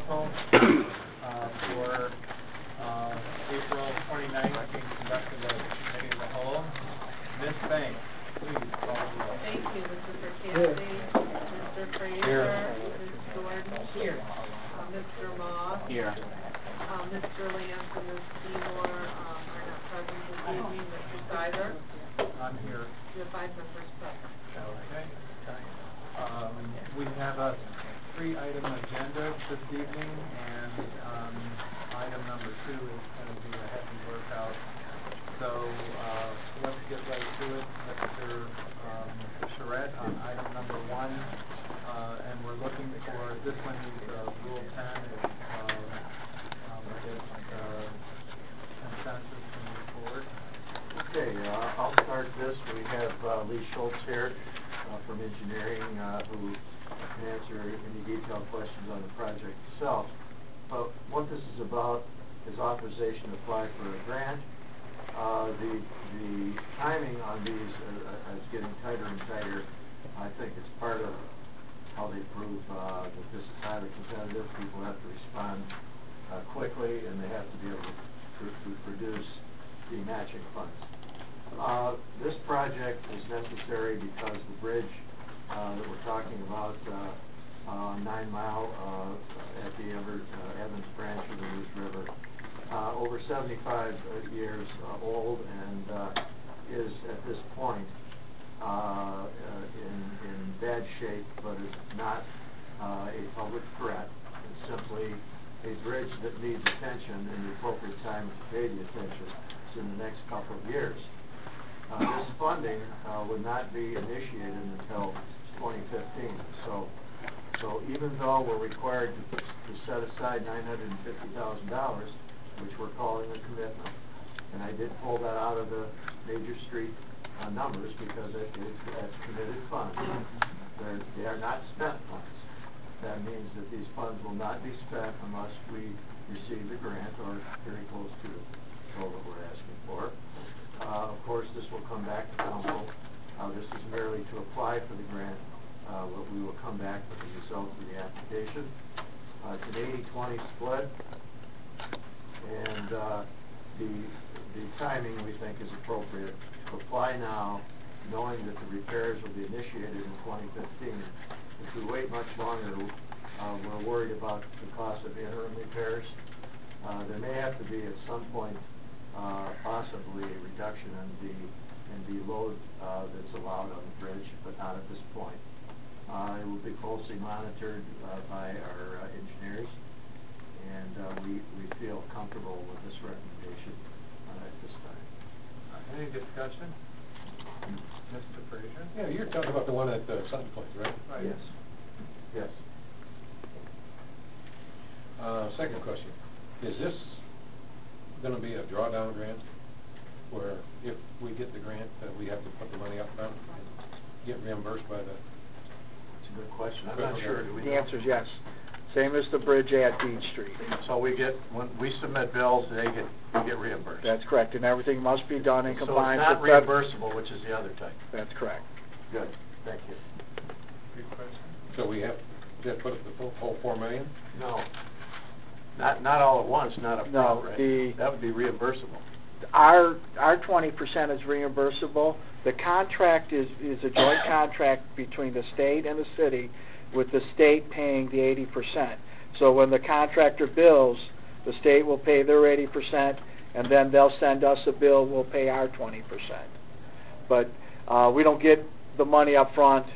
Council for April 29th being conducted by the Committee of the Whole. Ms. Banks, please call the roll. Thank you, Mr. Vercanti, Mr. Fraser, Ms. Jordan. Here. Mr. Moss. Here. Mr. Lance and Ms. Seymour are not present this evening. Mr. Sider. I'm here. You have 5 members present. Okay. We have a 3-item agenda this evening, and item number 2 is going to be a heavy workout. So let's get right to it. Mr. Charette on item number 1, and we're looking for, this one is Rule 10. We'll get consensus to move forward. Okay, I'll start this. We have Lee Schultz here from engineering who can answer any detailed questions on the project itself. But what this is about is authorization to apply for a grant. The timing on these is getting tighter and tighter. I think it's part of how they prove that this is highly competitive. People have to respond quickly, and they have to be able to produce the matching funds. This project is necessary because the bridge that we're talking about, 9 Mile at the Evans branch of the News River, over 75 years old, and is at this point in bad shape, but is not a public threat. It's simply a bridge that needs attention, and the appropriate time to pay the attention is in the next couple of years. This funding would not be initiated until 2015. So even though we're required to set aside $950,000, which we're calling a commitment, and I did pull that out of the major street numbers because that's committed funds. They are not spent funds. That means that these funds will not be spent unless we receive the grant or very close to the goal that we're asking for. Of course, this will come back to council. This is merely to apply for the grant. We will come back with the results of the application. It's an 80-20 split, and the timing we think is appropriate to apply now, knowing that the repairs will be initiated in 2015. If we wait much longer, we're worried about the cost of interim repairs. There may have to be at some point possibly a reduction in the load that's allowed on the bridge, but not at this point. It will be closely monitored by our engineers, and we feel comfortable with this recommendation at this time. Any discussion? Mr. Fraser? Yeah, you're talking about the one at Sutton Place, right? Right. Yes. Yes. Second question, is this going to be a drawdown grant, where if we get the grant, that we have to put the money up front and get reimbursed by the... That's a good question. I'm not sure. Do we The know? answer is yes. Same as the bridge at Beach Street. So when we submit bills, we get reimbursed. That's correct, and everything must be done in compliance So it's not with reimbursable, which is the other type. That's correct. Good. Thank you. Good question. So we have to put up the whole $4 million? No. Not all at once, not up front, No, right? That would be reimbursable. Our 20% is reimbursable. The contract is a joint contract between the state and the city, with the state paying the 80%. So when the contractor bills, the state will pay their 80%, and then they'll send us a bill, we'll pay our 20%. But we don't get the money up front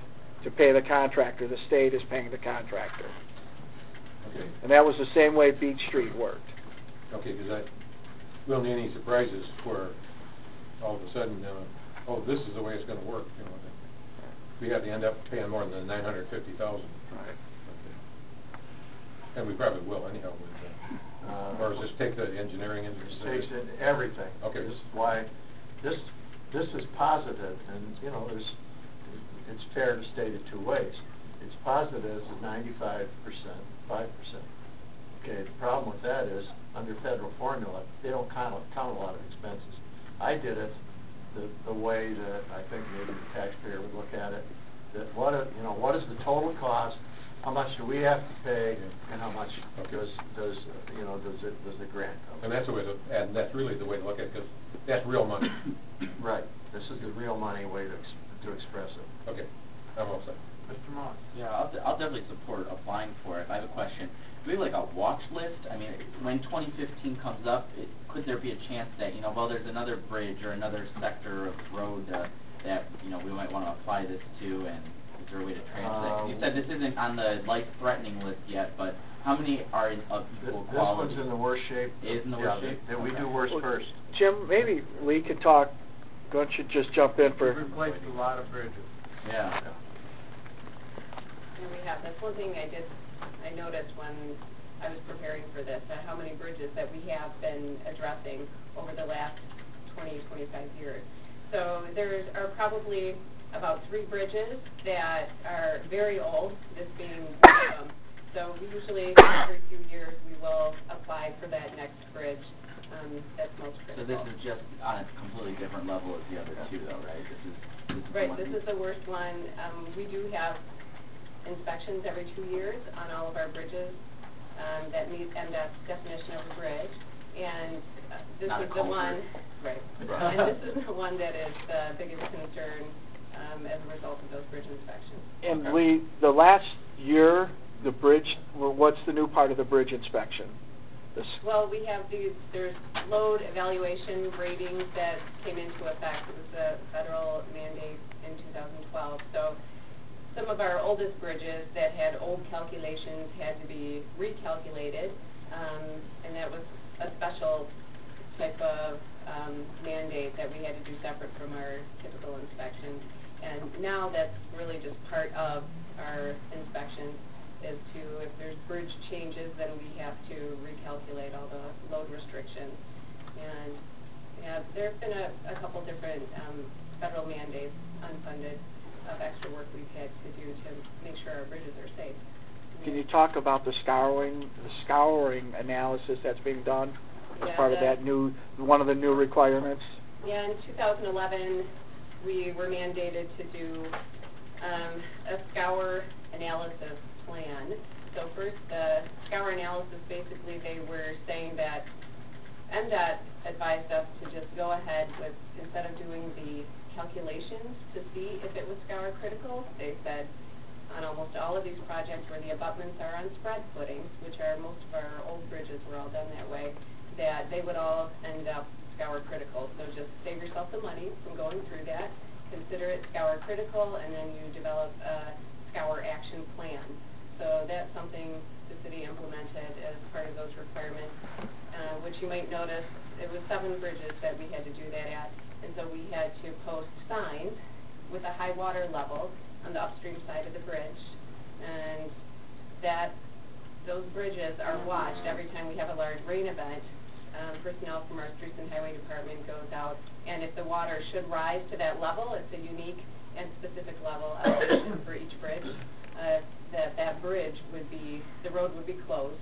to pay the contractor. The state is paying the contractor. Okay. And that was the same way Beach Street worked. Okay, because we don't need any surprises where all of a sudden, oh, this is the way it's going to work. You know, we have to end up paying more than the $950,000. Right. Okay. And we probably will anyhow. Or does this take the engineering into Takes in everything. Okay. This is why this is positive, and you know, it's fair to state it two ways. It's positive is 95%, 5%. Okay, the problem with that is, under federal formula, they don't count a lot of expenses. I did it the way that I think maybe the taxpayer would look at it, that what is the total cost how much do we have to pay, and how much does the grant cover? And that's the way to, and that's really the way to look at it, because that's real money. Right, this is the real money way to express it. Okay, I'm all set. Mr. Moss? Yeah, I'll definitely support applying for it. I have a question. Do we have like a watch list? I mean, when 2015 comes up, could there be a chance that, well, there's another bridge or another sector of road that, we might want to apply this to, and is there a way to translate? You said this isn't on the life-threatening list yet, but how many are of equal quality? This one's in the worst shape. It is in the worst shape? That we do worst first. Jim, maybe Lee could talk, why don't you just jump in for... We've replaced a lot of bridges. Yeah. And we have, that's one thing I noticed when I was preparing for this, how many bridges that we have been addressing over the last 20, 25 years. So there are probably about 3 bridges that are very old, this being one of them. So we usually, every few years, we will apply for that next bridge that's most critical. So this is just on a completely different level as the other two, though, right? This is right, this is the worst one. We do have inspections every 2 years on all of our bridges that meet MDOT's definition of a bridge, and this Not is a the culvert. one, right, and this is the one that is the biggest concern as a result of those bridge inspections. And Lee, the last year, the bridge, what's the new part of the bridge inspection? Well, we have there's load evaluation ratings that came into effect. It was a federal mandate in 2012. So some of our oldest bridges that had old calculations had to be recalculated, and that was a special type of mandate that we had to do separate from our typical inspection. And now that's really just part of our inspection, is to, if there's bridge changes, then we have to recalculate all the load restrictions. And yeah, there have been a couple different federal mandates, unfunded, of extra work we've had to do to make sure our bridges are safe. Can you talk about the scouring analysis that's being done as part of that one of the new requirements? Yeah, in 2011, we were mandated to do a scour analysis plan. So first, the scour analysis, basically they were saying that MDOT advised us to just go ahead with, instead of doing the calculations to see if it was scour critical, they said on almost all of these projects where the abutments are on spread footings, which are most of our old bridges were all done that way, that they would all end up scour critical. So just save yourself the money from going through that, consider it scour critical, and then you develop a scour action plan. So that's something the city implemented as part of those requirements, which you might notice, it was 7 bridges that we had to do that at, and so we had to post signs with a high water level on the upstream side of the bridge, and those bridges are watched every time we have a large rain event. Personnel from our Streets and Highway Department goes out, and if the water should rise to that level, it's a unique and specific level elevation for each bridge, that bridge would be, the road would be closed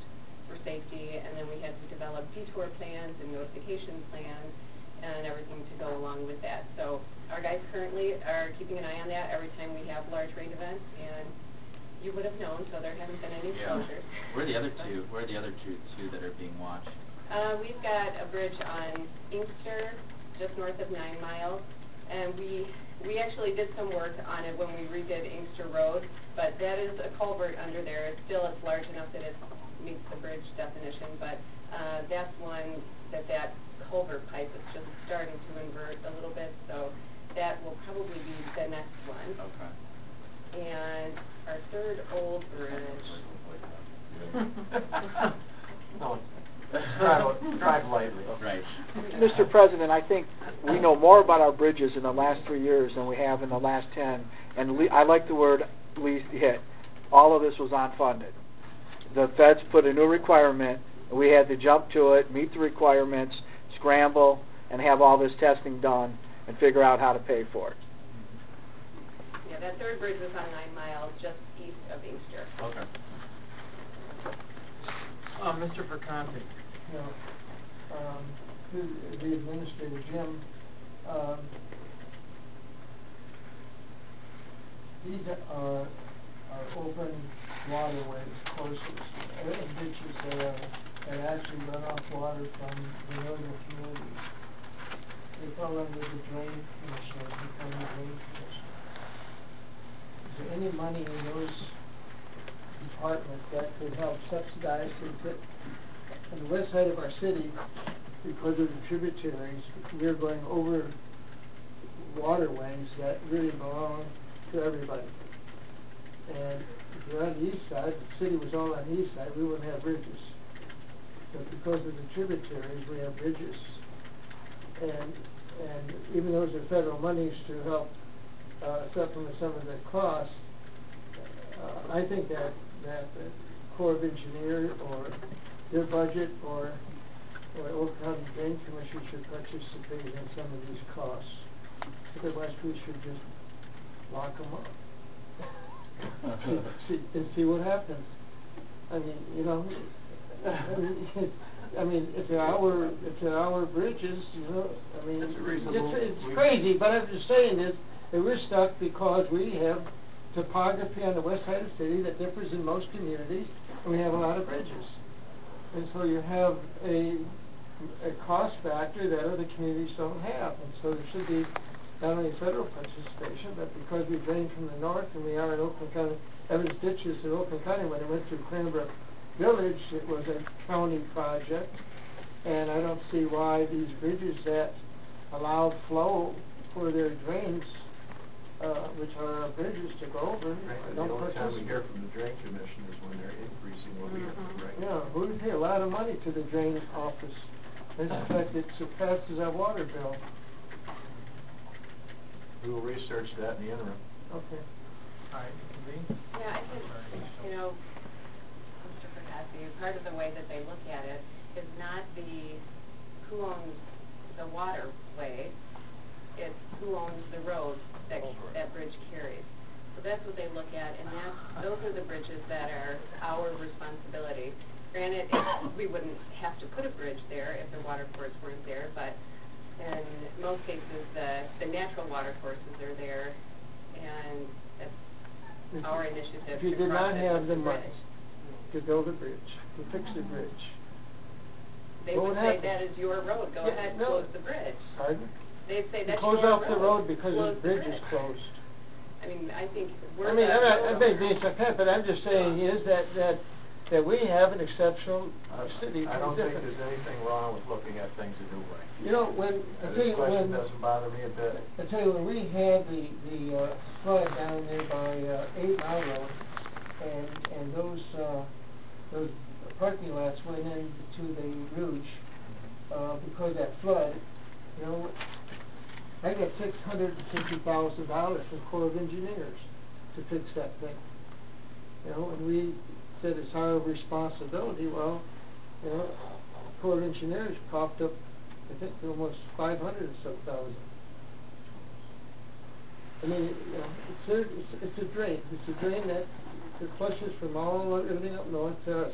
for safety, and then we had to develop detour plans and notification plans and everything to go along with that. So our guys currently are keeping an eye on that every time we have large rain events, and you would have known, so there haven't been any closures. Where are the other two? Where are the other two that are being watched? We've got a bridge on Inkster, just north of 9 Mile, and we actually did some work on it when we redid Inkster Road, but that is a culvert under there. It's large enough that it meets the bridge definition, but that's one that culvert pipe is just starting to invert a little bit, so that will probably be the next one. Okay. And our third old bridge. No, drive lightly. Right. Mr. President, I think we know more about our bridges in the last 3 years than we have in the last 10. And I like the word Lee hit. All of this was unfunded. The feds put a new requirement, and we had to jump to it, meet the requirements, scramble, and have all this testing done and figure out how to pay for it. Yeah, that third bridge was on 9 Mile, just east of Inkster. Okay. Mr. Perconti. To the administrator, Jim, these are open waterways closest, and ditches that actually run off water from the northern communities. They fall under the drain commissioner, become the drain commissioner. Is there any money in those departments that could help subsidize it? On the west side of our city, because of the tributaries, we're going over waterways that really belong to everybody. And if you're on the east side, if the city was all on the east side, we wouldn't have bridges. But because of the tributaries, we have bridges. And even though those are federal monies to help supplement some of the costs, I think that the Corps of Engineers or their budget or Old County Drain Commission should participate in some of these costs. Otherwise, we should just lock them up. see what happens. I mean, you know, if there are bridges, you know, I mean, it's crazy, but I'm just saying is that we're stuck because we have topography on the west side of the city that differs in most communities, and we have a lot of bridges. And so you have a cost factor that other communities don't have, and so there should be not only federal participation, but because we drain from the north and we are in Oakland County, Evans Ditches in Oakland County, when it went through Cranbrook Village, it was a county project, and I don't see why these bridges that allow flow for their drains, which are our bridges to go over, Frankly, the don't only time we participate. hear from the drain commission is when they're increasing what we have to drain. Yeah, we pay a lot of money to the drain office. In fact, it surpasses our water bill. We will research that in the interim. Okay. All right, Lee? Yeah, I think, you know, Mr. Perkowski, part of the way that they look at it is not who owns the waterway, it's who owns the road that bridge carries. So that's what they look at, and those are the bridges that are our responsibility. Granted, we wouldn't have to put a bridge there if the water course weren't there, but in most cases, the natural water courses are there, and that's our initiative. If you did not have the money to build a bridge, to fix the bridge, they would say that is your road, go ahead, close the bridge. Pardon? They'd say that's close your off the road because close the bridge is closed. I mean, I think I'm not being sarcastic, but I'm just saying is that we have an exceptional city. I don't think there's anything wrong with looking at things a new way. You know, This question doesn't bother me a bit. I tell you, when we had the flood down there by 8 Mile Road, and those parking lots went into the Rouge because of that flood, you know, I got $650,000 from Corps of Engineers to fix that thing. You know, and we said it's our responsibility. Well, you know, Corps of Engineers coughed up, I think, almost 500 and some thousand. I mean, you know, it's a drain. It's a drain that flushes from everything up north to us.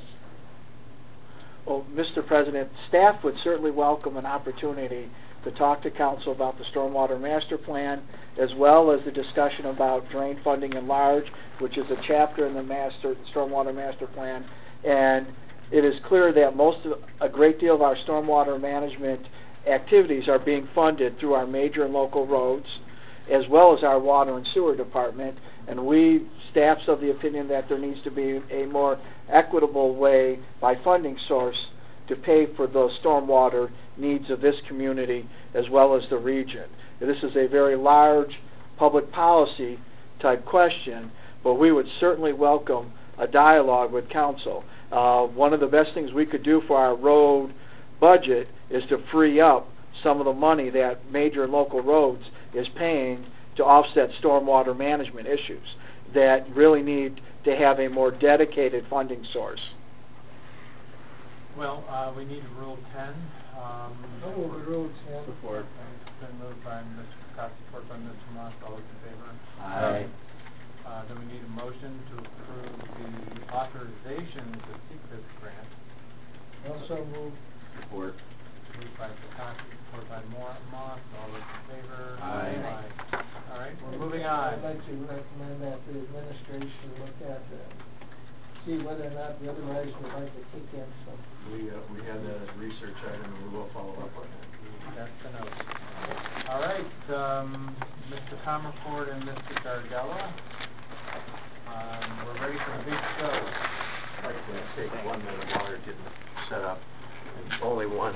Well, Mr. President, staff would certainly welcome an opportunity to talk to council about the Stormwater Master Plan, as well as the discussion about drain funding in large, which is a chapter in the Stormwater Master Plan. And it is clear that a great deal of our stormwater management activities are being funded through our major and local roads, as well as our water and sewer department. And staff's of the opinion that there needs to be a more equitable way by funding source to pay for those stormwater needs of this community as well as the region. This is a very large public policy type question, but we would certainly welcome a dialogue with council. One of the best things we could do for our road budget is to free up some of the money that major and local roads is paying to offset stormwater management issues that really need to have a more dedicated funding source. Well, we need Rule 10. Rule 10. Support. It's been moved by Mr. Scott, support by Mr. Moss. All those in favor? Aye. Then we need a motion to approve the authorization to seek this grant. Also move. Support. Moved by Scott, support by Moss. All those in favor? Aye. All right, we're moving on. I'd like to recommend that the administration look at that. see whether or not the other items would like to kick in, so. We have that as a research item, and we will follow up on that. That's the note. All right, Mr. Comerford and Mr. Gardella, we're ready for the big show. I'd like to take 1 minute while they're getting set up. It's only one.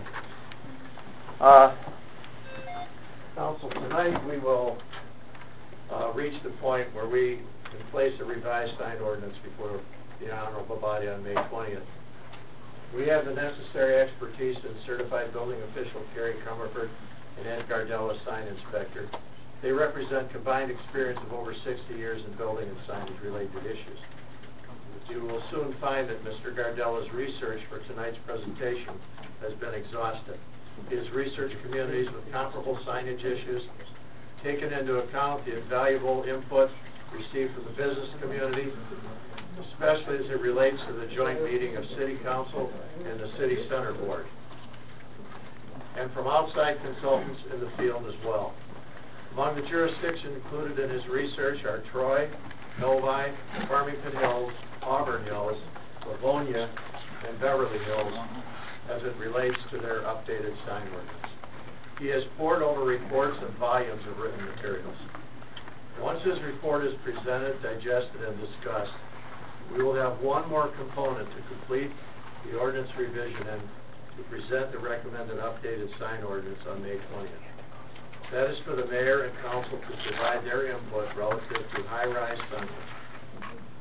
Council, tonight we will reach the point where we can place a revised sign ordinance before the honorable body on May 20th. We have the necessary expertise in certified building official Kerry Comerford and Ed Gardella, sign inspector. They represent combined experience of over 60 years in building and signage related issues. You will soon find that Mr. Gardella's research for tonight's presentation has been exhaustive. His research communities with comparable signage issues, taken into account the invaluable input received from the business community, especially as it relates to the joint meeting of City Council and the City Center Board, and from outside consultants in the field as well. Among the jurisdictions included in his research are Troy, Novi, Farmington Hills, Auburn Hills, Livonia, and Beverly Hills, as it relates to their updated sign ordinance. He has pored over reports and volumes of written materials. Once his report is presented, digested, and discussed, we will have one more component to complete the ordinance revision and to present the recommended updated sign ordinance on May 20th. That is for the mayor and council to provide their input relative to high-rise signage.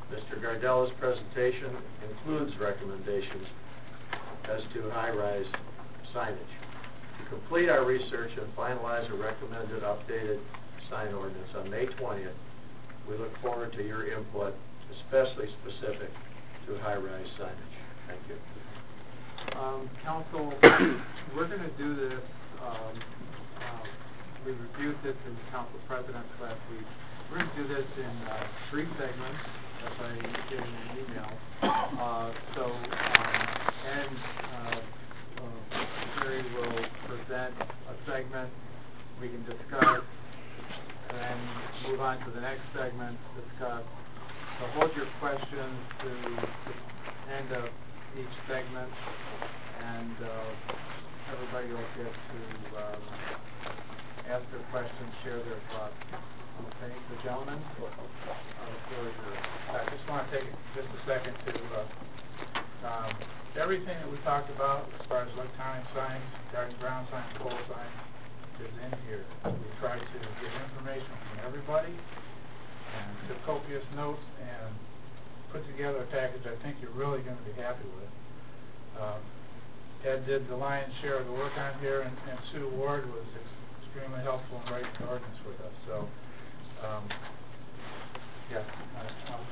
Mr. Gardella's presentation includes recommendations as to high-rise signage. To complete our research and finalize a recommended updated sign ordinance on May 20th, we look forward to your input, especially specific to high-rise signage. Thank you. Council, we're going to do this, we reviewed this in Council President's last week. We're going to do this in 3 segments, as I indicated in an email. Ed Terry will present a segment, we can discuss, and then move on to the next segment, discuss. So hold your questions to the end of each segment, and everybody will get to ask their questions, share their thoughts. Okay, the gentleman, the floor is yours. I just want to take just a second to, everything that we talked about as far as electronic signs, ground signs, pole signs, is in here. We tried to get information from everybody and took copious notes and put together a package I think you're really going to be happy with. Ed did the lion's share of the work on here, and Sue Ward was extremely helpful in writing the ordinance with us. So, I'll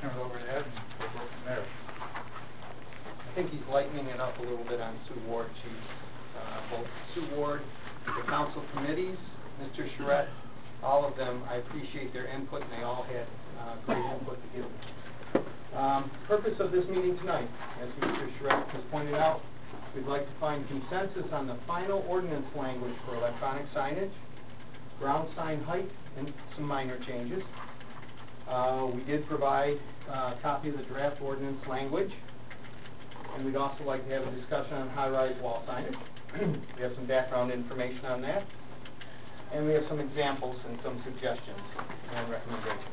turn it over to Ed and we'll go from there. I think he's lightening it up a little bit on Sue Ward. She's both Sue Ward, the council committees, Mr. Charette, all of them. I appreciate their input, and they all had great input to give. Purpose of this meeting tonight, as Mr. Charette has pointed out, we'd like to find consensus on the final ordinance language for electronic signage, ground sign height, and some minor changes. We did provide a copy of the draft ordinance language, and we'd also like to have a discussion on high-rise wall signage. We have some background information on that, and we have some examples and some suggestions and recommendations.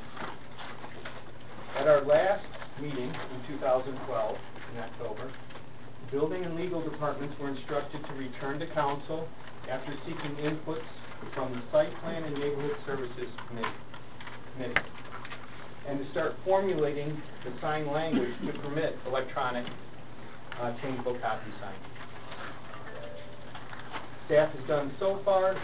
At our last meeting in 2012, in October, the building and legal departments were instructed to return to council after seeking inputs from the Site Plan and Neighborhood Services Committee, and to start formulating the sign language to permit electronic changeable copy sign. Staff has done so far.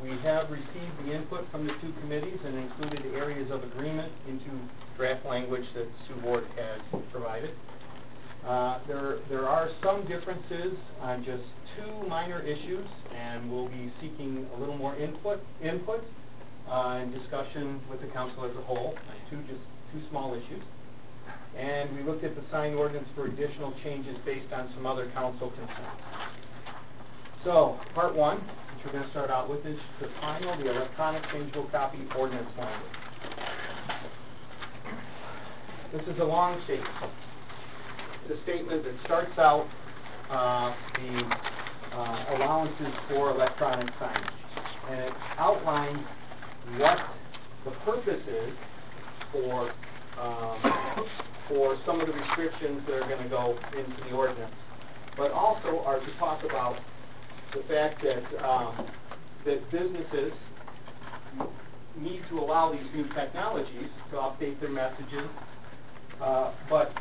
We have received the input from the 2 committees and included areas of agreement into draft language that Sue Ward has provided. There are some differences on just 2 minor issues, and we'll be seeking a little more input and discussion with the council as a whole on 2 small issues. And we looked at the sign ordinance for additional changes based on some other council concerns. So, part 1, which we're going to start out with, is the electronic changeable copy ordinance language. This is a long statement. the statement that starts out the allowances for electronic signage. And it outlines what the purpose is for some of the restrictions that are going to go into the ordinance, but also are to talk about the fact that that businesses need to allow these new technologies to update their messages, but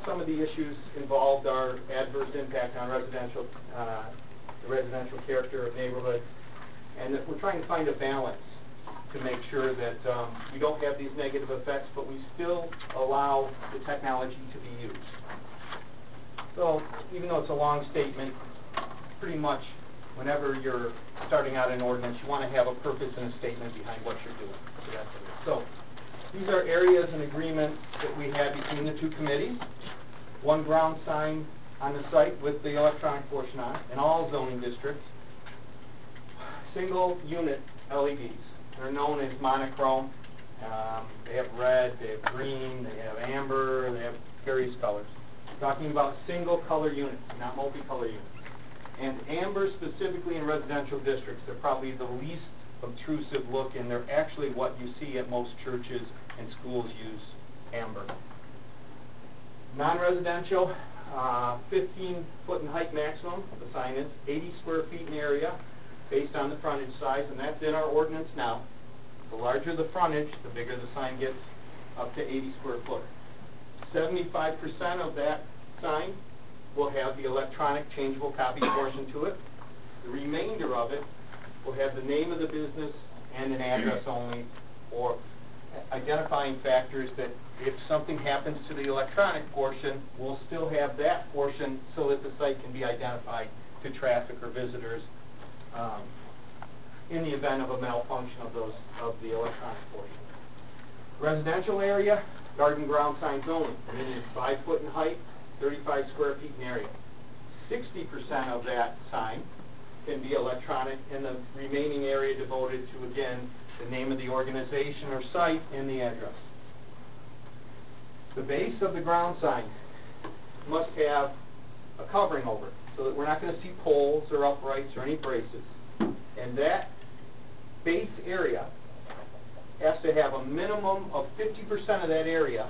some of the issues involved are adverse impact on residential, the residential character of neighborhoods, and that we're trying to find a balance to make sure that we don't have these negative effects, but we still allow the technology to be used. So even though it's a long statement, pretty much whenever you're starting out an ordinance, you want to have a purpose and a statement behind what you're doing. So that's it. So these are areas in agreement that we had between the two committees. One ground sign on the site with the electronic portion on it in all zoning districts. Single unit LEDs. They're known as monochrome. They have red, they have green, they have amber, they have various colors. Talking about single color units, not multicolor units. And amber specifically in residential districts, they're probably the least obtrusive look, and they're actually what you see at most churches and schools use amber. Non-residential, 15 foot in height maximum, the sign is, 80 square feet in area, based on the frontage size, and that's in our ordinance now. The larger the frontage, the bigger the sign gets, up to 80 square foot. 75% of that sign will have the electronic changeable copy portion to it. The remainder of it will have the name of the business and an address only, or identifying factors that if something happens to the electronic portion, we'll still have that portion so that the site can be identified to traffic or visitors in the event of a malfunction of the electronic portion. Residential area, garden ground signs only. Meaning it's 5 foot in height, 35 square feet in area. 60% of that sign can be electronic, and the remaining area devoted to, again, the name of the organization or site and the address. The base of the ground sign must have a covering over it, so that we're not going to see poles or uprights or any braces. And that base area has to have a minimum of 50% of that area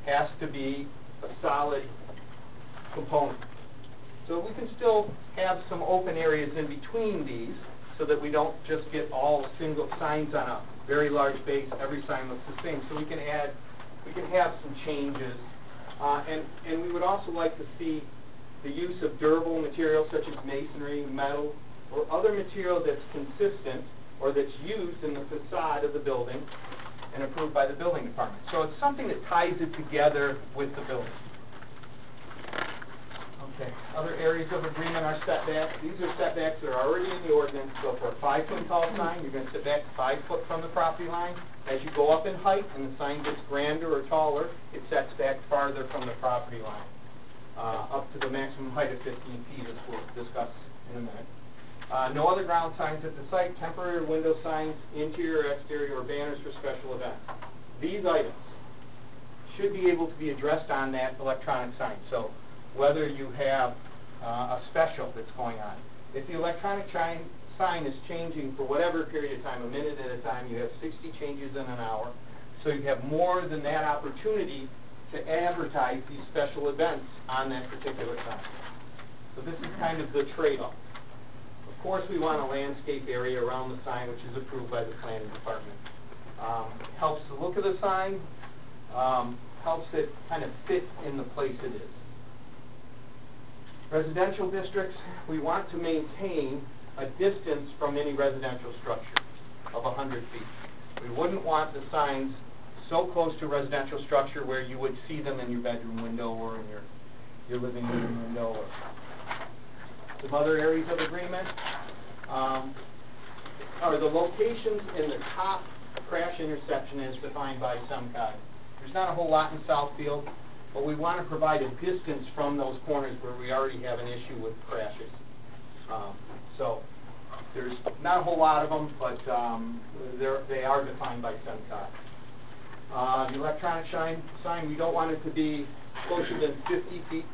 has to be a solid component. So we can still have some open areas in between these so that we don't just get all single signs on a very large base. Every sign looks the same. So we can have some changes. And we would also like to see the use of durable materials such as masonry, metal, or other material that's consistent or that's used in the facade of the building and approved by the building department. So it's something that ties it together with the building. Okay, other areas of agreement are setbacks. These are setbacks that are already in the ordinance. So for a 5 foot tall sign, you're going to sit back 5 foot from the property line. As you go up in height and the sign gets grander or taller, it sets back farther from the property line, up to the maximum height of 15 feet, as we'll discuss in a minute. No other ground signs at the site, temporary window signs, interior, exterior, or banners for special events. These items should be able to be addressed on that electronic sign. So whether you have a special that's going on. If the electronic sign is changing for whatever period of time, a minute at a time, you have 60 changes in an hour, so you have more than that opportunity to advertise these special events on that particular sign. So this is kind of the trade-off. Of course, we want a landscape area around the sign, which is approved by the planning department. Helps the look of the sign, helps it kind of fit in the place it is. Residential districts, we want to maintain a distance from any residential structure of 100 feet. We wouldn't want the signs so close to a residential structure where you would see them in your bedroom window or in your living room window. Some other areas of agreement are the locations in the top crash intersection as defined by SEMCOG. There's not a whole lot in Southfield, but we want to provide a distance from those corners where we already have an issue with crashes. So there's not a whole lot of them, but they are defined by SEMCOG. The electronic sign, we don't want it to be closer than 50 feet,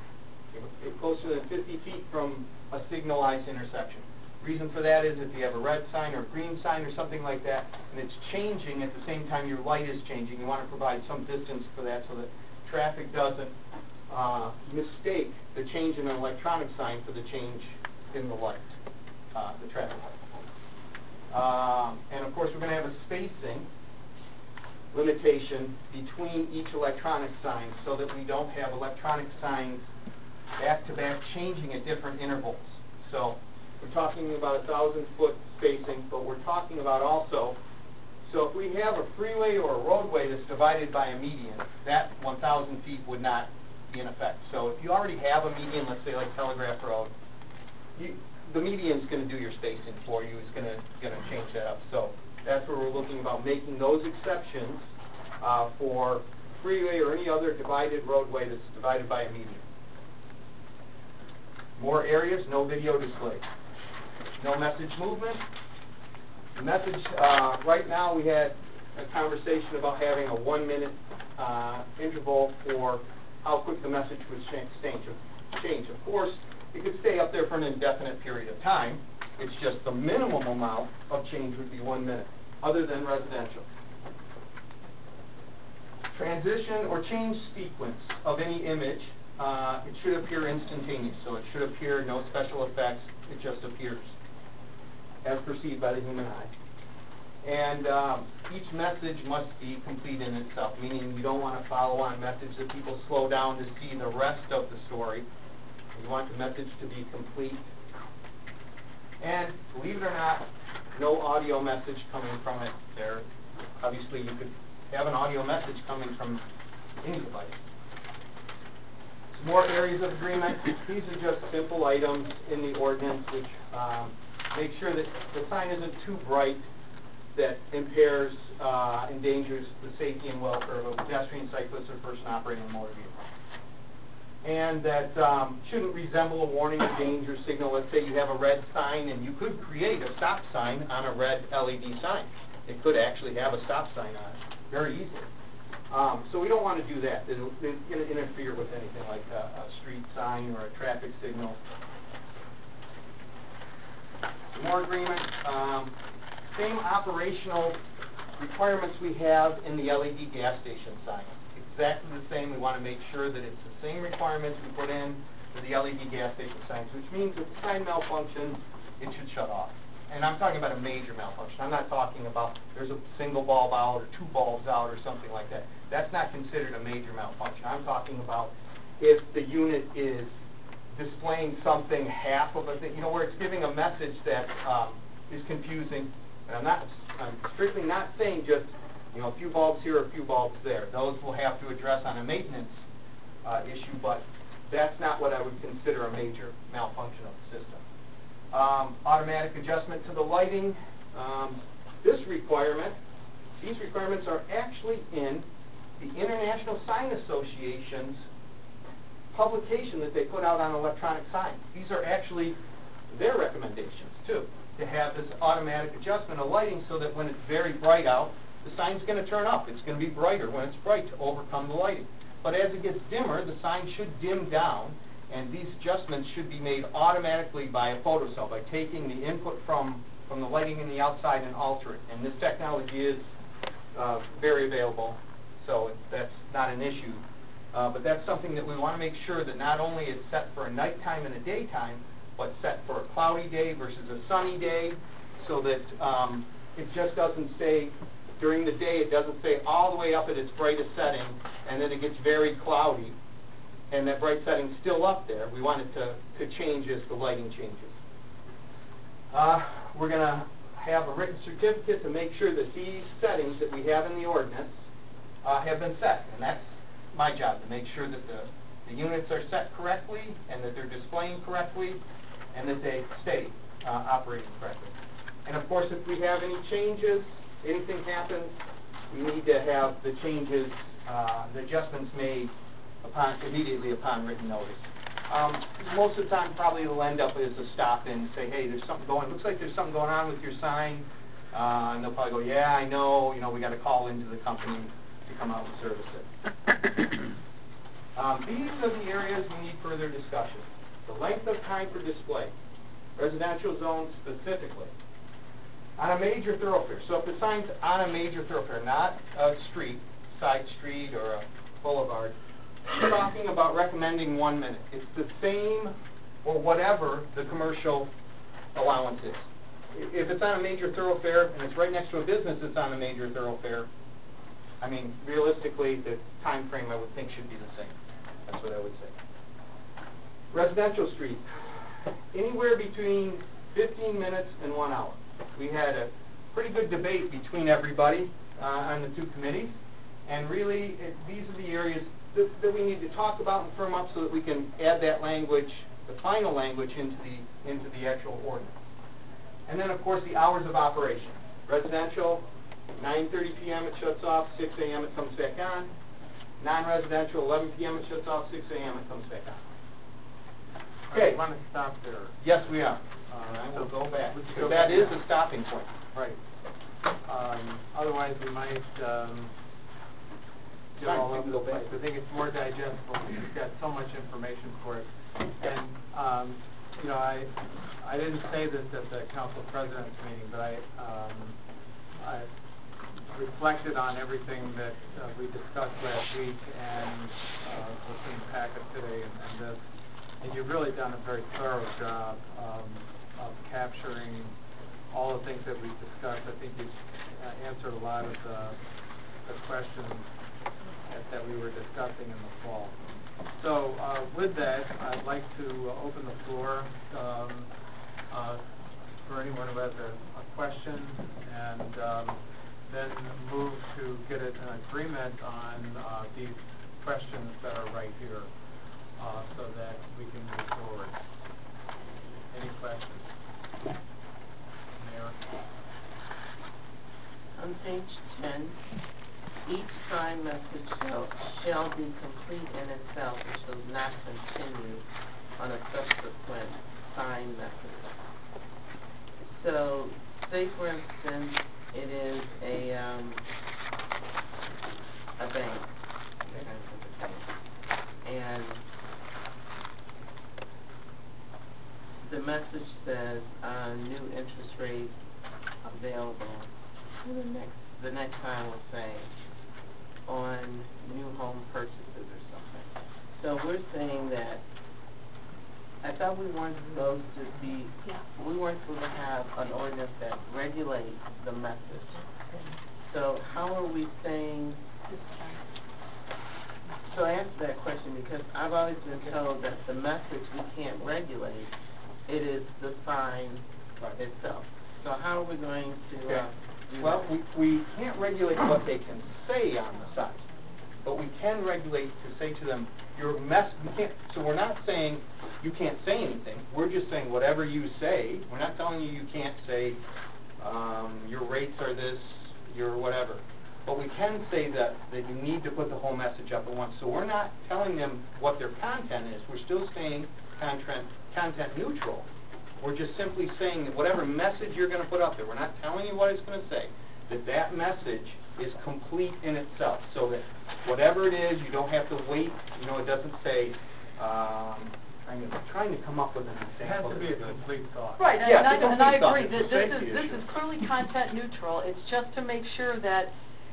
from a signalized intersection. Reason for that is if you have a red sign or a green sign or something like that, and it's changing at the same time your light is changing, you want to provide some distance for that so that traffic doesn't mistake the change in an electronic sign for the change in the light, the traffic light. And of course, we're going to have a spacing limitation between each electronic sign so that we don't have electronic signs back-to-back changing at different intervals. So we're talking about 1,000-foot spacing, but we're talking about also, so if we have a freeway or a roadway that's divided by a median, that 1,000 feet would not be in effect. So if you already have a median, let's say like Telegraph Road, the median's going to do your spacing for you. It's going to change that up. So that's where we're looking about making those exceptions for freeway or any other divided roadway that's divided by a median. More areas, no video display. No message movement. The message, right now we had a conversation about having a 1-minute interval for how quick the message would change. Of course, it could stay up there for an indefinite period of time. It's just the minimum amount of change would be 1 minute, other than residential. Transition or change sequence of any image, it should appear instantaneous. So it should appear no special effects. It just appears as perceived by the human eye. And each message must be complete in itself, meaning you don't want a follow-on message that people slow down to see the rest of the story. You want the message to be complete. And believe it or not, no audio message coming from it there. Obviously, you could have an audio message coming from any device. Some more areas of agreement. These are just simple items in the ordinance which make sure that the sign isn't too bright that impairs, endangers the safety and welfare of a pedestrian, cyclist, or person operating a motor vehicle. And that shouldn't resemble a warning or danger signal. Let's say you have a red sign, and you could create a stop sign on a red LED sign. It could actually have a stop sign on it very easily. So we don't want to do that. It's going to interfere with anything like a street sign or a traffic signal. Some more agreement. Same operational requirements we have in the LED gas station signs. Exactly the same. We want to make sure that it's the same requirements we put in for the LED gas station signs, which means if the sign malfunctions, it should shut off. And I'm talking about a major malfunction. I'm not talking about there's a single bulb out or 2 bulbs out or something like that. That's not considered a major malfunction. I'm talking about if the unit is displaying something half of a thing, where it's giving a message that is confusing. And I'm strictly not saying just, a few bulbs here or a few bulbs there. Those we'll have to address on a maintenance issue, but that's not what I would consider a major malfunction of the system. Automatic adjustment to the lighting. These requirements are actually in the International Sign Association's publication that they put out on electronic signs. These are actually their recommendations, too, to have this automatic adjustment of lighting so that when it's very bright out, the sign's going to turn up. It's going to be brighter when it's bright to overcome the lighting. But as it gets dimmer, the sign should dim down, and these adjustments should be made automatically by a photocell, by taking the input from the lighting in the outside and alter it. And this technology is very available, so that's not an issue. But that's something that we want to make sure that not only it's set for a nighttime and a daytime, but set for a cloudy day versus a sunny day, so that it just doesn't say, during the day, it doesn't stay all the way up at its brightest setting, and then it gets very cloudy, and that bright setting's still up there. We want it to change as the lighting changes. We're going to have a written certificate to make sure that these settings that we have in the ordinance have been set, and that's my job, to make sure that the units are set correctly, and that they're displaying correctly, and that they stay operating correctly. And of course, if we have any changes, anything happens, we need to have the changes, the adjustments made immediately upon written notice. Most of the time, probably it'll end up as a stop in and say, hey, there's something going, looks like there's something going on with your sign, and they'll probably go, yeah, I know, we got to call into the company to come out and service it. These further discussion. The length of time for display, residential zones specifically, on a major thoroughfare. So if the sign's on a major thoroughfare, not a street, side street or a boulevard, we're talking about recommending 1 minute. It's the same or whatever the commercial allowance is. If it's on a major thoroughfare and it's right next to a business that's on a major thoroughfare, I mean, realistically, the time frame I would think should be the same. That's what I would say. Residential street, anywhere between 15 minutes and 1 hour. We had a pretty good debate between everybody on the two committees, and really, these are the areas that we need to talk about and firm up so that we can add that language, the final language, into the actual ordinance. And then, of course, the hours of operation. Residential, 9:30 p.m. it shuts off, 6 a.m. it comes back on. Non-residential, 11 p.m. it shuts off, 6 a.m. it comes back on. Okay. I want to stop there. Yes, we are. I will go back, Let's because go that back is now. a stopping point. Right. Otherwise, we might get Fine, all we over can the go back. place. I think it's more digestible. We've got so much information for it. And, you know, I didn't say this at the council president's meeting, but I reflected on everything that we discussed last week and what's in the packet today and this. And you've really done a very thorough job of capturing all the things that we've discussed. I think you've answered a lot of the questions that we were discussing in the fall. So with that, I'd like to open the floor for anyone who has a question, and then move to get an agreement on these questions that are right here, so that we can move forward. Any questions? Mayor? On page 10, each sign message shall be complete in itself and shall not continue on a subsequent sign message. So, say for instance, it is a bank, and the message says, new interest rate available. The next time we'll say, on new home purchases or something. So we're saying that, I thought we weren't supposed to have an ordinance that regulates the message. So how are we saying, so I answered that question because I've always been told that the message we can't regulate, it is the sign itself. So how are we going to do that? Well, we can't regulate what they can say on the sign, but we can regulate to say to them, so we're not saying you can't say anything, we're just saying whatever you say, we're not telling you you can't say your rates are this, your whatever. But we can say that you need to put the whole message up at once. So we're not telling them what their content is, we're still saying content neutral. We're just simply saying that whatever message you're going to put up there, we're not telling you what it's going to say, that message is complete in itself, so that whatever it is, you don't have to wait, it doesn't say, I'm trying to come up with an example. It has to be a complete thought. Right, and Yes, I agree, it's a safety this issue. is clearly content neutral. It's just to make sure that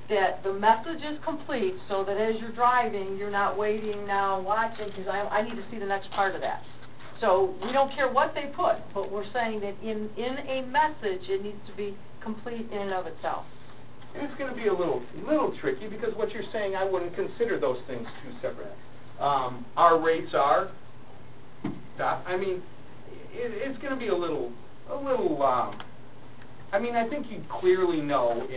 the message is complete, so that as you're driving, you're not waiting now, watching, because I need to see the next part of that. So we don't care what they put, but we're saying that in a message, it needs to be complete in and of itself. And it's going to be a little tricky, because what you're saying, I wouldn't consider those things two separate. Our rates are, I mean, it's going to be a little, I mean, I think you clearly know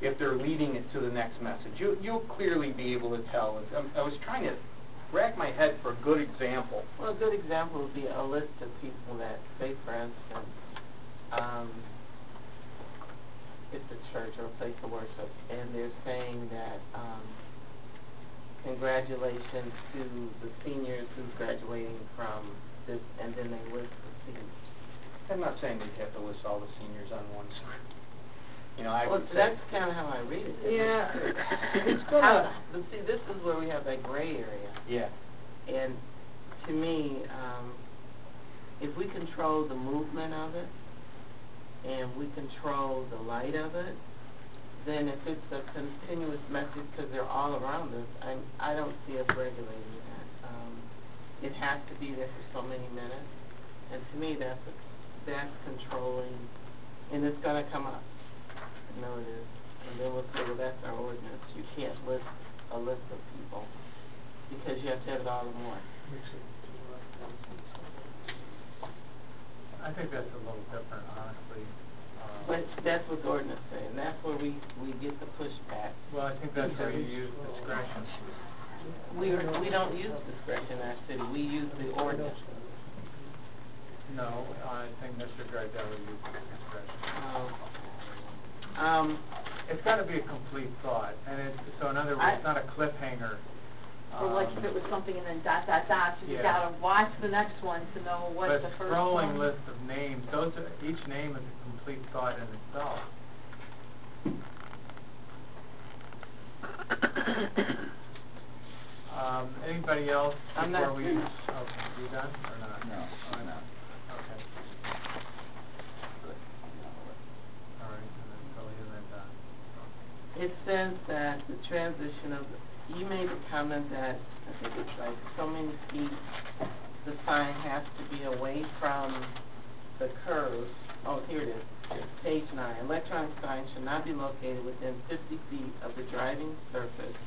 if they're leading it to the next message. You'll clearly be able to tell. I was trying to rack my head for a good example. Well, a good example would be a list of people that, say for instance, it's a church or a place of worship, and they're saying that congratulations to the seniors who's graduating from this, and then they list the seniors. I'm not saying they have to list all the seniors on one screen. That's kind of how I read it. Yeah. It's gonna. But see, this is where we have that gray area. Yeah. And to to me, if we control the movement of it, and we control the light of it, then if it's a continuous message, because they're all around us, I don't see us regulating that. It has to be there for so many minutes, and to me, that's controlling, and it's gonna come up. I know it is. And then we'll say, well, that's our ordinance. You can't list a list of people, because you have to have it all in one. I think that's a little different, honestly. But that's what the ordinance says, and that's where we get the pushback. Well, I think that's where you use discretion. We don't use discretion in our city, we use the ordinance. No, I think Mr. Gardella used discretion. It's gotta be a complete thought, and so in other words, it's not a cliffhanger. Or like if it was something and then dot, dot, dot, so you Yeah. gotta watch the next one to know what the first one. But scrolling list of names, each name is a complete thought in itself. Anybody else I'm before not we? finished. Okay, you done or not? No, I'm not. Okay. All right, and then Philly and then Don. It says that the transition of, you made a comment that, I think it's like so many feet, the sign has to be away from the curve. Oh, here it is, page 9. Electronic signs should not be located within 50 feet of the driving surface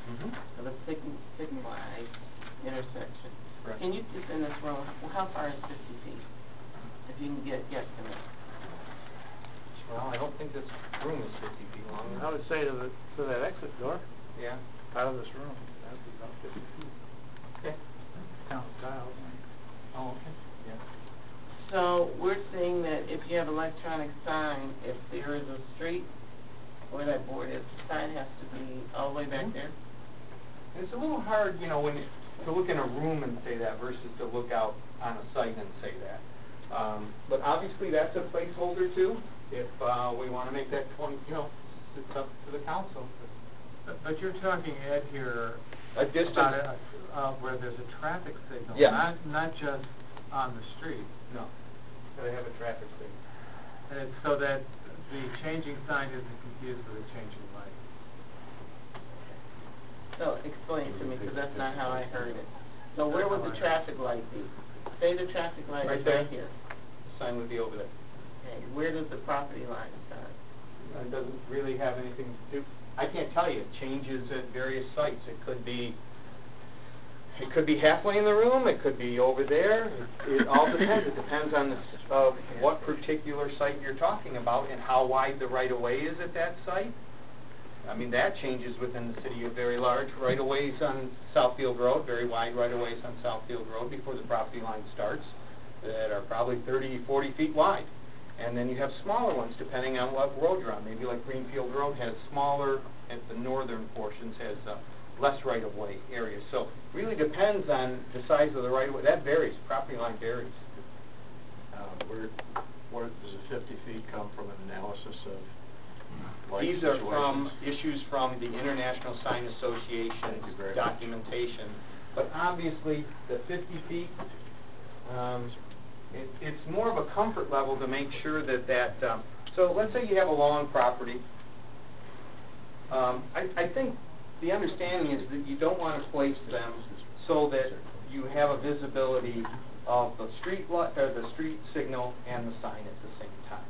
of a signalized intersection. Correct. Can you just in this room, well, how far is 50 feet? If you can guess from it. Well, I don't think this room is 50 feet long. I would say to that exit door, Yeah. out of this room, that'd be about 50 feet. Okay. Count Giles. Oh, okay. Yeah. So we're saying that if you have electronic sign, if there is a street where that board is, the sign has to be all the way back there? And it's a little hard, you know, to look in a room and say that versus to look out on a site and say that. But obviously that's a placeholder too, if we want to make that 20, you know, it's up to the council. But you're talking, Ed, here A distance. about where there's a traffic signal, Yeah. not just on the street. No, they have a traffic signal. And it's so that the changing sign isn't confused with a changing light. So explain to me, because that's not how I heard it. So where would the traffic light be? Say the traffic light Right is there. right here. The sign would be over there. Okay, where does the property line start? It doesn't really have anything to do, I can't tell you, it changes at various sites. It could be halfway in the room, it could be over there, it all depends. It depends on what particular site you're talking about and how wide the right-of-way is at that site. I mean, that changes within the city of very large right-of-ways on Southfield Road, very wide right-of-ways on Southfield Road before the property line starts that are probably 30, 40 feet wide. And then you have smaller ones depending on what road you're on. Maybe like Greenfield Road has smaller, at the northern portions has less right-of-way areas. So really depends on the size of the right-of-way. That varies. Property line varies. Where does the 50 feet come from, an analysis of light These are situations? from issues from the International Sign Association Thank you very much. documentation. But obviously, the 50 feet, it's more of a comfort level to make sure that so let's say you have a long property. I think the understanding is that you don't want to place them so that you have a visibility of the street light, or the street signal and the sign at the same time.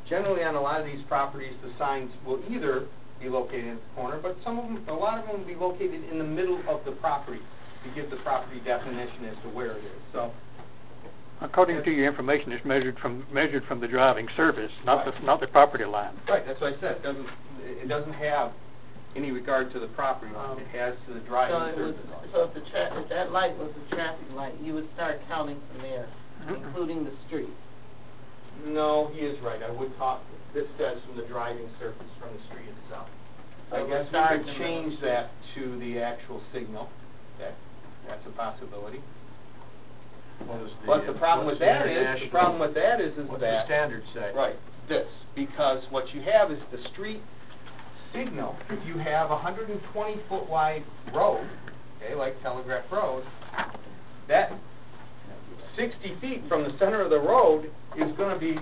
Generally, on a lot of these properties, the signs will either be located in the corner, but a lot of them will be located in the middle of the property to give the property definition as to where it is. So, according to your information, it's measured from the driving surface, not the property line. right, that's what I said. It doesn't have any regard to the property line. It has to the driving surface. So if that light was a traffic light, you would start counting from there, including the street. No, he is right. I would talk, this says from the driving surface from the street itself. I So guess we start could in the change middle. that to the actual signal. That's a possibility. But the problem with that is, What's the that, standard say? right, this, because what you have is the street signal. If you have a 120-foot wide road, okay, like Telegraph Road, that 60 feet from the center of the road is gonna be,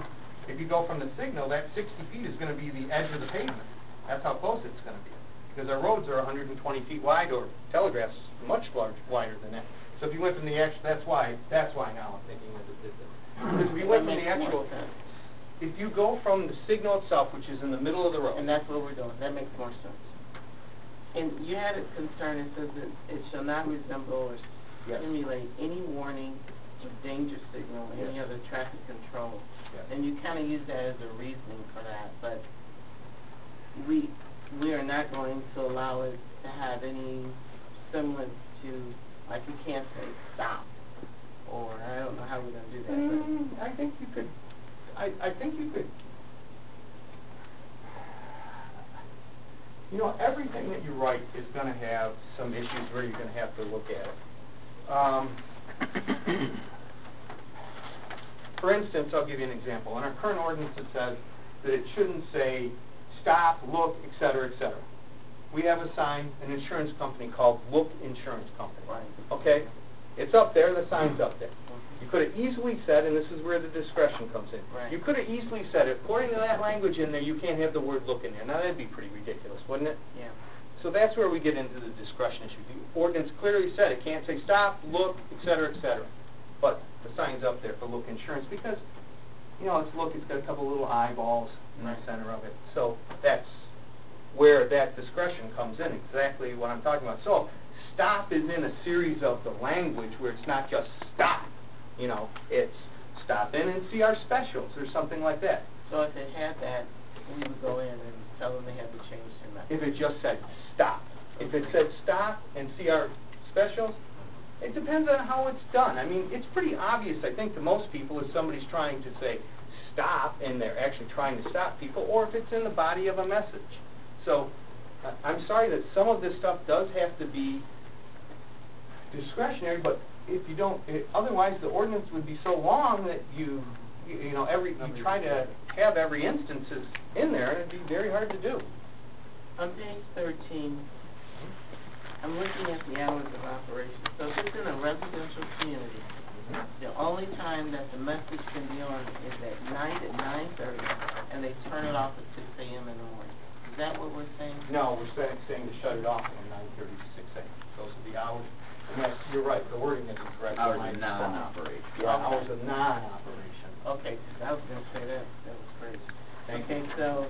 if you go from the signal, that 60 feet is gonna be the edge of the pavement. That's how close it's gonna be. Because our roads are 120 feet wide, or telegraph's much wider than that. So if you went from the edge, that's why now I'm thinking that it did this. Because if you went from the actual, if you go from the signal itself, which is in the middle of the road. And that's what we're doing, that makes more sense. And you had a concern, it says that it shall not resemble or Yes. simulate any warning or danger signal, any Yes. other traffic control. Yes. And you kind of use that as a reasoning for that, but we are not going to allow it to have any semblance to, like, you can't say stop, or I don't know how we're going to do that, but. I think you could, I think you could. You know, everything that you write is gonna have some issues where you're gonna have to look at it. For instance, I'll give you an example. In our current ordinance, it says that it shouldn't say stop, look, et cetera, et cetera. We have a sign, an insurance company called Look Insurance Company. Right. Okay? It's up there, the sign's up there. You could have easily said, and this is where the discretion comes in. Right. You could have easily said, according to that language in there, you can't have the word look in there. Now, that'd be pretty ridiculous, wouldn't it? Yeah. So that's where we get into the discretion issue. The ordinance clearly said it can't say stop, look, et cetera, et cetera. But the sign's up there for Look Insurance because, you know, it's look, it's got a couple little eyeballs in the center of it. So that's where that discretion comes in, exactly what I'm talking about. So stop is in a series of the language where it's not just stop. You know, it's stop in and see our specials or something like that. So if it had that, we would go in and tell them they had to change their message. If it just said stop. If it said stop and see our specials, it depends on how it's done. I mean, it's pretty obvious, I think, to most people if somebody's trying to say stop and they're actually trying to stop people, or if it's in the body of a message. So I'm sorry that some of this stuff does have to be discretionary, but if you don't, otherwise the ordinance would be so long that you try to have every instances in there, and it'd be very hard to do. On page 13, I'm looking at the hours of operation. So if it's in a residential community, the only time that the message can be on is at night at 9:30, and they turn it off at 6 a.m. in the morning. Is that what we're saying? No, we're saying to shut it off from 9:30 to 6 a.m. Those are the hours. And that's, you're right, the wording isn't correct. Hours of non-operation. Yeah, hours of non-operation. Okay, 'cause I was going to say that was crazy. Thank Okay, you. so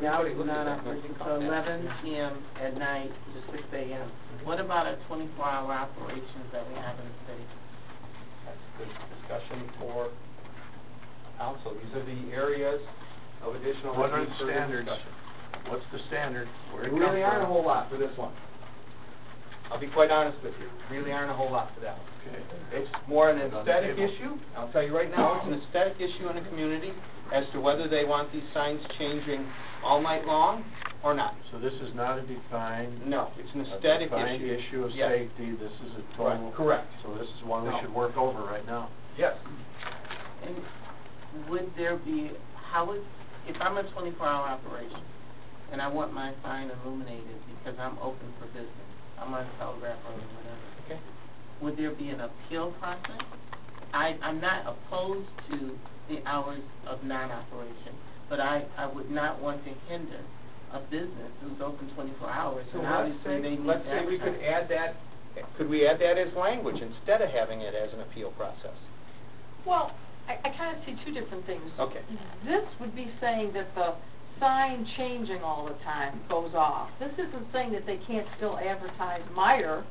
the hours of Everybody looked at that, non-operation, looked so at that. 11 p.m. at night to 6 a.m. What about our 24-hour operations that we have in the city? That's a good discussion for council. These are the areas of additional. What are need the for standards? discussion. What's the standard? Where There it come really aren't a from? whole lot for this one. I'll be quite honest with you, really aren't a whole lot for that one. Okay. It's more an On the aesthetic table. issue. I'll tell you right now, it's an aesthetic issue in the community as to whether they want these signs changing all night long or not. So this is not a defined, No, it's an a aesthetic defined issue. issue of Yes. safety. This is a total. Right, correct. So this is one we No. should work over right now. Yes. And would there be, if I'm a 24-hour operation, and I want my sign illuminated because I'm open for business, I'm on Telegraph Road or whatever, Okay. would there be an appeal process? I'm not opposed to the hours of non-operation, but I would not want to hinder a business who's open 24 hours, So and obviously they need let's say we could add that, could we add that as language instead of having it as an appeal process? Well, I kind of see two different things. Okay. This would be saying that the sign changing all the time goes off. This isn't saying that they can't still advertise Meyer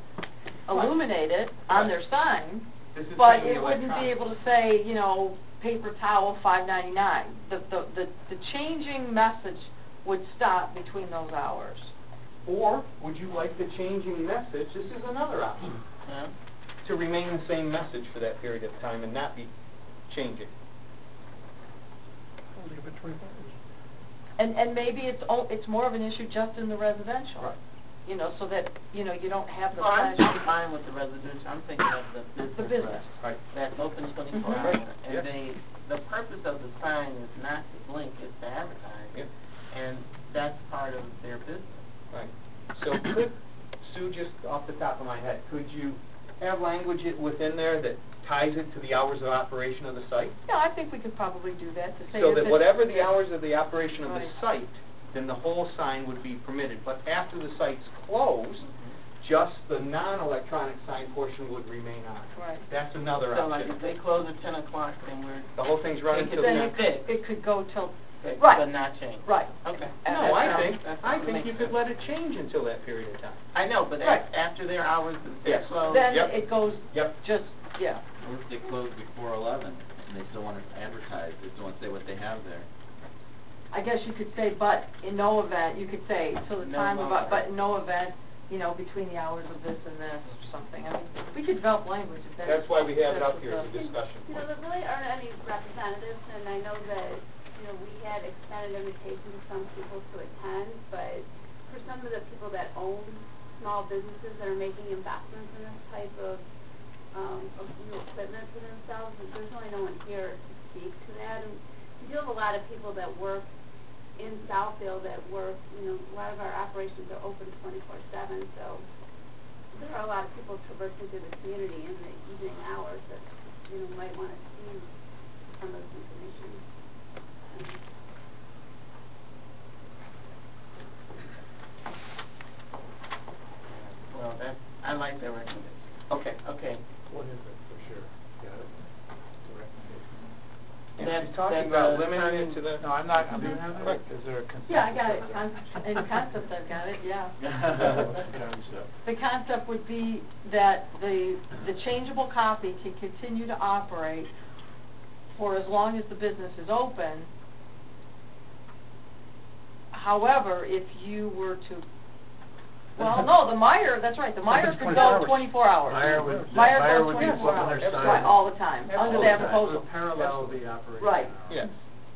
illuminated on their sign, This is but saying it wouldn't be electronic. able to say, you know, paper towel $5.99. The changing message would stop between those hours. Or would you like the changing message, this is another option, to remain the same message for that period of time and not be changing? And maybe it's more of an issue just in the residential. Right. You know, so that, you know, you don't have the Well, I'm flash. fine with the residential, I'm thinking of the business. The business. Right. That's open 24 Mhm. hours, Yeah. and the purpose of the sign is not to blink, it's to advertise. Yeah. And that's part of their business. Right. So could, Sue, just off the top of my head, could you have language within there that ties it to the hours of operation of the site? Yeah, I think we could probably do that, to say So if that it's- whatever the hours of the operation of the Right. site, then the whole sign would be permitted. But after the site's closed, just the non-electronic sign portion would remain on. Right. That's another So like option. if they close at 10 o'clock, then we're, The whole thing's running till Then ten. it could go till, but right, not change. right. Okay. No, I think That you makes could sense. let it change until that period of time. I know, but Right. after their hours, they're Yes. closed. Then Yep. it goes Yep. just, yeah. What if they close before 11, and they still want to advertise, they still want to say what they have there? I guess you could say, but in no event, you could say, till the No time of, longer. but in no event, you know, between the hours of this and this, or something. I mean, we could develop language if that's. That's why we have it that's up here as a the- discussion You know, point. there really aren't any representatives, and I know that, you know, we had extended invitations to some people to attend, but for some of the people that own small businesses that are making investments in this type of new equipment for themselves, there's really no one here to speak to that. And we do have a lot of people that work in Southfield that work, you know, a lot of our operations are open 24/7, so there are a lot of people traversing through the community in the evening hours that, you know, might want to see some of this information. Well, I like that recommendation. Okay. Okay. What is it, for sure? Got it? The recommendation. And she's talking about limiting it to the. No, I'm not, do you have it? Is there a consensus? Yeah, I got it. In concept, I've got it, yeah. Concept. The concept would be that the changeable copy can continue to operate for as long as the business is open. However, if you were to, well, no, the Meyer, that's right, the Meyer could go 24 hours. Meyer would Goes be 24 putting hours, their that's sign right, all the time, under that proposal. Would parallel the operation. Right. hours. Yes.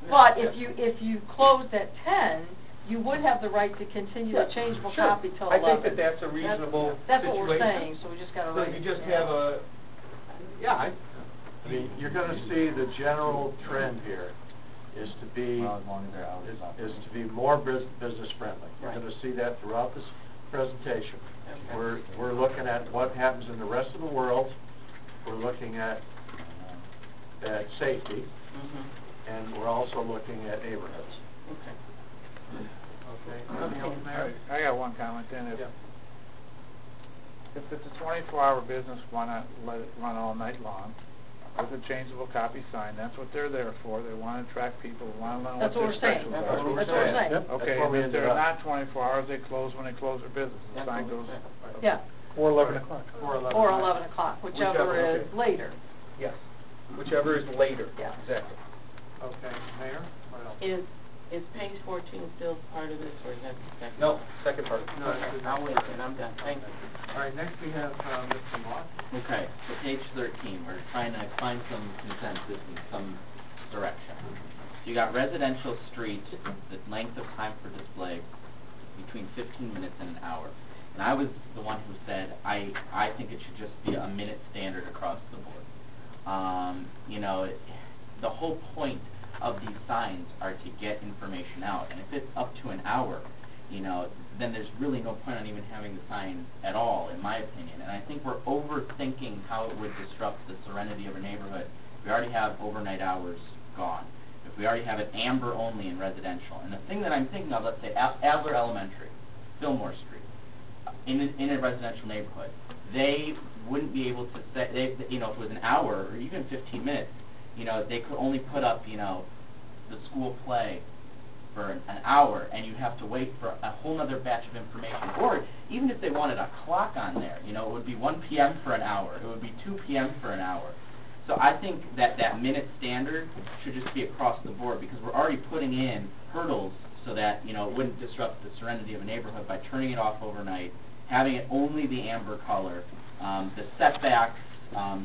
But if you closed at 10, you would have the right to continue the changeable Sure. copy till 11. I think that that's a reasonable situation. That's what we're saying, so we just gotta So write you it just down. have a, yeah, I mean, you're gonna see the general trend here is to be, Well, as long as their hours is operate. is to be more business friendly. You're Right. gonna see that throughout this presentation. Okay. We're looking at what happens in the rest of the world, we're looking at safety, and we're also looking at neighborhoods. Okay. Okay, anything else, Mayor? I got one comment then. Yeah. If it's a 24-hour business, why not let it run all night long with a changeable copy sign? That's what they're there for. They want to attract people, they want to know That's what what their we're saying. specials That's are. what we're saying. Yep. Okay, That's where we and if ended they're up. not 24 hours, they close when they close their business. The That's sign what goes. we're saying. Yeah, Or 11 o'clock. Or 11. or 11 o'clock, whichever is okay. later. Yes. Whichever is later. Yeah. Exactly. Okay, Mayor, what else? Is page 14 still part of this, or is that the second? No, second part. No, Okay, it's the I'll next wait part. then, I'm done, thank you. All right, next we have, Mr. Moss. Okay, so page 13, we're trying to find some consensus and some direction. So you got residential street, the length of time for display between 15 minutes and an hour. And I was the one who said, I think it should just be a minute standard across the board. You know, the whole point of these signs are to get information out, and if it's up to an hour, you know, then there's really no point on even having the sign at all, in my opinion. And I think we're overthinking how it would disrupt the serenity of a neighborhood. We already have overnight hours gone. If we already have it amber only in residential, and the thing that I'm thinking of, let's say Adler Elementary, Fillmore Street, in a residential neighborhood, they wouldn't be able to say, you know, if it was an hour or even 15 minutes, you know, they could only put up, you know, the school play for an hour, and you have to wait for a whole other batch of information. Or even if they wanted a clock on there, you know, it would be 1 p.m. for an hour, it would be 2 p.m. for an hour. So I think that minute standard should just be across the board, because we're already putting in hurdles so that, you know, it wouldn't disrupt the serenity of a neighborhood by turning it off overnight, having it only the amber color, the setbacks.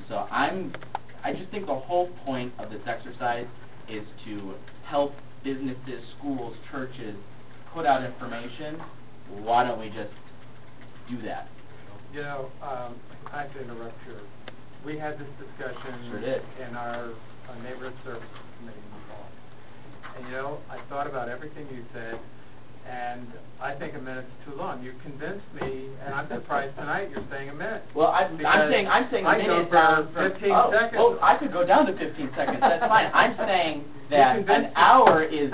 So I just think the whole point of this exercise is to help businesses, schools, churches put out information. Why don't we just do that? You know, I have to interrupt here. We had this discussion Sure did. in our neighborhood services committee in the fall. And you know, I thought about everything you said, And I think a minute's too long. You convinced me, and I'm surprised tonight you're saying a minute. Well, I'm saying a minute down from... 15 seconds. Oh, I could go down to 15 seconds, that's fine. I'm saying that an hour is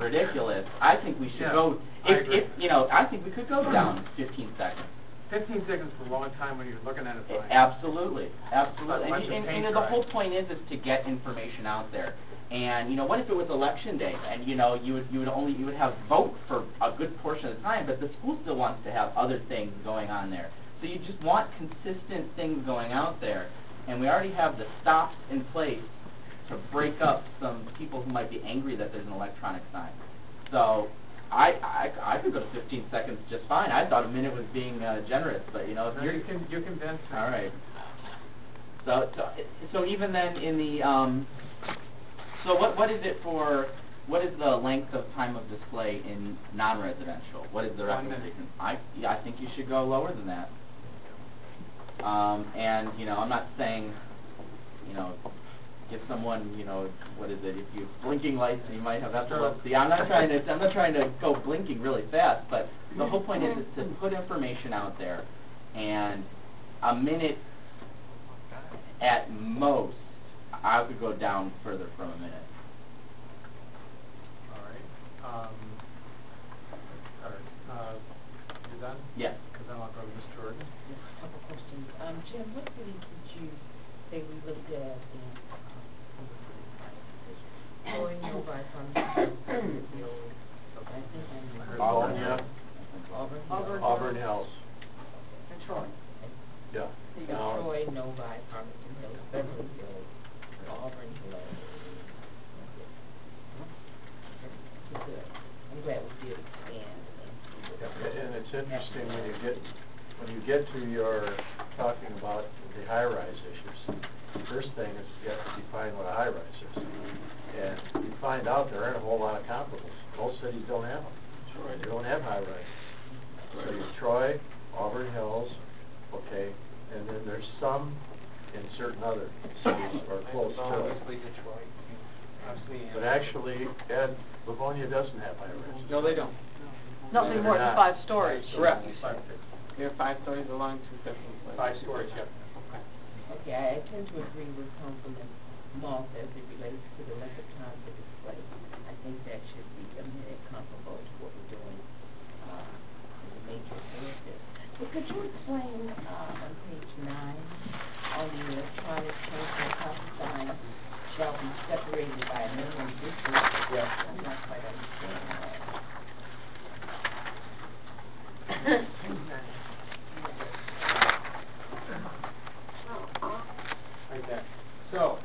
ridiculous. I think we should go, I think we could go down 15 seconds. 15 seconds is a long time when you're looking at a sign. Absolutely, absolutely. Bunch of And paint the dry. whole point is to get information out there. And, what if it was election day, and, you would have vote for a good portion of the time, but the school still wants to have other things going on there. So you just want consistent things going out there, and we already have the stops in place to break up some people who might be angry that there's an electronic sign. So I could go to 15 seconds just fine. I thought a minute was being generous, but, if you're... You convinced me. All right. So even then in the, so what is it for, what is the length of time of display in non-residential? What is the 1 minute. recommendation? I think you should go lower than that. And, I'm not saying, give someone, what is it, if you blinking lights, you might have epilepsy. I'm not trying to go blinking really fast, but the whole point is to put information out there, and a minute at most, I could go down further from a minute. All right. You done? Yes. Because then I'll go to Ms. Jordan. Yes, a couple questions. Jim, what cities did you say we looked at in Troy, Novi, Farmington, Auburn Hills. and Troy? Yeah. So you got Troy, Novi, Farmington Hills, Beverly Hills, Auburn Hills. Good. I'm glad we did expand. And it's interesting when you get to your talking about the high-rise issues. The first thing is you have to define what a high-rise is, and you find out there aren't a whole lot of comparables. Most cities don't have them. They don't have high-rise. So you Troy, Auburn Hills, okay, and then there's some in certain other cities or close to it. Obviously Detroit. But actually, Ed, Livonia doesn't have high-rises. No, they don't. Nothing more than 5 stories. Correct. They're 5 stories along 2 separate places. 5 stories, yep. Okay, I tend to agree with Councilman Moss as it relates to the length of time for display. I think that should be a minute comparable to what we're doing in the major sources. But could you explain on page 9 on the electronic transfer copy sign shall be separated by a minimum distance? Yes. I'm not quite understanding that. Right there. So,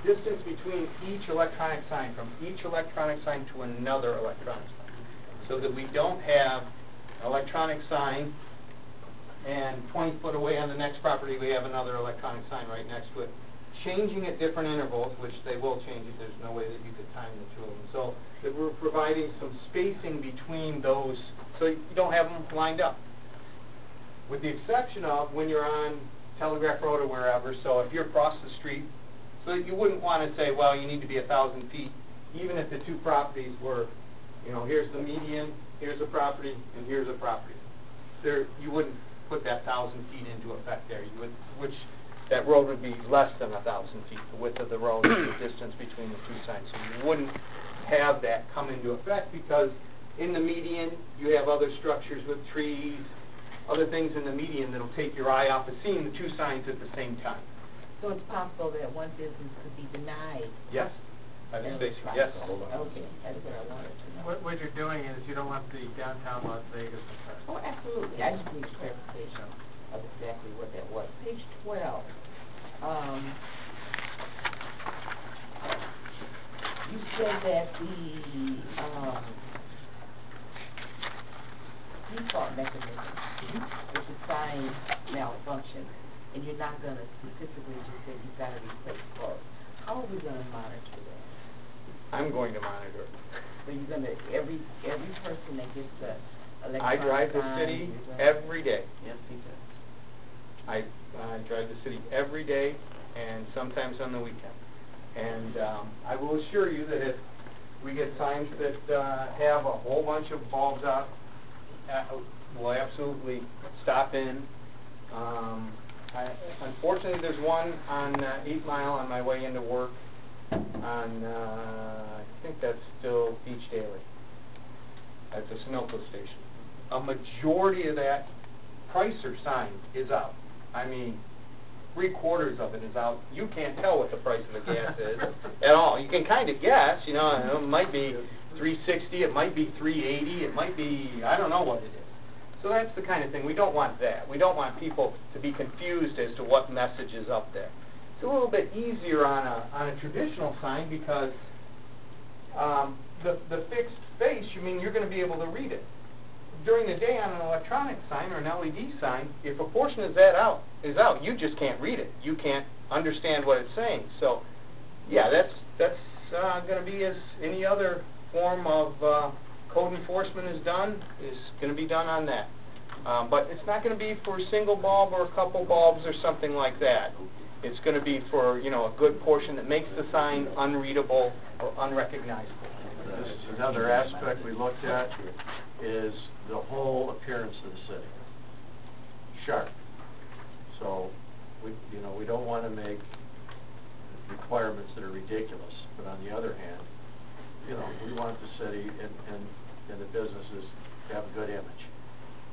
distance between each electronic sign, from each electronic sign to another electronic sign, so that we don't have an electronic sign and 20 foot away on the next property we have another electronic sign right next to it. Changing at different intervals, which they will change it, there's no way that you could time the two of them. So that we're providing some spacing between those, so you don't have them lined up. With the exception of when you're on Telegraph Road or wherever, so if you're across the street, so that you wouldn't want to say, well, you need to be 1,000 feet, even if the two properties were, here's the median, here's a property, and here's a property. There, you wouldn't put that 1,000 feet into effect there. You would, which that road would be less than 1,000 feet, the width of the road, the distance between the two signs. So you wouldn't have that come into effect because in the median you have other structures with trees, other things in the median that'll take your eye off of seeing the two signs at the same time. So it's possible that one business could be denied. Yes. That is That's basically, yes. possible. Okay, that's what I wanted to know. What you're doing is you don't want the downtown Las Vegas effect. Oh, absolutely. I just need clarification of exactly what that was. Page 12. You said that the default mechanism is a sign malfunction, and you're not going to specifically just say you've got to replace both. How are we going to monitor that? I'm going to monitor it. So you're going to, every person that gets the electronic I drive the sign, city you're gonna- every day. Yes, he does. I drive the city every day and sometimes on the weekend. And I will assure you that if We get signs that, have a whole bunch of bulbs out, we'll absolutely stop in. Unfortunately, there's one on 8 Mile on my way into work on, I think that's still Beach Daily. That's a Sunoco station. A majority of that Pricer sign is out. I mean, 3/4 of it is out. You can't tell what the price of the gas is at all. You can kind of guess, you know, it might be $3.60, it might be $3.80, it might be, I don't know what it is. So that's the kind of thing, we don't want that. We don't want people to be confused as to what message is up there. It's a little bit easier on a traditional sign because the fixed face, you mean you're going to be able to read it. During the day on an electronic sign or an LED sign, if a portion is out, you just can't read it. You can't understand what it's saying. So, yeah, that's going to be as any other form of code enforcement is going to be done on that. But it's not going to be for a single bulb or a couple bulbs or something like that. It's going to be for, you know, a good portion that makes the sign unreadable or unrecognizable. Another aspect we looked at is the whole appearance of the city. Sharp. So, we don't want to make requirements that are ridiculous, but on the other hand, we want the city and the businesses to have a good image,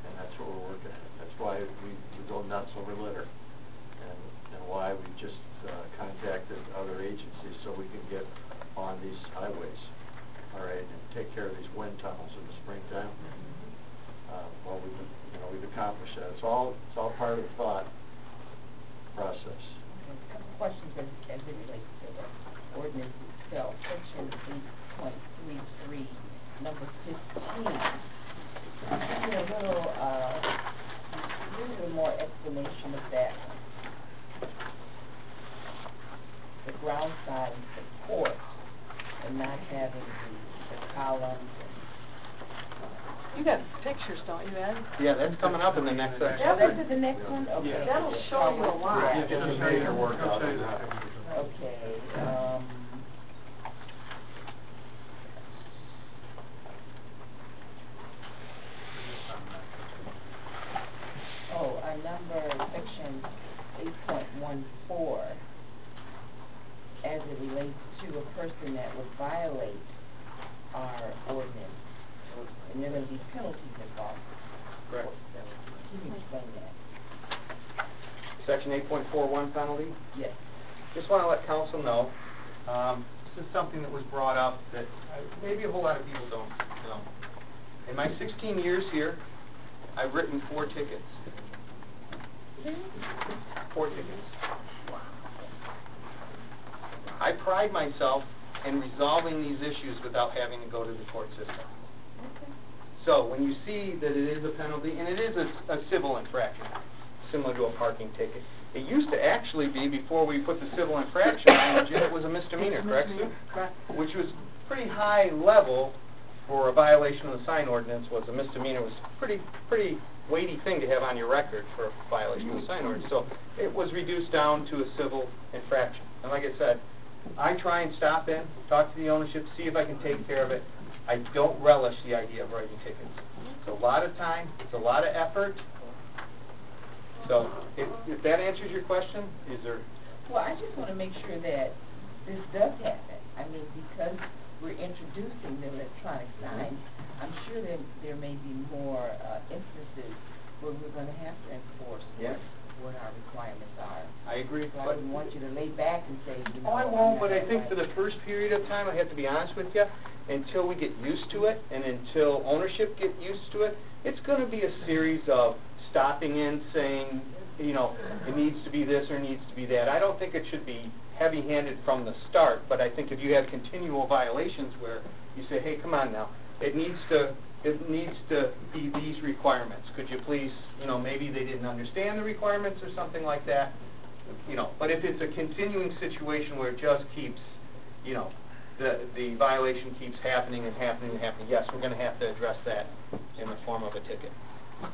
and that's what we're working at. That's why we go nuts over litter, and why we just contacted other agencies so we can get on these highways, all right, and take care of these wind tunnels in the springtime. Well, we've accomplished that. It's all part of the thought process. Okay, a couple questions as it relates to the ordinance itself. Section 8.33, number 15. Give me a little more explanation of that. The ground sign support and not having the columns. You got pictures, don't you, Ed? Yeah, that's coming up in the next section. That's in the next one? Okay. Yeah. That'll show you a lot. It's a major workout on that. Okay, our number, section 8.14, as it relates to a person that would violate our ordinance, and there are going to be penalties involved. Correct. Can you explain that? Section 8.41 penalty? Yes. Just want to let council know, this is something that was brought up that maybe a whole lot of people don't know. In my 16 years here, I've written 4 tickets. 4 tickets. I pride myself in resolving these issues without having to go to the court system. So when you see that it is a penalty, and it is a civil infraction, similar to a parking ticket. It used to actually be, before we put the civil infraction on, it was a misdemeanor, correct, Sue? Correct. Which was pretty high level for a violation of the sign ordinance. Was a misdemeanor, was pretty weighty thing to have on your record for a violation of the sign ordinance. So it was reduced down to a civil infraction. And like I said, I try and stop in, talk to the ownership, see if I can take care of it. I don't relish the idea of writing tickets. It's a lot of time, it's a lot of effort. So, if that answers your question, is there... Well, I just want to make sure that this does happen. I mean, because we're introducing the electronic signs, I'm sure there may be more instances where we're going to have to enforce what our requirements are. I agree. So I wouldn't want you to lay back and say, I won't, but I think for the first period of time, I have to be honest with you, until we get used to it, and until ownership get used to it, it's going to be a series of stopping in, saying, it needs to be this or it needs to be that. I don't think it should be heavy-handed from the start, but I think if you have continual violations where you say, hey, come on now, it needs to be these requirements. Could you please, maybe they didn't understand the requirements or something like that, But if it's a continuing situation where it just keeps, the violation keeps happening and happening and happening, yes, we're going to have to address that in the form of a ticket.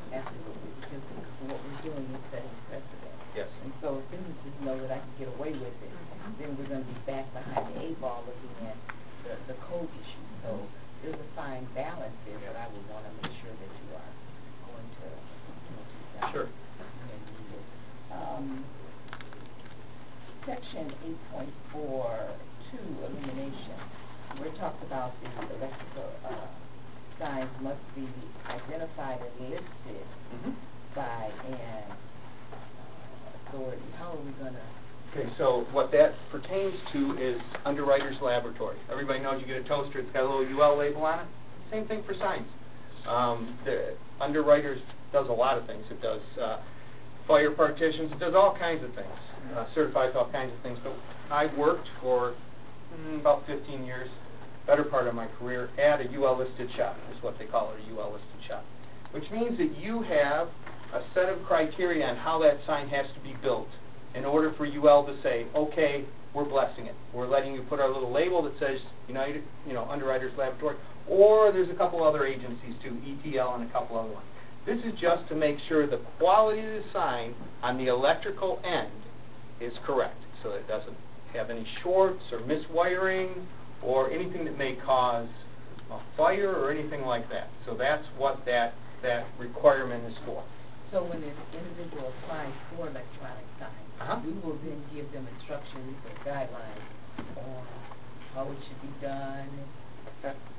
Absolutely, because what we're doing is setting precedent. Yes. And so if businesses know that I can get away with it, then we're going to be back behind the 8 ball looking at the code issues. section 8.42, elimination, where it talks about the electrical, signs must be identified and listed by an authority. How are we gonna? Okay, so what that pertains to is Underwriter's Laboratory. Everybody knows you get a toaster, it's got a little UL label on it. Same thing for signs. The Underwriters does a lot of things. It does fire partitions, it does all kinds of things, certifies all kinds of things. But I worked for about 15 years, better part of my career, at a UL listed shop, is what they call it, a UL listed shop. Which means that you have a set of criteria on how that sign has to be built in order for UL to say, okay, we're blessing it. We're letting you put our little label that says Underwriters Laboratory, or there's a couple other agencies too, ETL and a couple other ones. This is just to make sure the quality of the sign on the electrical end is correct, so that it doesn't have any shorts or miswiring or anything that may cause a fire or anything like that. So that's what that requirement is for. So when an individual applies for electronic signs, we will then give them instructions or guidelines on how it should be done.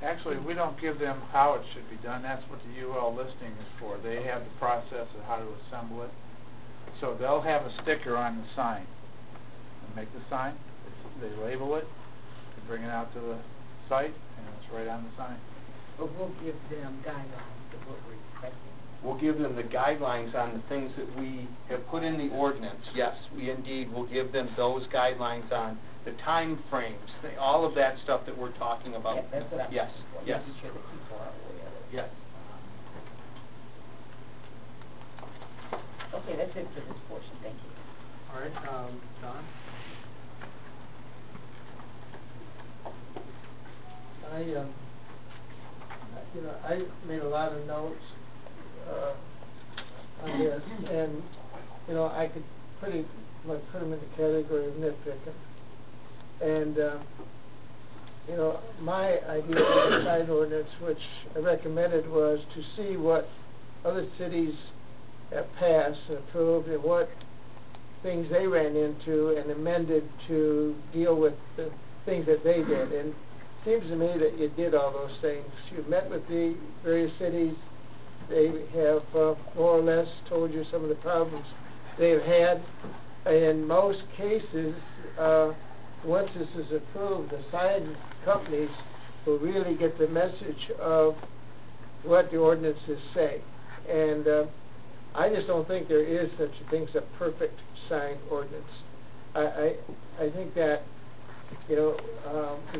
Actually, we don't give them how it should be done. That's what the UL listing is for. They have the process of how to assemble it. So they'll have a sticker on the sign. They make the sign, they label it, they bring it out to the site, and it's right on the sign. But we'll give them guidelines of what we're expecting. We'll give them the guidelines on the things that we have put in the ordinance. Yes, we indeed will give them those guidelines on the time frames, all of that stuff that we're talking about. Yeah, that's what I'm yes, looking for, yes. making sure that people are aware of it. Yes. Okay, that's it for this portion, thank you. All right, Don? I made a lot of notes on this, and I could pretty much put them in the category of nitpicking. And my idea of the sign ordinance, which I recommended, was to see what other cities have passed and approved and what things they ran into and amended to deal with the things that they did. And it seems to me that you did all those things. You met with the various cities. They have more or less told you some of the problems they've had. In most cases, once this is approved, the sign companies will really get the message of what the ordinances say. And I just don't think there is such a thing as a perfect sign ordinance. I think that, we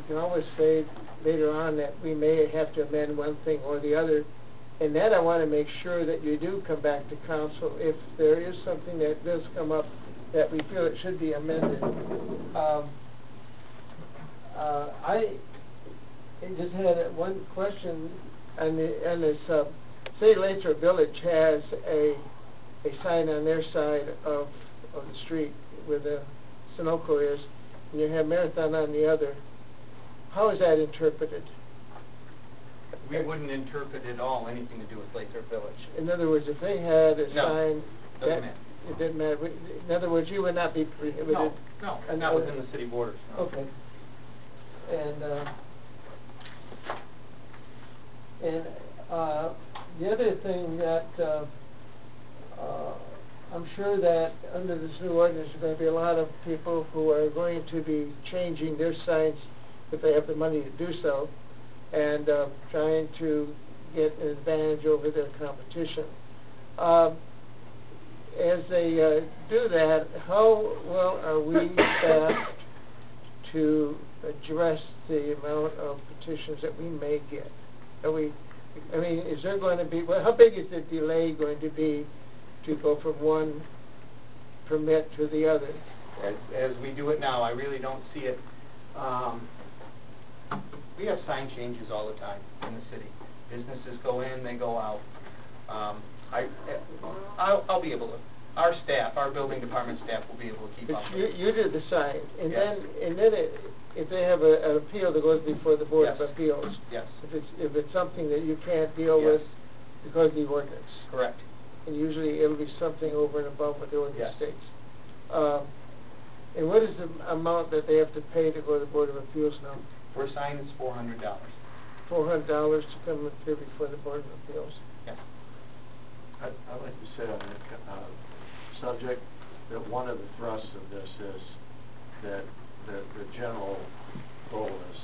can always say later on that we may have to amend one thing or the other. And then I want to make sure that you do come back to council if there is something that does come up that we feel it should be amended. I just had one question on this. Say Lathrop Village has a sign on their side of the street where the Sunoco is, and you have Marathon on the other. How is that interpreted? We wouldn't interpret at all anything to do with Lathrop Village. In other words, if they had a sign, doesn't matter. It didn't matter. In other words, you would not be prohibited. No, not within the city borders. No. Okay. And the other thing that I'm sure that under this new ordinance, there's going to be a lot of people who are going to be changing their signs if they have the money to do so, and trying to get an advantage over their competition. As they do that, how well are we staffed to address the amount of petitions that we may get? Is there going to be, how big is the delay going to be to go from one permit to the other? As we do it now, I really don't see it. We have sign changes all the time in the city. Businesses go in, they go out. I'll be able to. Our staff, our building department staff, will be able to keep up. But you did the sign, and yes. then if they have an appeal that goes before the Board yes. of Appeals. Yes. If it's something that you can't deal yes. with because of the ordinance. Correct. And usually it'll be something over and above what the ordinance yes. states. And what is the amount that they have to pay to go to the Board of Appeals now? For a sign, it's $400. $400 to come and appear before the Board of Appeals? Yes. I'd like to say on that subject that one of the thrusts of this is that the general goal is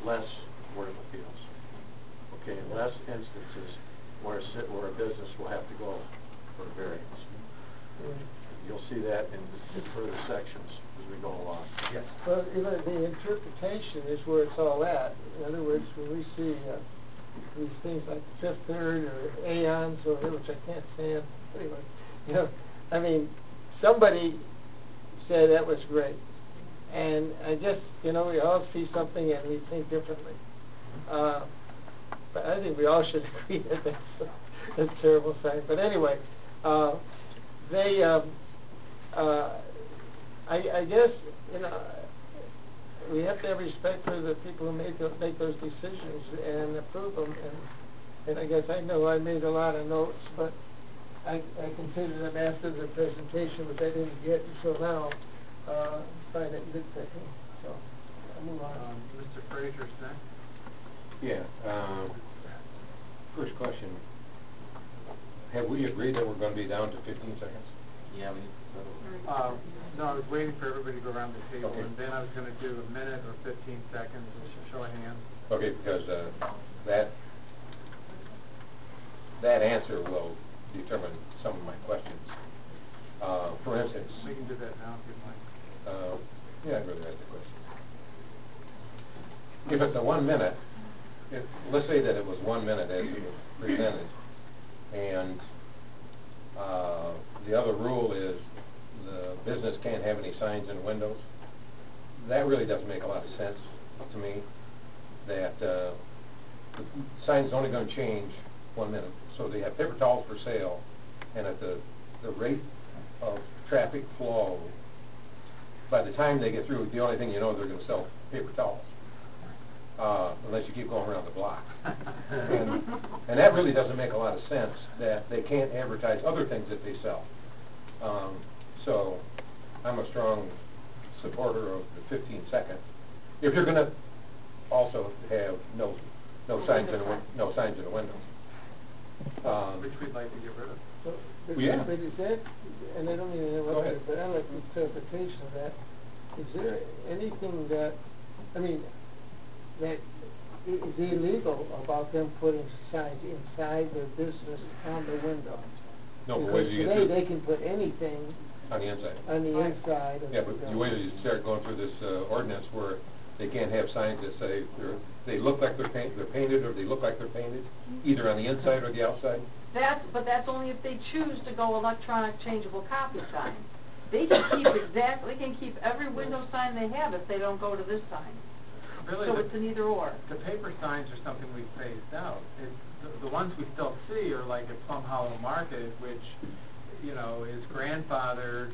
less Board of Appeals. Okay, less instances where a business will have to go for variance. You'll see that in further sections as we go along. Yes. Well, the interpretation is where it's all at. In other words, when we see these things like Fifth Third or Aeons or which I can't stand, anyway, you know, I mean, somebody said that was great. And I guess, you know, we all see something and we think differently. But I think we all should agree that that's a terrible sign. But anyway, I guess, you know, we have to have respect for the people who make those decisions and approve them. And I guess I know I made a lot of notes, but I consider them after the presentation, which I didn't get until now, find it nitpicking. So I'll move on. Mr. Fraser, next. Yeah, first question. Have we agreed that we're gonna be down to 15 seconds? Yeah, No, I was waiting for everybody to go around the table, Okay. and then I was gonna do a minute or 15 seconds, show of hands. Okay, because, that answer will determine some of my questions. For instance. We can do that now if you'd like. Yeah, I'd rather ask the question. If it's a 1 minute, let's say that it was 1 minute as it was presented, and the other rule is the business can't have any signs in windows. That really doesn't make a lot of sense to me, that the sign's only going to change 1 minute. So they have paper towels for sale, and at the rate of traffic flow, by the time they get through, the only thing you know, they're going to sell paper towels. Unless you keep going around the block. And that really doesn't make a lot of sense, that they can't advertise other things that they sell. So I'm a strong supporter of the 15-second. If you're going to also have no signs in the window. Which we'd like to get rid of. But yeah. But is that, and I don't mean to interrupt you, but I like the interpretation of that. Is there anything that, I mean, that is illegal about them putting signs inside their business on the window? No, but because today they can put anything on the inside. On the inside of yeah, the but building. you wait till you start going through this ordinance where they can't have signs that say they look like they're painted, or they look like they're painted, either on the inside or the outside. But that's only if they choose to go electronic changeable copy sign. They can keep every window sign they have if they don't go to this sign. Really, so it's an either or. The paper signs are something we've phased out. The ones we still see are like at Plum Hollow Market, which, you know, is grandfathered,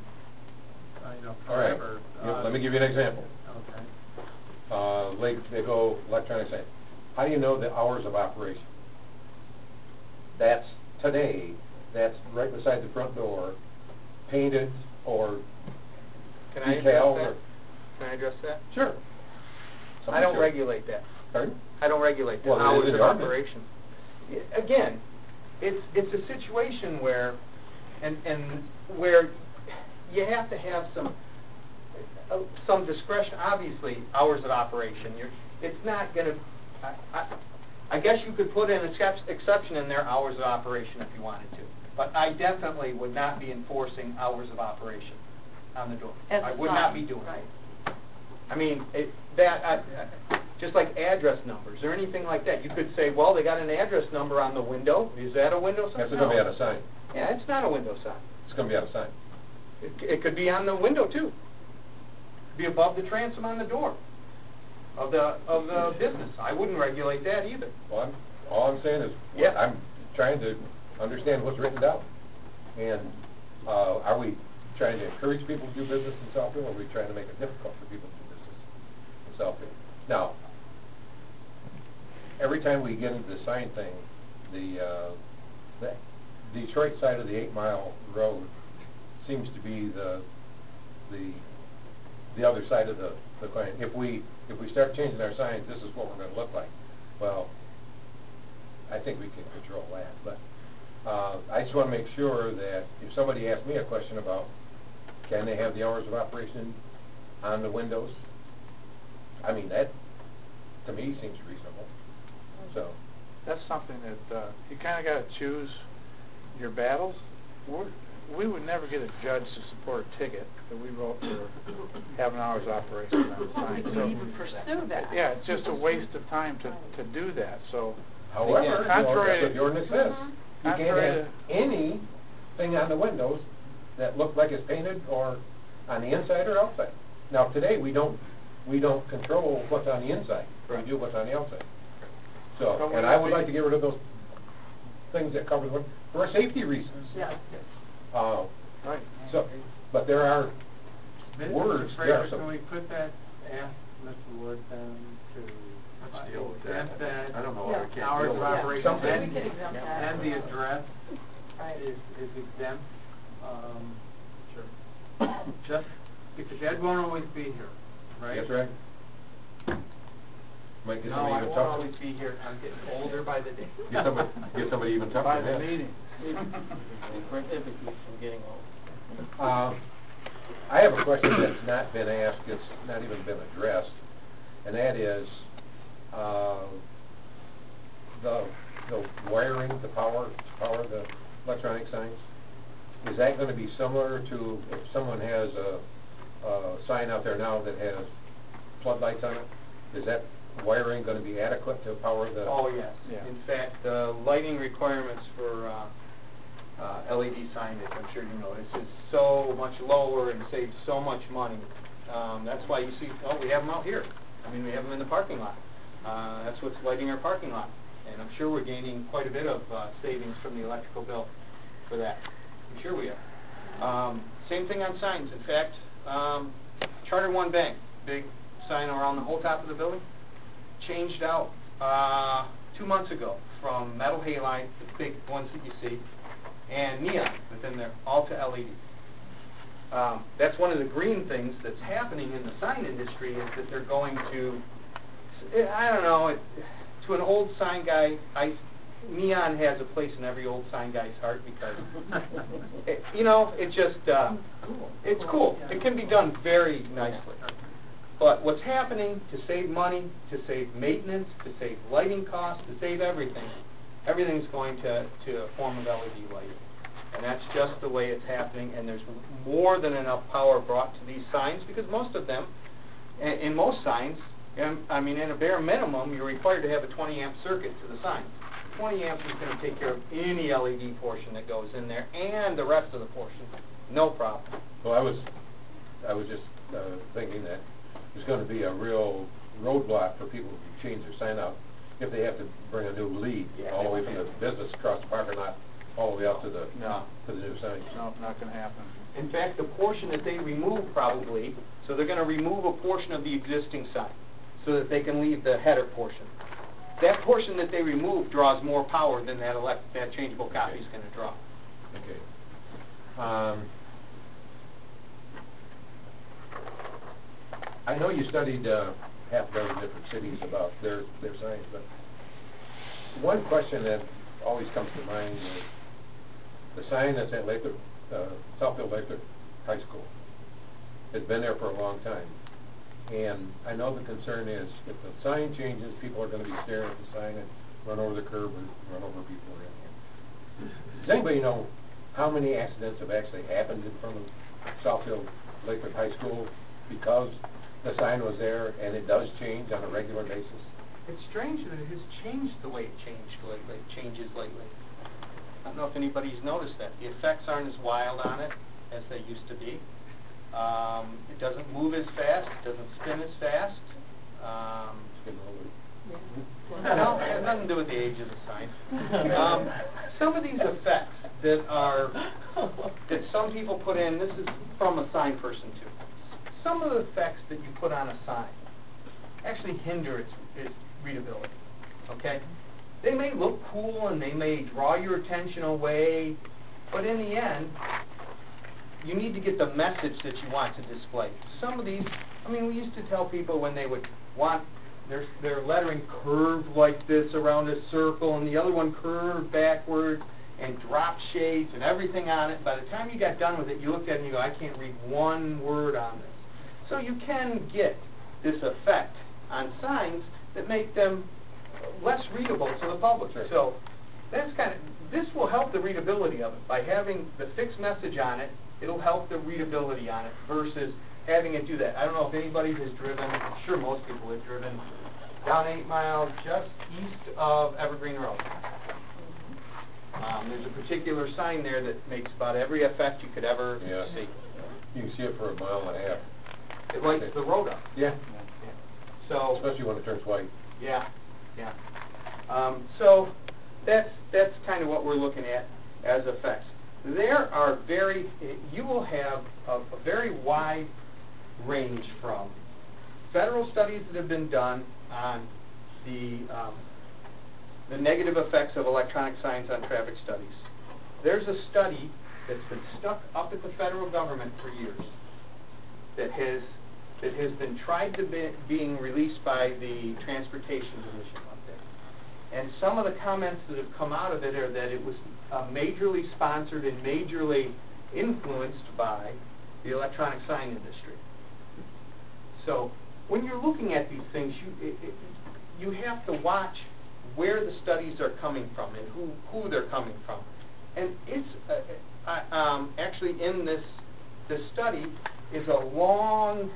you know, forever. All right. Let me give you an example. Okay. They go electronic sign. How do you know the hours of operation? That's today. That's right beside the front door, painted or Can I detail. address that? Can I address that? Sure. I don't regulate that. Pardon? I don't regulate that. Well, hours it is of the ordinance. operation. Again, it's a situation where, and where you have to have some discretion. Obviously, hours of operation. It's not going to. I guess you could put an exception in there, hours of operation, if you wanted to. But I definitely would not be enforcing hours of operation on the door. I would not be doing it. I mean, just like address numbers or anything like that. You could say, well, they got an address number on the window. Is that a window sign? That's going to be on a sign. Yeah, it's not a window sign. It's going to be on a sign. It could be on the window too. Be above the transom on the door of the business. I wouldn't regulate that either. Well, all I'm saying is, I'm trying to understand what's written down. And are we trying to encourage people to do business in Southfield, or are we trying to make it difficult for people to do business in Southfield? Now, every time we get into the sign thing, the Detroit side of the 8 Mile road seems to be the the other side of the coin. If we start changing our signs, this is what we're gonna look like. Well, I think we can control that, but, I just wanna make sure that if somebody asks me a question about, can they have the hours of operation on the windows? I mean, that, to me, seems reasonable, so. That's something that, you kinda gotta choose your battles. We would never get a judge to support a ticket that we wrote for having hours of operation on the sign. We So, can even pursue that. yeah, it's just a waste of time to do that, so. However, contrary that's what the ordinance says. You can't contrary have anything on the windows that look like it's painted or on the inside or outside. Now, today, we don't control what's on the inside. We do what's on the outside. So, But and I would like to get rid of those things that cover the window for safety reasons. Yeah. Right. So, but there are words, Mr. there are Fraser, some. can we put that, ask Mr. Wood then to Let's deal with exempt that? I don't know why we can't Hours deal of with it. operation Something. and, We can exempt that. and the address Right. is exempt, just because Ed won't always be here, right? That's right. Might get No, somebody I even won't tougher. always be here, I'm getting older by the day. Get somebody even tougher By than the that. meeting. It prohibits you from getting old. I have a question that's not been asked, it's not even been addressed, and that is, the wiring, the power the electronic signs. Is that gonna be similar to if someone has a sign out there now that has floodlights on it? Is that wiring gonna be adequate to power the? Oh, yes. Yeah. In fact, the lighting requirements for LED signage, I'm sure you notice, is so much lower and saves so much money. That's why you see, we have them out here. I mean, we have them in the parking lot. That's what's lighting our parking lot. And I'm sure we're gaining quite a bit of savings from the electrical bill for that. I'm sure we are. Same thing on signs. In fact, Charter One Bank, big sign around the whole top of the building, changed out 2 months ago from metal halide, the big ones that you see, and neon within there, all to LED. That's one of the green things that's happening in the sign industry is that they're going to, I don't know, to an old sign guy, neon has a place in every old sign guy's heart because, it's just, it's cool. It can be done very nicely. But what's happening to save money, to save maintenance, to save lighting costs, to save everything, everything's going to a form of LED lighting. And that's just the way it's happening, and there's more than enough power brought to these signs, because most of them, in most signs, I mean, in a bare minimum, you're required to have a 20-amp circuit to the sign. 20 amps is going to take care of any LED portion that goes in there, and the rest of the portion, no problem. Well, I was just thinking that there's going to be a real roadblock for people to change their sign out if they have to bring a new lead all the way from the business across the parking lot all the way up to the to the new sign. No, not gonna happen. In fact, the portion that they remove probably, so they're going to remove a portion of the existing sign so that they can leave the header portion. That portion that they remove draws more power than that changeable copy is going to draw. Okay. I know you studied half a dozen different cities about their signs, but one question that always comes to mind is the sign that's at Southfield High School. It's been there for a long time. And I know the concern is if the sign changes, people are going to be staring at the sign and run over the curb or run over people around here. Does anybody know how many accidents have actually happened in front of Southfield Lathrop High School because the sign was there and it does change on a regular basis? It's strange that it has changed the way it changes lately. I don't know if anybody's noticed that. The effects aren't as wild on it as they used to be. It doesn't move as fast. It doesn't spin as fast. No, it has nothing to do with the age of the sign. Some of these effects that some people put in, this is from a sign person too. Some of the effects that you put on a sign actually hinder its readability, okay? They may look cool and they may draw your attention away, but in the end, you need to get the message that you want to display. Some of these, I mean, we used to tell people when they would want their lettering curved like this around a circle, and the other one curved backward, and drop shades and everything on it. By the time you got done with it, you looked at it and you go, I can't read one word on this. So you can get this effect on signs that make them less readable to the public. Sure. So that's this will help the readability of it. By having the fixed message on it, it'll help the readability on it versus having it do that. I don't know if anybody has driven, I'm sure most people have driven down 8 Mile just east of Evergreen Road. There's a particular sign there that makes about every effect you could ever see. You can see it for a mile and a half. It lights the road up. Yeah. So especially when it turns white. Yeah. So that's kind of what we're looking at as effects. There are you will have a very wide range from federal studies that have been done on the negative effects of electronic signs on traffic studies. There's a study that's been stuck up at the federal government for years that has been tried to being released by the Transportation Division up there. And some of the comments that have come out of it are that it was majorly sponsored and majorly influenced by the electronic sign industry. So when you're looking at these things, you have to watch where the studies are coming from and who they're coming from. And it's actually in this study is a long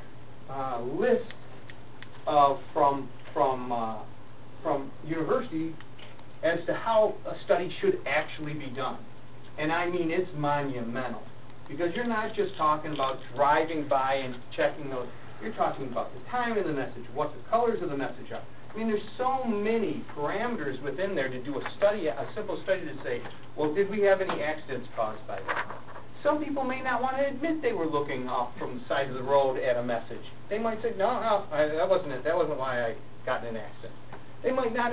list of from university as to how a study should actually be done. And I mean, it's monumental, because you're not just talking about driving by and checking those. You're talking about the time of the message, what the colors of the message are. I mean, there's so many parameters within there to do a simple study to say, well, did we have any accidents caused by that? Some people may not want to admit they were looking off from the side of the road at a message. They might say, no, that wasn't it. That wasn't why I got in an accident. They might not,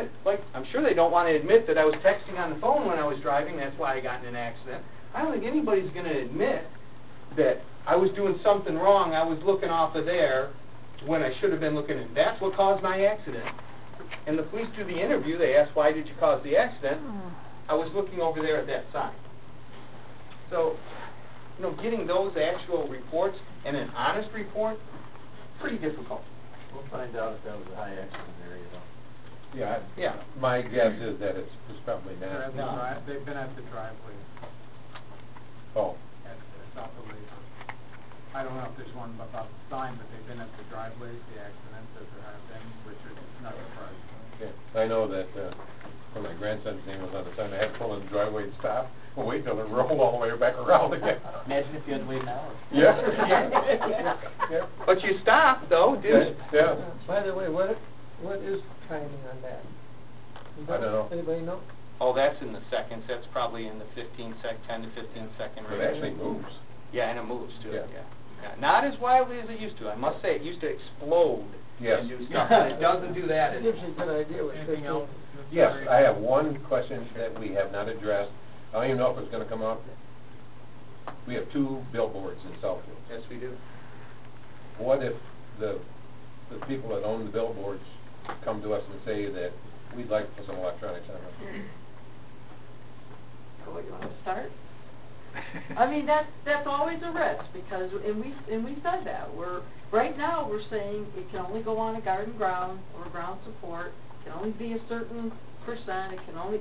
I'm sure they don't want to admit that I was texting on the phone when I was driving, that's why I got in an accident. I don't think anybody's going to admit that I was doing something wrong, I was looking off of there when I should have been looking at. That's what caused my accident. And the police do the interview, they ask, why did you cause the accident? I was looking over there at that sign. So, getting those actual reports and an honest report, pretty difficult. We'll find out if that was a high accident area, though. Yeah. My guess is that it's probably not. They've been at the driveway. Oh. At South of Laser. I don't know if there's one about the sign, but they've been at the driveways, the accidents that there have been, which is not surprising. Yeah. I know that when my grandson's name was on the sign, I had to pull in the driveway and stop. Well, wait till it rolled all the way back around again. Imagine if you had to wait an hour. Yeah. Yeah. But you stopped, though, didn't you? Yeah. By the way, what is timing on that? I don't know. Anybody know? Oh, that's in the seconds. That's probably in the 10 to 15 second range. It actually moves. Yeah, and it moves too. Yeah. Not as wildly as it used to. I must say, it used to explode and do stuff. But it doesn't do that It gives anymore. you a good idea what Anything else? Yes, I have one question that we have not addressed. I don't even know if it's going to come up. We have 2 billboards in Southfield. Yes, we do. What if the people that own the billboards come to us and say that we'd like to put some electronics on them? You want to start? I mean, that's always a risk, because, and we said that, right now, we're saying it can only go on a garden ground or ground support, it can only be a certain percent, it can only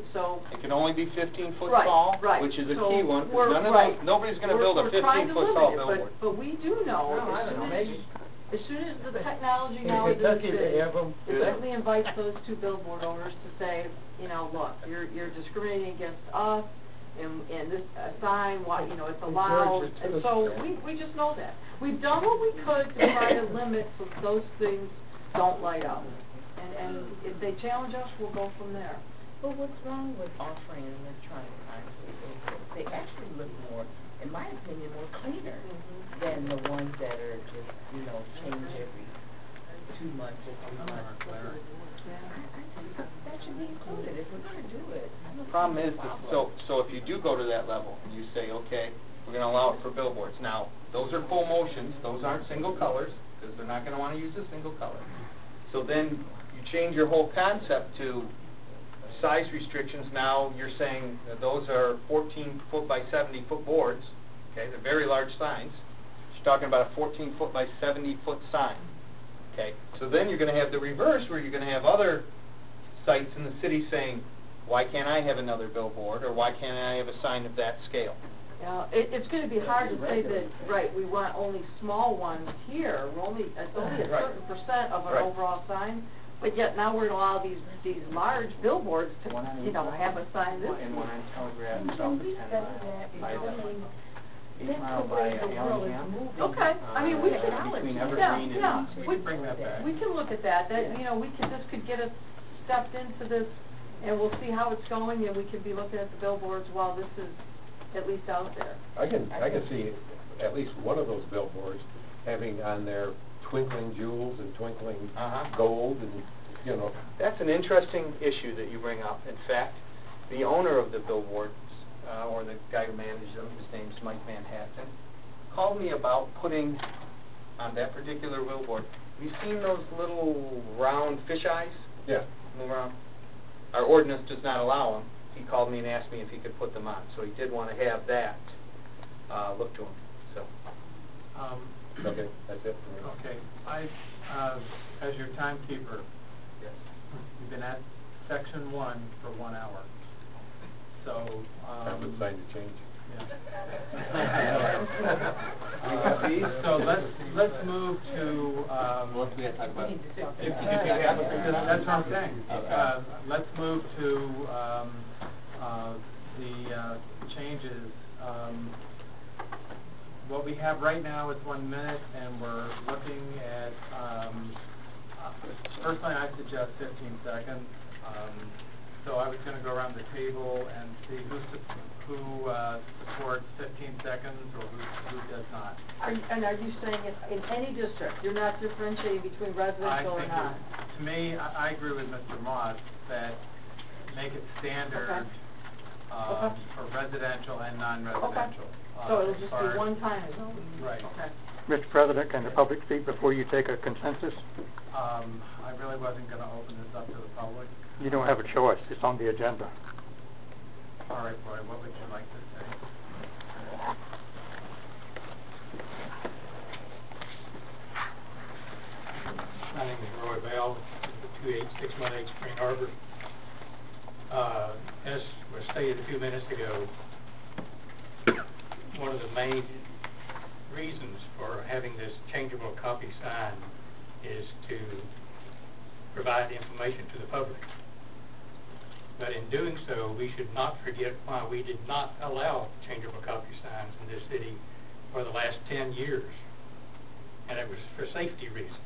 be 15 foot right, tall, right. which is a So key one, we're- because nobody's going to build a 15 foot tall billboard. But we do know, as soon as the technology nowadays it certainly invites those 2 billboard owners to say, look, you're discriminating against us, and this sign, it's allowed, and so we just know that. We've done what we could to try to limit so those things don't light up. And if they challenge us, we'll go from there. But what's wrong with offering electronic signs to the billboards? They actually look more, in my opinion, more cleaner than the ones that are just, change every 2 months or 3 months. I think that should be included if we're going to do it. Problem is, so if you do go to that level, and you say, okay, we're gonna allow it for billboards. Now, those are full motions, those aren't single colors, because they're not gonna wanna use a single color. So then, you change your whole concept to size restrictions. Now, you're saying that those are 14-foot by 70-foot boards, okay, they're very large signs. You're talking about a 14-foot by 70-foot sign, okay? So then you're gonna have the reverse, where you're gonna have other sites in the city saying, why can't I have another billboard, or why can't I have a sign of that scale? Yeah, it's gonna be hard to say that, right, we want only small ones here, it's only a Right. certain percent of an Right. overall sign, but yet now we're gonna allow these large billboards to, have a sign this. And one on Telegraph, south of 10 Mile, by the 8 Mile by Allenham. Okay, I mean, we can, Between yeah, Evergreen and. yeah, We can bring that back. we can look at that, this could get us stepped into this, and we'll see how it's going, and we can be looking at the billboards while this is at least out there. I can see at least one of those billboards having on there twinkling jewels and twinkling gold and, That's an interesting issue that you bring up. In fact, the owner of the billboards, or the guy who manages them, his name's Mike Manhattan, called me about putting on that particular billboard. Have you seen those little round fish eyes? Yeah. Move around. Our ordinance does not allow them. He called me and asked me if he could put them on. So he did want to have that look to him. So. Okay, that's it for me. Okay, as your timekeeper, Yes. you've been at section 1 for 1 hour. So, Time to sign to change. So let's move to, Well, we have to talk about. that's what I'm saying. Okay. Let's move to, the changes. What we have right now is 1 minute, and we're looking at, personally, I suggest 15 seconds. So I was going to go around the table and see who supports 15 seconds or who does not. Are you saying in any district, you're not differentiating between residential or not? To me, I agree with Mr. Moss that make it standard for residential and non-residential. So it'll just be one time? Right. Okay. Mr. President, can the public speak before you take a consensus? I really wasn't going to open this up to the public. You don't have a choice, it's on the agenda. All right, Roy, what would you like to say? My name is Roy Bell, 28618 Spring Arbor. As was stated a few minutes ago, one of the main reasons for having this changeable copy sign is to provide information to the public. But in doing so, we should not forget why we did not allow changeable copy signs in this city for the last 10 years. And it was for safety reasons.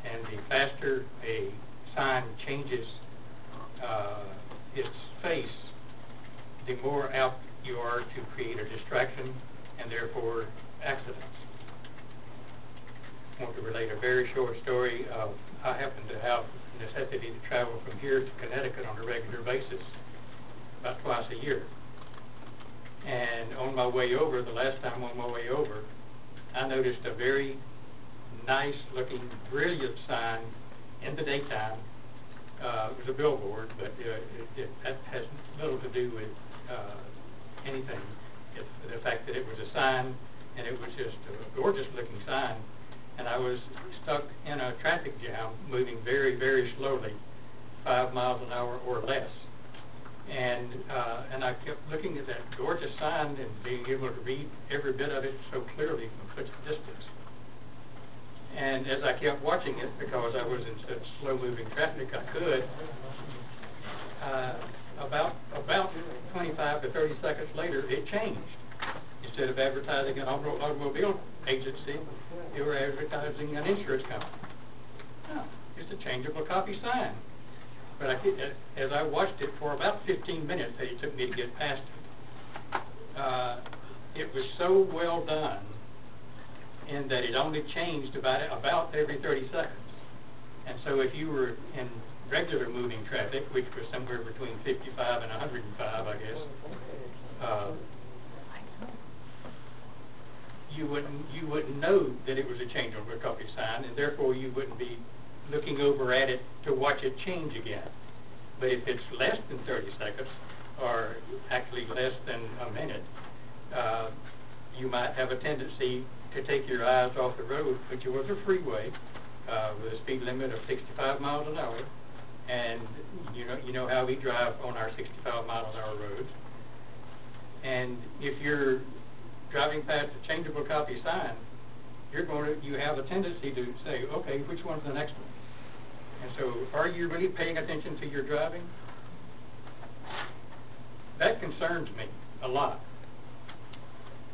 And the faster a sign changes its face, the more apt you are to create a distraction and therefore accidents. I want to relate a very short story of I happen to have the necessity to travel from here to Connecticut on a regular basis, about twice a year. And on my way over, the last time on my way over, I noticed a very nice looking, brilliant sign in the daytime. It was a billboard, but that has little to do with anything. It's the fact that it was a sign, and it was just a gorgeous looking sign. And I was stuck in a traffic jam, moving very, very slowly, 5 miles an hour or less. And I kept looking at that gorgeous sign and being able to read every bit of it so clearly from such a distance. And as I kept watching it, because I was in such slow-moving traffic, I could, about 25 to 30 seconds later, it changed. Instead of advertising an automobile agency, they were advertising an insurance company. Oh, it's a changeable copy sign. But as I watched it for about 15 minutes, it took me to get past it. It was so well done in that it only changed about every 30 seconds. And so if you were in regular moving traffic, which was somewhere between 55 and 105, I guess, you wouldn't know that it was a changeable copy sign, and therefore you wouldn't be looking over at it to watch it change again. But if it's less than 30 seconds, or actually less than a minute, you might have a tendency to take your eyes off the road, which was a freeway with a speed limit of 65 miles an hour, and you know how we drive on our 65 mile an hour roads. And if you're driving past a changeable copy sign, you have a tendency to say, okay, which one's the next one? And so, are you really paying attention to your driving? That concerns me a lot.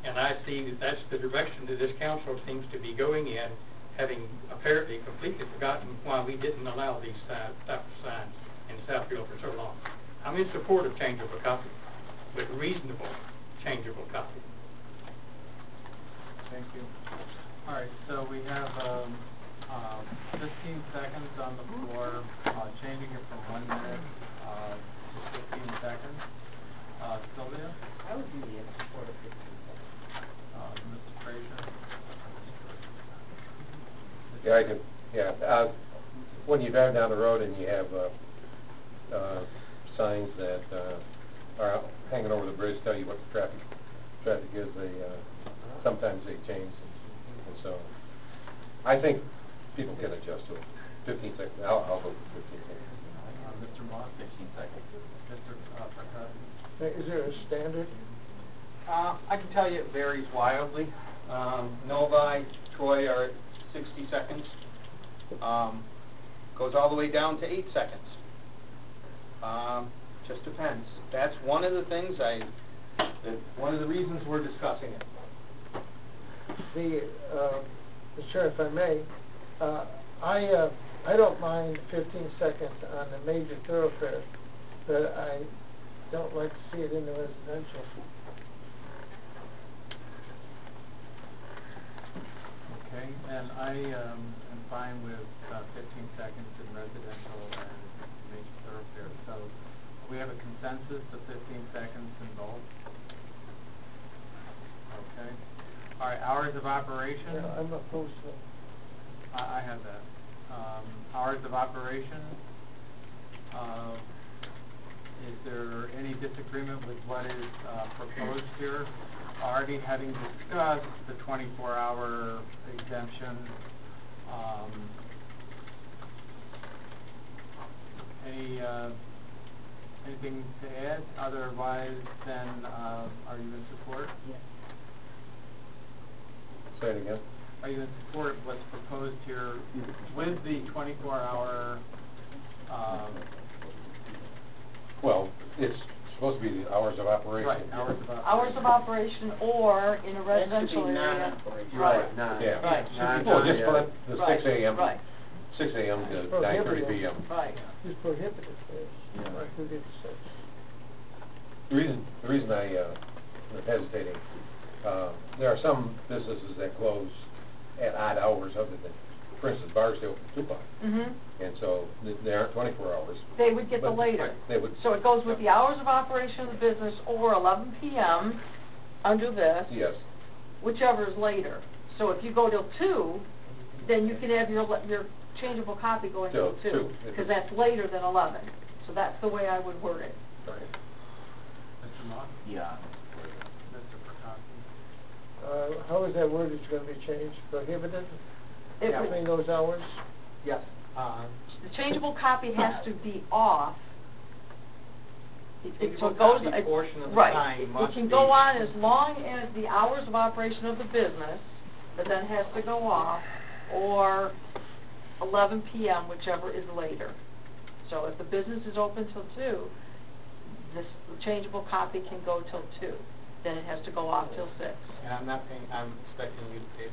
And I see that that's the direction that this council seems to be going in, having apparently completely forgotten why we didn't allow these type of signs in Southfield for so long. I'm in support of changeable copy, but reasonable changeable copy. Thank you. All right, so we have 15 seconds on the floor, changing it from 1 minute to 15 seconds. Sylvia? I would be in support of 15 seconds. Mr. Frazier? Yeah, I can, yeah. When you drive down the road and you have signs that are out hanging over the bridge, tell you what the traffic is, sometimes they change. And so, I think people can adjust to it. 15 seconds, I'll go for 15 seconds. Mr. Moss? 15 seconds. Mr. Perkowski? Is there a standard? I can tell you it varies wildly. Novi, Troy are at 60 seconds. Goes all the way down to 8 seconds. Just depends. That's one of the things one of the reasons we're discussing it. Mr. Chair, if I may, I don't mind 15 seconds on the major thoroughfare, but I don't like to see it in the residential. Okay, and I am fine with 15 seconds in residential and major thoroughfare. So we have a consensus of 15 seconds in both. Okay. All right, hours of operation. Yeah, I'm opposed to it. I have that. Hours of operation. Is there any disagreement with what is proposed here? Already having discussed the 24-hour exemption, anything to add? Otherwise, then, are you in support? Yes. Say it again. Are you in support of what's proposed here with the 24-hour? Well, it's supposed to be the hours of operation. Right, hours of operation. Hours of operation, or in a residential area. non-operation. Right. Yeah. Right. Well, just put the Right. 6 a.m. Right. 6 a.m. to It's 9:30 prohibited. p.m. Right. It's prohibited there. Yeah. Or who did say? The reason I am hesitating, there are some businesses that close at odd hours other than, for instance, bars stay open 2 o'clock. Mm-hmm. And so they aren't 24 hours. They would get the But later. They would. So it goes with the hours of operation of the business, or 11 p.m. under this. Yes. Whichever is later. So if you go till 2, then you can have your changeable copy going till 2. Because that's later than 11. So that's the way I would word it. Right. Mr. Moss? Yeah. Mr. Perkowski? How is that wordage going to be changed? Prohibited It would- between those hours? Yes. The changeable copy has to be off. Changeable So it goes, copy portion of the right. sign It must can be- go on as long as the hours of operation of the business, but then has to go off, or 11 p.m., whichever is later. So if the business is open till 2, this changeable copy can go till 2. Then it has to go off till 6. And I'm expecting you to pay.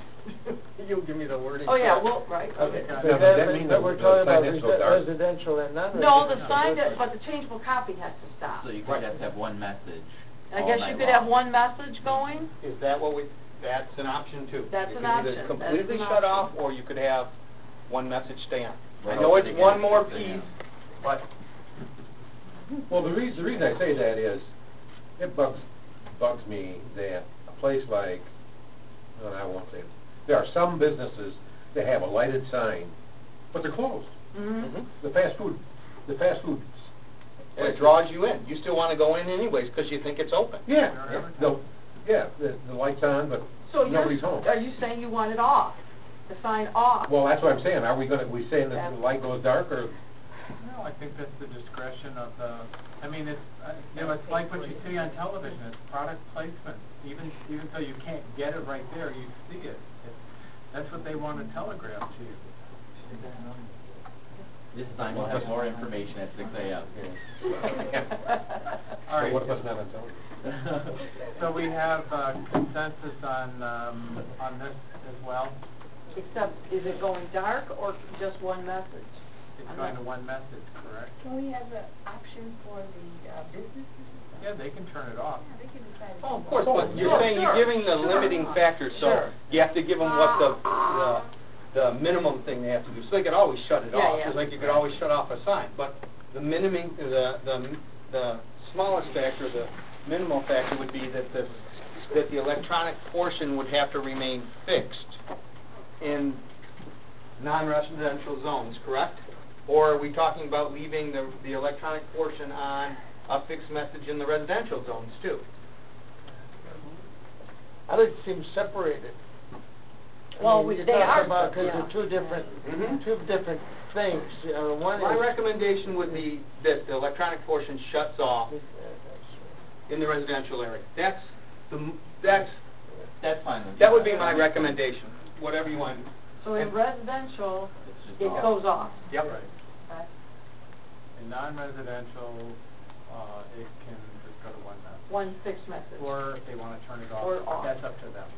You'll give me the wording. Oh, yeah, correct. well, right. Okay. Now, But does that mean but we're the talking about sign has to go dark? residential and non-residential. No, the sign, but the changeable copy has to stop. So you could just have one message I all guess night you could have long. one message going. Is that that's an option too? That's You an could option. either That's completely an shut option. off, or you could have one message stay on. Right I know over it's again, one more stay piece, on. but Well, the reason I say that is, it bugs me that a place like no, I won't say it. There are some businesses that have a lighted sign, but they're closed. Mm-hmm. The fast food. And it draws you in. You still want to go in anyways because you think it's open. Yeah, the light's on, but So nobody's home. are you saying you want it off, the sign off? Well, that's what I'm saying. Are we saying that the light goes dark, or? No, I think that's the discretion of the, I mean, it's, it's like what you see on television, it's product placement. Even though you can't get it right there, you see it. That's what they want to telegraph to you. This time we'll have more information at 6 a.m. All right. So what if it's not on television? So we have consensus on this as well? Except, is it going dark or just one message? It's going to one message, correct? Can we have an option for the businesses? Yeah, they can turn it off. Yeah, they can decide. Oh, of course, but you're saying you're giving the limiting factor, so you have to give them what the minimum thing they have to do. So they could always shut it off, just like you could always shut off a sign. But the minimum, the smallest factor, the minimal factor would be that the electronic portion would have to remain fixed in non-residential zones, correct? Or are we talking about leaving the electronic portion on a fixed message in the residential zones too? I think it seems separated. Well, they are, because they're two different things. One My is recommendation would be that the electronic portion shuts off in the residential area. That's fine. That would be my recommendation, whatever you want. So in residential, it goes off. Yep. Right. Okay. In non-residential, it can just go to one message. One fixed message. Or if they want to turn it off, Or off. that's up to them.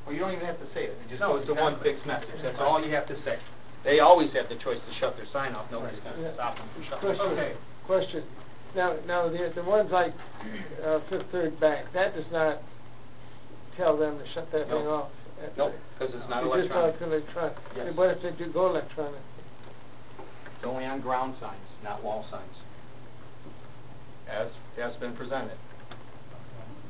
Well, you don't even have to say it. It just No, goes to one exactly. fixed message. That's all you have to say. They always have the choice to shut their sign off. Nobody's going to stop them from shutting it off. question. Now, the ones like Fifth Third Bank, that does not tell them to shut that thing off. Nope, because it's not It's just electronic. electronic. Yes. What if they do go electronic? It's only on ground signs, not wall signs, as been presented.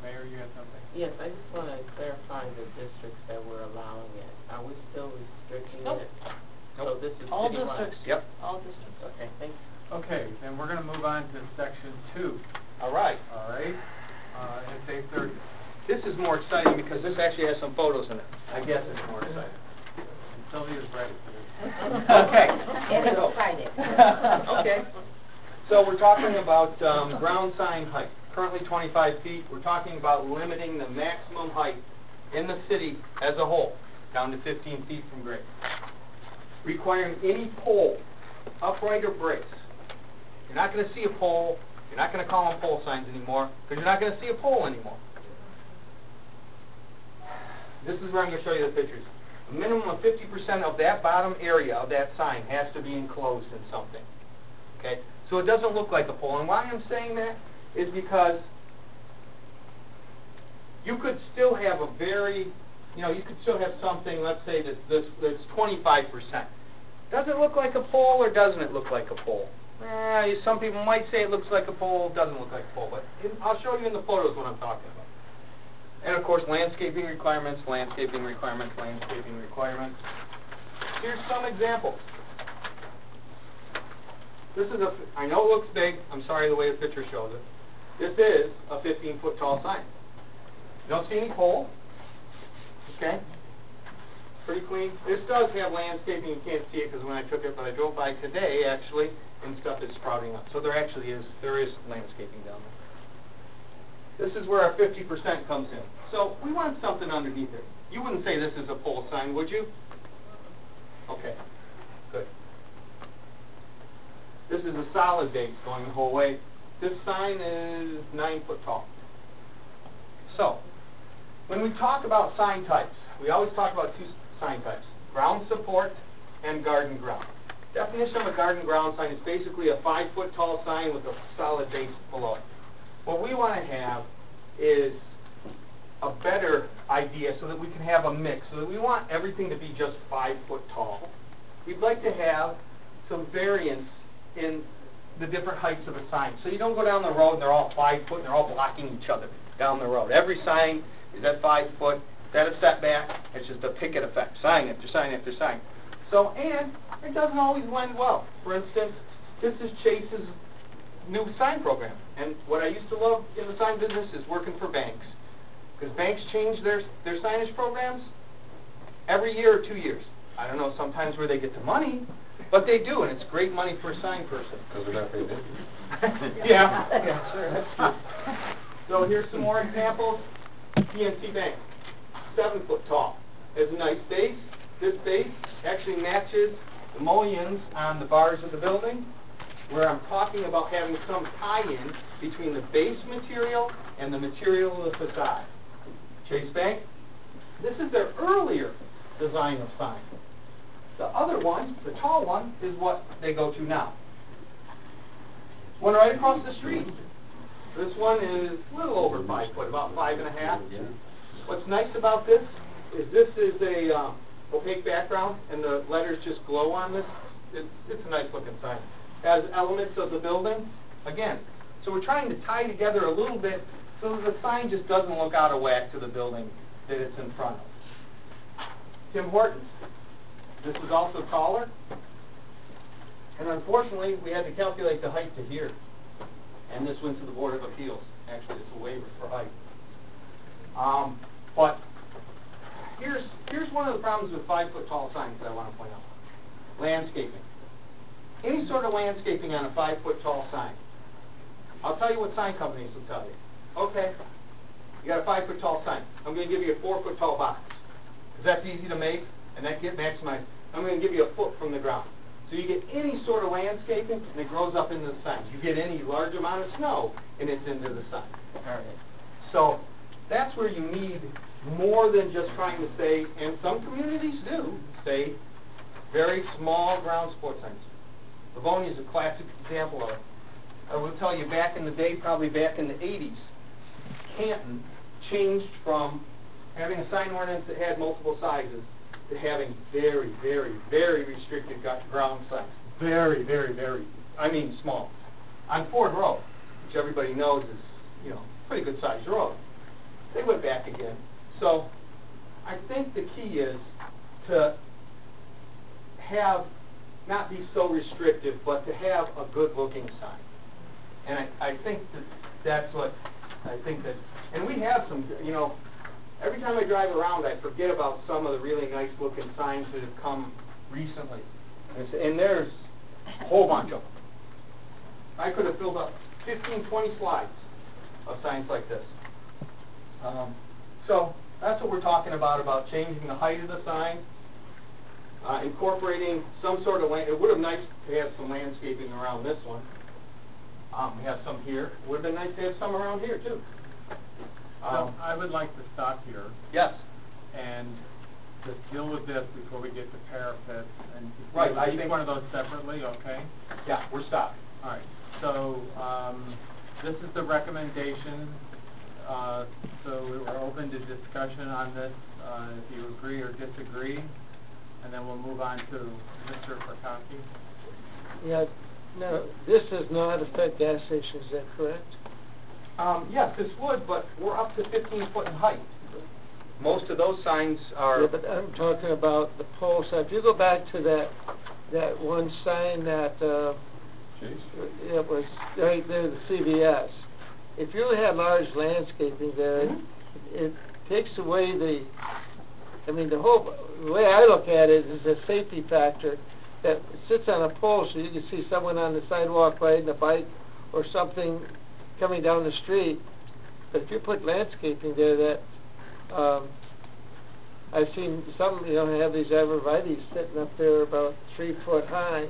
Mayor, you had something? Yes, I just want to clarify the districts that we're allowing it. Are we still restricting Nope. it? So this is All citywide? districts. Yep. All districts. Okay, thank you. Okay, then we're going to move on to section 2. All right. All right? It's 8:30. This is more exciting because this actually has some photos in it. I guess it's more exciting. And Sylvia's ready for this. Okay. And So- excited. Okay. So we're talking about ground sign height, currently 25 feet. We're talking about limiting the maximum height in the city as a whole, down to 15 feet from grade. Requiring any pole, upright or brace. You're not going to see a pole. You're not going to call them pole signs anymore because you're not going to see a pole anymore. This is where I'm going to show you the pictures. A minimum of 50% of that bottom area of that sign has to be enclosed in something. Okay? So it doesn't look like a pole. And why I'm saying that is because you could still have a very, you could still have something, let's say, that's 25%. Does it look like a pole or doesn't it look like a pole? Some people might say it looks like a pole, doesn't look like a pole, but I'll show you in the photos what I'm talking about. And of course, landscaping requirements, landscaping requirements, landscaping requirements. Here's some examples. This is I know it looks big, I'm sorry the way the picture shows it. This is a 15-foot tall sign. You don't see any pole, okay? Pretty clean. This does have landscaping, you can't see it because when I took it, but I drove by today actually, and stuff is sprouting up. So there actually is landscaping down there. This is where our 50% comes in. So we want something underneath it. You wouldn't say this is a pole sign, would you? Okay, good. This is a solid base going the whole way. This sign is 9 foot tall. So, when we talk about sign types, we always talk about two sign types, ground support and garden ground. Definition of a garden ground sign is basically a 5 foot tall sign with a solid base below it. What we want to have is a better idea so that we can have a mix, so that we want everything to be just 5 foot tall. We'd like to have some variance in the different heights of a sign. So you don't go down the road and they're all 5 foot and they're all blocking each other down the road. Every sign is at 5 foot that a setback? It's just a picket effect, sign after sign after sign. So, and it doesn't always blend well. For instance, this is Chase's new sign program. And what I used to love in the sign business is working for banks. Because banks change their signage programs every year or 2 years. I don't know sometimes where they get the money, but they do, and it's great money for a sign person. Because they're not paying interest. Yeah, sure, that's true. So here's some more examples. PNC Bank, 7 foot tall. Has a nice base. This base actually matches the mullions on the bars of the building, where I'm talking about having some tie-in between the base material and the material of the facade. Chase Bank, this is their earlier design of sign. The other one, the tall one, is what they go to now. One right across the street. This one is a little over 5 foot, about 5.5. What's nice about this is a opaque background, and the letters just glow on this. It's a nice looking sign. Has elements of the building, again. So we're trying to tie together a little bit so that the sign just doesn't look out of whack to the building that it's in front of. Tim Hortons. This is also taller. And unfortunately, we had to calculate the height to here. And this went to the Board of Appeals. Actually, it's a waiver for height. But here's one of the problems with 5 foot tall signs that I want to point out. Landscaping. Any sort of landscaping on a 5 foot tall sign. I'll tell you what sign companies will tell you. Okay, you got a 5 foot tall sign. I'm going to give you a 4 foot tall box. Because that's easy to make, and that gets maximized. I'm going to give you a foot from the ground. So you get any sort of landscaping, and it grows up into the sign. You get any large amount of snow, and it's into the sign. All right. So that's where you need more than just trying to say, and some communities do, say, very small ground sports signs. Livonia is a classic example of it. I will tell you, back in the day, probably back in the 80s, Canton changed from having a sign ordinance that had multiple sizes to having very, very, very restricted ground signs. Very, very, very, I mean small. On Ford Road, which everybody knows is, you know, pretty good sized road. They went back again. So I think the key is to have, not be so restrictive, but to have a good looking sign. And I think that's what, I think that, and we have some, you know, every time I drive around, I forget about some of the really nice looking signs that have come recently. And there's a whole bunch of them. I could have filled up 15, 20 slides of signs like this. So that's what we're talking about changing the height of the sign, incorporating some sort of land. It would have been nice to have some landscaping around this one. We have some here. It would have been nice to have some around here too. So I would like to stop here. Yes. And just deal with this before we get to parapet, and right, deal with each one of those separately, okay? Yeah, we're stopped. All right. So this is the recommendation. So we were open to discussion on this, if you agree or disagree, and then we'll move on to Mr. Perkowski. Yeah, no, this does not affect gas stations, is that correct? Yes, this would, but we're up to 15 foot in height. Most of those signs are... Yeah, but I'm talking about the pole sign. If you go back to that one sign that, it was right there, the CVS. If you had large landscaping there, it takes away the way I look at it is a safety factor that sits on a pole so you can see someone on the sidewalk riding a bike or something coming down the street. But if you put landscaping there, that I've seen some, have these arborvitaes sitting up there about 3 foot high.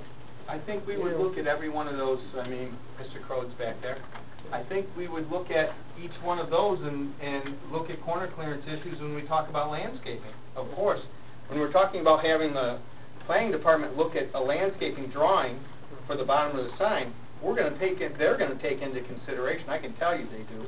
I think we would look at every one of those. I mean, Mr. Crode's back there. I think we would look at each one of those and look at corner clearance issues when we talk about landscaping. Of course, when we're talking about having the planning department look at a landscaping drawing for the bottom of the sign, they're going to take into consideration, I can tell you they do,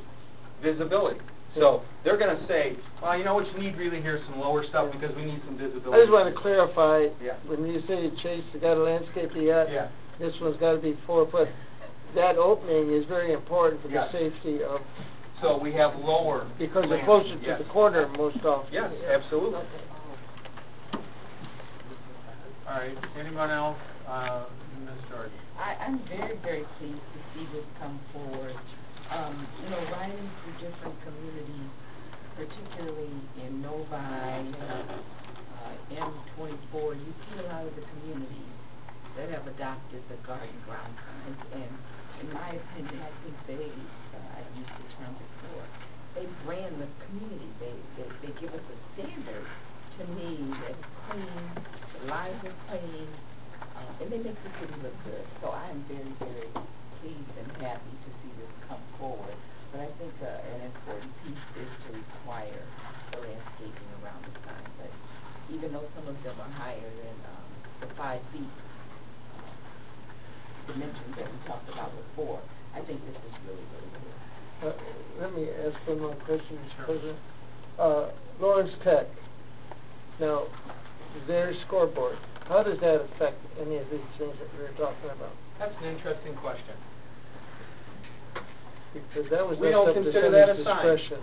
visibility. So they're going to say, well, you know what you need really here is some lower stuff because we need some visibility. I just want to clarify, when you say Chase has got a landscaper yet, this one's got to be 4 foot. That opening is very important for the safety of so we have lower. Because they're land. closer to Yes. the corner most often. Yes, absolutely. All right, anyone else? Ms. Jordan? I'm very, very pleased to see this come forward. Riding through different communities, particularly in Novi, M24, you see a lot of the communities that have adopted the garden ground signs, and in my opinion, I think I've used the term before, they brand the community. They give us a standard, to me, that's clean, the lives are clean, and they make the city look good. So I am very, very pleased and happy to see this come forward. But I think an important piece is to require the landscaping around the sign. But even though some of them are higher than the 5 feet dimensions that we talked about before, I think this is really, really good. Let me ask one more question, Mr. President. Lawrence Tech, now, their scoreboard, how does that affect any of these things that we were talking about? That's an interesting question. Because that was We left don't up to consider that somebody's a sign. discretion.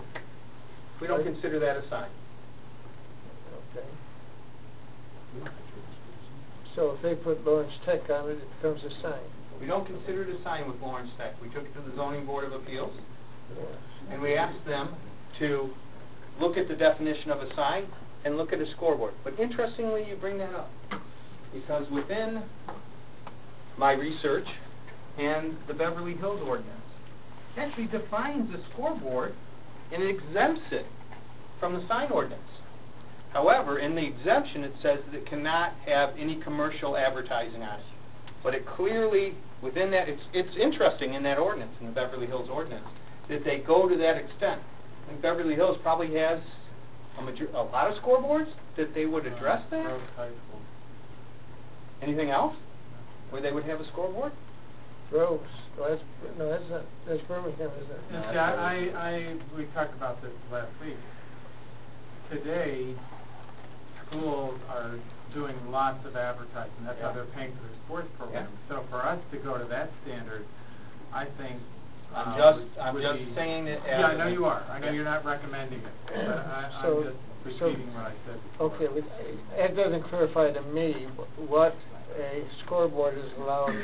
We don't Right? consider that a sign. Okay. So if they put Lawrence Tech on it, it becomes a sign. We don't consider it a sign with Lawrence Tech. We took it to the Zoning Board of Appeals, Yes. and we asked them to look at the definition of a sign and look at a scoreboard. But interestingly, you bring that up, because within my research and the Beverly Hills ordinance, it actually defines a scoreboard and it exempts it from the sign ordinance. However, in the exemption, it says that it cannot have any commercial advertising on it. But it clearly, within that, it's interesting in that ordinance, in the Beverly Hills ordinance, that they go to that extent. I think Beverly Hills probably has a lot of scoreboards that they would address that. Gross High School. Anything else where they would have a scoreboard? Rose, that's not, that's Birmingham, isn't it? Yeah, we talked about this last week. Today, schools are doing lots of advertising. That's how they're paying for their sports programs. So for us to go to that standard, I think I'm would just be, saying it as. Yeah, I know you are. I know you're not recommending it, but I'm just repeating what I said before. Okay, but it doesn't clarify to me what a scoreboard is allowed to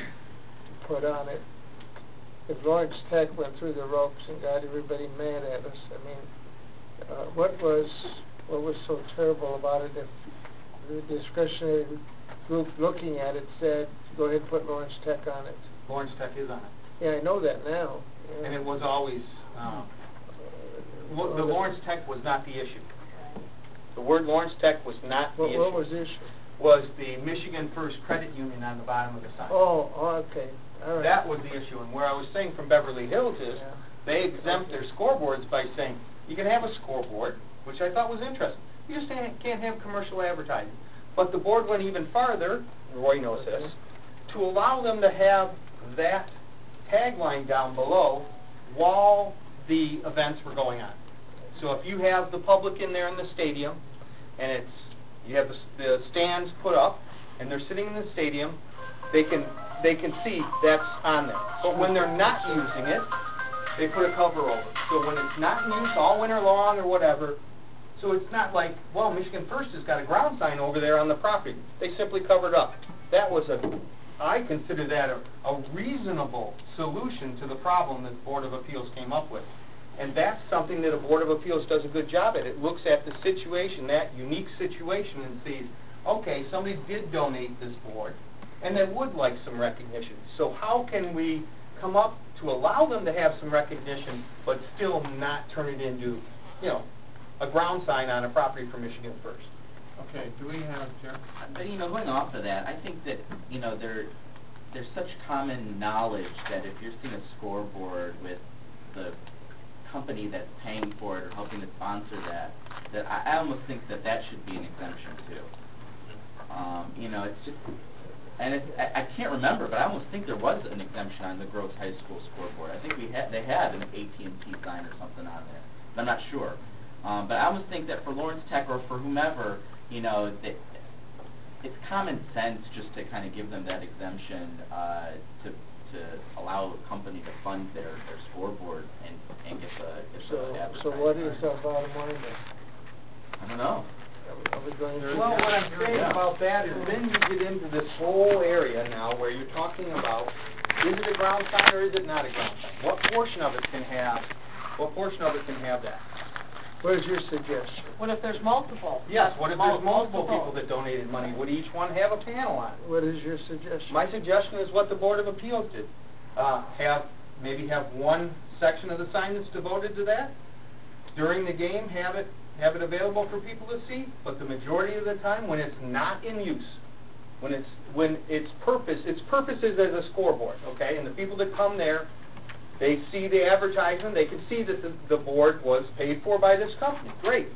put on it. If Lawrence Tech went through the ropes and got everybody mad at us, I mean, what was so terrible about it if the discretionary group looking at it said, go ahead and put Lawrence Tech on it? Lawrence Tech is on it. Yeah, I know that now. Yeah. And it was always, the Lawrence Tech was not the issue. The word Lawrence Tech was not the issue. What was the issue? Was the Michigan First Credit Union on the bottom of the sign. Oh, okay, all right. That was the issue, and where I was saying from Beverly Hills is, they exempt their scoreboards by saying, you can have a scoreboard, which I thought was interesting. You just can't have commercial advertising. But the board went even farther, Roy knows this, to allow them to have that tagline down below while the events were going on. So if you have the public in there in the stadium, and you have the stands put up, and they're sitting in the stadium, they can see that's on there. But when they're not using it, they put a cover over it. So when it's not in use all winter long or whatever, so it's not like, well, Michigan First has got a ground sign over there on the property. They simply covered up. That was I consider that a reasonable solution to the problem that the Board of Appeals came up with. And that's something that a Board of Appeals does a good job at. It looks at the situation, that unique situation, and sees, okay, somebody did donate this board, and they would like some recognition. So how can we come up to allow them to have some recognition, but still not turn it into, a ground sign on a property for Michigan First? Okay, do we have, Jim? But, going off of that, I think that, there's such common knowledge that if you're seeing a scoreboard with the company that's paying for it or helping to sponsor that I almost think that should be an exemption too. It's just, and I can't remember, but I almost think there was an exemption on the Gross High School scoreboard. I think they had an AT&T sign or something on there. I'm not sure. But I almost think that for Lawrence Tech or for whomever, that it's common sense just to kind of give them that exemption to to allow a company to fund their scoreboard and get the advertising. So what is our bottom line then? I don't know. Are we going to? Well, what I'm saying about that is then you get into this whole area now where you're talking about, is it a ground sign or is it not a ground sign? What portion of it can have that? What is your suggestion? What if there's multiple? Yes, what if there's multiple people that donated money? Would each one have a panel on it? What is your suggestion? My suggestion is what the Board of Appeals did. Maybe have one section of the sign that's devoted to that. During the game, have it available for people to see, but the majority of the time, when it's not in use, when its purpose is as a scoreboard, okay, and the people that come there, they see the advertisement, they can see that the board was paid for by this company. Great.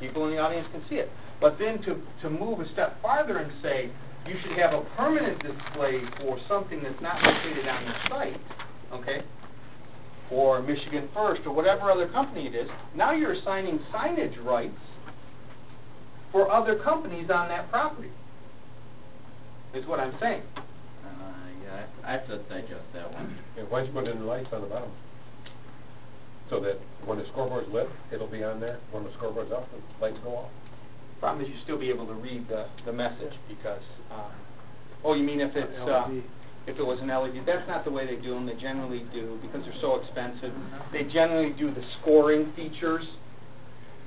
People in the audience can see it. But then to move a step farther and say, you should have a permanent display for something that's not located on the site, okay, or Michigan First, or whatever other company it is, now you're assigning signage rights for other companies on that property, is what I'm saying. Yeah, I have to digest that one. Yeah, why don't you put in the lights on the bottom? So that when the scoreboard's lit, it'll be on there. When the scoreboard's off, the lights go off. Problem is you still be able to read the message because, you mean if it's, if it was an LED, that's not the way they do them. They generally do, because they're so expensive, they generally do the scoring features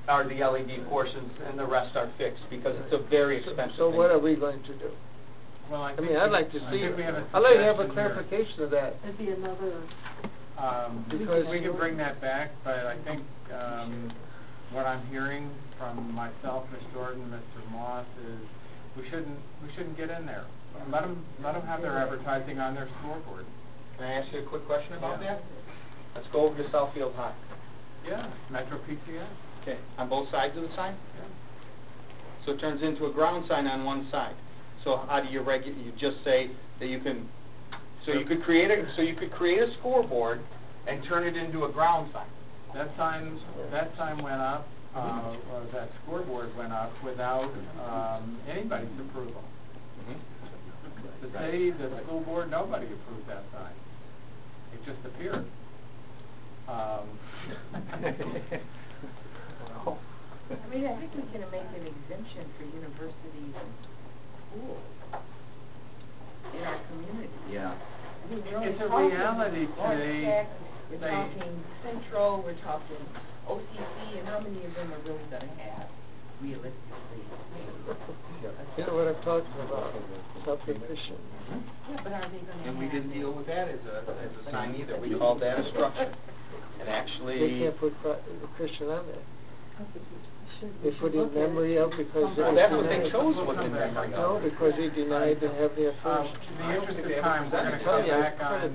are the LED portions and the rest are fixed because it's a very expensive So thing. what are we going to do? Well, I mean, I'd like to see, I'd I'd like to have a clarification of that. It'd be another, Because we can bring that back, but I think, what I'm hearing from myself, Ms. Jordan, Mr. Moss, is we shouldn't get in there. Let them have their advertising on their scoreboard. Can I ask you a quick question about that? Let's go over to Southfield High. Yeah, Metro PCS. Okay, on both sides of the sign? Yeah. So it turns into a ground sign on one side. So how do you you just say that you can, so you could create a scoreboard and turn it into a ground sign. That sign went up, or that scoreboard went up without, anybody's approval. The city, the school board, nobody approved that sign. It just appeared. I mean, I think we can make an exemption for universities and schools in our community. Yeah. I mean, we're only It's a talking reality today. We're talking Central, we're talking OCC, and how many of them are really going to have realistically? You know what I'm talking about, self-efficient. Yeah, but are they going to have? And we didn't deal with that as a sign either. We called that a structure. And actually. They can't put Christian on there. They put in memory of because. Well, that's what they chose was in memory No, of. because they denied to have the authority. In the interest of time, we're gonna come back on,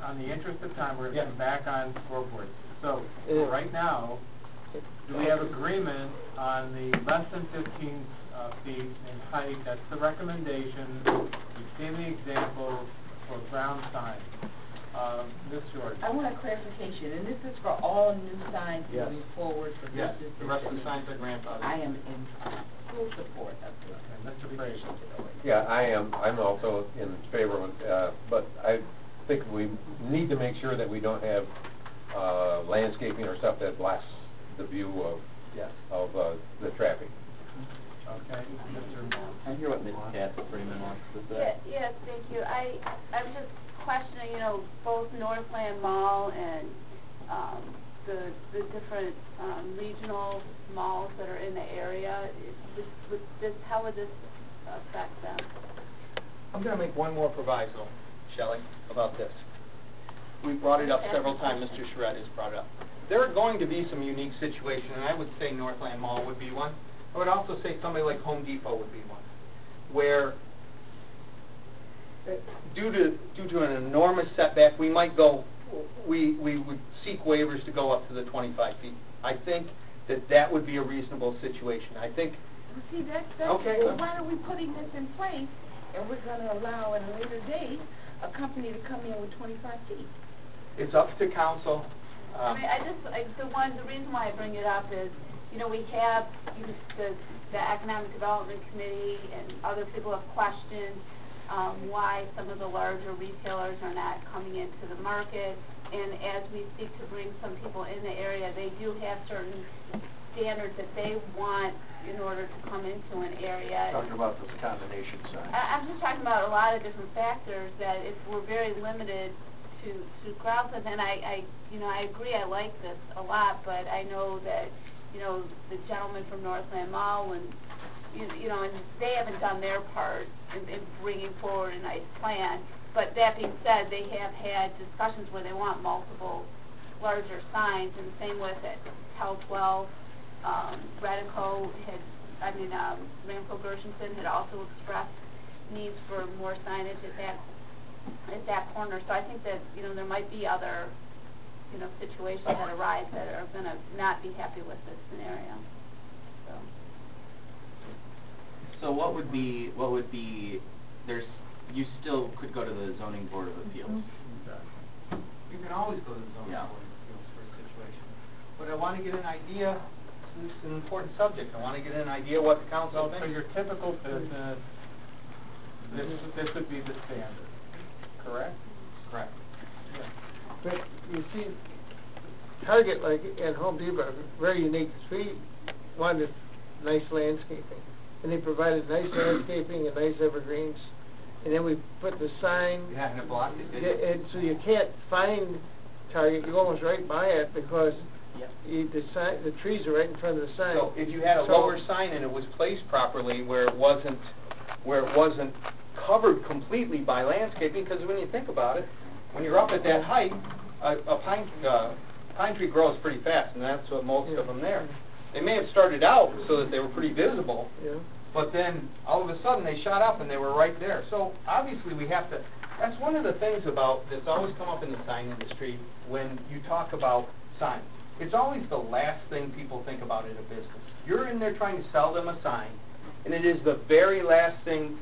on the interest of time, we're gonna come back on scoreboards. So, right now, do we have agreement on the less than 15 feet in height? That's the recommendation. You've seen the examples for ground signs. Ms. Jordan. I want a clarification, and this is for all new signs moving forward for Yes, businesses. the rest of the signs are grandfathered. I am in full support of this. Mr. Frazier. Yeah, I am. I'm also in favor of it, but I think we need to make sure that we don't have landscaping or stuff that blocks the view of the traffic. Okay, Mr. Moss. I hear what Ms. Katz Freeman wants to say. Yes, thank you. I'm just questioning, both Northland Mall and the different regional malls that are in the area. How would this affect them? I'm going to make one more proviso, Shelley, about this. We brought it up several times. Mr. Charette has brought it up. There are going to be some unique situations, and I would say Northland Mall would be one. I would also say somebody like Home Depot would be one, where due to an enormous setback, we might go, we would seek waivers to go up to the 25 feet. I think that would be a reasonable situation. I think. See, that's okay. Well, why are we putting this in place, and we're going to allow at a later date a company to come in with 25 feet? It's up to council. The reason why I bring it up is, we have the Economic Development Committee and other people have questioned why some of the larger retailers are not coming into the market. And as we seek to bring some people in the area, they do have certain standards that they want in order to come into an area. Talking about this combination sign. I'm just talking about a lot of different factors that if we're very limited to crowds, and then I agree, I like this a lot, but I know that, the gentleman from Northland Mall, and, and they haven't done their part in bringing forward a nice plan. But that being said, they have had discussions where they want multiple larger signs, and the same with it. Tel 12, Redico Ramco Gershenson had also expressed needs for more signage at that corner. So I think that, there might be other, situations that arise that are going to not be happy with this scenario. So what would be, you still could go to the zoning board of appeals. You can always go to the zoning board of appeals for a situation. But I want to get an idea, this is an important subject, I want to get an idea what the council thinks. For your typical business, this would be the standard, correct? Correct. Yeah. But you see, Target, like at Home Depot, are very unique. We wanted nice landscaping, and they provided nice landscaping and nice evergreens. And then we put the sign. Yeah, and it blocked it, didn't it? And so you can't find Target. You go almost right by it because the trees are right in front of the sign. So if you had a lower sign and it was placed properly, where it wasn't covered completely by landscaping, because when you think about it, when you're up at that height, a pine tree grows pretty fast, and that's what most of them there. They may have started out so that they were pretty visible. Yeah. But then, all of a sudden, they shot up and they were right there. So, obviously, we have to, that's one of the things that's always come up in the sign industry when you talk about signs. It's always the last thing people think about in a business. You're in there trying to sell them a sign, and it is the very last thing,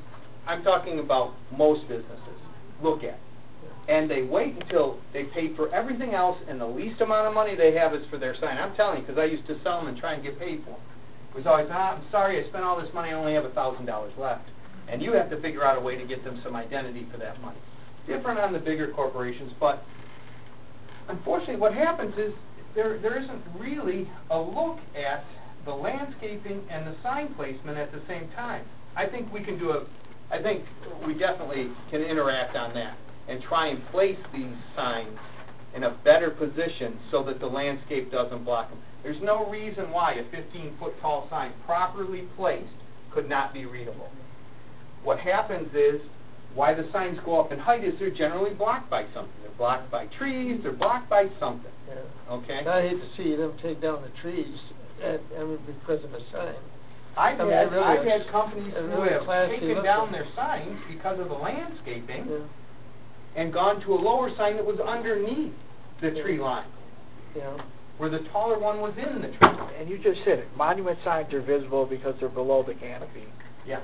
I'm talking about most businesses, look at. And they wait until they pay for everything else, and the least amount of money they have is for their sign. I'm telling you, because I used to sell them and try and get paid for them. It was always, I'm sorry, I spent all this money, I only have $1,000 left. And you have to figure out a way to get them some identity for that money. Different on the bigger corporations, but unfortunately what happens is there isn't really a look at the landscaping and the sign placement at the same time. I think we definitely can interact on that and try and place these signs in a better position so that the landscape doesn't block them. There's no reason why a 15-foot tall sign properly placed could not be readable. What happens is, why the signs go up in height is they're generally blocked by something. They're blocked by trees, they're blocked by something. Yeah. Okay? I hate to see them take down the trees because of a sign. I've had companies who have taken down their signs because of the landscaping and gone to a lower sign that was underneath the tree line. Yeah. Where the taller one was in the tree. And you just hit it. Monument signs are visible because they're below the canopy. Yeah.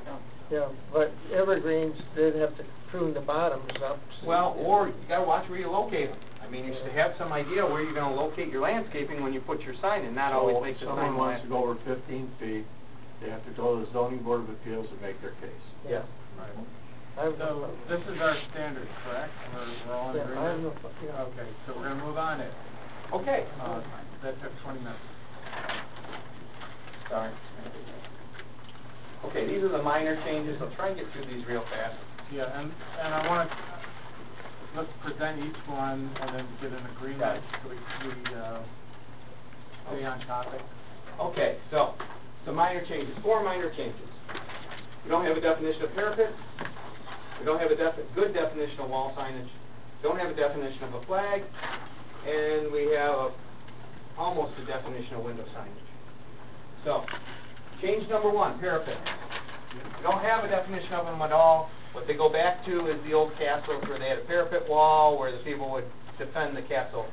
Yeah, but evergreens, they'd have to prune the bottoms up. Well, or you got to watch where you locate them. I mean, you should have some idea where you're going to locate your landscaping when you put your sign in, not always make the sign. If someone wants to go over 15 feet, they have to go to the zoning board of appeals and make their case. Yeah. Right. So this is our standard, correct? We're all in agreement? Okay, so we're going to move on it. Okay. That took 20 minutes. Sorry. Okay, these are the minor changes. I'll try and get through these real fast. Yeah, and I want to, let's present each one and then get an agreement so we stay on topic. Okay, so the minor changes, 4 minor changes. We don't have a definition of parapet. We don't have a good definition of wall signage. Don't have a definition of a flag. And we have almost a definition of window signage. So, change number 1, parapet. We don't have a definition of them at all. What they go back to is the old castles where they had a parapet wall where the people would defend the castle.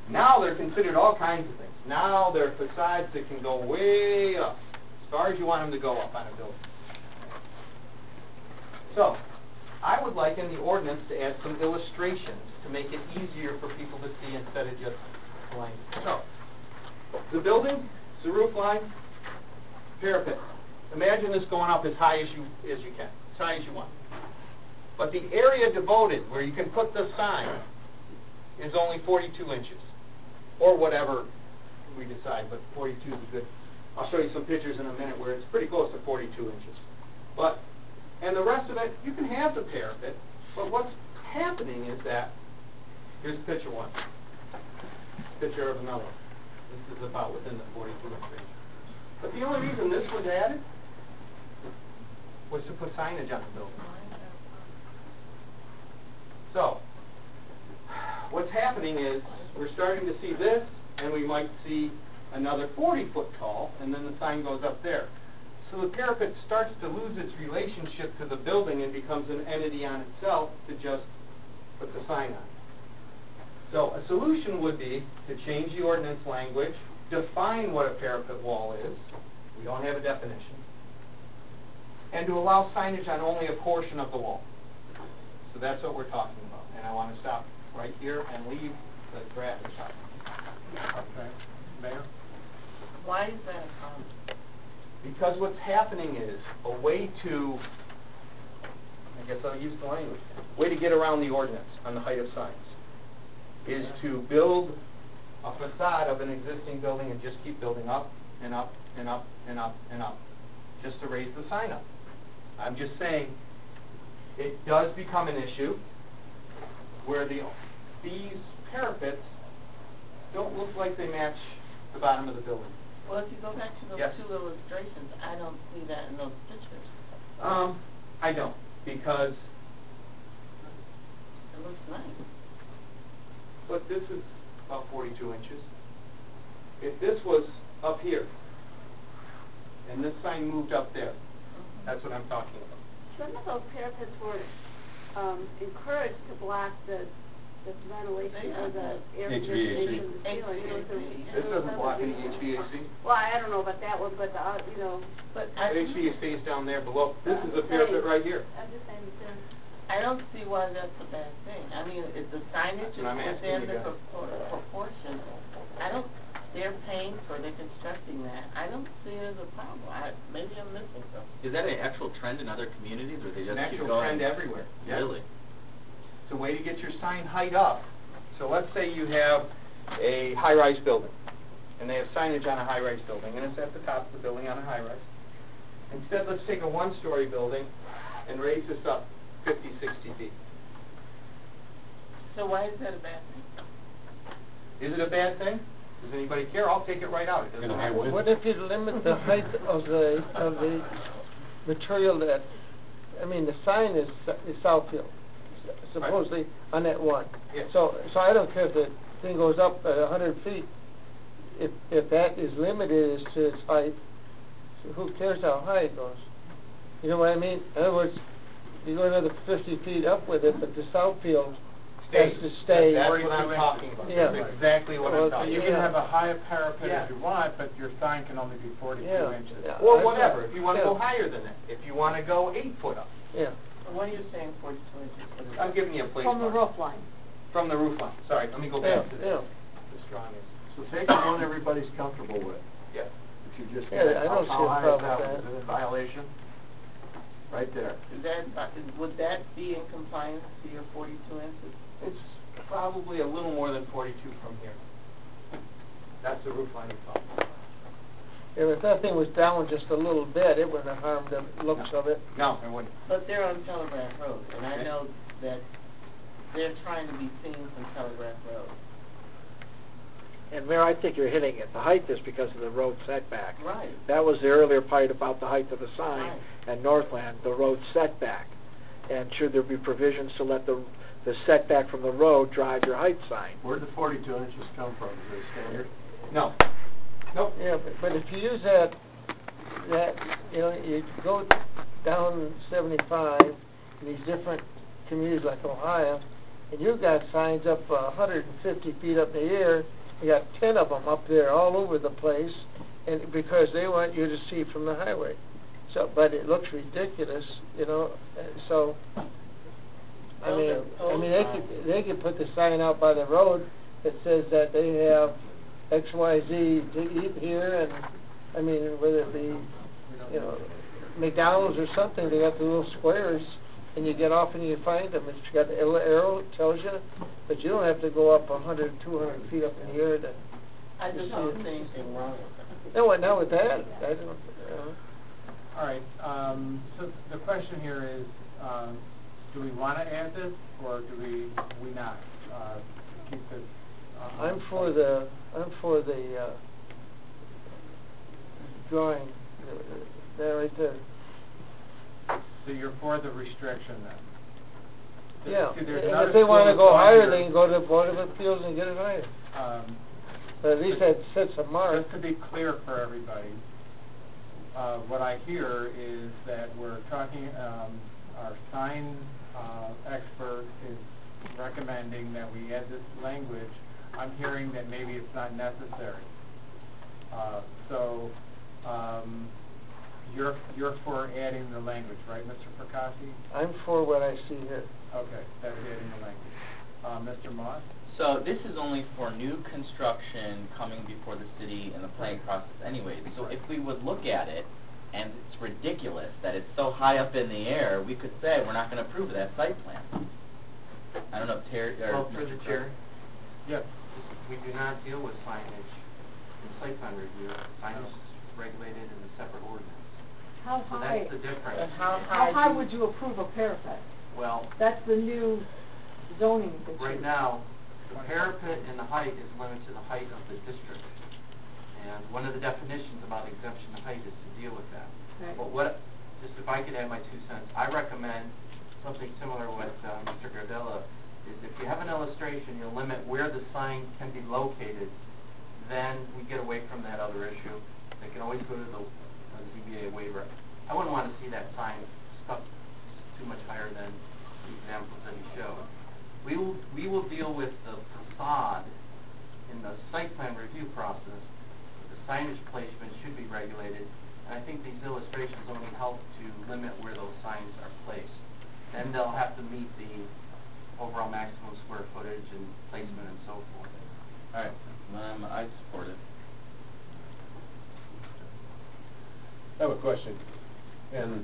Now they're considered all kinds of things. Now they're facades that can go way up, as far as you want them to go up on a building. So, I would like in the ordinance to add some illustrations to make it easier for people to see instead of just blank. So, the building, the roof line, parapet. imagine this going up as high as you can, as high as you want. But the area devoted where you can put the sign is only 42 inches, or whatever we decide, but 42 is a good, I'll show you some pictures in a minute where it's pretty close to 42 inches. But, and the rest of it, you can have the parapet, but what's happening is that, here's picture one, picture of another one. This is about within the 42 inch range. But the only reason this was added was to put signage on the building. So, what's happening is, we're starting to see this, and we might see another 40-foot tall, and then the sign goes up there. So the parapet starts to lose its relationship to the building and becomes an entity on itself to just put the sign on. So a solution would be to change the ordinance language, define what a parapet wall is, we don't have a definition, and to allow signage on only a portion of the wall. So that's what we're talking about, and I want to stop right here and leave the draft aside. Okay. Mayor? Why is that a problem? Because what's happening is a way to, I guess I'll use the language, way to get around the ordinance on the height of signs is to build a facade of an existing building and just keep building up and up and up and up and up just to raise the sign up. I'm just saying it does become an issue where these parapets don't look like they match the bottom of the building. Well, if you go back to those Yes. two illustrations, I don't see that in those pictures. I don't, because It looks nice. but this is about 42 inches. If this was up here, and this sign moved up there, that's what I'm talking about. Some of those parapets were encouraged to block the ventilation or the air conditioning from the ceiling. This doesn't block any HVAC. Well, I don't know about that one, but but HVAC is down there below. This is a parapet right here. I'm just saying that I don't see why that's a bad thing. I mean, if the signage is That's what I'm asking within you the guys. proportion, they're paying for, they're constructing that. I don't see it as a problem. Maybe I'm missing something. Is that an actual trend in other communities, or they It's just an keep actual going? trend everywhere. Yes. Really? It's a way to get your sign height up. So let's say you have a high-rise building, and they have signage on a high-rise building, and it's at the top of the building on a high-rise. Instead, let's take a one-story building and raise this up 50, 60 feet. So why is that a bad thing? Is it a bad thing? Does anybody care? I'll take it right out. It doesn't matter. What if you limit the height of the material that, I mean, the sign is Southfield, supposedly on that one. Yes. So I don't care if the thing goes up 100 feet, if that is limited as to its height, so who cares how high it goes? You know what I mean? In other words, you go another 50 feet up with it, but the Southfield has to stay. That's what I'm talking about. Yeah. That's exactly what I'm talking You about. can have a higher parapet Yeah. if you want, but your sign can only be 42 inches. Yeah. Or whatever, if you want to go higher than that. If you want to go 8 foot up. Yeah. What are you saying, 42 inches? I'm giving you a place From the mark. roof line. From the roof line. Sorry, let me go Yeah, back to yeah. this drawing. So take the one everybody's comfortable with. Yes. If you just, Yeah, I don't see a how high is problem that with one? that. Is it in violation? Right there. Would that be in compliance to your 42 inches? It's probably a little more than 42 from here. That's the roof line you're talking about. Yeah, if that thing was down just a little bit, it wouldn't have harmed the looks of it. No, it wouldn't. But they're on Telegraph Road, and I know that they're trying to be seen from Telegraph Road. And Mayor, I think you're hitting it. The height is because of the road setback. Right. That was the earlier part about the height of the sign Right. and Northland, the road setback. And should there be provisions to let the setback from the road drive your height sign? Where'd the 42 inches come from? Is it standard? No. Nope. Yeah, but if you use that, you know, you go down 75 in these different communities like Ohio, and you've got signs up 150 feet up in the air, you got 10 of them up there all over the place, and because they want you to see from the highway. So, but it looks ridiculous, you know, so, I mean, they could put the sign out by the road that says that they have XYZ to eat here, and, I mean, whether it be you know, McDonald's or something, they got the little squares, and you get off and you find them, it's got the little arrow, it tells you, but you don't have to go up 100, 200 feet up in the air to. I just don't see anything wrong with that. No, not with that, I don't, All right, so the question here is, do we want to add this, or do we not, keep this? I'm for the drawing, that right there. So you're for the restriction then? Yeah, See, and there's another if they wanna school of go thought higher, here. they can go to the Board of Appeals and get it higher. But at least that sets a mark. Just to be clear for everybody, what I hear is that we're talking, our sign expert is recommending that we add this language. I'm hearing that maybe it's not necessary. So you're for adding the language, right, Mr. Percassi? I'm for what I see here. Okay, that's adding the language. Mr. Moss? So this is only for new construction coming before the city in the planning process anyway. So if we would look at it, and it's ridiculous that it's so high up in the air, we could say we're not going to approve of that site plan. I don't know if Terry or Well, through the chair, Yes. we do not deal with signage in site plan review. Signage is regulated in a separate ordinance. How So high, that's the difference. How how high do would you approve a parapet? Well, That's the new zoning that you. right now, the parapet and the height is limited to the height of the district. And one of the definitions about exemption to height is to deal with that. Okay. But what, just if I could add my 2 cents, I recommend something similar to what Mr. Gardella is if you have an illustration, you limit where the sign can be located, then we get away from that other issue. They can always go to the ZBA waiver. I wouldn't want to see that sign stuck too much higher than the examples that he showed. We will deal with the facade in the site plan review process. The signage placement should be regulated, and I think these illustrations only help to limit where those signs are placed. Then they'll have to meet the overall maximum square footage and placement and so forth. All right, I support it. I have a question. And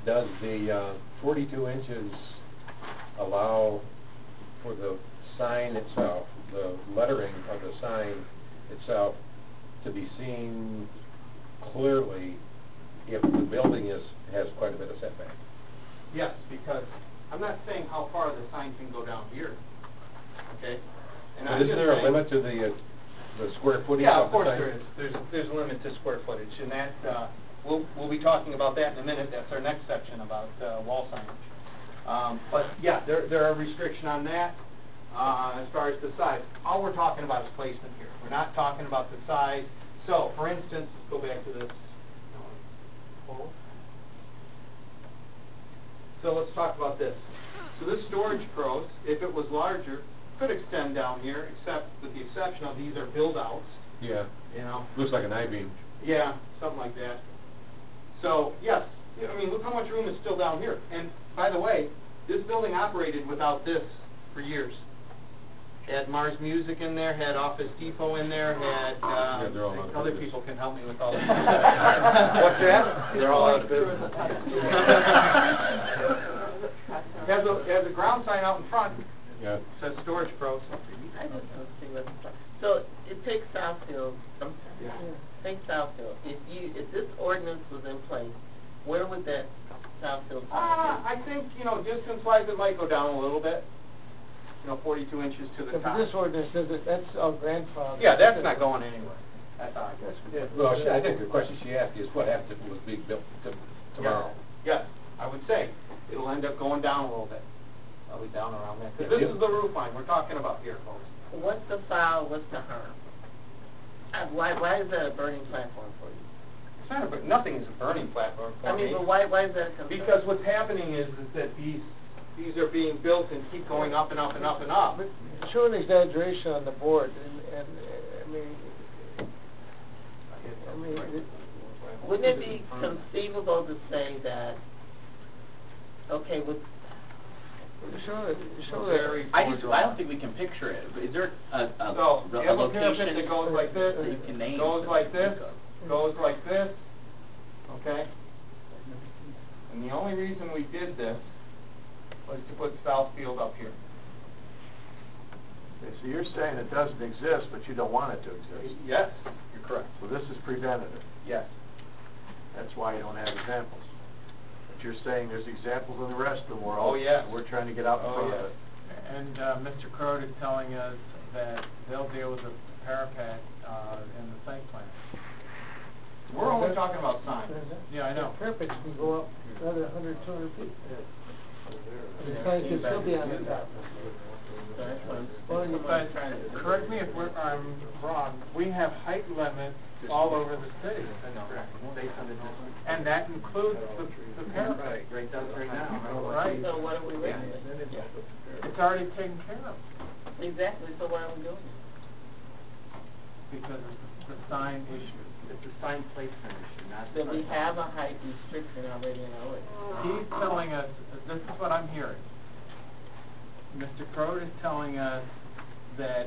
does the 42 inches allow for the sign itself, the lettering of the sign itself, to be seen clearly if the building has quite a bit of setback? Yes, because I'm not saying how far the sign can go down here, okay? And But isn't there a limit to the square footage Yeah, of of the course sign? there is. There's a limit to square footage, and that, we'll be talking about that in a minute. That's our next section about wall signage. But yeah, there are restrictions on that as far as the size. All we're talking about is placement here. We're not talking about the size. So, for instance, let's go back to this pole. So let's talk about this. So this storage pros, if it was larger, could extend down here, except with the exception of these are build-outs. Yeah. You know? Looks like an I-beam. Yeah, something like that. So, yes, I mean, look how much room is still down here. And, by the way, this building operated without this for years. Had Mars Music in there, had Office Depot in there, had, Yeah, they're all out of other business. people can help me with all this. What's that? They're all out of business. Has a ground sign out in front, Yeah. says Storage Pros. I just don't see what's, so it takes Southfield, take Southfield. If this ordinance was in place, where would that Southfield sign be? I think, distance-wise, it might go down a little bit. 42 inches to the If top. this ordinance does it, that's our grandfather. Yeah, that's not going anywhere. That's all. Well, I think the question she asked is what happens if it was being built tomorrow? Yes, I would say it'll end up going down a little bit. Probably down around there. 'Cause this is the roof line we're talking about here, folks. What's the foul, what's the harm? Why is that a burning platform for you? It's not nothing is a burning platform for me. But why is that a concern? Because what's happening is that these are being built and keep going up and up and up and up. But show an exaggeration on the board, and Wouldn't it be conceivable to say that, okay, with show that. I don't think we can picture it. Is there a So, you have a location parapet that goes like this, that you can name? goes like this, goes like this, okay? And the only reason we did this was to put Southfield up here. Okay, so you're saying it doesn't exist, but you don't want it to exist. Yes, you're correct. So this is preventative. Yes. That's why you don't have examples. But you're saying there's examples in the rest of the world. Oh, yes. We're trying to get out in front of it. And Mr. Crowe is telling us that they'll deal with the parapet in the site plan. We're only talking about signs. Yeah, I know. Parapets can go up another 100, 200 feet. The sign can still be on the top. But correct me if I'm wrong, we have height limits all over the city. Based on the distance. And that includes the parapet. Right, does right now. Right. So what are we regulating? It's already taken care of Exactly, so why are we doing it? because of the sign issue. It's a sign placement issue, not. So we have a height restriction already in our ordinance. He's telling us, this is what I'm hearing. Mr. Crowe is telling us that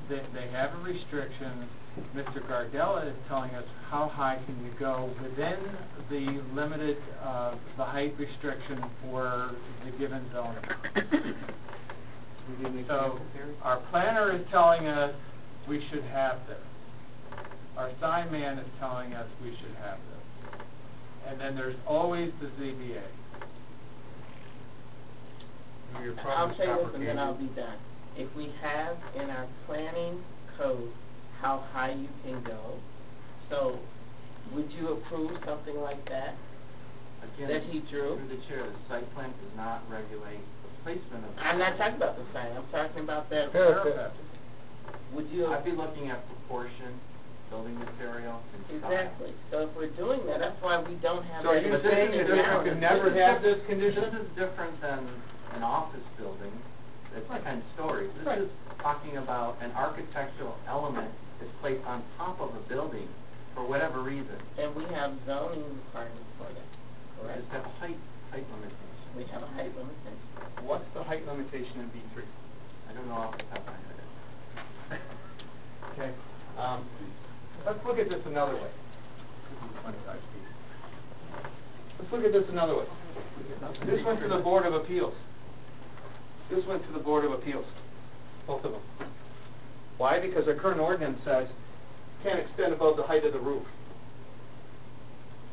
they have a restriction. Mr. Gardella is telling us how high can you go within the limited, the height restriction for the given zone. So our planner is telling us we should have this. Our sign man is telling us we should have this. And then there's always the ZBA. I'll say this and then I'll be done. If we have in our planning code how high you can go, so would you approve something like that? Again, That he drew? Through the chair, the site plan does not regulate the placement of. I'm not talking about the sign, I'm talking about that Parapet. Would you? I'd be looking at proportion, building material, and size. Exactly, so if we're doing that, that's why we don't have. So are that you in saying the that we ordinance. could never have this condition? This is different than an office building. It's like 10 stories. This Right. is talking about an architectural element that's placed on top of a building for whatever reason. And we have zoning requirements for that, We correct? just have a height limitation. We have a height limitation. What's the height limitation in B3? I don't know off the top of my head. Okay, let's look at this another way. Let's look at this another way. This went to the Board of Appeals. This went to the Board of Appeals, both of them. Why? Because our current ordinance says can't extend above the height of the roof.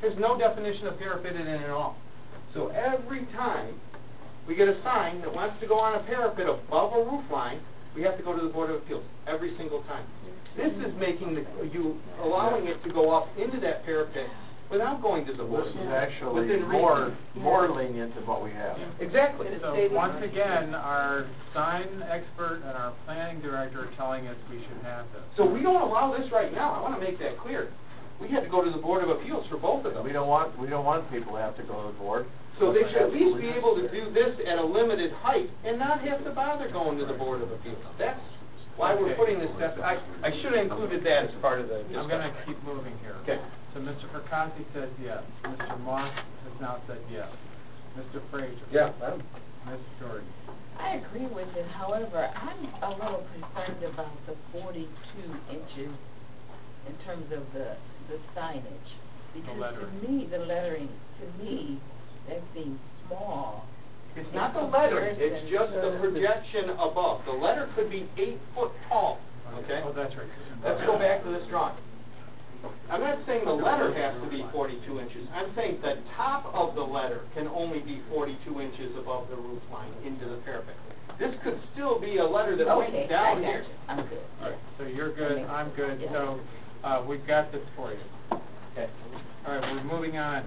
There's no definition of parapet in it at all. So every time we get a sign that wants to go on a parapet above a roof line, we have to go to the Board of Appeals every single time. This is making allowing it to go up into that parapet without going to the Board This of is Appeals. actually Within more reason. lenient than what we have. Exactly. So once again, our sign expert and our planning director are telling us we should have this. So we don't allow this right now. I want to make that clear. We had to go to the Board of Appeals for both of them. We don't want people to have to go to the board. So they should at least be able to do this at a limited height and not have to bother going to the Board of Appeals. That's why we're putting this step. I should have included that as part of the discussion. I'm going to keep moving here. Okay. So Mr. Perconti says yes. Mr. Moss has now said yes. Mr. Frazier. Yeah, Ms. Jordan. I agree with it, however, I'm a little concerned about the 42 inches in terms of the signage. Because to me, the lettering, that seems small. It's not the lettering, it's just the projection above. The letter could be 8 foot tall, okay? Oh, that's right. Let's go back to this drawing. I'm not saying the letter has to be 42 inches. I'm saying the top of the letter can only be 42 inches above the roof line into the parapet. This could still be a letter that went down here. I'm good. All right, so you're good, I'm good, so, we've got this for you. Okay. All right, we're moving on.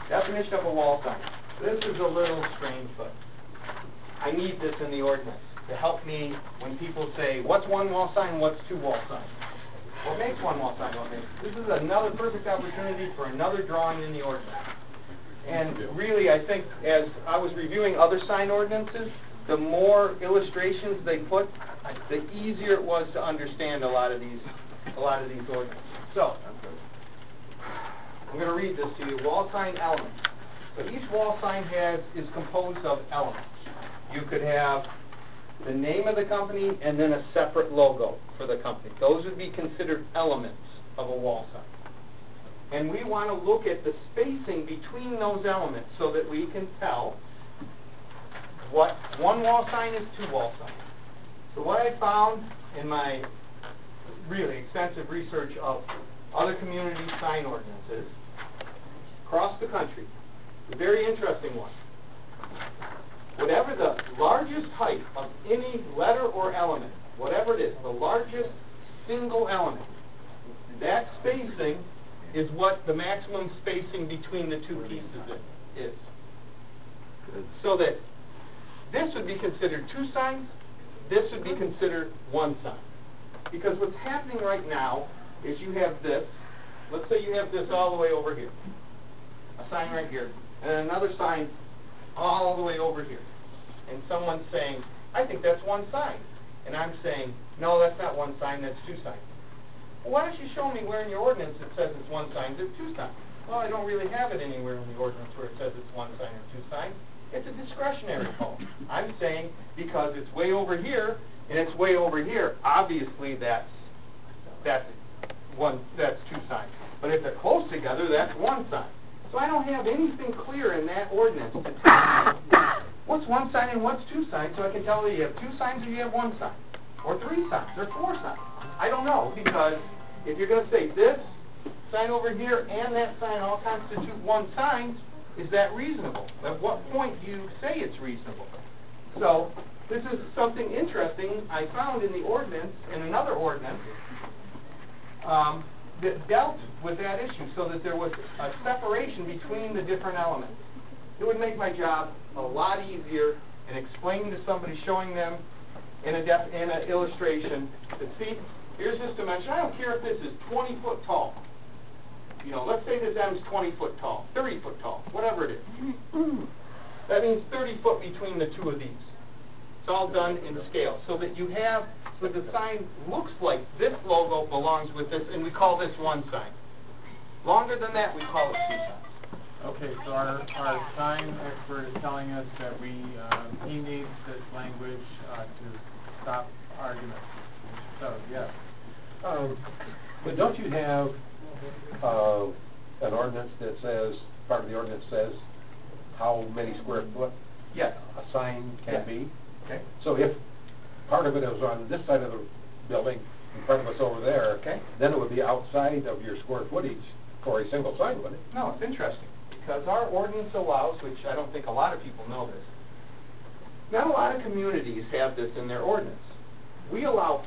Definition of a wall sign. This is a little strange, but I need this in the ordinance to help me when people say, what's one wall sign, what's two wall signs? What makes one wall sign? What makes? This is another perfect opportunity for another drawing in the ordinance. And really, I think as I was reviewing other sign ordinances, the more illustrations they put, the easier it was to understand a lot of these ordinances. So, I'm going to read this to you. Wall sign elements. So each wall sign is composed of elements. You could have the name of the company, and then a separate logo for the company. Those would be considered elements of a wall sign. And we want to look at the spacing between those elements so that we can tell what one wall sign is, two wall signs. So what I found in my really extensive research of other community sign ordinances across the country, a very interesting one. Whatever the largest height of any letter or element, whatever it is, the largest single element, that spacing is what the maximum spacing between the two pieces is. So that this would be considered two signs, this would be considered one sign. Because what's happening right now is you have this, let's say you have this all the way over here, a sign right here, and another sign all the way over here. And someone's saying, I think that's one sign. And I'm saying, no, that's not one sign, that's two signs. Well, why don't you show me where in your ordinance it says it's one sign, it's two signs? Well, I don't really have it anywhere in the ordinance where it says it's one sign or two signs. It's a discretionary call. I'm saying because it's way over here and it's way over here, obviously that's two signs. But if they're close together, that's one sign. So I don't have anything clear in that ordinance to tell me what's one sign and what's two signs, so I can tell you have two signs or you have one sign, or three signs, or four signs. I don't know, because if you're going to say this sign over here and that sign all constitute one sign, is that reasonable? At what point do you say it's reasonable? So this is something interesting I found in the ordinance, in another ordinance, that dealt with that issue so that there was a separation between the different elements. It would make my job a lot easier in explaining to somebody, showing them in an illustration that, see, here's this dimension. I don't care if this is 20 foot tall. You know, let's say this M is 20 foot tall, 30 foot tall, whatever it is. That means 30 foot between the two of these. It's all done in scale so that you have, so the sign looks like this logo belongs with this, and we call this one sign. Longer than that, we call it two signs. Okay, so our sign expert is telling us that he needs this language to stop arguments. So, yes. But don't you have an ordinance that says, part of the ordinance says how many square foot yes. a sign can be? Okay. So if part of it is on this side of the building and part of it's over there, okay, then it would be outside of your square footage for a single sign, wouldn't it? No, it's interesting, because our ordinance allows, which I don't think a lot of people know this, not a lot of communities have this in their ordinance. We allow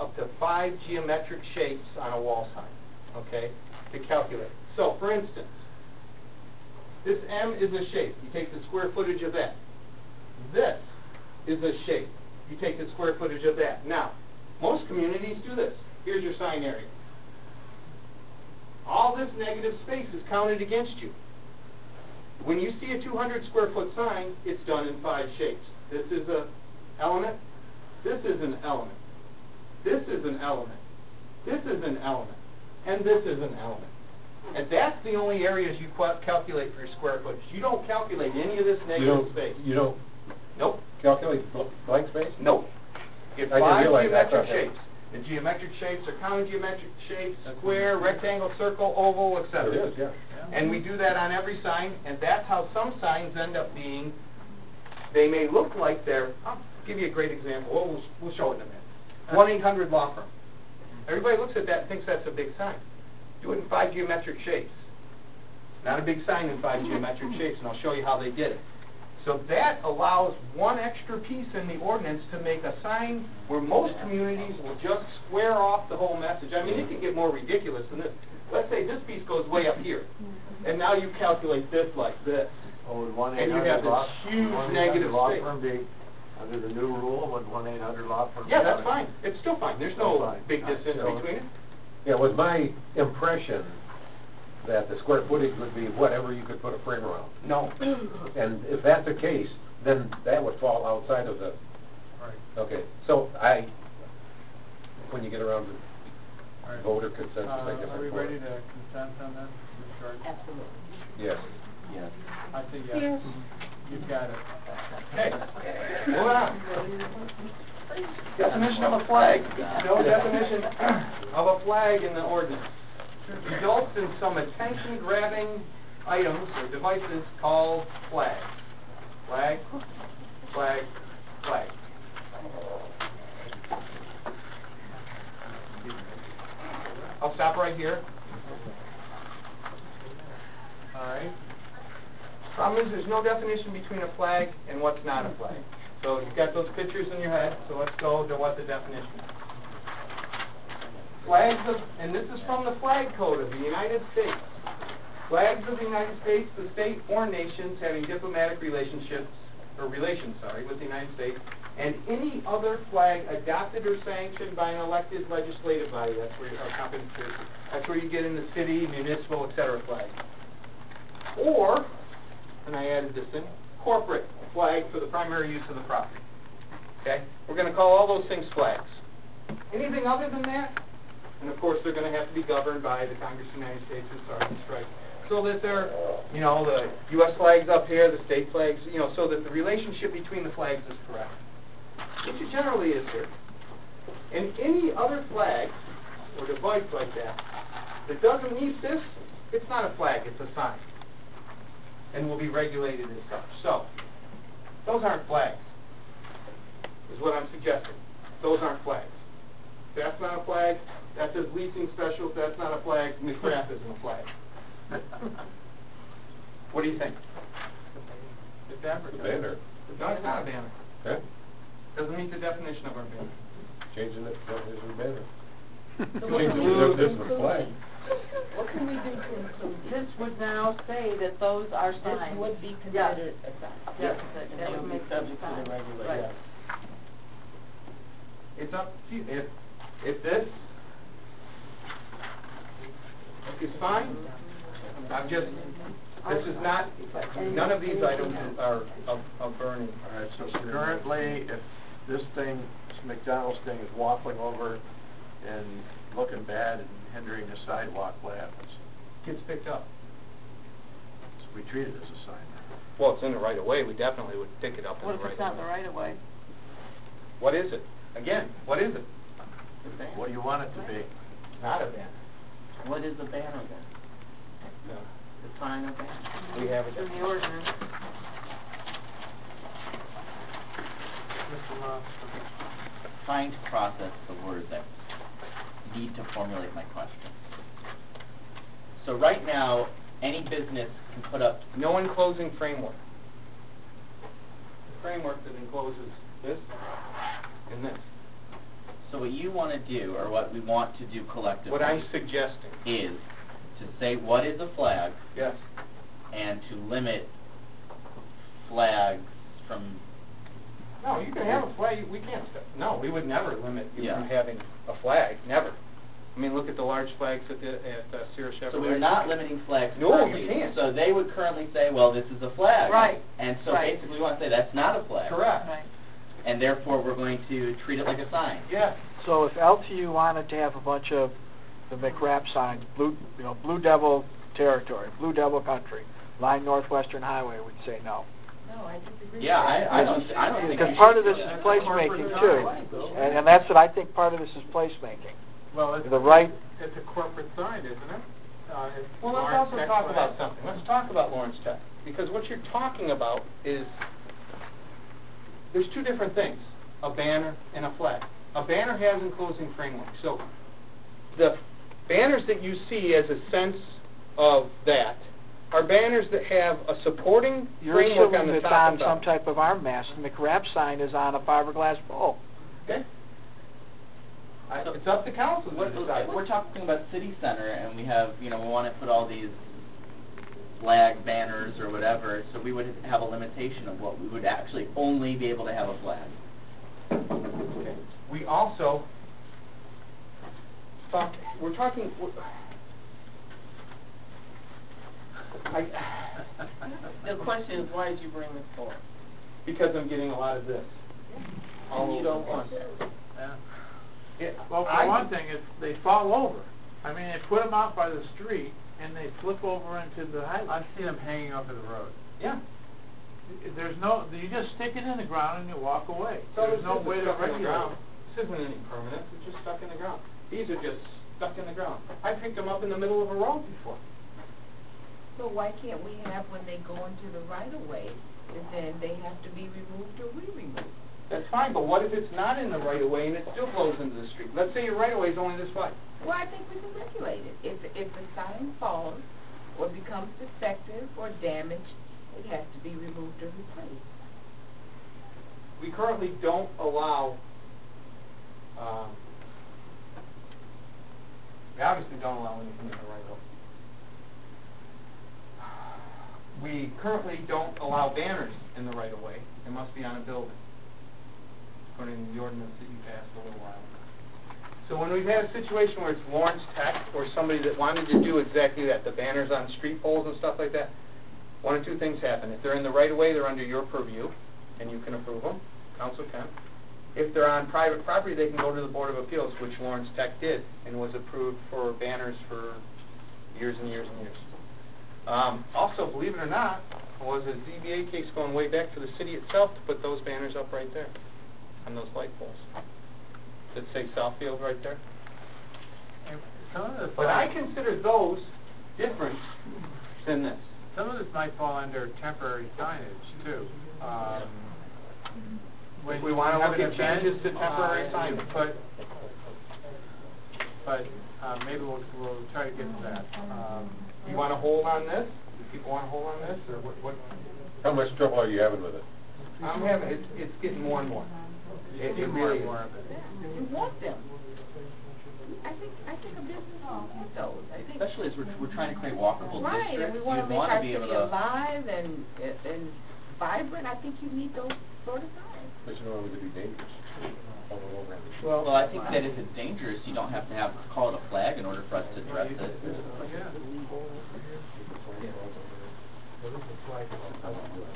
up to five geometric shapes on a wall sign, okay, to calculate. So, for instance, this M is a shape. You take the square footage of that. This is a shape. You take the square footage of that. Now, most communities do this. Here's your sign area. All this negative space is counted against you. When you see a 200 square foot sign, it's done in five shapes. This is an element. This is an element. This is an element. This is an element. And this is an element. And that's the only areas you calculate for your square footage. You don't calculate any of this negative space. You don't? Nope. Calculate blank space? Nope. Get I didn't five realize that. geometric shapes. The geometric shapes are counted geometric shapes, square, rectangle, circle, oval, etc. It is, yeah. And we do that on every sign, and that's how some signs end up being, they may look like they're, I'll give you a great example. We'll show it in a minute. 1-800 law firm. Everybody looks at that and thinks that's a big sign. Do it in five geometric shapes. Not a big sign in five geometric shapes, and I'll show you how they did it. So that allows one extra piece in the ordinance to make a sign where most communities will just square off the whole message. I mean, it can get more ridiculous than this. Let's say this piece goes way up here, and now you calculate this like this. Oh, would and you have this huge negative law space. firm be, under the new rule, would 1-800 law firm? Yeah, that's fine. It's still fine. There's no big distance between it. Yeah, it was my impression that the square footage would be whatever you could put a frame around. No. And if that's the case, then that would fall outside of the... Right. Okay, so when you get around to voter consensus, I guess... Are we ready to consent on this? Absolutely. Yes. Yes. I say yes. You've got it. Okay, moving on. Definition of a flag. No definition of a flag in the ordinance. Results in some attention-grabbing items or devices called flags. Flag, flag, flag. I'll stop right here. All right. Problem is, there's no definition between a flag and what's not a flag. So you've got those pictures in your head, so let's go to what the definition is. Flags of, and this is from the Flag Code of the United States. Flags of the United States, the state or nations having diplomatic relationships, or relations, with the United States, and any other flag adopted or sanctioned by an elected legislative body. That's where that's where you get in the city, municipal, etc. flag. Or, and I added this in, corporate flag for the primary use of the property. Okay? We're going to call all those things flags. Anything other than that, and of course they're going to have to be governed by the Congress of the United States and Stars and Stripes, so that they're, the U.S. flags up here, the state flags, so that the relationship between the flags is correct, which it generally is here. And any other flag or device like that doesn't meet this, it's not a flag, it's a sign, and will be regulated as such. So, those aren't flags, is what I'm suggesting. Those aren't flags. That's not a flag. That says leasing specials. That's not a flag. McCraft isn't a flag. What do you think? It's advertising. Banner. No, it's not a banner. Okay. Doesn't meet the definition of our banner. Changing it to definition of banner. So Changing the definition of flag. what can we do to include? This would now say that those are signs. This would be considered a sign. Yes, And that they would would be make subject to sense. the regulations. Right. It's up to you. If this is fine, this is not, none of these items are of burning. All right, so currently, if this thing, this McDonald's thing is waffling over and looking bad and hindering the sidewalk, what happens? Gets picked up. So we treat it as a sign. Well, it's in the right of way, we definitely would pick it up in What the if right it's not of the way. right of way? What is it? Again, what is it? What do you want it to be? Not a banner. What is a banner then? No. Define a banner. We have it. In the ordinance. Mr. Moss. Trying to process the words that need to formulate my question. So right now, any business can put up, No enclosing framework. The framework that encloses this and this. so what you want to do, or what we want to do collectively, What I'm suggesting. is to say what is a flag, Yes. and to limit flags from, No, you can have a flag, we can't, no, we would never limit you Yeah. from having a flag, never. I mean, look at the large flags at Sierra Chevrolet. so we're not limiting flags No, currently. you can't. So they would currently say, well, this is a flag. Right. And so Right. basically we want to say that's not a flag. Correct. Right. And therefore we're going to treat it like a sign. Yes. So if LTU wanted to have a bunch of the McRap signs, Blue Devil territory, Blue Devil country, line Northwestern Highway, we'd say no. No, I disagree. Yeah, I don't think. Because you part should of this do is that. placemaking too, and that's what I think part of this is placemaking. Well, it's The right, it's a corporate sign, isn't it? It's Well, let's Lawrence also Tech talk flag. about something. Let's talk about Lawrence Tech. Because what you're talking about is, there's two different things, a banner and a flag. A banner has enclosing framework. So the banners that you see as a sense of that are banners that have a supporting you're framework on assuming the it's top on and some bottom. type of arm mast, and the McRap sign is on a fiberglass pole. Okay? It's up to council to decide. We're talking about city center, and we have, we want to put all these flag banners or whatever, so we would have a limitation of what we would actually only be able to have a flag. Okay. We also we're talking. The question is, why did you bring this forward? Because I'm getting a lot of this. And you don't want that. Yeah. Well, for one thing, they fall over. I mean, they put them out by the street, and they flip over into the highway. I've seen them hanging over the road. Yeah. There's no, you just stick it in the ground and you walk away. So There's no way to stuck in the ground. regulate. This isn't any permanent, it's just stuck in the ground. These are just stuck in the ground. I picked them up in the middle of a road before. So why can't we have, when they go into the right-of-way, and then they have to be removed or re-removed? That's fine, but what if it's not in the right-of-way and it still flows into the street? Let's say your right-of-way is only this wide. Well, I think we can regulate it. If the sign falls or becomes defective or damaged, it has to be removed or replaced. We currently don't allow, we obviously don't allow anything in the right-of-way. We currently don't allow banners in the right-of-way. It must be on a building, according to the ordinance that you passed a little while ago. So when we've had a situation where it's Lawrence Tech or somebody that wanted to do exactly that, the banners on street poles and stuff like that, one of two things happen. If they're in the right-of-way, they're under your purview, and you can approve them, council can. If they're on private property, they can go to the Board of Appeals, which Lawrence Tech did, and was approved for banners for years and years and years. Also, believe it or not, was a ZBA case going way back for the city itself to put those banners up right there, on those light poles. That say Southfield right there. But I consider those different than this. Some of this might fall under temporary signage, too. If we want to look at changes to temporary signage. But maybe we'll try to get to that. You want to hold on this? Do people want to hold on this, or what? How much trouble are you having with it? I'm having, it's getting more and more. It really is. You want them. I think a business will want those. I think. Especially as we're trying to create walkable right, districts. and we want to make wanna our be city able to alive and vibrant. I think you need those sort of signs. But you don't want it to be dangerous. Well, I think that if it's dangerous, you don't have to call it a flag in order for us to address it.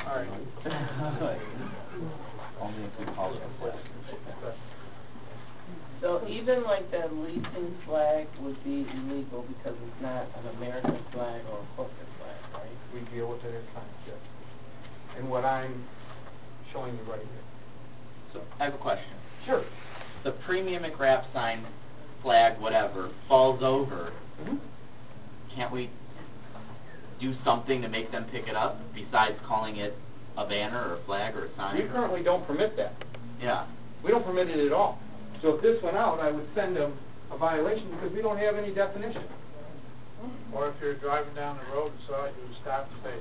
All right. Only if we call it a flag. So even like the leasing flag would be illegal because it's not an American flag or a corporate flag, right? We deal with it as signs, yes. And what I'm showing you right here. So I have a question. Sure. The premium McWrap sign, flag, whatever, falls over. Can't we do something to make them pick it up besides calling it a banner or a flag or a sign? We currently don't permit that. Yeah. We don't permit it at all. So if this went out, I would send them a violation because we don't have any definition. Or if you're driving down the road and saw it, you would stop and say,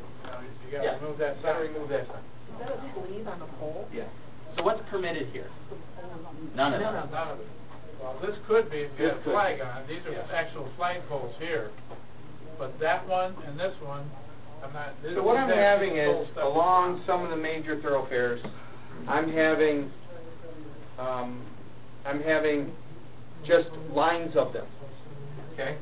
you got to remove that sign. Gotta remove that sign. Is that a sleeve on the pole? Yeah. So what's permitted here? None of them. None of it. Well, this could be if you had a This could. flag on it. These are actual flag poles here. But that one and this one, I'm not. So what I'm having is, along some of the major thoroughfares, I'm having just lines of them, okay?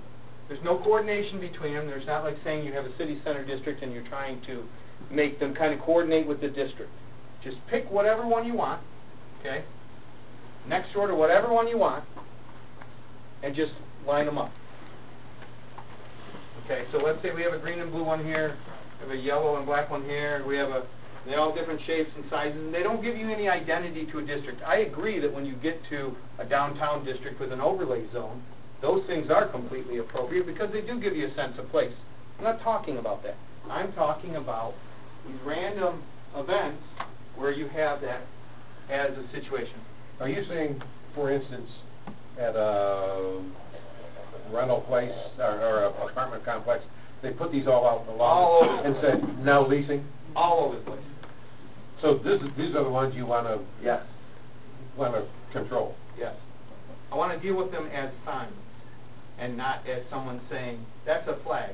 There's no coordination between them. There's not like saying you have a city center district and you're trying to make them kind of coordinate with the district. Just pick whatever one you want, okay? Next door to whatever one you want, and just line them up. Okay, so let's say we have a green and blue one here, we have a yellow and black one here, we have they're all different shapes and sizes, and they don't give you any identity to a district. I agree that when you get to a downtown district with an overlay zone, those things are completely appropriate because they do give you a sense of place. I'm not talking about that. I'm talking about these random events where you have that as a situation. Are you saying, for instance, at a rental place or an apartment complex, they put these all out in the All lawn over and the said, now leasing? All over the place. So these are the ones you want to Yes. Control? Yes. I want to deal with them as signs and not as someone saying, that's a flag.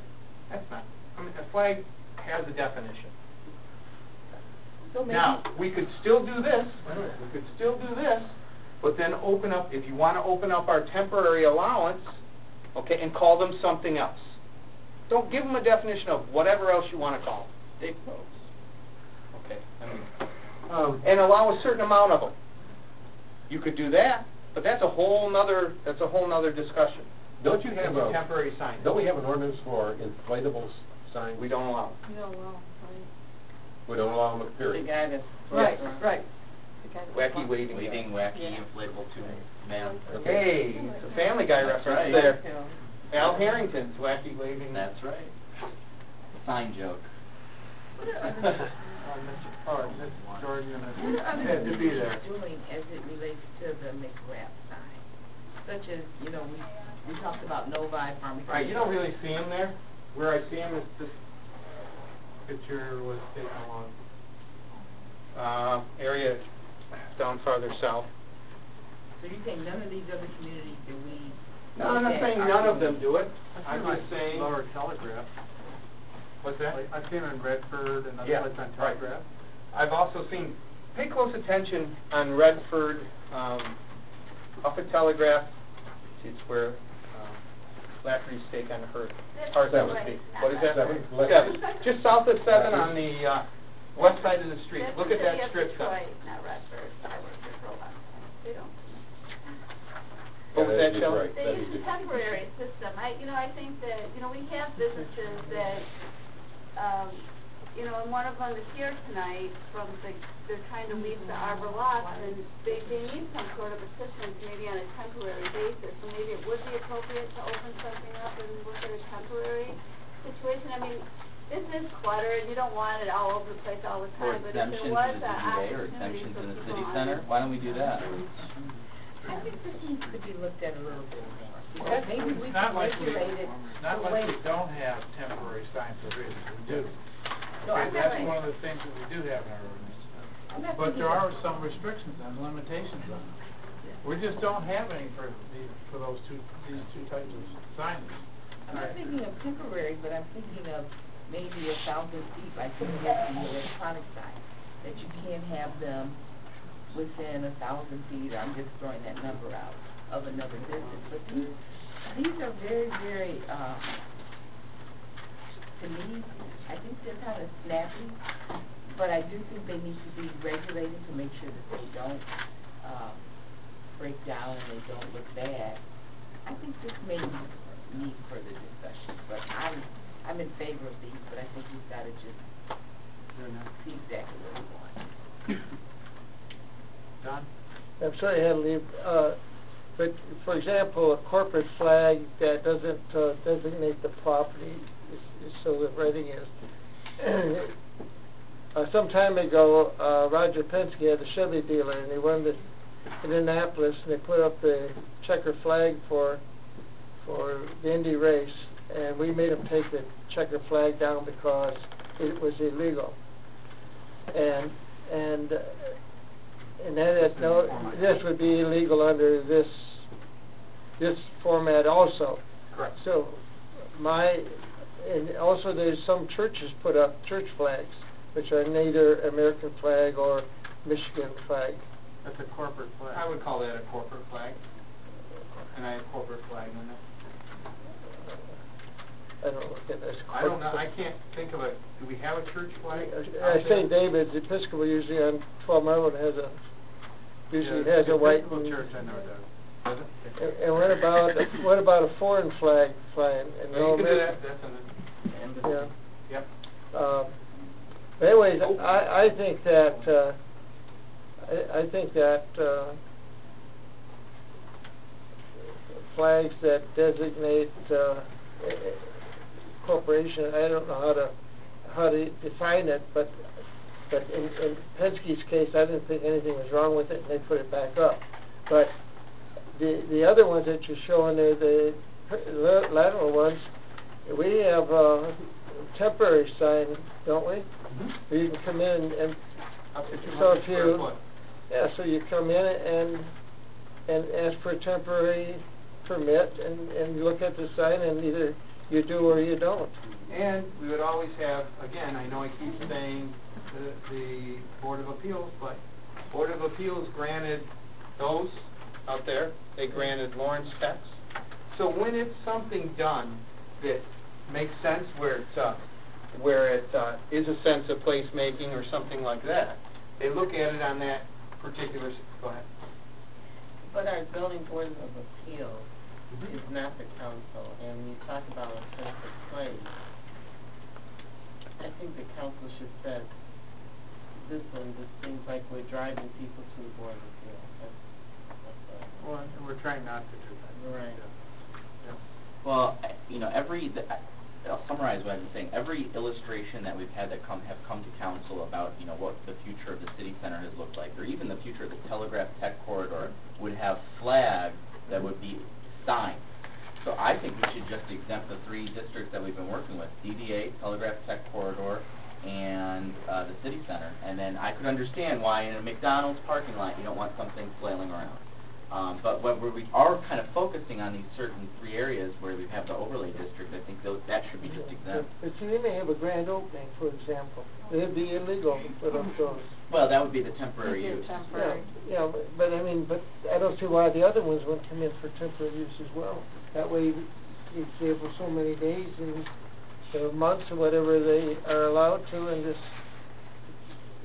That's not. I mean, a flag has a definition. So maybe Now, we could still do this, but then open up, if you want to open up our temporary allowance, okay, and call them something else. Don't give them a definition of whatever else you want to call them. Big posts. Okay. And allow a certain amount of them. You could do that, but that's a whole nother discussion. Don't you have It's a temporary sign. Don't we have an ordinance for inflatable signs? We don't allow it. No, well, We don't allow them, The period. guy that's. Right, right. The guy that- Wacky waving. Waving, wacky, inflatable tube man. Hey, it's a Family Guy That's reference right. there. Al Harrington's wacky waving. That's right. Sign joke. Miss Jordan, What are other had to be there. communities doing as it relates to the McWrap sign? Such as, you know, we talked about Novi Pharmacy. Right, you don't really see them there. Where I see them is this picture was taken along Area down farther south. So you think none of these other communities do we? No, I'm not saying none of them do it. I'm just saying. Lower Telegraph. What's that? I've seen it in Redford and other Yeah, places on right. Telegraph. I've also seen, pay close attention on Redford, up at Telegraph, it's where, Lafferty's Steak on the Herd, or Seven. What is that? Seven. Seven, just south of Seven on the, west side of the street, look at that strip center. Not Redford, I work there for a long time, they don't. What was that, is Shelley? right. They That use is a temporary system. I think that, we have businesses that, and one of them is here tonight they're trying to lease the arbor lots, and they need some sort of assistance maybe on a temporary basis. So maybe it would be appropriate to open something up and look at a temporary situation. I mean, this is clutter, and you don't want it all over the place all the Or time, but if exemptions there was in the an ZBA or opportunity exemptions for in the people city on center, this- why don't we do that? I think this needs to be looked at a little bit more. It's Maybe we not can like we, regulate it not the like way. we don't have temporary sign provisions, we do. No, I'm Okay, not that's saying- one of the things that we do have in our ordinance. I'm not But thinking there of- are some restrictions and limitations on it. We just don't have any for these two types of signs. I'm not thinking of temporary, but I'm thinking of maybe 1,000 feet, like we have the electronic sign, that you can't have them within 1,000 feet, I'm just throwing that number out, of another business. But these are very, very, to me, I think they're kind of snappy, but I do think they need to be regulated to make sure that they don't, break down and they don't look bad. I think this may need further discussion, but I'm in favor of these, but I think we've got to just see exactly what we want. John? I'm sorry I had to leave, but for example, a corporate flag that doesn't designate the property is so the writing is. Some time ago, Roger Penske had a Chevy dealer, and he went to Indianapolis, and they put up the checker flag for the Indy race, and we made him take the checker flag down because it was illegal. And that is this would be illegal under this format also. Correct. So and also there's some churches put up church flags, which are neither American flag or Michigan flag. That's a corporate flag. I would call that a corporate flag. And I have corporate flag in it. I don't look at this. I don't know, I can't think of do we have a church flag? St. David's Episcopal usually on 12 Mile Road has a white. Episcopal church, I know it does. Does it? And what about a foreign flag flying? And You can do American- that, that's in it. Yeah. Yep. Anyways, I think that flags that designate corporation, I don't know how to define it, but in Penske's case, I didn't think anything was wrong with it, and they put it back up. But the other ones that you're showing there, the lateral ones, we have a temporary sign, don't we? Where you can come in and Up to so 200 if square you foot. so you come in and ask for a temporary permit and you look at the sign and either you do or you don't. And we would always have, again, I know I keep saying the Board of Appeals, but Board of Appeals granted those out there, they granted Lawrence Tech's. So when it's something done that makes sense, where it is a sense of placemaking or something like that, they look at it on that particular, go ahead. But our zoning board of appeals is not the council, and when you talk about a sense of place, I think the council should set citizens, it seems like we're driving people to the Board of Appeals. That's all. Well, and we're trying not to do that. Right. Yeah. Well, you know, I'll summarize what I've been saying. Every illustration that we've had that have come to council about, you know, what the future of the city center has looked like, or even the future of the Telegraph Tech Corridor, would have flags that would be signs. So I think we should just exempt the 3 districts that we've been working with, DDA, Telegraph Tech Corridor, and the city center. And then I could understand why in a McDonald's parking lot you don't want something flailing around. But where we are kind of focusing on these certain 3 areas where we have the overlay district, I think that should be just exempt. But you may have a grand opening, for example. It'd be illegal to put up those. Well, that would be the temporary use. Temporary. Yeah, but I mean, but I don't see why the other ones wouldn't come in for temporary use as well. That way, you'd say for so many days and or months or whatever they are allowed to, and just,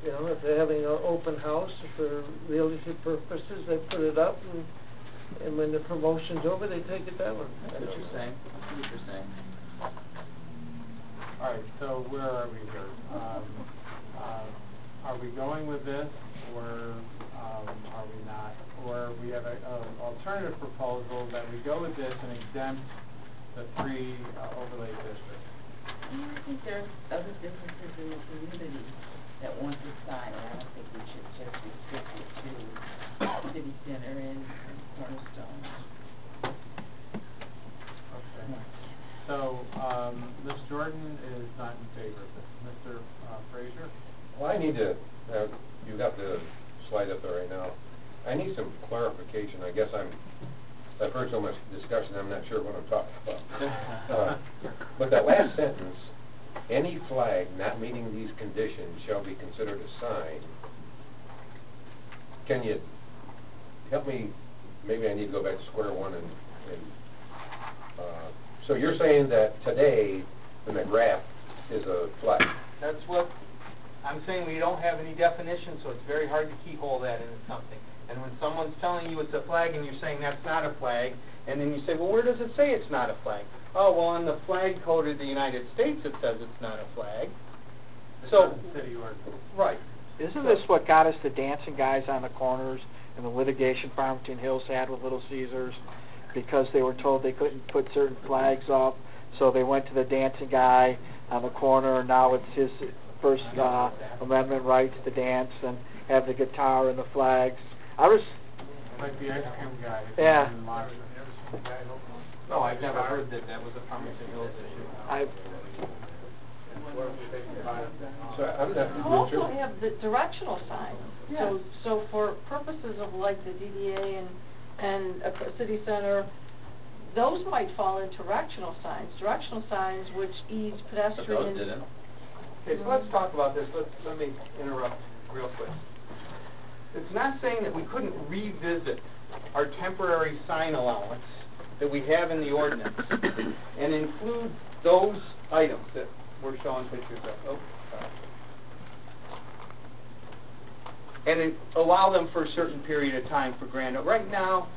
you know, if they're having an open house for realty purposes, they put it up, and when the promotion's over, they take it down. That's what you're saying. That's what you're saying. All right, so where are we here? Are we going with this, or are we not? Or we have an alternative proposal that we go with this and exempt the 3 overlay districts? I think there's other businesses in the community that want this sign, and I don't think we should just restrict it to City Center and Cornerstone. Okay. So, Ms. Jordan is not in favor of this. Mr. Frazier? Well, I need to, you got the slide up there right now. I need some clarification. I guess I've heard so much discussion, I'm not sure what I'm talking about. But that last sentence, any flag not meeting these conditions shall be considered a sign. Can you help me? Maybe I need to go back to square one and so you're saying that today the McGrath is a flag? That's what I'm saying. We don't have any definition, so it's very hard to keyhole that into something. And when someone's telling you it's a flag and you're saying that's not a flag, and then you say, well, where does it say it's not a flag? Oh, well, on the flag code of the United States it says it's not a flag. It's So, not the city ordinance. right. Isn't this what got us the dancing guys on the corners and the litigation Farmington Hills had with Little Caesars? Because they were told they couldn't put certain flags up, so they went to the dancing guy on the corner, and now it's his First Amendment rights to dance and have the guitar and the flags. I was... Like the ice cream guy. Yeah. No, I've never heard that was a Farmington Hills issue. So I'm not You also have the directional signs. Yes. So for purposes of like the DDA and a city center, those might fall in directional signs. Directional signs which ease pedestrians. But those didn't. Okay, so let's talk about this. Let me interrupt real quick. It's not saying that we couldn't revisit our temporary sign allowance that we have in the ordinance and include those items that we're showing pictures of. Oh, sorry. And then allow them for a certain period of time for grand. Right now,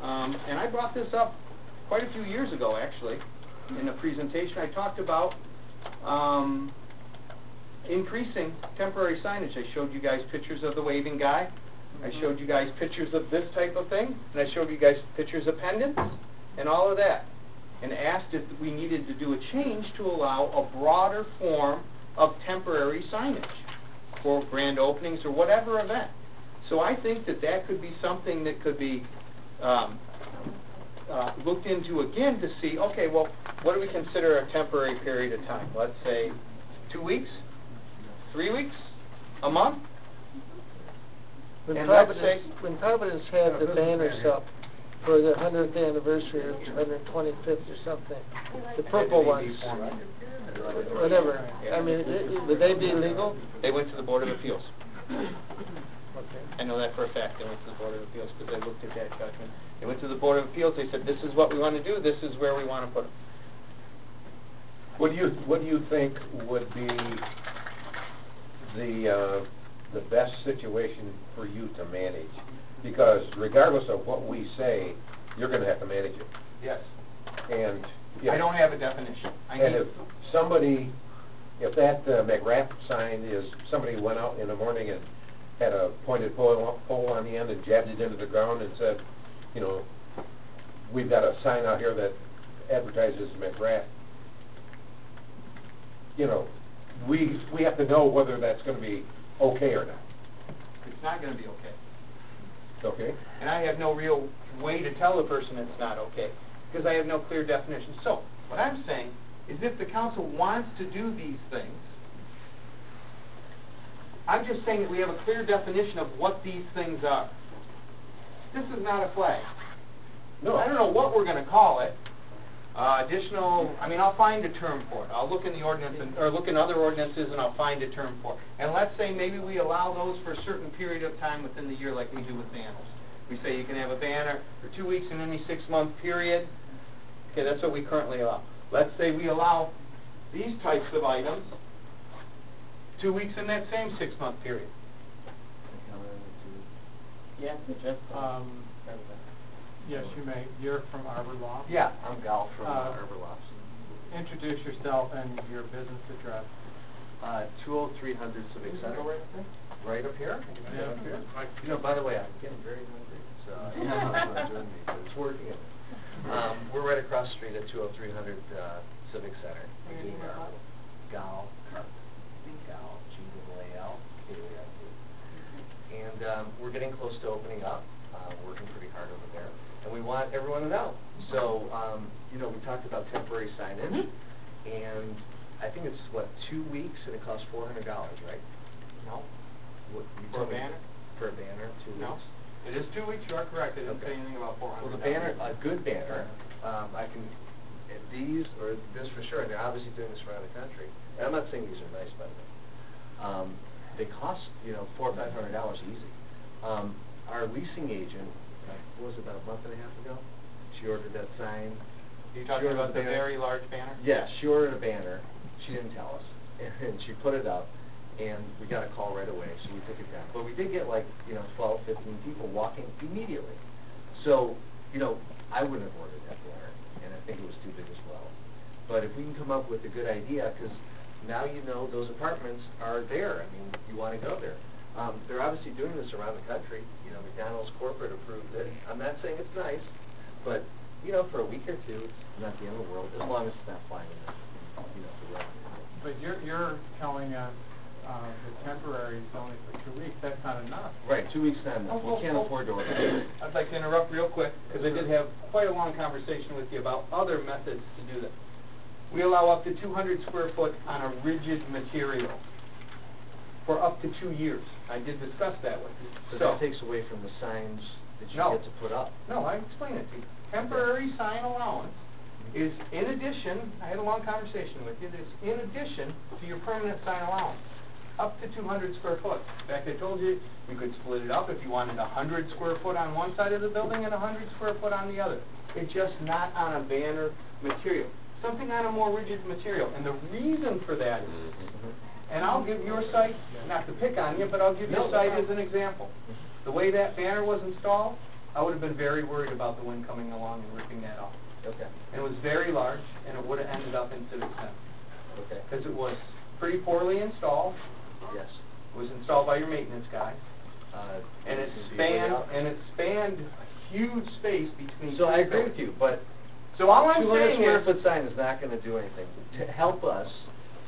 and I brought this up quite a few years ago, actually, in a presentation I talked about increasing temporary signage. I showed you guys pictures of the waving guy. I showed you guys pictures of this type of thing, and I showed you guys pictures of pendants and all of that, and asked if we needed to do a change to allow a broader form of temporary signage for grand openings or whatever event. So I think that that could be something that could be looked into again to see, okay, well, what do we consider a temporary period of time? Let's say 2 weeks, 3 weeks, a month? When And Providence had the banners up for the 100th anniversary or 125th or something, the purple ones, whatever, I mean, would they be illegal? They went to the Board of Appeals. Okay. I know that for a fact. They went to the Board of Appeals because they looked at that judgment. They went to the Board of Appeals. They said, this is what we want to do. This is where we want to put them. What do you think would be the best situation for you to manage? Because regardless of what we say, you're going to have to manage it. Yes. And I don't have a definition. and if somebody if that McRath sign is, somebody went out in the morning and had a pointed pole on the end and jabbed it into the ground and said, you know, we've got a sign out here that advertises McRath, you know, we have to know whether that's gonna be okay or not. It's not gonna be okay. Okay? And I have no real way to tell the person it's not okay, because I have no clear definition. So, what I'm saying is if the council wants to do these things, I'm just saying that we have a clear definition of what these things are. This is not a flag. No. I don't know what we're gonna call it. Additional, I mean, I'll find a term for it. I'll look in the ordinance, or look in other ordinances, and I'll find a term for it. And let's say maybe we allow those for a certain period of time within the year, like we do with banners. We say you can have a banner for 2 weeks in any 6-month period. Okay, that's what we currently allow. Let's say we allow these types of items 2 weeks in that same 6-month period. Yes, just, Yes, you may. You're from Arbor Law? Yeah, I'm Gal from Arbor Laws. Introduce yourself and your business address. 20300 Civic Center. Right up here? Yeah. Up here? You know, by the way, I'm getting very hungry, so it's working. We're right across the street at 20300 Civic Center. Gal, G-A-L, K-A-L-D. And we're getting close to opening up. Working pretty hard over there. And we want everyone to know. So, you know, we talked about temporary signage, and I think it's, 2 weeks, and it costs $400, right? No. What, you For a told me- banner? For a banner, 2 weeks? No. It is 2 weeks, you are correct. I didn't say Okay. anything about $400. Well, the banner, a good banner, I can, these, or this for sure, and they're obviously doing this around the country, and I'm not saying these are nice, by the way. They cost, you know, $400 or $500 easy. Our leasing agent, what was it, about a month and a half ago? She ordered that sign. You're talking about the very large banner? Yeah, she ordered a banner. She didn't tell us, and she put it up, and we got a call right away, so we took it down. But we did get 12, 15 people walking immediately. So, you know, I wouldn't have ordered that banner, and I think it was too big as well. But if we can come up with a good idea, because now you know those apartments are there. I mean, you want to go there. They're obviously doing this around the country. You know, McDonald's corporate approved it. I'm not saying it's nice, but, you know, for a week or two, it's not the end of the world, as long as it's not flying in the road. But you're telling us the temporary is only for 2 weeks. That's not enough. Right, 2 weeks not enough. We can't afford to order it. I'd like to interrupt real quick, because I did have quite a long conversation with you about other methods to do this. We allow up to 200 square foot on a rigid material for up to 2 years. I did discuss that with you. So that takes away from the signs that you get to put up. No, I explained it to you. Temporary sign allowance is in addition, I had a long conversation with you, it's in addition to your permanent sign allowance, up to 200 square foot. In fact, I told you, you could split it up if you wanted 100 square foot on one side of the building and 100 square foot on the other. It's just not on a banner material. Something on a more rigid material. And the reason for that is, and I'll give your site, not to pick on you, but I'll give your site as an example. The way that banner was installed, I would have been very worried about the wind coming along and ripping that off. Okay. And it was very large, and it would have ended up in Civic Center. Okay. Because it was pretty poorly installed. Yes. It was installed by your maintenance guy. And it spanned a huge space between. So I agree with you, but so all I'm 200 saying square is, foot sign is not going to do anything. To help us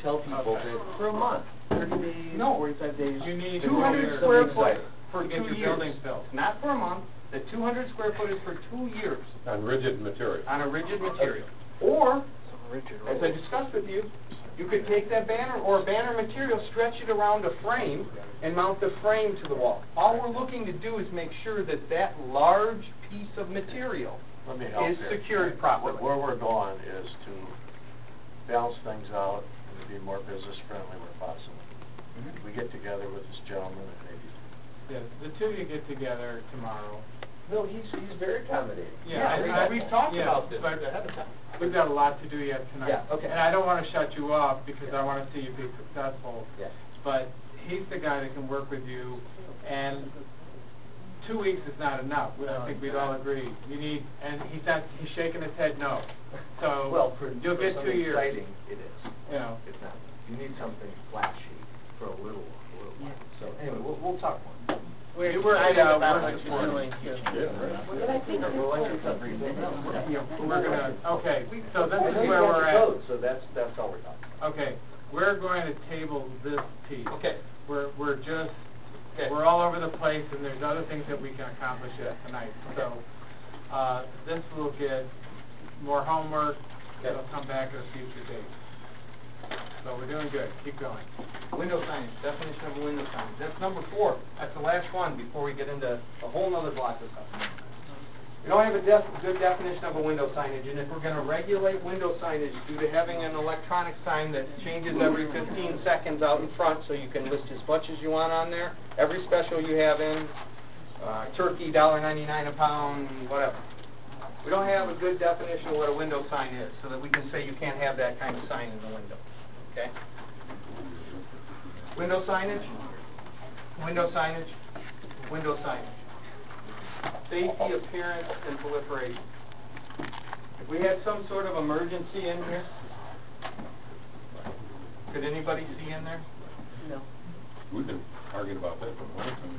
tell people that for a month, 30 days, 45 days. you need they're 200 doing square something foot exciting. for To get 2 your years. building built. Not for a month. The 200 square foot is for 2 years On rigid material. on a rigid material. Or, Rigid as I discussed with you, you could take that banner or a banner material, stretch it around a frame, and mount the frame to the wall. All we're looking to do is make sure that that large piece of material Let me help is here. secured properly. Where we're going is to balance things out and to be more business friendly where possible. We get together with this gentleman and maybe. Yes, the two you get together tomorrow. No, he's very accommodating. We've talked yeah, about this but ahead of time. we've got a lot to do yet tonight. Yeah, okay. And I don't want to shut you off because I want to see you be successful. Yes. But he's the guy that can work with you, and 2 weeks is not enough. I think we'd all agree. You need, and he's shaking his head no. So Well, for you'll get 2 something years. exciting, it is. You know. It's not. You need something we're about what you're supporting. doing too. But I think We're gonna, okay, so this is where we're at. So that's all we're talking. Okay, we're going to table this piece. Okay. We're just, Okay. we're all over the place, and there's other things that we can accomplish tonight. So, this will get more homework, it'll come back at a future date. So we're doing good, keep going. Window signage, definition of a window signage. That's number 4. That's the last one before we get into a whole nother block of stuff. We don't have a good definition of a window signage, and if we're going to regulate window signage due to having an electronic sign that changes every 15 seconds out in front so you can list as much as you want on there, every special you have in, turkey, $1.99 a pound, whatever. We don't have a good definition of what a window sign is so that we can say you can't have that kind of sign in the window. Okay? Window signage, window signage, window signage. Safety, appearance, and proliferation. If we had some sort of emergency in here, could anybody see in there? No. We've been arguing about that for a long time.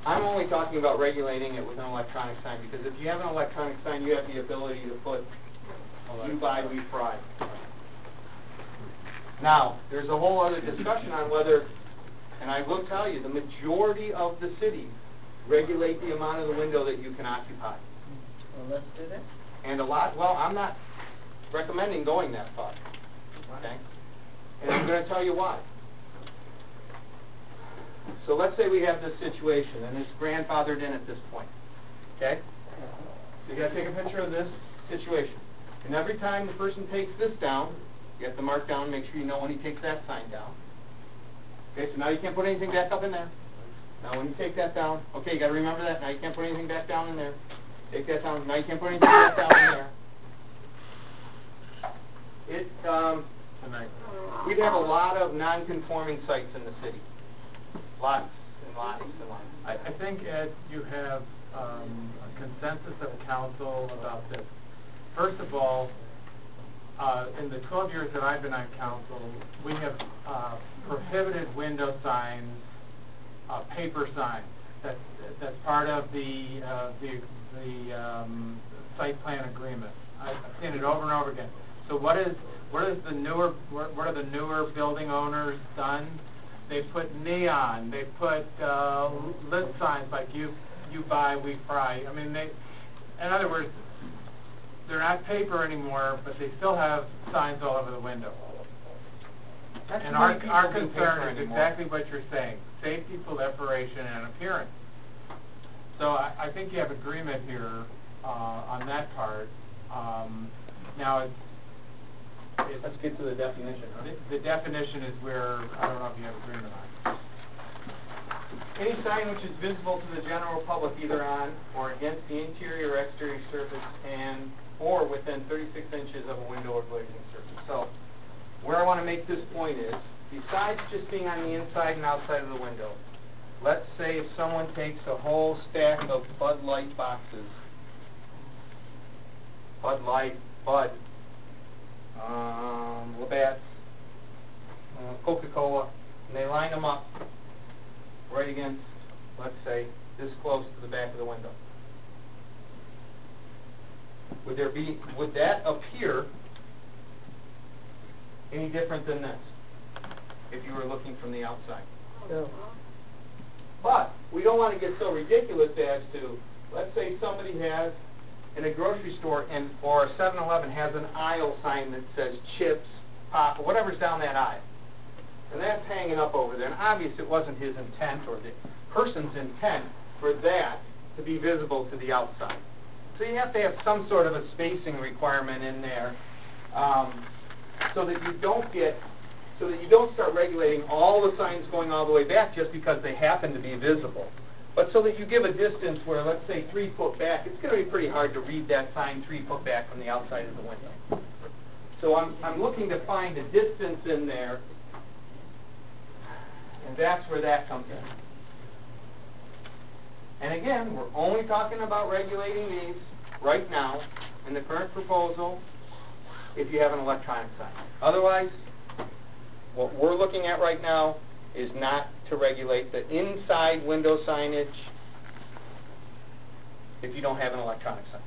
I'm only talking about regulating it with an electronic sign, because if you have an electronic sign, you have the ability to put, you buy, we fry. Now, there's a whole other discussion on whether, and I will tell you, the majority of the cities regulate the amount of the window that you can occupy. Well, let's do that. And a lot, well, I'm not recommending going that far, okay? And I'm going to tell you why. So let's say we have this situation, and it's grandfathered in at this point, okay? So you got to take a picture of this situation. And every time the person takes this down, you have to mark down, make sure you know when he takes that sign down. Okay, so now you can't put anything back up in there. Now when you take that down, okay, you got to remember that. Now you can't put anything back down in there. Take that down. Now you can't put anything back down in there. We'd have a lot of non-conforming sites in the city. Lots and lots and lots. I think, Ed, you have a consensus of council about this. First of all, in the 12 years that I've been on council, we have prohibited window signs, paper signs. That's part of the site plan agreement. I've seen it over and over again. So what are the newer building owners done? They put neon. They put lit signs like you buy, we fry. I mean, in other words, they're not paper anymore, but they still have signs all over the window. And our concern is exactly what you're saying: safety, proliferation, and appearance. So I think you have agreement here on that part. Now let's get to the definition. Huh? The definition is where I don't know if you have agreement on. Any sign which is visible to the general public either on or against the interior or exterior surface and or within 36 inches of a window or glazing surface. So where I want to make this point is, besides just being on the inside and outside of the window, let's say if someone takes a whole stack of Bud Light boxes, Bud Light, Bud, Labatt, Coca-Cola, and they line them up right against, let's say, this close to the back of the window. Would that appear any different than this if you were looking from the outside? No. But we don't want to get so ridiculous as to, let's say somebody has in a grocery store or a 7-Eleven has an aisle sign that says chips, pop, or whatever's down that aisle. And that's hanging up over there. And obviously it wasn't his intent or the person's intent for that to be visible to the outside. So you have to have some sort of a spacing requirement in there so that you don't start regulating all the signs going all the way back just because they happen to be visible. But so that you give a distance where, let's say, 3 foot back, it's going to be pretty hard to read that sign 3 foot back from the outside of the window. So I'm looking to find a distance in there, and that's where that comes in. And again, we're only talking about regulating these right now in the current proposal if you have an electronic sign. Otherwise, what we're looking at right now is not to regulate the inside window signage if you don't have an electronic sign.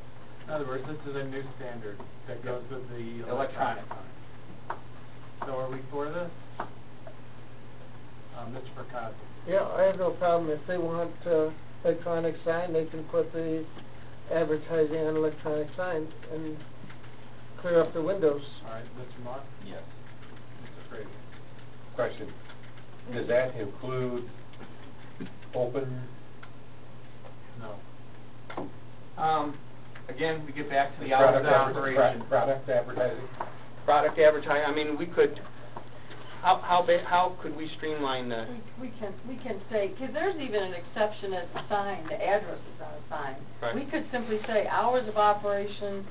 In other words, this is a new standard that goes with the Electronic. electronic sign. So are we for this? Mr. Perkowski? Yeah, I have no problem. If they want, electronic sign, they can put the advertising on electronic sign and clear up the windows. All right, Mr. Moss? Yes. Mr. Frazier? Question, does that include open? No. Again, we get back to the hours of operation. Product advertising? Product advertising, I mean, we could, how could we streamline the? We can say, because there's even an exception at the sign, the address is on a sign. Right. We could simply say hours of operation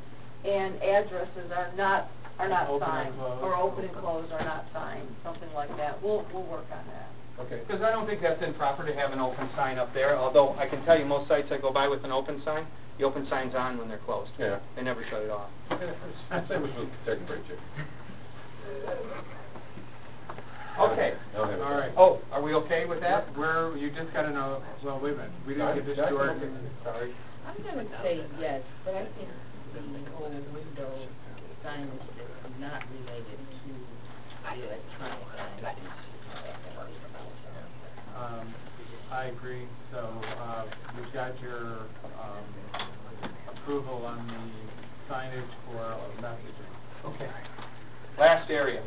and addresses are not Open and signed, closed. or open and closed are not signed, something like that. We'll work on that. Okay. Because I don't think that's improper to have an open sign up there, although I can tell you most sites I go by with an open sign, the open sign's on when they're closed. Yeah. They never shut it off. Same as with Kentucky Fried Chicken. Okay. I'll have it. All right. Oh, are we okay with that? You just gotta know, well, wait a minute, we didn't get this to our, Sorry. I'm gonna say yes, but I think the whole window signage that's not related to the electronic signage. I agree, so, we've got your, approval on the signage for messaging. Okay. Last area.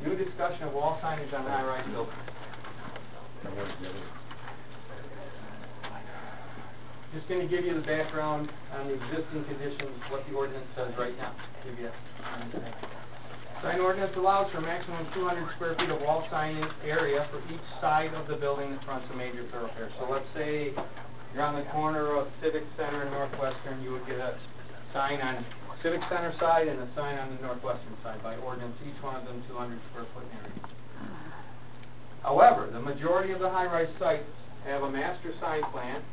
New discussion of wall signage on high-rise buildings. Just going to give you the background on the existing conditions, what the ordinance says right now. Give you sign ordinance allows for a maximum 200 square feet of wall signage area for each side of the building that fronts a major thoroughfare. So let's say you're on the corner of Civic Center and Northwestern, you would get a sign on Civic Center side and a sign on the Northwestern side by ordinance, each one of them 200 square foot area. However, the majority of the high-rise sites have a master sign plan,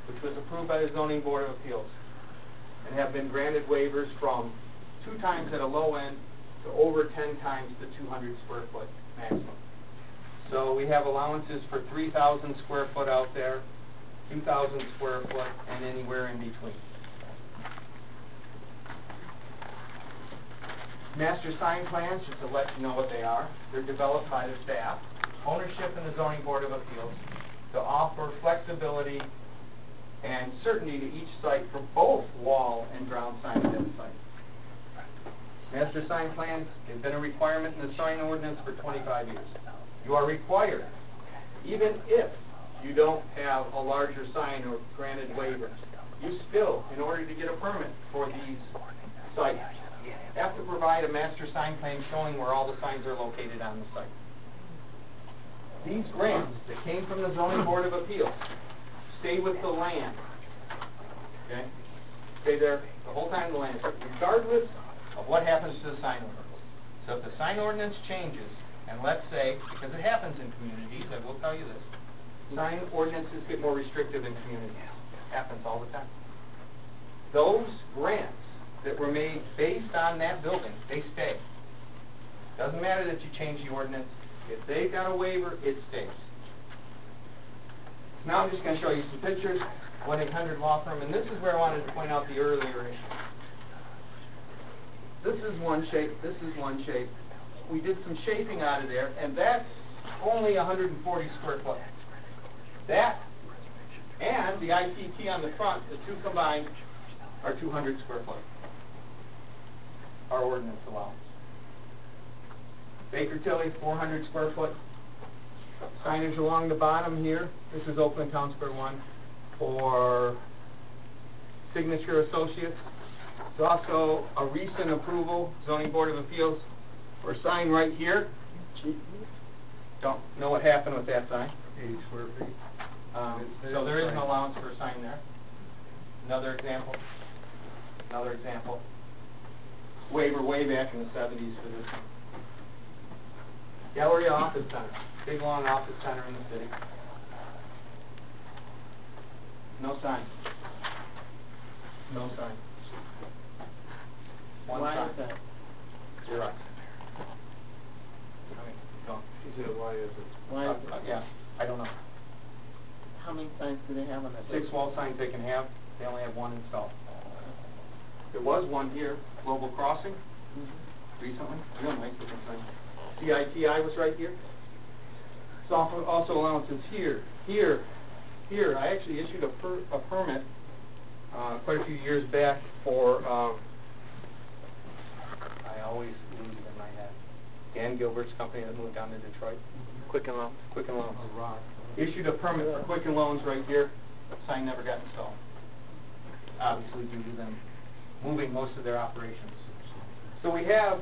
which was approved by the Zoning Board of Appeals, and have been granted waivers from 2 times at a low end to over 10 times the 200 square foot maximum. So we have allowances for 3,000 square foot out there, 2,000 square foot, and anywhere in between. Master sign plans, just to let you know what they are, they're developed by the staff, ownership in the Zoning Board of Appeals, to offer flexibility and certainty to each site for both wall and ground signage at the site. Master sign plans have been a requirement in the sign ordinance for 25 years. You are required, even if you don't have a larger sign or granted waivers, you still, in order to get a permit for these sites, have to provide a master sign plan showing where all the signs are located on the site. These grants that came from the Zoning Board of Appeals stay with the land, okay? Stay there the whole time the land, regardless of what happens to the sign ordinance. So if the sign ordinance changes, and let's say, because it happens in communities, I will tell you this, sign ordinances get more restrictive in communities. Happens all the time. Those grants that were made based on that building, they stay. Doesn't matter that you change the ordinance. If they got a waiver, it stays. Now I'm just going to show you some pictures, 1-800 law firm, and this is where I wanted to point out the earlier issue. This is one shape, this is one shape. We did some shaping out of there, and that's only 140 square foot. That and the ITT on the front, the two combined, are 200 square foot. Our ordinance allowance. Baker Tilly, 400 square foot. Signage along the bottom here. This is Oakland Town Square 1 for Signature Associates. There's also a recent approval, Zoning Board of Appeals, for a sign right here. Don't know what happened with that sign. 80 square feet. So there is an allowance for a sign there. Another example. Another example. Waiver way back in the 70s for this one. Galleria Office Center. Big long office center in the city. No sign. No sign. One Why sign. is that? Xerox. I mean, don't. She said, why is it? Why is it? Yeah, I don't know. How many signs do do they have on that? 6 wall signs they can have, they only have 1 installed. There was one here, Global Crossing, recently, real nice looking sign. CITI was right here. So also allowances here. I actually issued a permit quite a few years back for, I always lose it in my head, Dan Gilbert's company that moved down to Detroit. Quicken Loans. Quicken Loans. Issued a permit for Quicken Loans right here. Sign never got installed. Obviously due to them moving most of their operations. So we have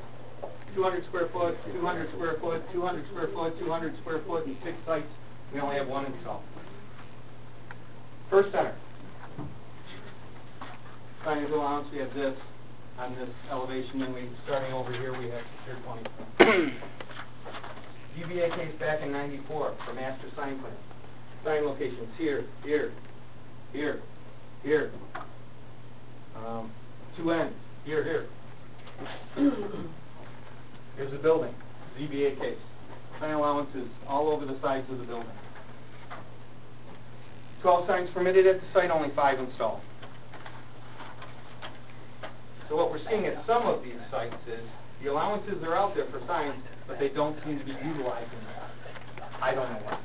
200 square foot, 200 square foot, 200 square foot, 200 square foot, and 6 sites. We only have 1 installed. First Center. Signage allowance, we have this on this elevation, and starting over here, we have Secure 20. GBA case back in '94 for master sign plan. Sign locations here, here, here, here. 2 ends, here. Here's the building, ZBA case. Sign allowances all over the sides of the building. 12 signs permitted at the site, only 5 installed. So what we're seeing at some of these sites is the allowances are out there for signs, but they don't seem to be utilizing them. I don't know why.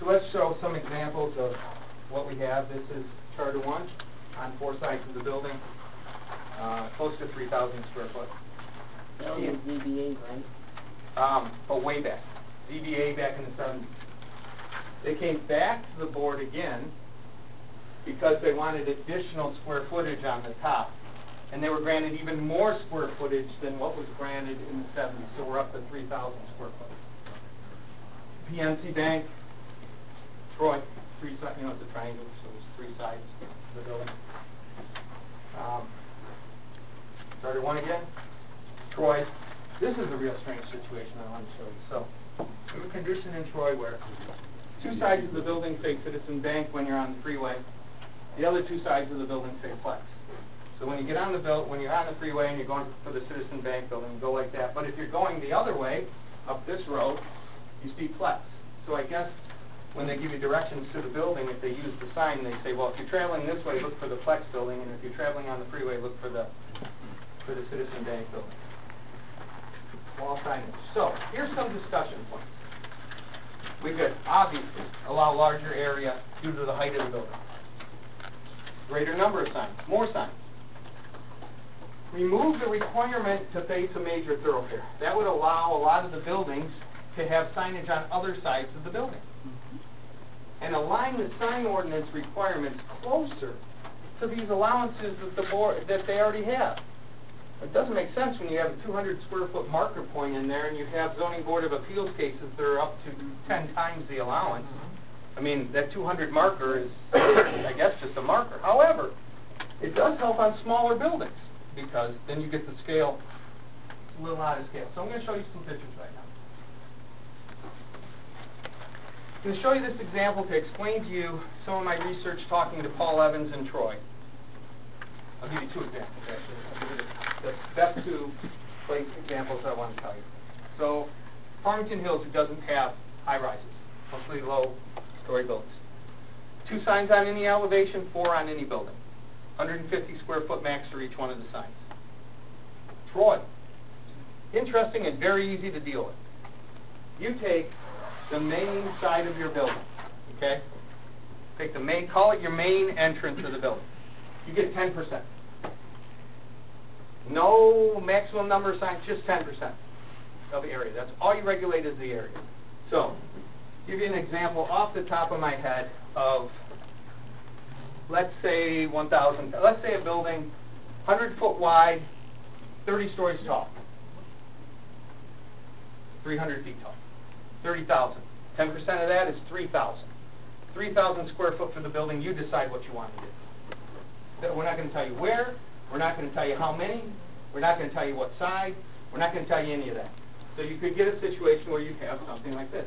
So let's show some examples of what we have. This is Charter 1 on 4 sides of the building, close to 3,000 square foot. That was ZBA, right? But way back. ZBA back in the 70s. They came back to the board again because they wanted additional square footage on the top. And they were granted even more square footage than what was granted in the 70s. So we're up to 3,000 square foot. PNC Bank, Troy, 3 sides, it's a triangle, so there's 3 sides of the building. Charter 1 again, Troy. This is a real strange situation I want to show you. So, we have a condition in Troy where 2 sides of the building say Citizen Bank when you're on the freeway. The other 2 sides of the building say Flex. So when you get on when you're on the freeway and you're going for the Citizen Bank building, you go like that. But if you're going the other way, up this road, you see Flex. So I guess when they give you directions to the building, if they use the sign, they say, well, if you're traveling this way, look for the Flex building, and if you're traveling on the freeway, look for the Citizen Bank building. Wall signage. So here's some discussion points. We could obviously allow larger area due to the height of the building. Greater number of signs, more signs. Remove the requirement to face a major thoroughfare. That would allow a lot of the buildings to have signage on other sides of the building. And align the sign ordinance requirements closer to these allowances that they already have. It doesn't make sense when you have a 200 square foot marker point in there and you have zoning board of appeals cases that are up to 10 times the allowance. I mean, that 200 marker is, I guess, just a marker. However, it does help on smaller buildings because then you get the scale, it's a little out of scale. So I'm going to show you some pictures right now. I'm going to show you this example to explain to you some of my research talking to Paul Evans and Troy. I'll give you 2 examples, actually. I'll give you the best 2 place examples I want to tell you. So, Farmington Hills, it doesn't have high-rises, mostly low-story buildings. 2 signs on any elevation, 4 on any building. 150 square foot max for each one of the signs. Troy, interesting and very easy to deal with. You take the main side of your building, okay? Take the main, call it your main entrance of the building. You get 10%. No maximum number of signs, just 10% of the area. That's all you regulate is the area. So, give you an example off the top of my head of, let's say 1,000, let's say a building 100 foot wide, 30 stories tall, 300 feet tall, 30,000. 10% of that is 3,000. 3,000 square foot for the building, you decide what you want to do. We're not going to tell you where, we're not going to tell you how many, we're not going to tell you what side, we're not going to tell you any of that. So you could get a situation where you have something like this,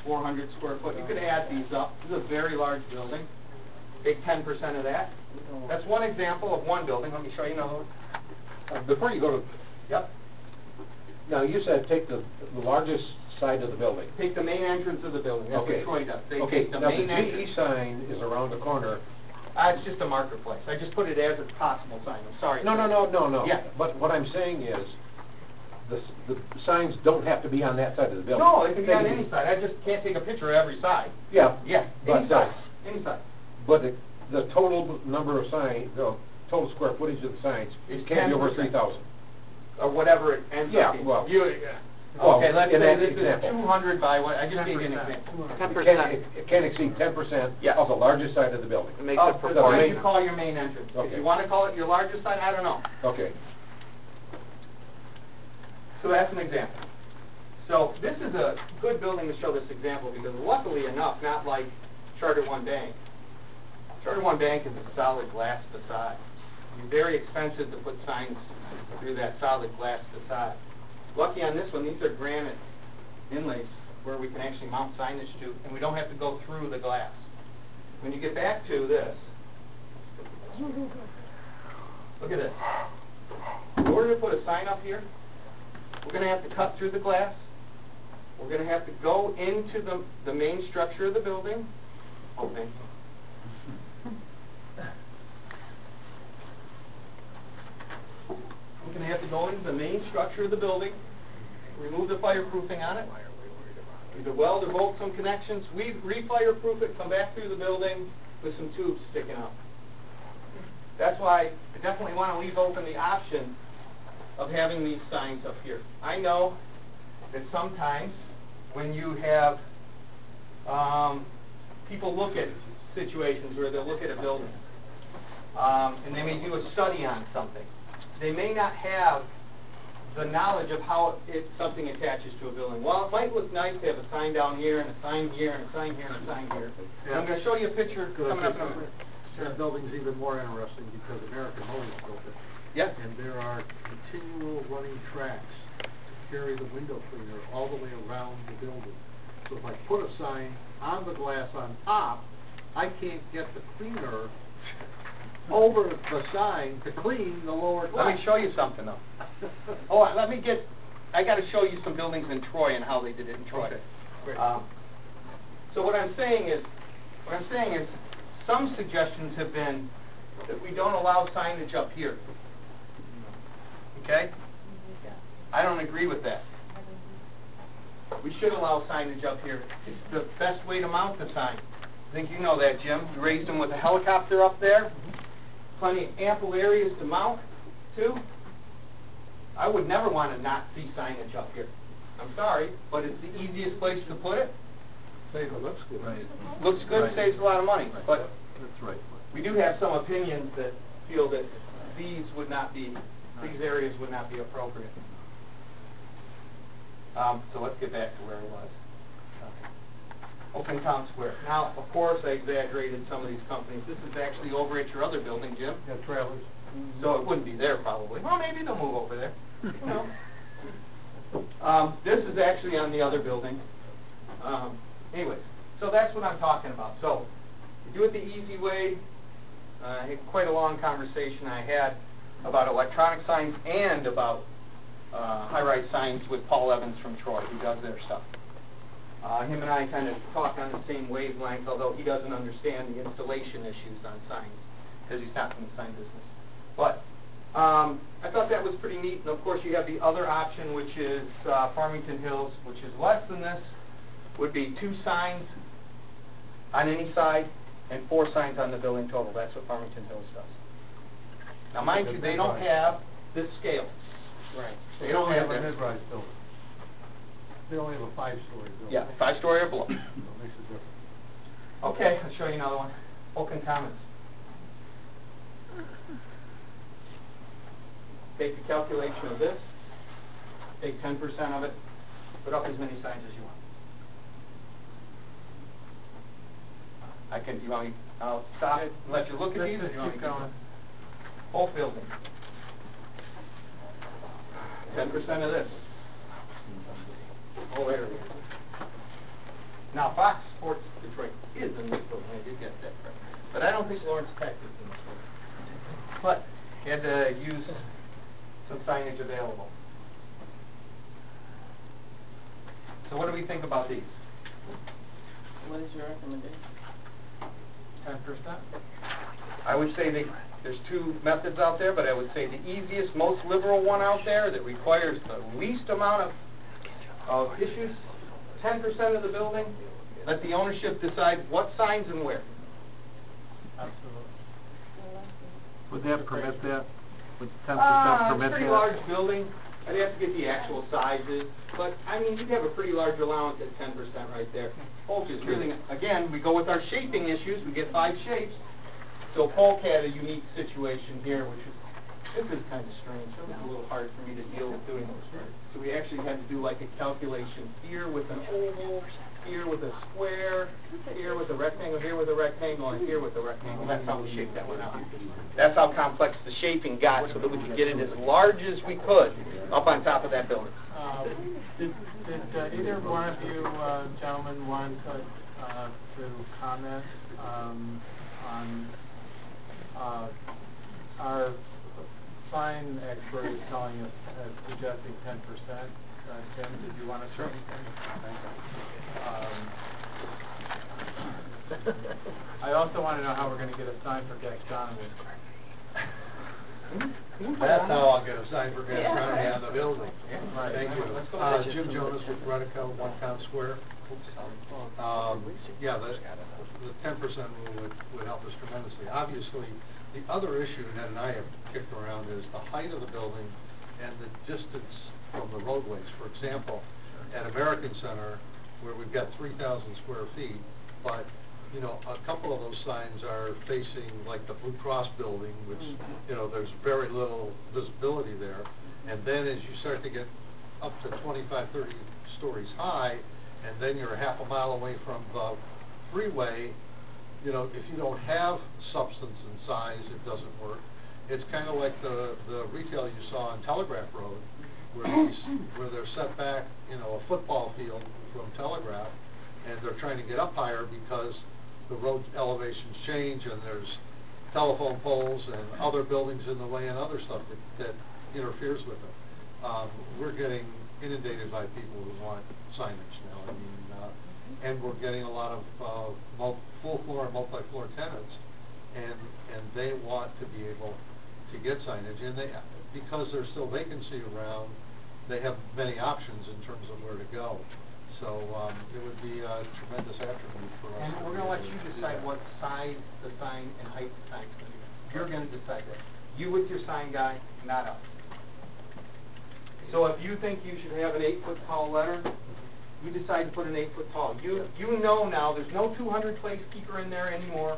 400 square foot. You could add these up. This is a very large building. Take 10% of that. That's one example of one building. Let me show you another one. Before you go to... Yep. Now, you said take the largest side of the building. Take the main entrance of the building, that's what Okay. Troy does. They Okay, take the now main the entrance. GE sign is around the corner. It's just a marker place. I just put it as a possible sign, I'm sorry. No. Yeah. But what I'm saying is, the signs don't have to be on that side of the building. No, it can be on any side, I just can't take a picture of every side. Yeah. Yeah, But, any side, any side. But the total number of signs, the total square footage of the signs Is can't be over 10%. 3,000. Or whatever it ends Yeah, up being. well, Okay, let's in say that this is example. 200 by what, I just gave you an example. 10%. It can't exceed 10% Yeah. of the largest side of the building. It makes Of it the sign proportional. you call your main entrance. If Okay. you wanna call it your largest sign, I don't know. Okay. So that's an example. So this is a good building to show this example because luckily enough, not like Charter One Bank. Charter One Bank is a solid glass facade. It's very expensive to put signs through that solid glass facade. Lucky on this one, these are granite inlays where we can actually mount signage to, and we don't have to go through the glass. When you get back to this, look at this. In order to put a sign up here, we're going to have to cut through the glass. We're going to have to go into the main structure of the building. Open. We're going to have to go into the main structure of the building, remove the fireproofing on it, either weld or bolt some connections, re-fireproof it, come back through the building with some tubes sticking out. That's why I definitely want to leave open the option of having these signs up here. I know that sometimes when you have people look at situations where they'll look at a building and they may do a study on something, they may not have the knowledge of how something attaches to a building. Well, it might look nice to have a sign down here and a sign here and a sign here and a sign here. And I'm going to show you a picture coming up in a minute. That building's even more interesting because American Homes built it. Yes. And there are continual running tracks to carry the window cleaner all the way around the building. So if I put a sign on the glass on top, I can't get the cleaner over the sign to clean the lower glass. Let me show you something though. I got to show you some buildings in Troy and how they did it in Troy. Okay. Great. So what I'm saying is, some suggestions have been that we don't allow signage up here. Okay? I don't agree with that. We should allow signage up here. It's the best way to mount the sign. I think you know that, Jim. You raised them with a helicopter up there. Plenty of ample areas to mount to. I would never want to not see signage up here. I'm sorry, but it's the easiest place to put it. It looks good. Right. Looks good, Right. saves a lot of money, Right. but That's right. we do have some opinions that feel that these areas would not be appropriate. So let's get back to where it was. Open Town Square. Now, of course, I exaggerated some of these companies. This is actually over at your other building, Jim. Yeah, trailers. So it wouldn't be there probably. Well, maybe they'll move over there. Who knows? This is actually on the other building. Anyways, so that's what I'm talking about. So, you do it the easy way. I had quite a long conversation I had about electronic signs and about high-rise signs with Paul Evans from Troy, who does their stuff. Him and I kind of talk on the same wavelength, although he doesn't understand the installation issues on signs, because he's not from the sign business. But I thought that was pretty neat, and of course you have the other option, which is Farmington Hills, which is less than this, would be 2 signs on any side and 4 signs on the building total. That's what Farmington Hills does. Now mind you, they don't have this scale. Right. They don't have a that. mid-rise building. They only have a 5-story building. Yeah, 5-story or below. So it makes a difference. Okay, I'll show you another one. Oaken Commons. Take the calculation of this, take 10% of it, put up as many signs as you want. You want me, I'll stop and let you look at these, or do you want me to keep going? Whole building. 10% of this. Whole area. Now, Fox Sports Detroit is in this building, I did get that correct. But I don't think Lawrence Tech is in this building. But you had to use some signage available. So what do we think about these? What is your recommendation? 10%? I would say that there's two methods out there, but I would say the easiest, most liberal one out there that requires the least amount of issues, 10% of the building, let the ownership decide what signs and where. Absolutely. Would that permit that? Would 10% It's a permit pretty that? large building. I'd have to get the actual sizes, but, I mean, you'd have a pretty large allowance at 10% right there. Polk is really, again, we go with our shaping issues, we get 5 shapes. So Polk had a unique situation here, which is, this is kind of strange, so it's a little hard for me to deal with doing this. So we actually had to do like a calculation here with an oval, here with a square, here with a rectangle, here with a rectangle, and here with a rectangle. That's how we shaped that one out. That's how complex the shaping got, so that we could get it as large as we could up on top of that building. Did either one of you gentlemen want to comment on our sign expert is telling us, suggesting 10%. Tim, did you want to say anything? I also want to know how we're going to get a sign for gastronomy. That's how I'll get a sign for gastronomy on the building. Right. Thank you. Jim Jonas with Redico, One Town Square. Yeah, the 10% rule would help us tremendously. Obviously, the other issue Ned and I have kicked around is the height of the building and the distance from the roadways. For example, at American Center, where we've got 3,000 square feet, but, you know, a couple of those signs are facing like the Blue Cross building, which, you know, there's very little visibility there. And then as you start to get up to 25, 30 stories high, and then you're a half a mile away from the freeway, you know, if you don't have substance and size, it doesn't work. It's kind of like the retail you saw on Telegraph Road, where they're set back, you know, a football field from Telegraph, and they're trying to get up higher because the road elevations change, and there's telephone poles and other buildings in the way and other stuff that interferes with it. We're getting inundated by people who want signage now. I mean, and we're getting a lot of full floor and multi-floor tenants, and they want to be able to get signage, and they, because there's still vacancy around, they have many options in terms of where to go. So it would be a tremendous attribute for us. And we're going to let you decide what size the sign and height the sign's going to be. You're going to decide that. You with your sign guy, not us. So if you think you should have an 8-foot tall letter, you decide to put an 8-foot tall. You know now there's no 200 place keeper in there anymore.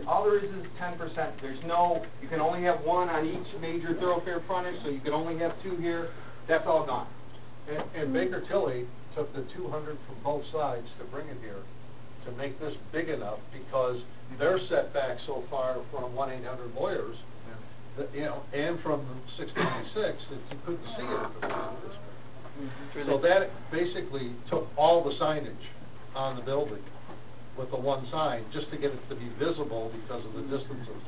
All there is 10%. There's no, you can only have one on each major thoroughfare frontage, so you can only have 2 here. That's all gone. And Baker Tilly took the 200 from both sides to bring it here, to make this big enough, because they're set back so far from 1-800-Lawyers, that, you know, and from 696, that you couldn't see it if it was this way. So that basically took all the signage on the building with the one sign, just to get it to be visible because of the distances.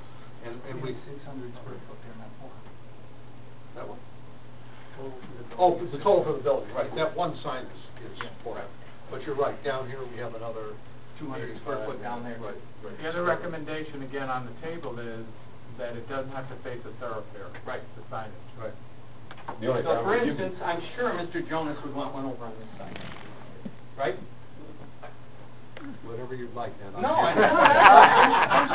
And we 600 square foot there, not 400. That one? Oh, the total for the building, right. That one sign is 400. But you're right, down here we have another 200 square foot down there. Right. The other recommendation, again, on the table is that it doesn't have to face a thoroughfare. Right. The signage. Right. The only So problem for is instance, I'm sure Mr. Jonas would want one over on this side. Right? Whatever you'd like, Ned. No, I'm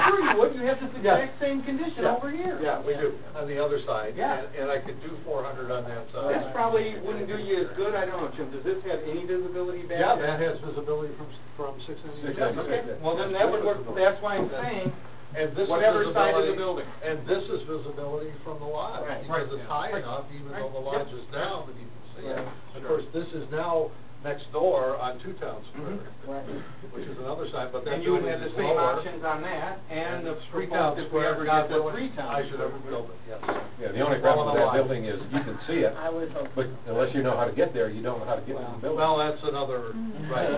sure you would. You have this exact same condition over here. Yeah, we do, on the other side. Yeah. And I could do 400 on that side. This probably wouldn't do you as good. I don't know, Jim. Does this have any visibility back? Yeah, that has visibility from 696. Okay. Well, then that would work. That's why I'm saying, And this whatever is side of the visibility, building. and this is visibility from the lodge, Right. because it's high Right. enough, even though the Right. lodge is down, that you can see it. Right. Of course, this is now next door on 2 Town Square, Right. which is another side, but that And you would building have is the same lower. options on that, and the 3 Town if we Square, ever God get the willing, 3 Town I should Square. ever build it, yes. Yeah, the only problem with that Well, building is you can see it, I would hope. but unless you know how to get there, you don't know how to get to the building. Well, that's another, right.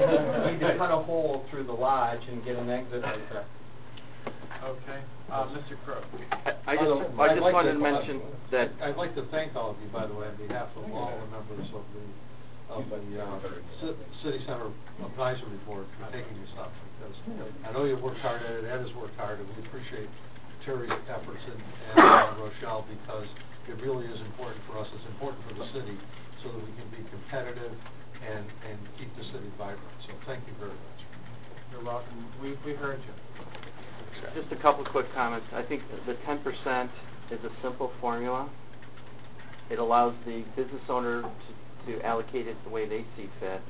We need to cut a hole through the lodge and get an exit right there. Okay. Mr. Crowe. I just wanted to mention that I'd like to thank all of you, by the way, on behalf of all the members of the City Center Advisory Board for taking this up, because I know you've worked hard at it, Ed has worked hard, and we appreciate Terry's efforts and Rochelle, because it really is important for us, it's important for the city, so that we can be competitive and keep the city vibrant. So thank you very much. You're welcome. We heard you. Just a couple of quick comments. I think the 10% is a simple formula. It allows the business owner to allocate it the way they see fit.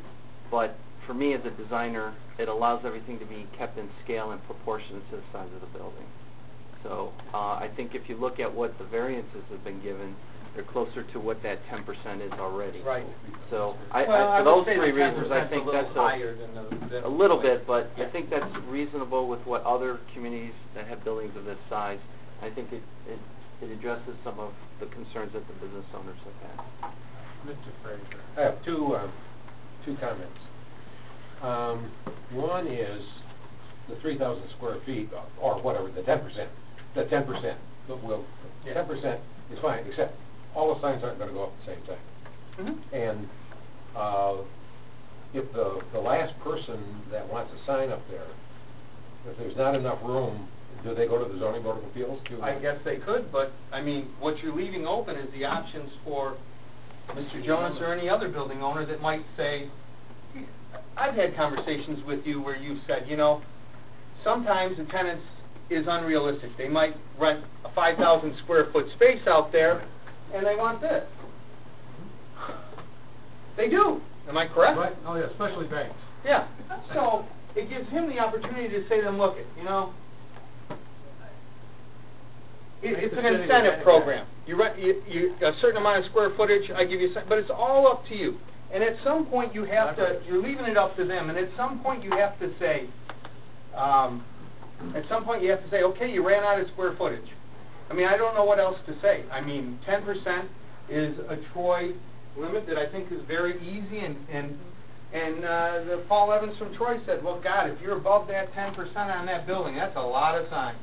But for me as a designer, it allows everything to be kept in scale and proportion to the size of the building. So I think if you look at what the variances have been given, they're closer to what that 10% is already. Right. So Well, for those would say three the reasons, I 10% think a little that's higher than a little bit, but I think that's reasonable with what other communities that have buildings of this size. I think it addresses some of the concerns that the business owners have had. Mr. Fraser. I have two comments. One is the 3,000 square feet, or whatever, the 10%. The 10%. But 10% is fine, except all the signs aren't going to go up at the same time. And if the last person that wants a sign up there, if there's not enough room, do they go to the zoning board of appeals? I guess they could, but, I mean, what you're leaving open is the options for Mr. Jonas or any other building owner that might say, I've had conversations with you where you've said, you know, sometimes the tenants is unrealistic. They might rent a 5,000 square foot space out there, and they want this. They do. Am I correct? Right, oh yeah, especially banks. Yeah. So it gives him the opportunity to say to them, look, you know, it's an incentive program. You rent a certain amount of square footage, I give you, but it's all up to you. And at some point you have to, you're leaving it up to them, and at some point you have to say, okay, you ran out of square footage. I mean, I don't know what else to say. I mean, 10% is a Troy limit that I think is very easy, and the Paul Evans from Troy said, well, God, if you're above that 10% on that building, that's a lot of signs.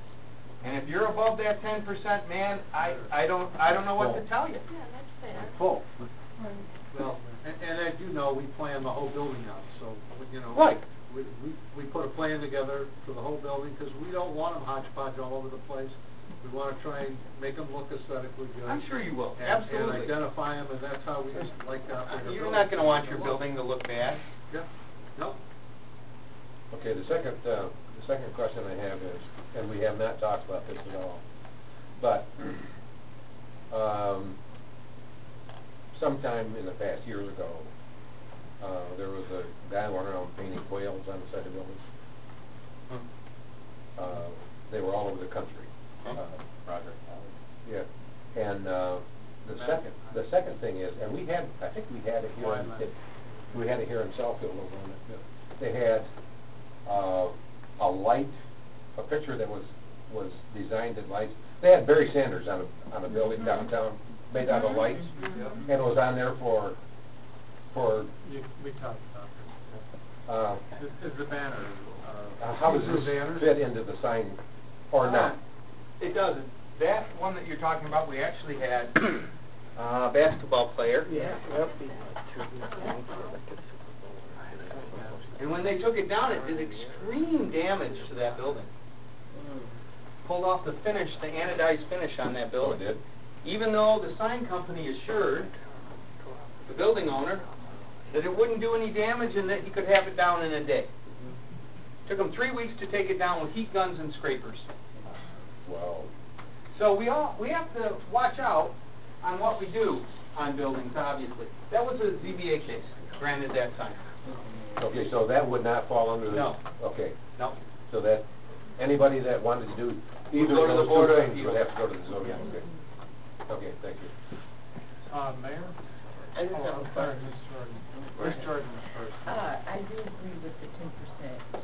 And if you're above that 10%, man, I don't know what to tell you. Yeah, that's fair. Full. Well, and as you know, we plan the whole building out, so, you know. Right. We put a plan together for the whole building, because we don't want them hodgepodge all over the place. We want to try and make them look aesthetically good. I'm sure you will, And absolutely. identify them, and that's how we like to operate. You're not going to want your building to look bad. Yeah, no. Okay, the second question I have is, and we have not talked about this at all, but sometime in the past, years ago, there was a guy running around painting quails on the side of buildings. They were all over the country. Roger. Yeah, and the second thing is, and I think we had it here in Southfield over on it. They had a picture that was designed in lights. They had Barry Sanders on a building downtown made out of lights, and it was on there for. We talked about this. Is the banner? How does this fit into the sign, or not? It doesn't. That one that you're talking about, we actually had a basketball player. Yeah. And when they took it down, it did extreme damage to that building. Pulled off the finish, the anodized finish on that building. Oh, it did? Even though the sign company assured the building owner that it wouldn't do any damage and that he could have it down in a day. Took them 3 weeks to take it down with heat guns and scrapers. Wow. So we have to watch out on what we do on buildings, obviously. That was a ZBA case, granted that time. Okay, so that would not fall under the... No. Okay. No. So that, anybody that wanted to do either Go to of the those Board two of things would Appeals. have to go to the zoning. Yeah. Okay, thank you. Mayor? I just have a sorry, Ms. Jordan. Ms. Jordan is first. I do agree with the 10%,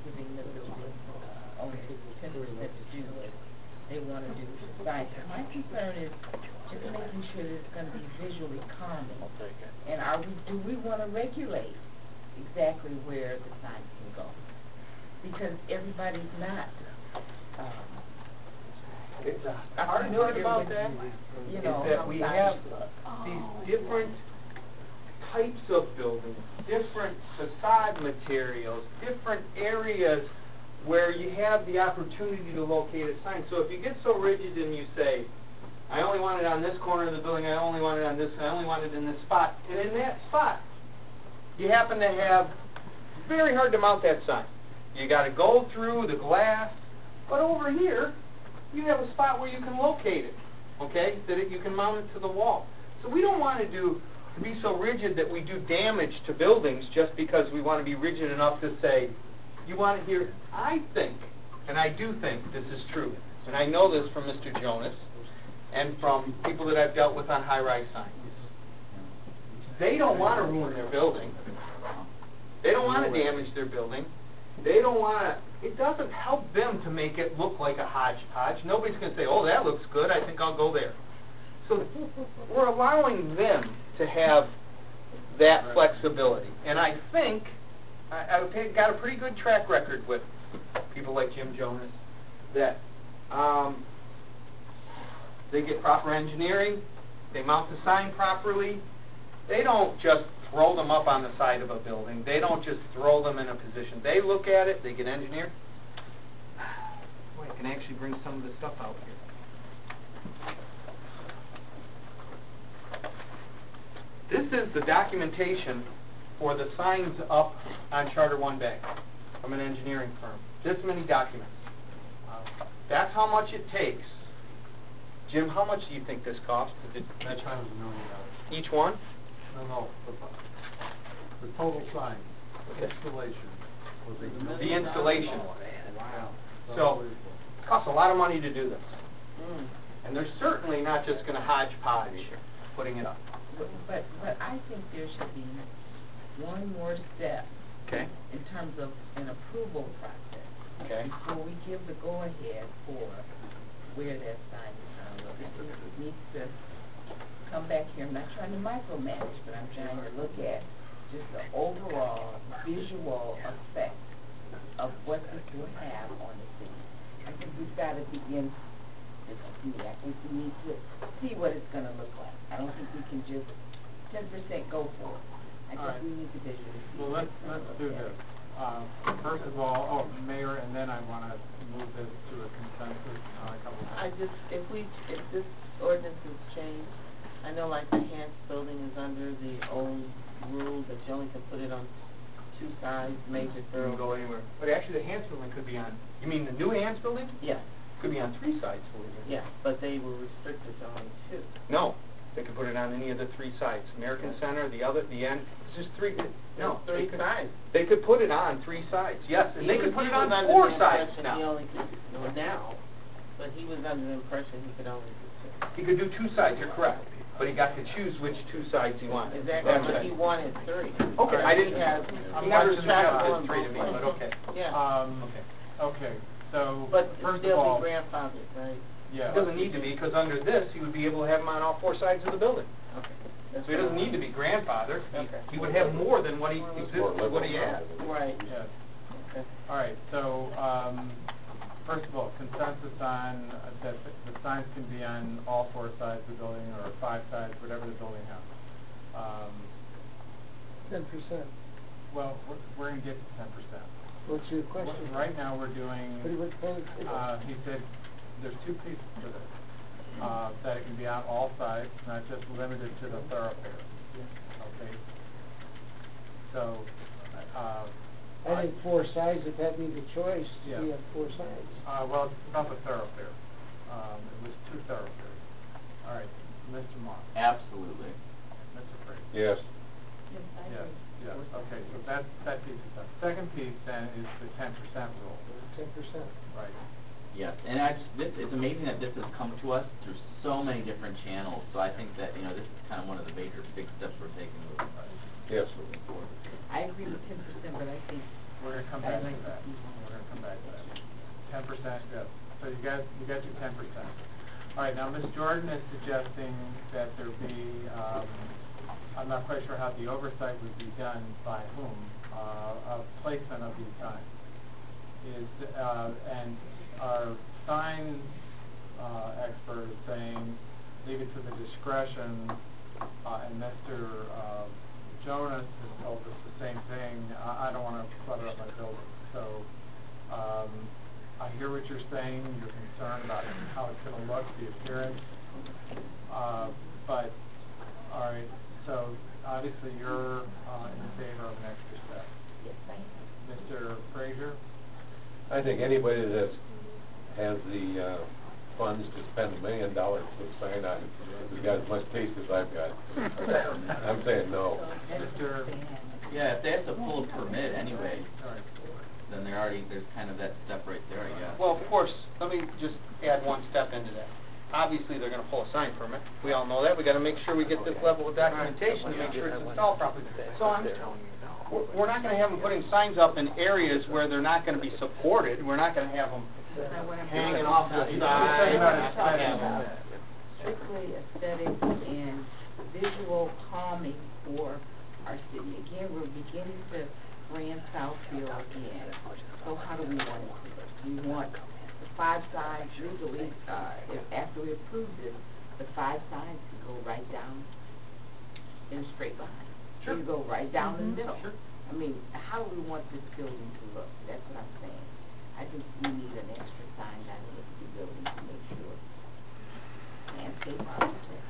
giving the building only 10% to do what they want to do with the sign. My concern is just making sure that it's going to be visually calming. And do we want to regulate exactly where the signs can go? Because everybody's not. Our part about that you is know, that we have these different types of buildings, different facade materials, different areas where you have the opportunity to locate a sign. So if you get so rigid and you say, I only want it on this corner of the building, I only want it on this, I only want it in this spot, and in that spot, you happen to have, very hard to mount that sign. You got to go through the glass, but over here, you have a spot where you can locate it, okay, that you can mount it to the wall. So we don't want to be so rigid that we do damage to buildings just because we want to be rigid enough to say, you want it here. I think, and I do think this is true, and I know this from Mr. Jonas and from people that I've dealt with on high-rise signs. They don't want to ruin their building. They don't want to damage their building. They don't want to, it doesn't help them to make it look like a hodgepodge. Nobody's going to say, oh, that looks good, I think I'll go there. So we're allowing them to have that flexibility. And I think I've got a pretty good track record with people like Jim Jonas that they get proper engineering, they mount the sign properly. They don't just throw them up on the side of a building. They don't just throw them in a position. They look at it, they get engineered. Boy, I can actually bring some of this stuff out here. This is the documentation for the signs up on Charter One Bank from an engineering firm. This many documents. That's how much it takes. Jim, how much do you think this cost? That sign was $1 million. Each one? No, the total sign, the installation was $1 million. The installation. Wow. So, it costs a lot of money to do this. And they're certainly not just going to hodgepodge putting it up. But I think there should be one more step. Okay. In terms of an approval process. Okay. Before we give the go-ahead for where that sign is going to look. It needs to come back here. I'm not trying to micromanage, but I'm trying to look at just the overall visual effect of what this will have on the city. I think we've got to begin this to me. I think we need to see what it's going to look like. I don't think we can just 10% go for it. I think we need to visually see. Well, let's do this. First of all, Mayor, and then I want to move this to a consensus on a couple of things. If this ordinance is changed, I know like the Hans building is under the old rule that you only can put it on two sides, major Doesn't go anywhere. But actually, the Hans building could be on, you mean the new Hans building? Yeah. Could be on 3 sides. Yeah, but they were restricted to only 2. No, they could put it on any of the 3 sides. American Center, the end, it's just 3, no. There's 3 sides. They could put it on 3 sides, yes, and they could put it on 4 sides now. He only could, now, but he was under the impression he could only do 2. He could do 2 sides, you're correct, but he got to choose which 2 sides he wanted. Exactly, but he wanted 3. Okay, I didn't, I'm he never watching suggested 3 that to me, but okay. Yeah. Okay, so, but first still of all, be grandfathered, right? yeah. He doesn't need to be, because under this, he would be able to have them on all 4 sides of the building. Okay. So he doesn't need to be grandfathered. Okay. He would have more than what he has. Right. Yes. Okay. All right, so, first of all, consensus on that the signs can be on all 4 sides of the building, or 5 sides, whatever the building has. 10%. Well, we're going to get to 10%. What's your question? Right now, we're doing, Pretty much he said, there's 2 pieces to this. That it can be on all sides, not just limited to the thoroughfare. Okay? So, I think 4 sides, if that be the choice, Yeah. we have 4 sides. well, it's not the thoroughfare. It was 2 thoroughfares. All right, Mr. Moss. Absolutely. Mr. Fraser. Yes. Yes, yes, okay, so that piece is done. Second piece then is the 10% rule. 10%. Right. Yes, and it's amazing that this has come to us through so many different channels, so I think that, this is kind of one of the big steps we're taking moving Yes. forward. I agree with 10%, but I think We're going to come back to that. We're going to come back to that. 10%, yes. So you got your 10%. All right, now Ms. Jordan is suggesting that there be, I'm not quite sure how the oversight would be done by whom, of placement of these signs. And our sign expert is saying leave it to the discretion, and Mr. Jonas has told us the same thing, I don't wanna clutter up my building, so, I hear what you're saying, you're concerned about how it's gonna look, the appearance, but, all right, so obviously you're, in favor of an extra step. Yes, I am. Mr. Frazier? I think anybody that has the, funds to spend $1 million to put a sign on it, has got as much taste as I've got. I'm saying no. Mr. Yeah, if they have to pull a permit anyway, then there's kind of that step right there, I guess. Well, of course, let me just add one step into that. Obviously, they're gonna pull a sign permit. We all know that. We gotta make sure we get this level of documentation to make sure it's installed properly. So we're not gonna have them putting signs up in areas where they're not gonna be supported. We're not gonna have them hanging off the side. Strictly aesthetics and visual calming for our city. Again, we're beginning to brand Southfield again. So how do we want it to look? We want the 5 signs legally, after we approve this, the 5 signs can go right down in a straight line. Sure. You go right down the middle. Sure. I mean, how do we want this building to look? That's what I'm saying. I think we need an extra sign down here to the building to make sure. Landscape architect.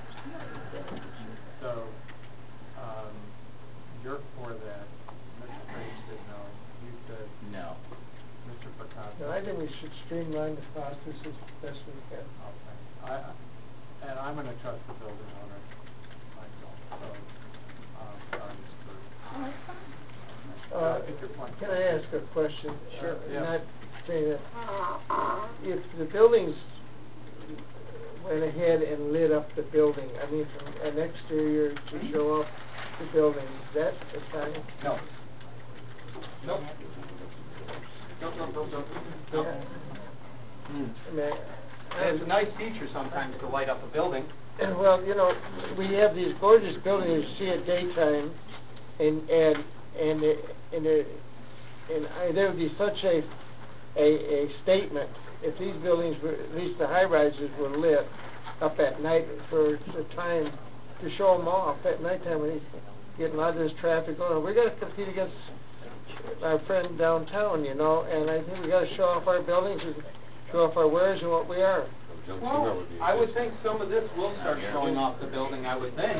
So, you're for that. Mr. Frazier said no. You said no. Mr. Picasso. No, I think we should streamline the process as best we can. Okay. And I'm gonna trust the building owner myself, so, sorry, I think your point. Can I ask a question? Sure. Yeah. Not saying that, if the buildings went ahead and lit up the building, I mean, from an exterior to show off the building, is that a sign? No. Nope. Nope. It's a nice feature sometimes to light up a building. Well, you know, we have these gorgeous buildings you see at daytime, and there would be such a statement if these buildings were, at least the high rises, were lit up at night for the time to show them off at nighttime when he's getting a lot of this traffic going. We got to compete against our friend downtown, you know, and I think we got to show off our buildings and show off our wares and what we are. Well, I would think some of this will start showing off the building, I would think.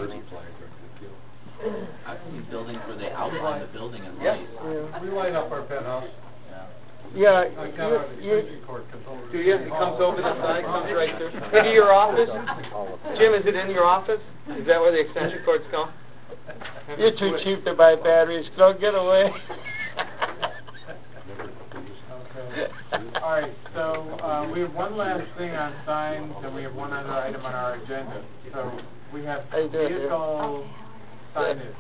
I've seen buildings where they outline the building in Yes. lights. Yeah. We light up our penthouse. Yeah, I count our extension cord comes over. Do you? It comes over the side, comes right there. Into your office? Jim, is it in your office? Is that where the extension cords go? You're too cheap to buy batteries. Don't get away. Okay. All right, so, we have one last thing on signs, and we have one other item on our agenda. So, we have How you doing, dear? vehicle signage,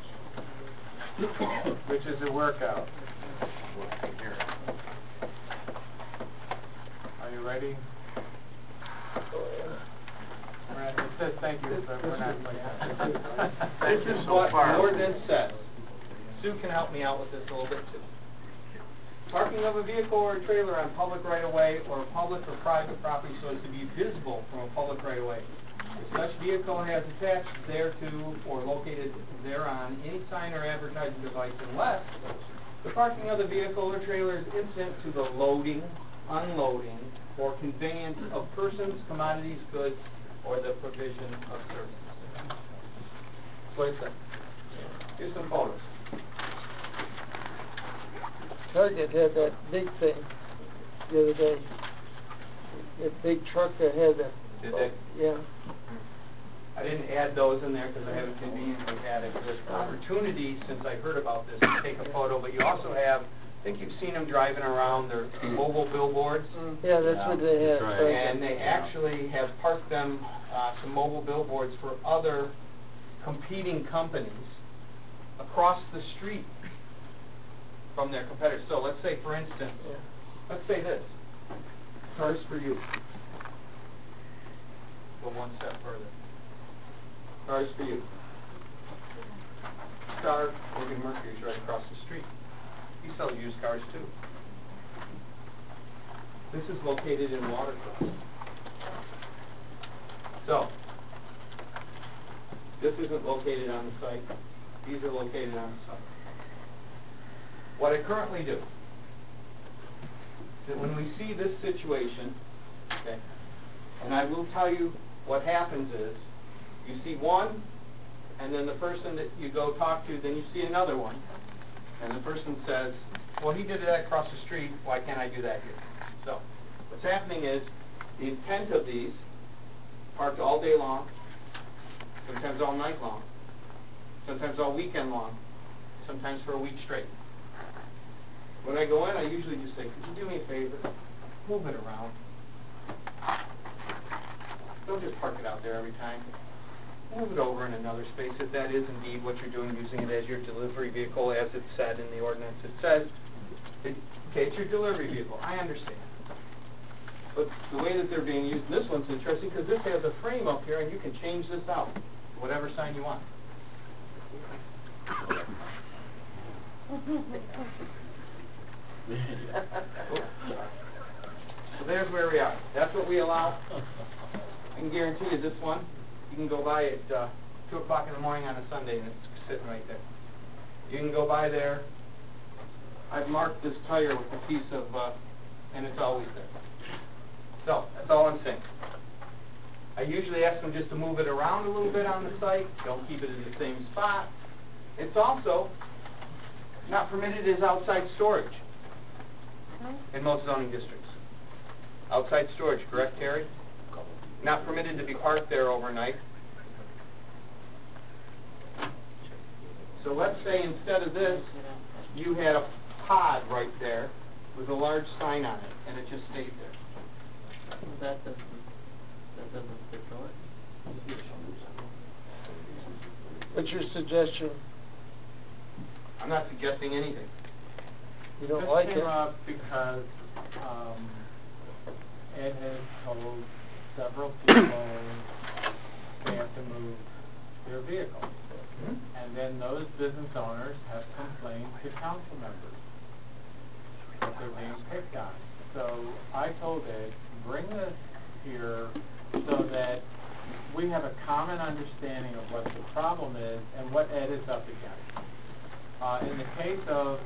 which is a workout. Are you ready? It says thank you, but we're not like that. This is what the ordinance says. Sue can help me out with this a little bit too. Parking of a vehicle or a trailer on public right-of-way or public or private property so as to be visible from a public right-of-way. If such vehicle has attached thereto or located thereon any sign or advertising device unless the parking of the vehicle or trailer is incident to the loading, unloading, or conveyance of persons, commodities, goods, or the provision of services. That's what it says. Here's some photos. Target had that big thing the other day. That big truck that had the... Did they? Yeah. I didn't add those in there because I haven't conveniently had a good opportunity since I heard about this to take a photo, but you also have, I think you've seen them driving around their mobile billboards. Yeah, that's what they had. And they actually have parked them, some mobile billboards for other competing companies across the street from their competitors. So let's say, for instance, let's say this, Cars for You. Go one step further. Cars for You. Star Morgan Mercury's right across the street. He sells used cars too. This is located in Watercrest. So, this isn't located on the site. These are located on the site. What I currently do, that when we see this situation, okay, and I will tell you what happens is, you see one, and then the person that you go talk to, then you see another one, and the person says, well, he did that across the street, why can't I do that here? So, what's happening is, the intent of these, parked all day long, sometimes all night long, sometimes all weekend long, sometimes for a week straight. When I go in, I usually just say, could you do me a favor? Move it around. Don't just park it out there every time. Move it over in another space if that is indeed what you're doing, using it as your delivery vehicle, as it's said in the ordinance. It says, okay, it's your delivery vehicle. I understand. But the way that they're being used, this one's interesting because this has a frame up here and you can change this out, whatever sign you want. So there's where we are. That's what we allow. I can guarantee you this one, you can go by at 2 o'clock in the morning on a Sunday and it's sitting right there. You can go by there. I've marked this tire with a piece of, and it's always there. So, that's all I'm saying. I usually ask them just to move it around a little bit on the site. Don't keep it in the same spot. It's also not permitted as outside storage in most zoning districts. Outside storage, correct, Terry? Not permitted to be parked there overnight. So let's say instead of this, you had a pod right there with a large sign on it, and it just stayed there. That doesn't fit it. What's your suggestion? I'm not suggesting anything. You don't This like came it? up because Ed has told several people they have to move their vehicle. And then those business owners have complained to council members that they're being picked on. So I told Ed, bring this here so that we have a common understanding of what the problem is and what Ed is up against. In the case of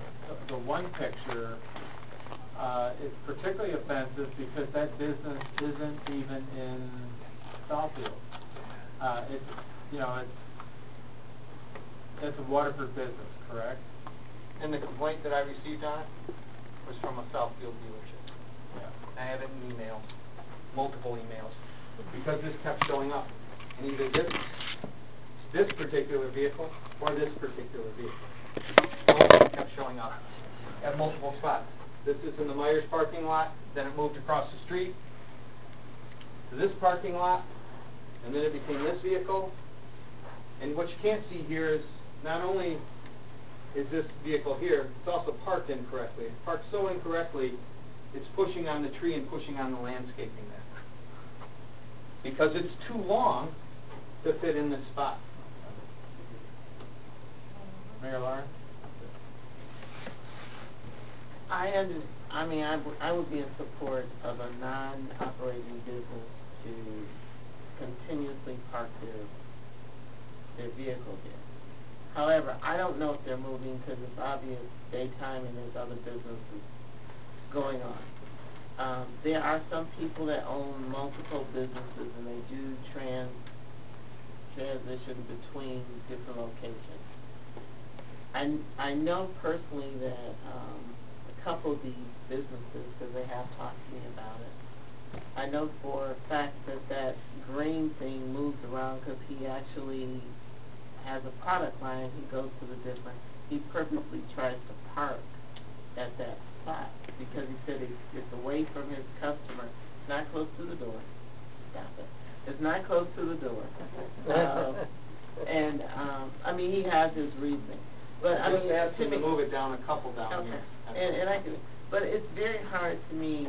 the one picture, it's particularly offensive because that business isn't even in Southfield. It's a Waterford business, correct? And the complaint that I received on it was from a Southfield dealership. Yeah. I had it in emails, multiple emails, because this kept showing up. And either this particular vehicle or this particular vehicle. Both of them kept showing up at multiple spots. This is in the Myers parking lot, then it moved across the street to this parking lot, and then it became this vehicle. And what you can't see here is not only is this vehicle here, it's also parked incorrectly. It's parked so incorrectly, it's pushing on the tree and pushing on the landscaping there. Because it's too long to fit in this spot. Mayor Lawrence? I would be in support of a non-operating business to continuously park their vehicle here. However, I don't know if they're moving because it's obvious daytime and there's other businesses going on. There are some people that own multiple businesses and they do transition between different locations. I know personally that a couple of these businesses, because they have talked to me about it, I know for a fact that green thing moves around because he actually has a product line. He goes to the different, he purposely tries to park at that spot because he said it's away from his customer. It's not close to the door. Stop it. It's not close to the door. He has his reasoning. But I mean, asked him to move it down a couple down here. And I can, but it's very hard to me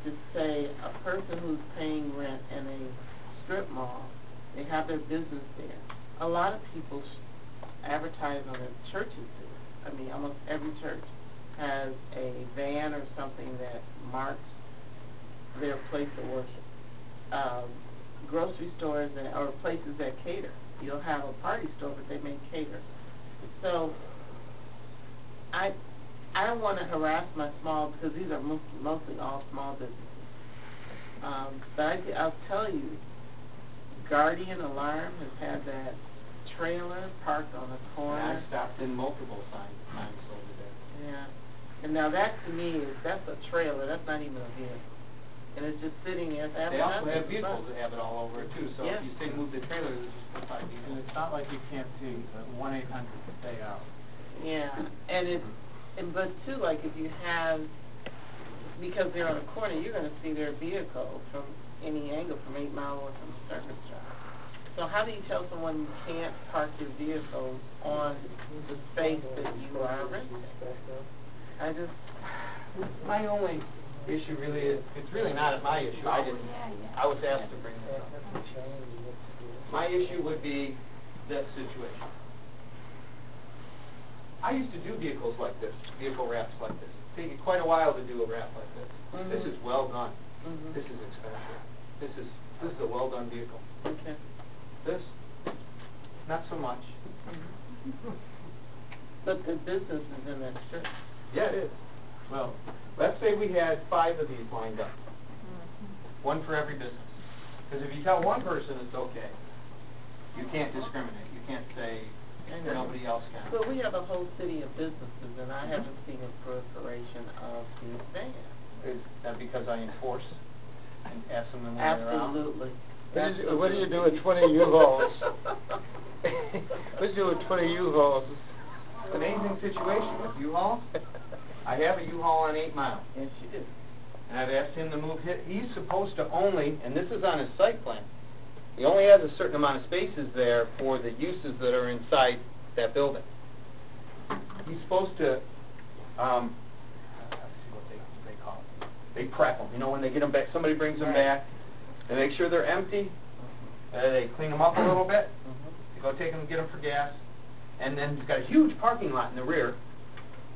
to say a person who's paying rent in a strip mall, they have their business there. A lot of people advertise on their churches there. I mean, almost every church has a van or something that marks their place of worship. Grocery stores or places that cater. You'll have a party store, but they may cater. So, I don't wanna harass my small, because these are mostly all small businesses. But I'll tell you, Guardian Alarm has had that trailer parked on the corner. And I stopped in multiple times over there. Yeah, and now that to me that's a trailer, that's not even a vehicle. And it's just sitting there. They also have vehicles that have it all over it too, so Yeah. if you say move the trailer, there's just a 5 And vehicles. it's not like you can't see, 1-800 stay out. Yeah, but too, like if you have, because they're on a corner, you're gonna see their vehicle from any angle, from 8 Mile or from Service Drive. So how do you tell someone you can't park your vehicles on the space that you are renting? My only issue really is, it's really not my issue, I was asked to bring this up. My issue would be this situation. I used to do vehicles like this, vehicle wraps like this. Take you quite a while to do a wrap like this. Mm-hmm. This is well done. This is expensive. This is a well done vehicle. Okay. This, not so much. But the business is in that strip. Yeah, it is. Well, let's say we had 5 of these lined up. One for every business. Because if you tell one person it's okay, you can't discriminate. You can't say nobody else can. But we have a whole city of businesses, and I haven't seen a proliferation of these vans. Is that because I enforce and ask them to move around? Absolutely. What do you do with 20 U-Hauls? What do you do with 20 U-Hauls? It's an amazing situation with U-Hauls. I have a U-Haul on 8 Mile. Yes, you do. And I've asked him to move he's supposed to only, and this is on his site plan, he only has a certain amount of spaces there for the uses that are inside that building. He's supposed to, let's see what they call it. They prep them, when they get them back, somebody brings them back, they make sure they're empty, they clean them up a little bit, they go take them, get them for gas, and then he's got a huge parking lot in the rear.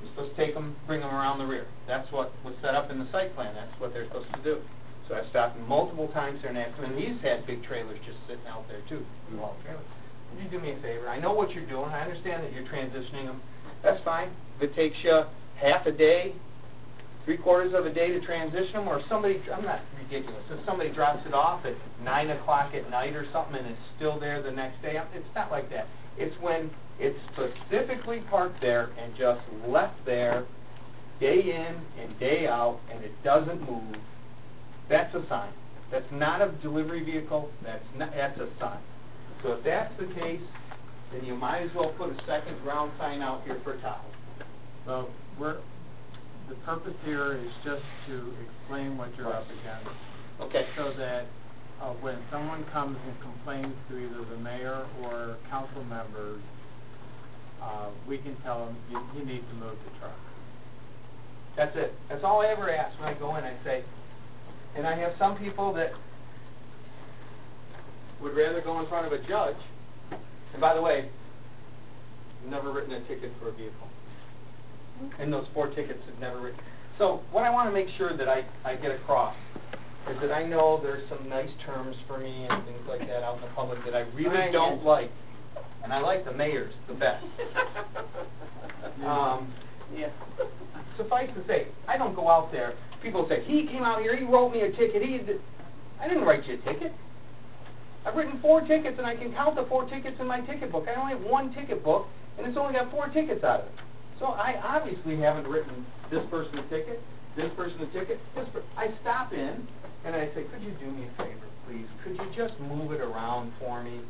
You're supposed to take them, bring them around the rear. That's what was set up in the site plan. That's what they're supposed to do. So I've stopped him multiple times there and asked him, and he's had big trailers just sitting out there too, U-Haul trailers. Would you do me a favor? I know what you're doing. I understand that you're transitioning them. That's fine. If it takes you half a day, 3/4 of a day to transition them, or somebody, I'm not ridiculous, if somebody drops it off at 9 o'clock at night or something and it's still there the next day, it's not like that. It's when it's specifically parked there and just left there day in and day out and it doesn't move. That's a sign. That's not a delivery vehicle. That's a sign. So if that's the case, then you might as well put a second ground sign out here for Tahoe. So the purpose here is just to explain what you're up against. Okay. So that when someone comes and complains to either the mayor or council members, we can tell them, you need to move the truck. That's it. That's all I ever ask when I go in. I say, and I have some people that would rather go in front of a judge. And by the way, I've never written a ticket for a vehicle. And those 4 tickets have never written. So what I want to make sure that I get across is that I know there's some nice terms for me and things like that out in the public that I really don't like. And I like the mayor's the best. Yeah. Suffice to say, I don't go out there. People say, he came out here, he wrote me a ticket. I didn't write you a ticket. I've written 4 tickets, and I can count the 4 tickets in my ticket book. I only have 1 ticket book, and it's only got 4 tickets out of it. So I obviously haven't written this person a ticket, this person a ticket. I stop in, and I say, could you do me a favor, please? Could you just move it around for me?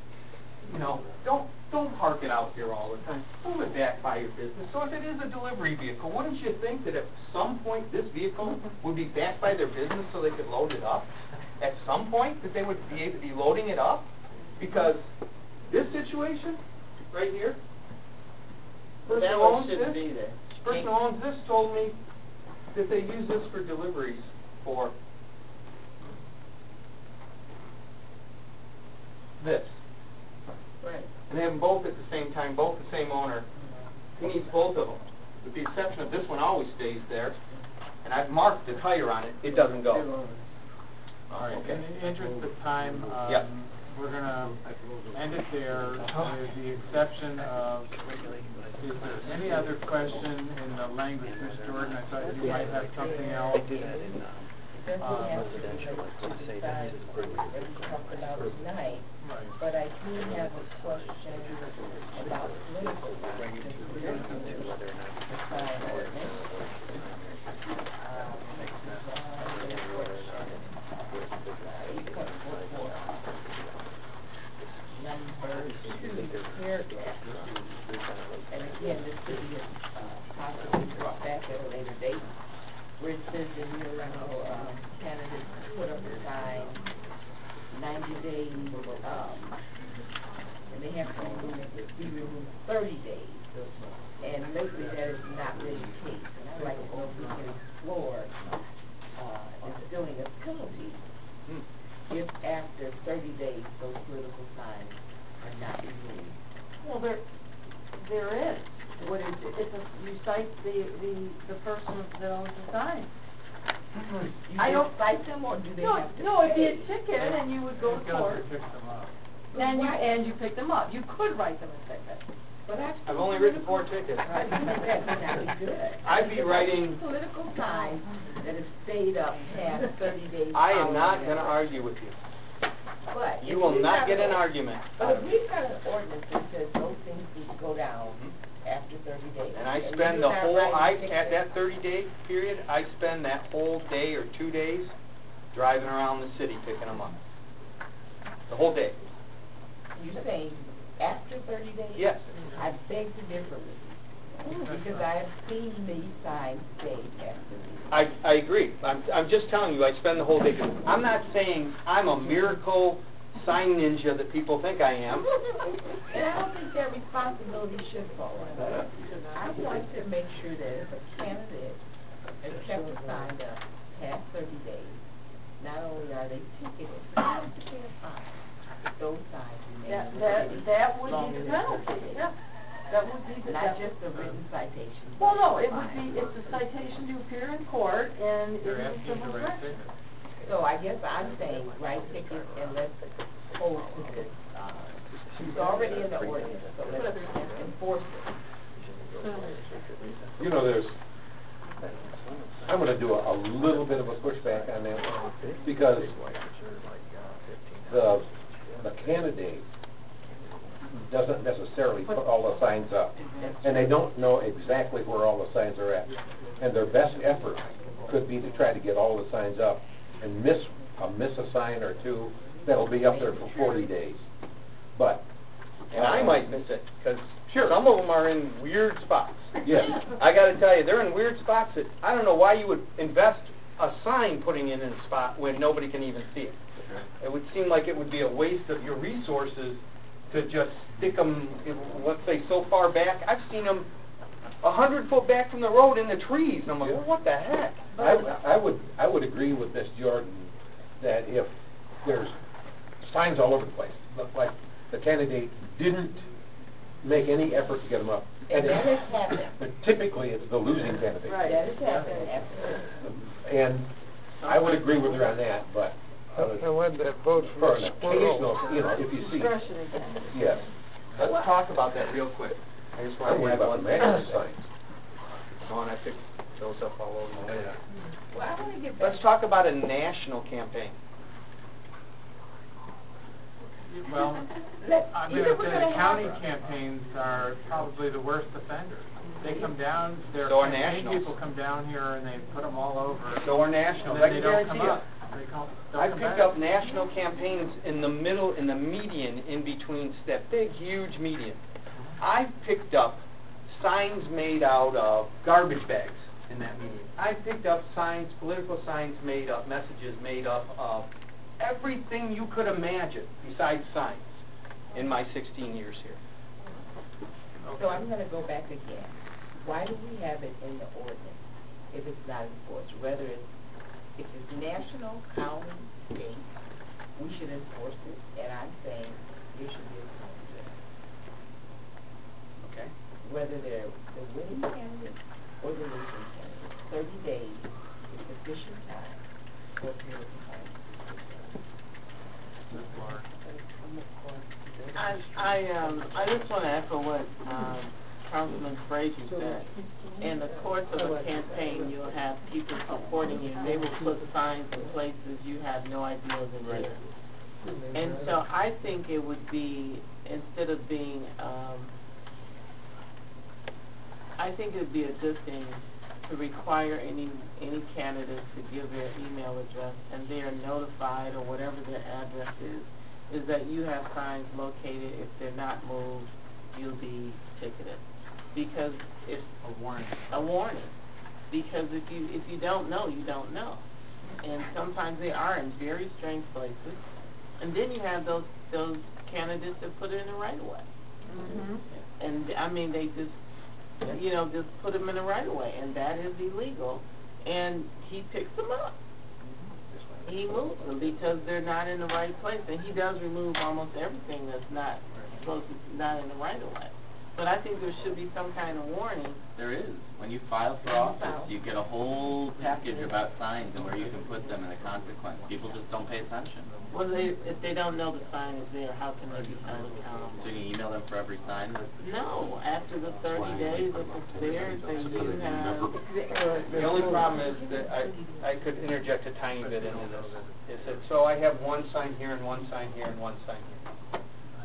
Don't park it out here all the time. Move it back by your business. So if it is a delivery vehicle, wouldn't you think that at some point this vehicle would be back by their business so they could load it up? At some point that they would be able to be loading it up? Because this situation right here, person who owns this, person who owns this told me that they use this for deliveries for this. Right. And they have them both at the same time, both the same owner. He needs both of them. With the exception of this one always stays there. And I've marked the tire on it. It doesn't go. All right. Okay. In the interest of time, we're gonna end it there with the exception of, is there any other question in the language, Ms. Jordan? I thought you might have something else. It doesn't have to be to the sign that we talked about tonight, but I do have a question about political signs, since we're going to the sign ordinance. Number 2, paragraph. And again, this could be possibly brought back at a later date, where it says that candidates put up a sign 90 days, and they have to be removed 30 days. And lately that has not been the case, and I'd like to know if we can explore instilling a penalty if after 30 days those political signs are not removed. Well, there is. What is it? You cite the person that owns the sign. You don't cite them, or do they have to No, it'd be a pay? ticket, and you would go to court. And you pick them up. You could write them a ticket. But I've only written 4 tickets. That would not be good. I'd be writing. Political signs that have stayed up past 30 days. I am not gonna argue with you. But You will not get an argument. But if we've got an ordinance that says those things need to go down after 30 days. And I you're spend the not whole, writing at tickets. that 30-day period, I spend that whole day or 2 days driving around the city picking them up. The whole day. You're saying after 30 days? Yes. I beg to differ with you, because I have seen these signs stay after these. I agree. I'm just telling you, I spend the whole day. I'm not saying I'm a miracle sign ninja that people think I am. And I don't think that responsibility should fall on us. I want to make sure that if a candidate has kept a sign up past 30 days, not only are they ticketed, but they have to pay a fine. If those signs remain in the city That would be longer the than 30 penalty, days. yeah. That would be the Not just a written citation. Well, no, but a it would fine. be, it's a citation to appear in court, and it They're is a asking civil to write infraction. tickets. So I guess I'm saying write tickets and let's hold to this, it's already in the ordinance, so let's enforce it. You know, I'm gonna do a little bit of a pushback on that, because the candidate doesn't necessarily put all the signs up, and they don't know exactly where all the signs are at. And their best effort could be to try to get all the signs up and miss a sign or two that'll be up there for 40 days. But And I might miss it, because some of them are in weird spots. Yes. I gotta tell you, they're in weird spots that, I don't know why you would invest a sign putting it in a spot when nobody can even see it. It would seem like it would be a waste of your resources to just stick them, let's say, so far back. I've seen them 100 foot back from the road in the trees, and I'm like, well, what the heck? I would agree with Ms. Jordan that if there's signs all over the place, like the candidate didn't make any effort to get them up. And that has happened. But typically, it's the losing candidate. Right, that has happened, absolutely. And I would agree with her on that, but And when that vote for for an occasional, you know, if you see, yes. Let's talk about that real quick. I just want I'm to worried add about one the thing. magnus signs. Oh, and I picked those up all over. Well, I want to get back. Let's talk about a national campaign. Well, I'm gonna say the county campaigns are probably the worst offenders. They come down, their So are campaign nationals. people come down here and they put them all over. So are nationals, And I then can they don't guarantee come you. up. They don't I come picked back. up national campaigns in the middle, in the median, in between that big, huge median. I picked up signs made out of garbage bags in that median. I picked up signs, political signs made up, messages made up of everything you could imagine besides signs in my 16 years here. So I'm going to go back again. Why do we have it in the ordinance if it's not enforced? Whether if it's national, county, state, we should enforce it, and I'm saying there should be a penalty. Okay? Whether they're the winning candidate or the losing candidate, 30 days is sufficient time for political signs. Ms. Clark. I just want to echo what, Councilman Frazier said. In the course of a campaign, you'll have people supporting you. They will put signs in places you have no idea is there. And so I think it would be, instead of being, I think it would be a good thing to require any candidates to give their email address, and they are notified, or whatever their address is that you have signs located. If they're not moved, you'll be ticketed. Because it's A warning. a warning. Because if you don't know, you don't know. And sometimes they are in very strange places. And then you have those candidates that put it in the right of way. Mm-hmm. And I mean, they just just put them in the right of way, and that is illegal. And he picks them up. He moves them because they're not in the right place, and he does remove almost everything that's not in the right of way. But I think there should be some kind of warning. There is. When you file for office, you get a whole package about signs and where you can put them and the consequence. People just don't pay attention. Well, if they don't know the sign is there, how can they be held accountable? So you email them for every sign? No, after the 30 days, if it's there, then you have... The only problem is that I could interject a tiny bit into this. Is that, so I have one sign here and one sign here and one sign here.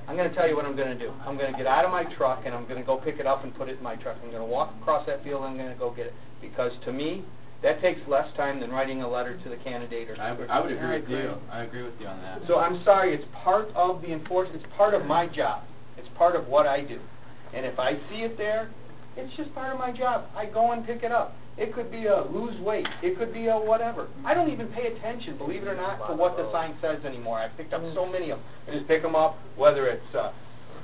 I'm going to tell you what I'm going to do. I'm going to get out of my truck and I'm going to go pick it up and put it in my truck. I'm going to walk across that field and I'm going to go get it. Because to me, that takes less time than writing a letter to the candidate or something. I would agree with you. I agree with you on that. So I'm sorry, it's part of the enforcement, it's part of my job. It's part of what I do. And if I see it there, it's just part of my job. I go and pick it up. It could be a lose weight. It could be a whatever. I don't even pay attention, believe it or not, to what the sign says anymore. I've picked up so many of them. I just pick them up, whether it's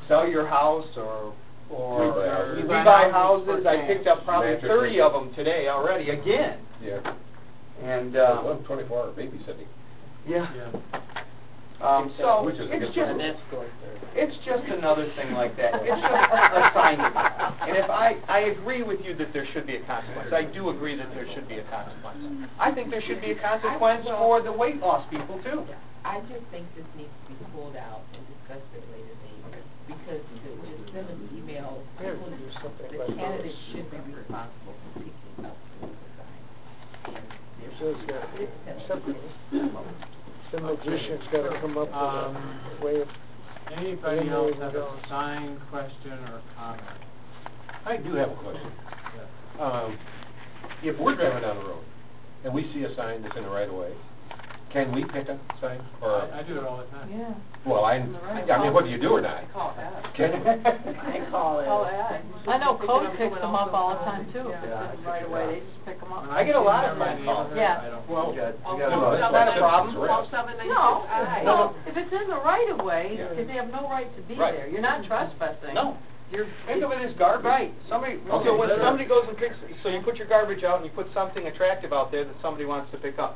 sell your house or we buy houses. I picked up probably 30 of them today already, again. Yeah. And 24-hour babysitting. Yeah. So it's just another thing like that. It's just a sign. And if I agree with you that there should be a consequence. I do agree that there should be a consequence. I think there should be a consequence for the weight loss people too. I just think this needs to be pulled out and discussed at a later date, because to just send an email, the candidates should be responsible for picking up the sign. The magician's got to come up with a way of... Anybody else have a sign, question, or comment? I do have a question. If we're driving down the road and we see a sign that's in the right of way, can we pick up the sign? Or I do it all the time. Yeah. well, I mean, whether you do or not. I call Ed. Can you? I call Ed. I know Code picks them up all the time too. Right away, they just pick them up. I get a lot of phone calls. Yeah. Well, that's not a problem. No, if it's in the right of way, because they have no right to be there. You're not trespassing. No. Think of it as garbage. Right. Somebody, so when somebody goes and picks, so you put your garbage out and you put something attractive out there that somebody wants to pick up.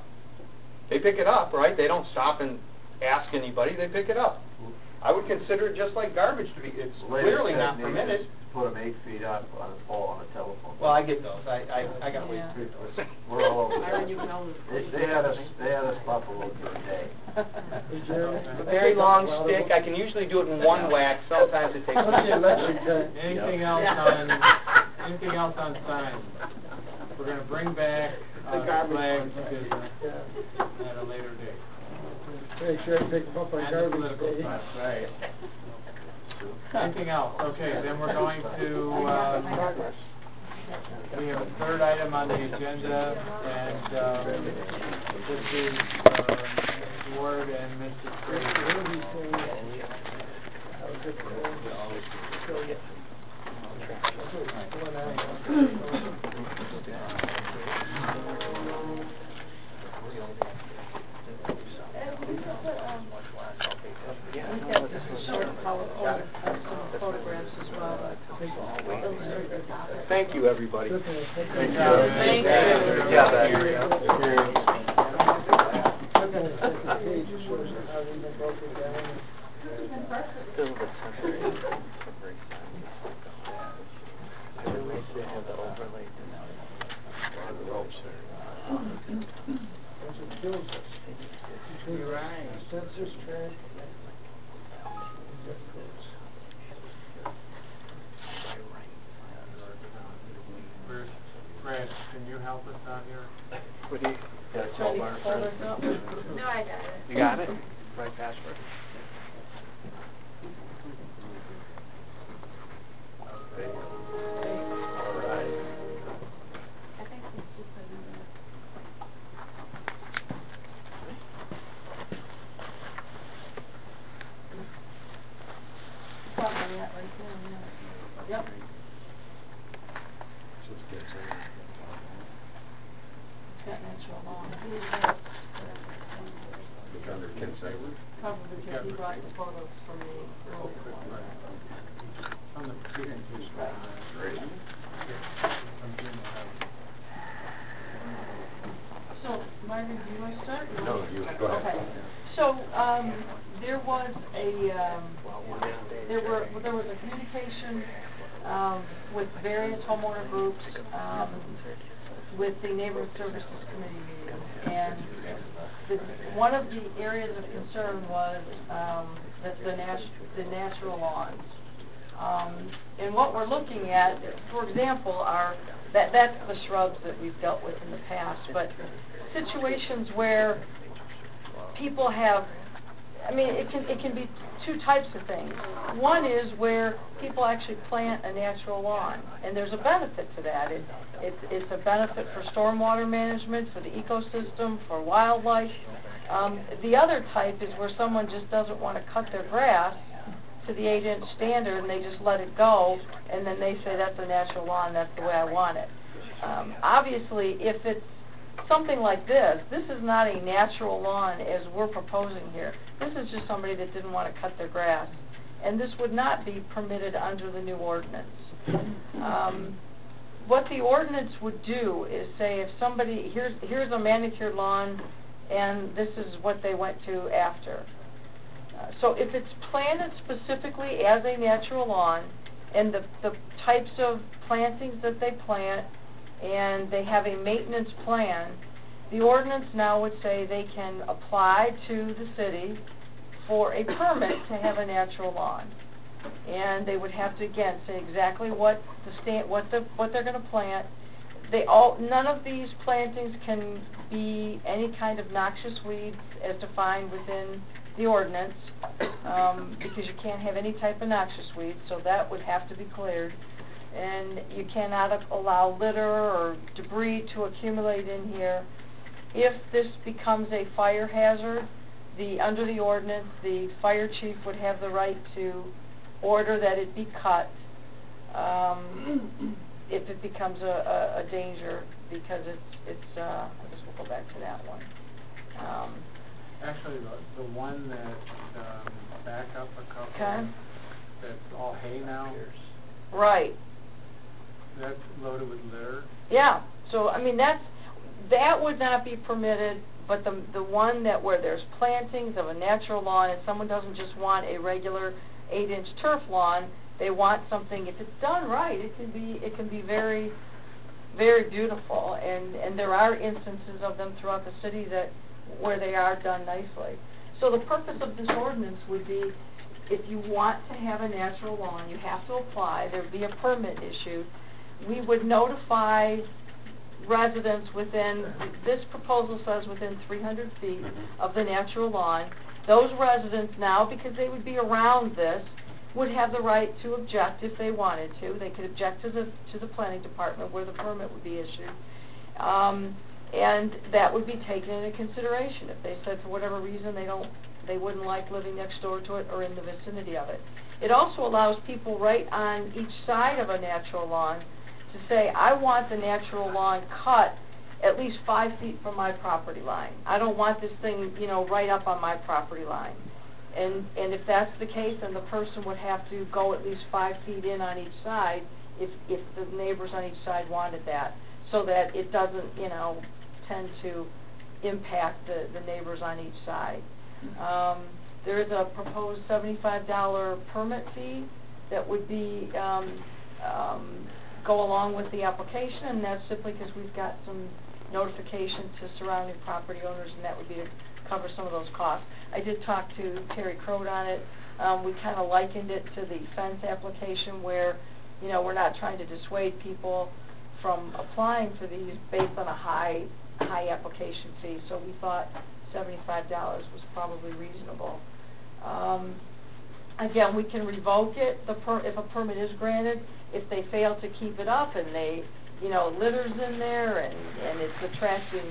They pick it up, right? They don't stop and ask anybody. They pick it up. I would consider it just like garbage to be. It's clearly not permitted. Put them 8 feet up on a pole on a telephone. Well, I get those. I got ways. We're all over Myron, that. you know They had us buffaloed for a day. A very long stick. I can usually do it in one whack. Sometimes it takes. Anything else on signs? We're going to bring back the flags business at a later date. Make sure I pick them up on And the garbage political day. signs, right. Anything else? Okay, then we're going to, we have a third item on the agenda, and this is Ms. Ward and Mr. Frazier. Photographs as well. Thank you, everybody. Thank you. Thank you. Good job, You're right. Census tract help us out here? Would he? Trying to hold us up. No, I got it. You got it? Right password. Okay. All right. I think we should put in the... Probably that right there, yeah. Yep. Got natural lawn. It's under consent. Probably because he brought the photos from the earlier one. On the beginning, please. Great. So, Margaret, do you want to start? No, you, go ahead. Okay. So, there was a, there was a communication, with various homeowner groups, with the Neighborhood Services Committee meeting. And one of the areas of concern was, the natural lawns. And what we're looking at, for example, are, that's the shrubs that we've dealt with in the past, but situations where people have, I mean, it can be two types of things. One is where people actually plant a natural lawn, and there's a benefit to that. It's a benefit for stormwater management, for the ecosystem, for wildlife. The other type is where someone just doesn't want to cut their grass to the 8-inch standard, and they just let it go, and then they say that's a natural lawn, that's the way I want it. Obviously, if it's something like this is not a natural lawn as we're proposing here. This is just somebody that didn't want to cut their grass, and this would not be permitted under the new ordinance. What the ordinance would do is say if somebody, here's a manicured lawn, and this is what they went to after. So if it's planted specifically as a natural lawn, and the types of plantings that they plant, and they have a maintenance plan, the ordinance now would say they can apply to the city for a permit to have a natural lawn. And they would have to, again, say exactly what they're going to plant. None of these plantings can be any kind of noxious weeds as defined within the ordinance, because you can't have any type of noxious weeds, so that would have to be cleared. And you cannot allow litter or debris to accumulate in here. If this becomes a fire hazard, under the ordinance, the fire chief would have the right to order that it be cut if it becomes a danger, because it's I guess we'll go back to that one. Actually, the one that, back up a couple, Okay. that's all hay now, Right. that's loaded with litter. Yeah, so, I mean, that would not be permitted, but the one where there's plantings of a natural lawn, and someone doesn't just want a regular 8-inch turf lawn, they want something, if it's done right, it can be very, very beautiful, and there are instances of them throughout the city where they are done nicely. So the purpose of this ordinance would be, if you want to have a natural lawn, you have to apply, there would be a permit issued. We would notify residents within, this proposal says within 300 feet of the natural lawn. Those residents now, because they would be around this, would have the right to object if they wanted to. They could object to the planning department where the permit would be issued. And that would be taken into consideration if they said for whatever reason they wouldn't like living next door to it or in the vicinity of it. It also allows people right on each side of a natural lawn to say, I want the natural lawn cut at least 5 feet from my property line. I don't want this thing, right up on my property line. And if that's the case, then the person would have to go at least 5 feet in on each side if the neighbors on each side wanted that, so that it doesn't, tend to impact the neighbors on each side. There is a proposed $75 permit fee that would be go along with the application, and that's simply because we've got some notification to surrounding property owners, and that would be to cover some of those costs. I did talk to Terry Crode on it. We kind of likened it to the fence application where, we're not trying to dissuade people from applying for these based on a high application fee, so we thought $75 was probably reasonable. Again, we can revoke it, if a permit is granted, if they fail to keep it up and they, litter's in there and it's attracting,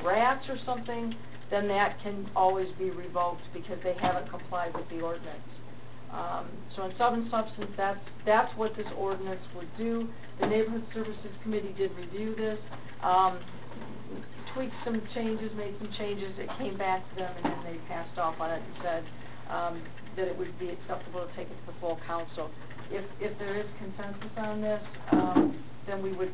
rats or something, then that can always be revoked because they haven't complied with the ordinance. So in sum and substance, that's what this ordinance would do. The Neighborhood Services Committee did review this, tweaked some changes, made some changes. It came back to them, and then they passed off on it and said that it would be acceptable to take it to the full council. If there is consensus on this, then we would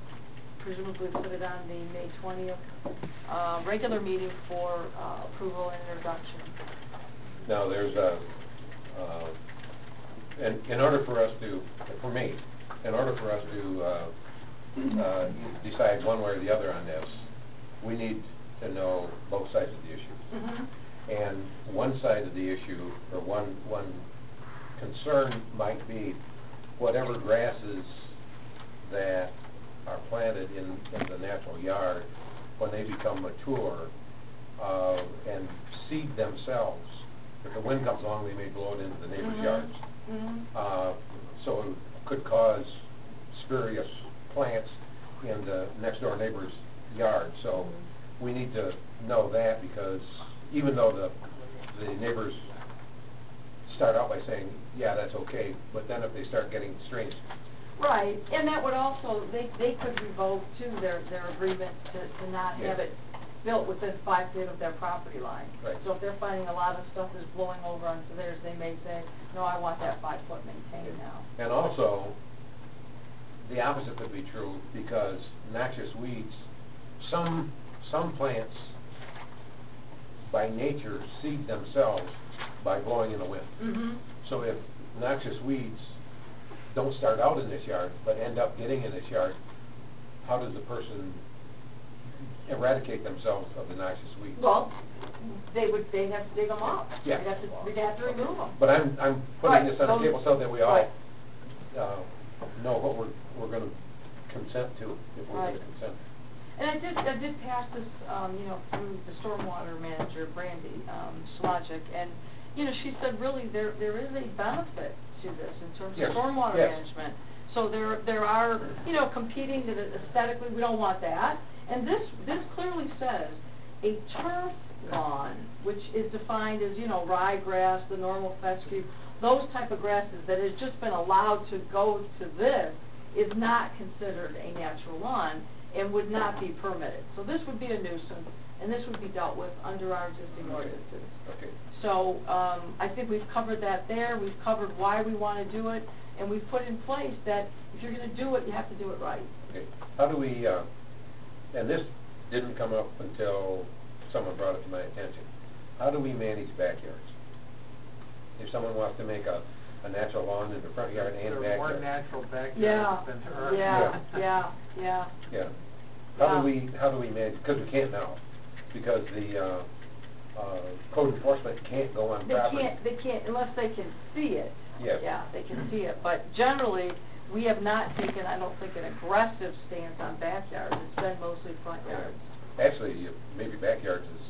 presumably put it on the May 20th regular meeting for approval and introduction. Now, there's in order for us to, for me, in order for us to decide one way or the other on this, we need to know both sides of the issue. Mm-hmm. And one side of the issue, or one concern might be whatever grasses that are planted in the natural yard, when they become mature and seed themselves, if the wind comes along, they may blow it into the neighbor's Mm-hmm. yards. Mm-hmm. So it could cause spurious plants in the next door neighbor's yard. So we need to know that, because even though the neighbors start out by saying, yeah, that's okay, but then if they start getting strange. Right, and that would also, they could revoke too their agreement to not have it built within 5 feet of their property line. Right. So if they're finding a lot of stuff is blowing over onto theirs, they may say, no, I want that 5 foot maintained now. And also, the opposite could be true, because noxious weeds, some plants by nature seed themselves by blowing in the wind. Mm-hmm. So if noxious weeds don't start out in this yard, but end up getting in this yard, how does the person eradicate themselves of the noxious weeds? Well, they'd have to dig them up. Yeah. We'd have to remove them. But I'm putting this on the table so that we all Right. know what we're going to consent to, if we're Right. going to consent. And I did pass this, through the stormwater manager, Brandy Slodzik, and, she said really there is a benefit to this in terms Yes. of stormwater Yes. management. So there are, competing that aesthetically we don't want that. And this clearly says a turf lawn, which is defined as, ryegrass, the normal fescue, those type of grasses that has just been allowed to go to this is not considered a natural lawn and would not be permitted. So this would be a nuisance, and this would be dealt with under our existing ordinances. Okay. So I think we've covered that there. We've covered why we want to do it, and we've put in place that if you're going to do it, you have to do it right. Okay. How do we, and this didn't come up until someone brought it to my attention, how do we manage backyards? If someone wants to make a natural lawn in the front yard and There are more backyard. natural backyards Yeah, than there are. yeah. Yeah. How do we manage, because we can't now, because the code enforcement can't go on property. They can't, unless they can see it. Yes. Yeah, they can see it, but generally, we have not taken, I don't think, an aggressive stance on backyards. It's been mostly front yards. Actually, maybe backyards is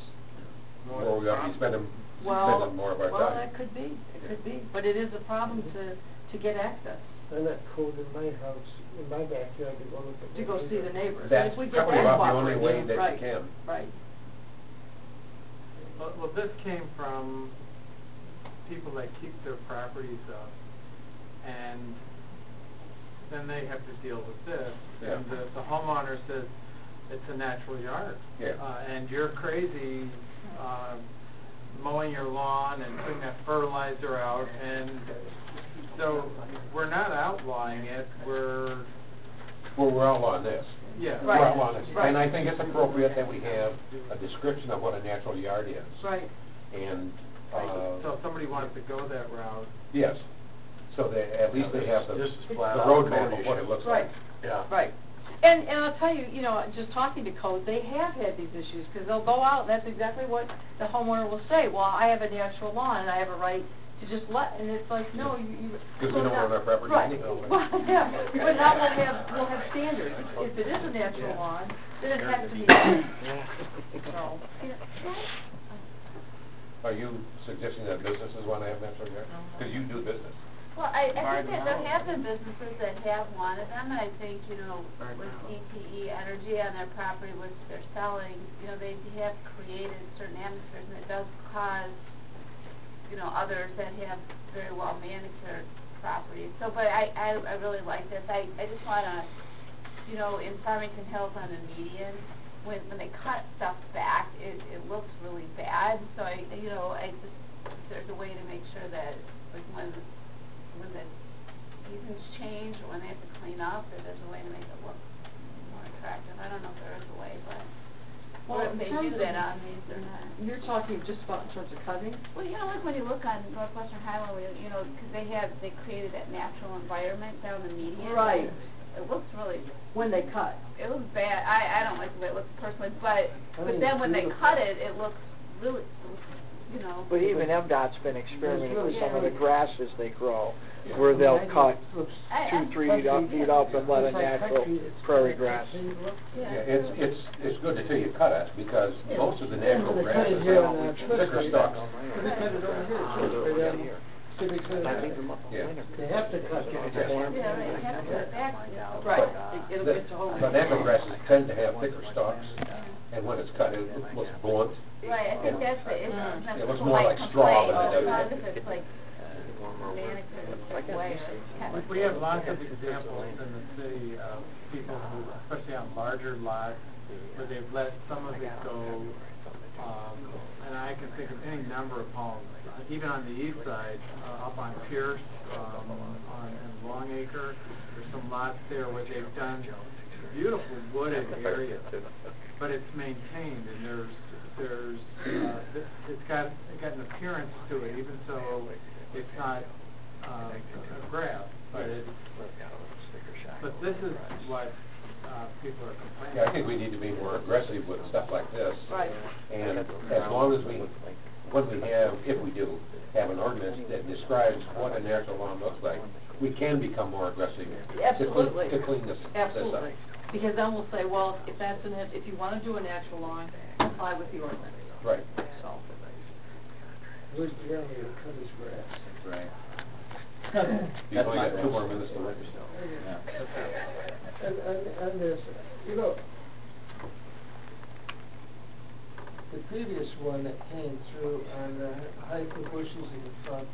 where we ought to be spending more of our time. Well, that could be, but it is a problem to get access. I'm not code in my house, in my backyard, to go look at. To go see the neighbors. That's If we get probably that about the only way cooperative, that right, you can. Right. Well, this came from people that keep their properties up, and then they have to deal with this. Yeah. And the homeowner says, it's a natural yard. Yeah. And you're crazy mowing your lawn and putting that fertilizer out, and so we're not outlawing it, we're outlawing this. Yeah. Right. We're outlawing this. Right. And I think it's appropriate that we have a description of what a natural yard is. Right. And, so if somebody wants to go that route. yes, so that at least they have the road map of what it looks Right. like. Yeah. Right. And I'll tell you, just talking to code, they have had these issues, because they'll go out, and that's exactly what the homeowner will say, well, I have a natural lawn, and I have a right to just and it's like, no, you. Because we don't own our property right. anyway. Well, yeah, but now we'll have standards. If it is a natural have wanted them, and I think, you know, with DTE Energy on their property, which they're selling, you know, they have created certain atmospheres, and it does cause, you know, others that have very well manicured properties. So, but I really like this. I just wanna, you know, in Farmington Hills on the median, when they cut stuff back, it looks really bad. So you know, if there's a way to make sure that, like, when the seasons change, or when they have to clean up, that there's a way to make it look more attractive. I don't know if there is a way, but, or if they do that on these or not. You're talking just about in terms of cutting? Well, you know, like when you look on Northwestern Highway, you know, because they created that natural environment down the median. Right. It looks really. When they cut. It looks bad. I don't like the way it looks personally, but then when they cut it, it looks really, you know. But even MDOT's been experimenting with some of the grasses they grow, where they'll cut 2-3 feet up and let a natural prairie grass. Yeah, it's good until you cut it, because most of the natural grasses have thicker stalks. Yeah. They have to cut it. Yeah, they have to cut it back. Right. It'll get to hold. The natural grasses tend to have thicker stalks, and when it's cut, it looks blunt. Right, I think that's the issue. It looks more like straw than it does. If it's like manicured way. We have lots of examples in the city of people who, especially on larger lots, where they've let some of it go, and I can think of any number of homes, even on the east side, up on Pierce, in Longacre, there's some lots there where they've done beautiful wooded areas, but it's maintained, and it's got an appearance to it, even though it's not grass, but this is what people are complaining. Yeah, I think we need to be more aggressive with stuff like this. Right. And as long as if we do have an ordinance that describes what a natural lawn looks like, we can become more aggressive. Absolutely. To clean this up. Absolutely. Because then we'll say, well, if you want to do a natural lawn, comply with the ordinance. Right. So. Where's Jeremy to cut his grass? Right. You've only got 2 more minutes to wait. And this, you know, the previous one that came through on the height of bushes in the front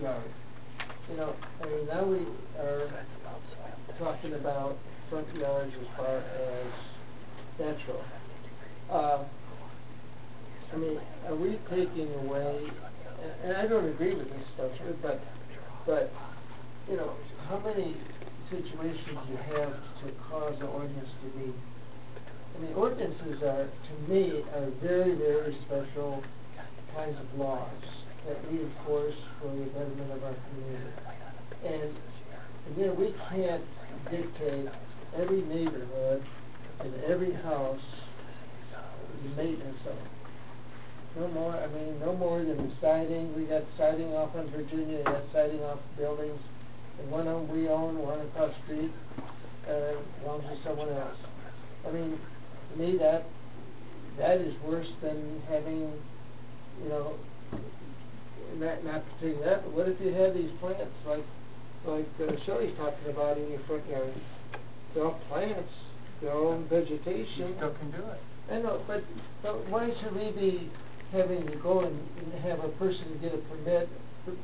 yard, you know, I mean, now we are talking about front yards as far as natural. I mean, are we taking away, and I don't agree with this stuff, but, you know, how many situations you have to cause the ordinance to be, I mean, ordinances are, to me, are very, very special kinds of laws that we enforce for the betterment of our community. And again, we can't dictate every neighborhood and every house the maintenance of it. No more than the siding. We got siding off on Virginia, we got siding off buildings, and one of them we own, one across the street belongs to someone else. I mean, to me, that is worse than having, you know, not particularly that, but what if you had these plants like Shelley's talking about in your front yard? They're all plants, their own vegetation. You still can do it. I know, but why should we be having to go and have a person get a permit,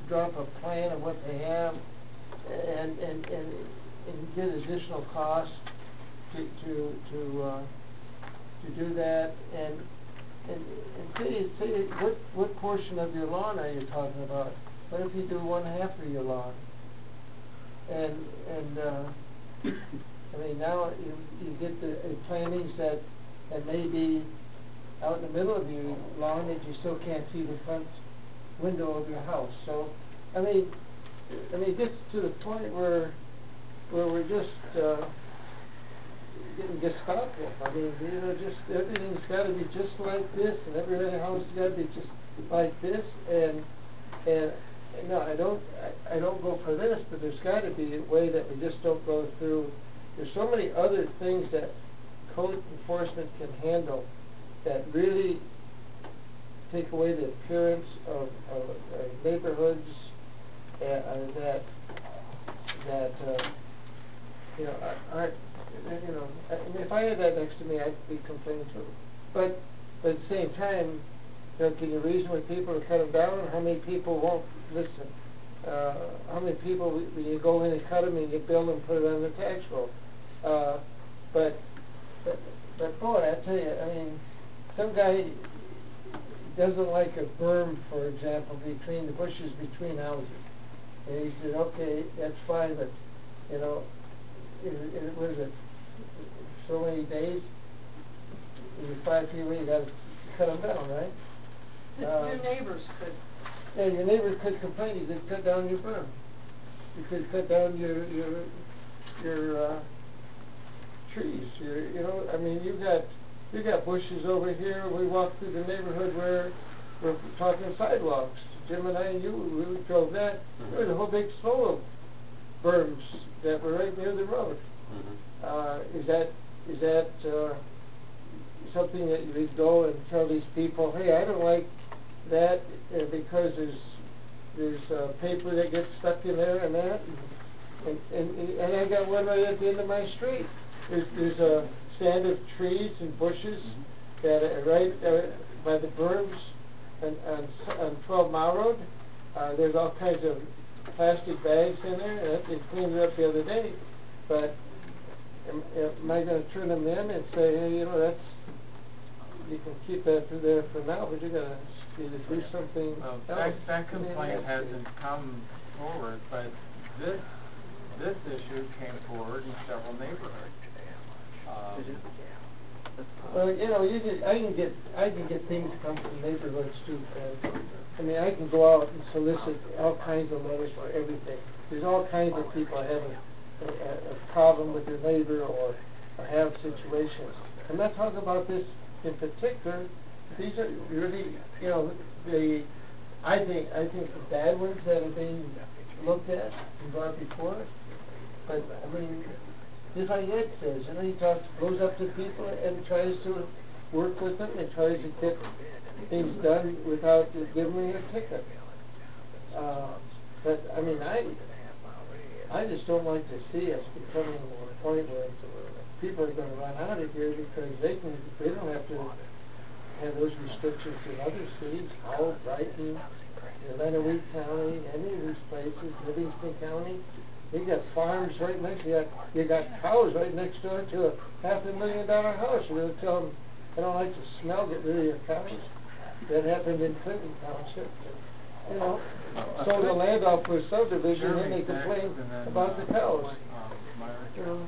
draw up a plan of what they have, and get additional cost to do that, and say what portion of your lawn are you talking about? What if you do 1/2 of your lawn? And I mean, now you get the plantings that may be out in the middle of your lawn that you still can't see the front window of your house. So, I mean, it gets to the point where we're just getting dystopic. I mean, you know, just everything's got to be just like this, and every other house has got to be just like this. And no, I don't go for this, but there's got to be a way that we just don't go through. There's so many other things that code enforcement can handle that really take away the appearance of neighborhoods that you know, if I had that next to me, I'd be complaining too. But at the same time, you know, can you reason with people to cut them down? How many people won't listen? How many people, when you go in and cut them and you bill them, put it on the tax roll? But boy, I tell you, I mean, some guy doesn't like a berm, for example, between the bushes between houses. And he said, okay, that's fine, but, you know, what is it, so many days, you're 5 feet away, you gotta cut them down, right? Your neighbors could. Yeah, your neighbors could complain, you could cut down your berm. You could cut down your trees, you know, I mean, you got bushes over here. We walked through the neighborhood where we're talking sidewalks. Jim and I, we drove that. There was a whole big row of berms that were right near the road. Is that something that you would go and tell these people, hey, I don't like that because there's paper that gets stuck in there and that, and I got one right at the end of my street. There's a stand of trees and bushes that are right by the berms on 12 Mile Road. There's all kinds of plastic bags in there. They cleaned it up the other day. But am I going to turn them in and say, hey, you know, you can keep that through there for now, but you got to either do something else. That complaint hasn't come forward, but this issue came forward in several neighborhoods. Well, you know, I can get things come from neighborhoods too. I mean, I can go out and solicit all kinds of letters for everything. There's all kinds of people having a problem with their neighbor or have situations. I'm not talking about this in particular. These are really, you know, I think the bad ones that are being looked at and brought before us. But I mean, just like Ed says, you know, he goes up to people and tries to work with them and tries to get things done without giving them a ticket. But I mean, I just don't like to see us becoming to a point where people are going to run out of here because they don't have to have those restrictions in other cities. Howell, Brighton, Lenawee County, any of these places, Livingston County. You got farms right next to you. You got cows right next door to a $500,000 house. You're going to tell them, I don't like the smell, get rid of your cows. That happened in Clinton Township. You know, sold the land off for a subdivision, and then they complain about the cows. You know.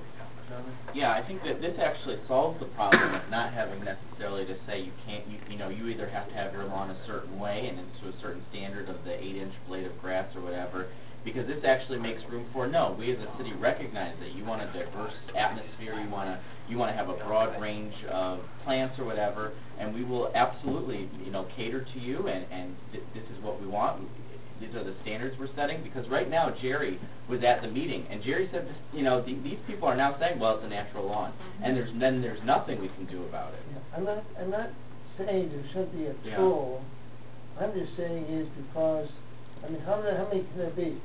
Yeah, I think that this actually solves the problem of not having necessarily to say you can't, you know, you either have to have your lawn a certain way and it's to a certain standard of the 8-inch blade of grass or whatever, because this actually makes room for, no, we as a city recognize that you want a diverse atmosphere, you want to have a broad range of plants or whatever, and we will absolutely, you know, cater to you, and this is what we want. These are the standards we're setting, because right now Jerry was at the meeting, and Jerry said, this, you know, these people are now saying, well, it's a natural lawn, and there's nothing we can do about it. Yeah, I'm not saying there should be a toll. I'm just saying is because, I mean, how many can there be?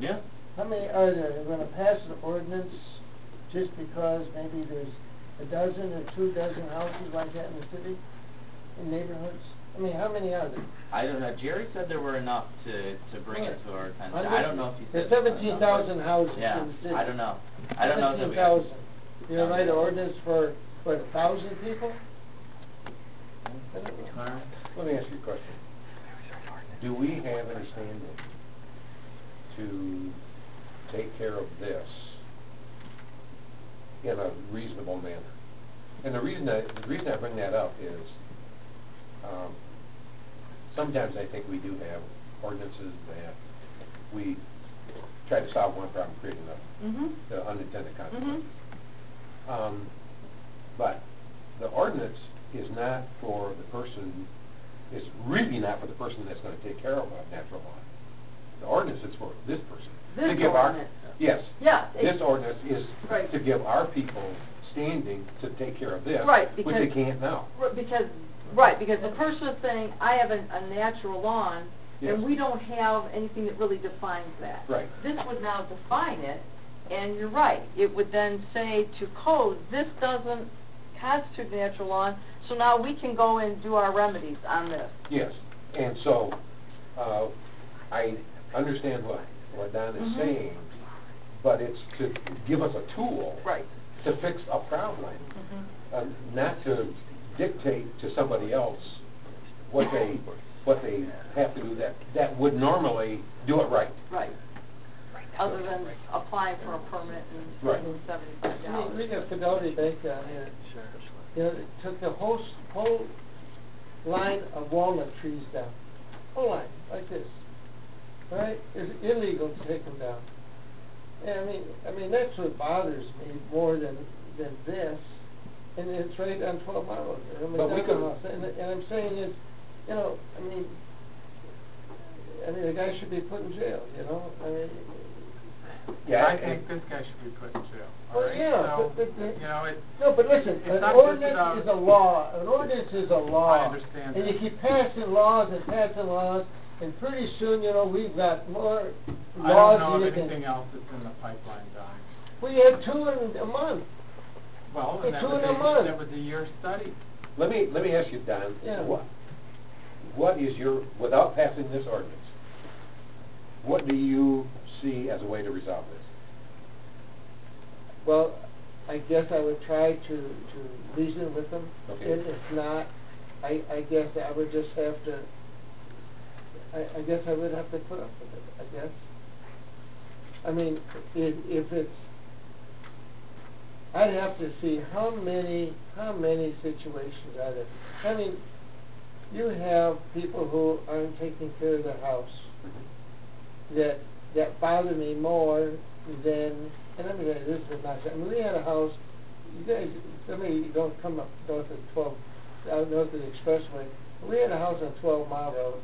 Yeah. How many are there? They're going to pass an ordinance just because maybe there's a dozen or 2 dozen houses like that in the city, in neighborhoods? I mean, how many are there? I don't know. Jerry said there were enough to bring it to our attention. I don't know if he said... There's 17,000 houses in the city. I don't know. I don't know. 17,000. You're going to write an ordinance for, what, 1,000 people? Let me ask you a question. Do we have any standing to take care of this in a reasonable manner? And the reason I bring that up is sometimes I think we do have ordinances that we try to solve one problem, create another, the unintended consequences. But the ordinance is not for the person, it's really not for the person that's going to take care of a natural lawn. The ordinance is for this person. This ordinance? Yes. Yeah. This ordinance is to give our people standing to take care of this, which they can't now. Because the person is saying, I have a natural lawn, and we don't have anything that really defines that. Right. This would now define it, And you're right, it would then say to code, this doesn't constitute natural lawn, so now we can go and do our remedies on this. Yes, and so, I understand what Don is saying, but it's to give us a tool. Right. To fix a problem, not to dictate to somebody else what they have to do that would normally do it right. Right. Other than applying for a permit and Right. spending $75. I mean, we got Fidelity Bank down here. You know, it took the whole line of walnut trees down. Whole line, like this. All right? It's illegal to take them down. And I mean, that's what bothers me more than this. And it's right on 12 Mile Road. I mean, But we could. and I'm saying is, you know, I mean, the guy should be put in jail, you know? I mean, Yeah, I think this guy should be put in jail, all well, right? yeah, So, but you know, it. no, but listen, it's an not just ordinance about- is a law. An ordinance is a law. I understand And that. you keep passing laws and passing laws, and pretty soon, you know, we've got more I laws don't know of here than... anything else that's in the pipeline, Don. We had 2 in a month. Well, Hey, and that 2 was in a month. that was a year study. Let me ask you, Don, Yeah. what is your, without passing this ordinance, what do you see as a way to resolve this? Well, I guess I would try to reason with them. Okay. And if not, I guess I would just have to, I guess I would have to put up with it, I guess. I mean, if it's, I'd have to see how many situations are there. I mean, you have people who aren't taking care of their house that bother me more than, and I mean, this is not, I mean, we had a house, you guys, somebody don't come up north of out north of the expressway, we had a house on 12 Mile Road,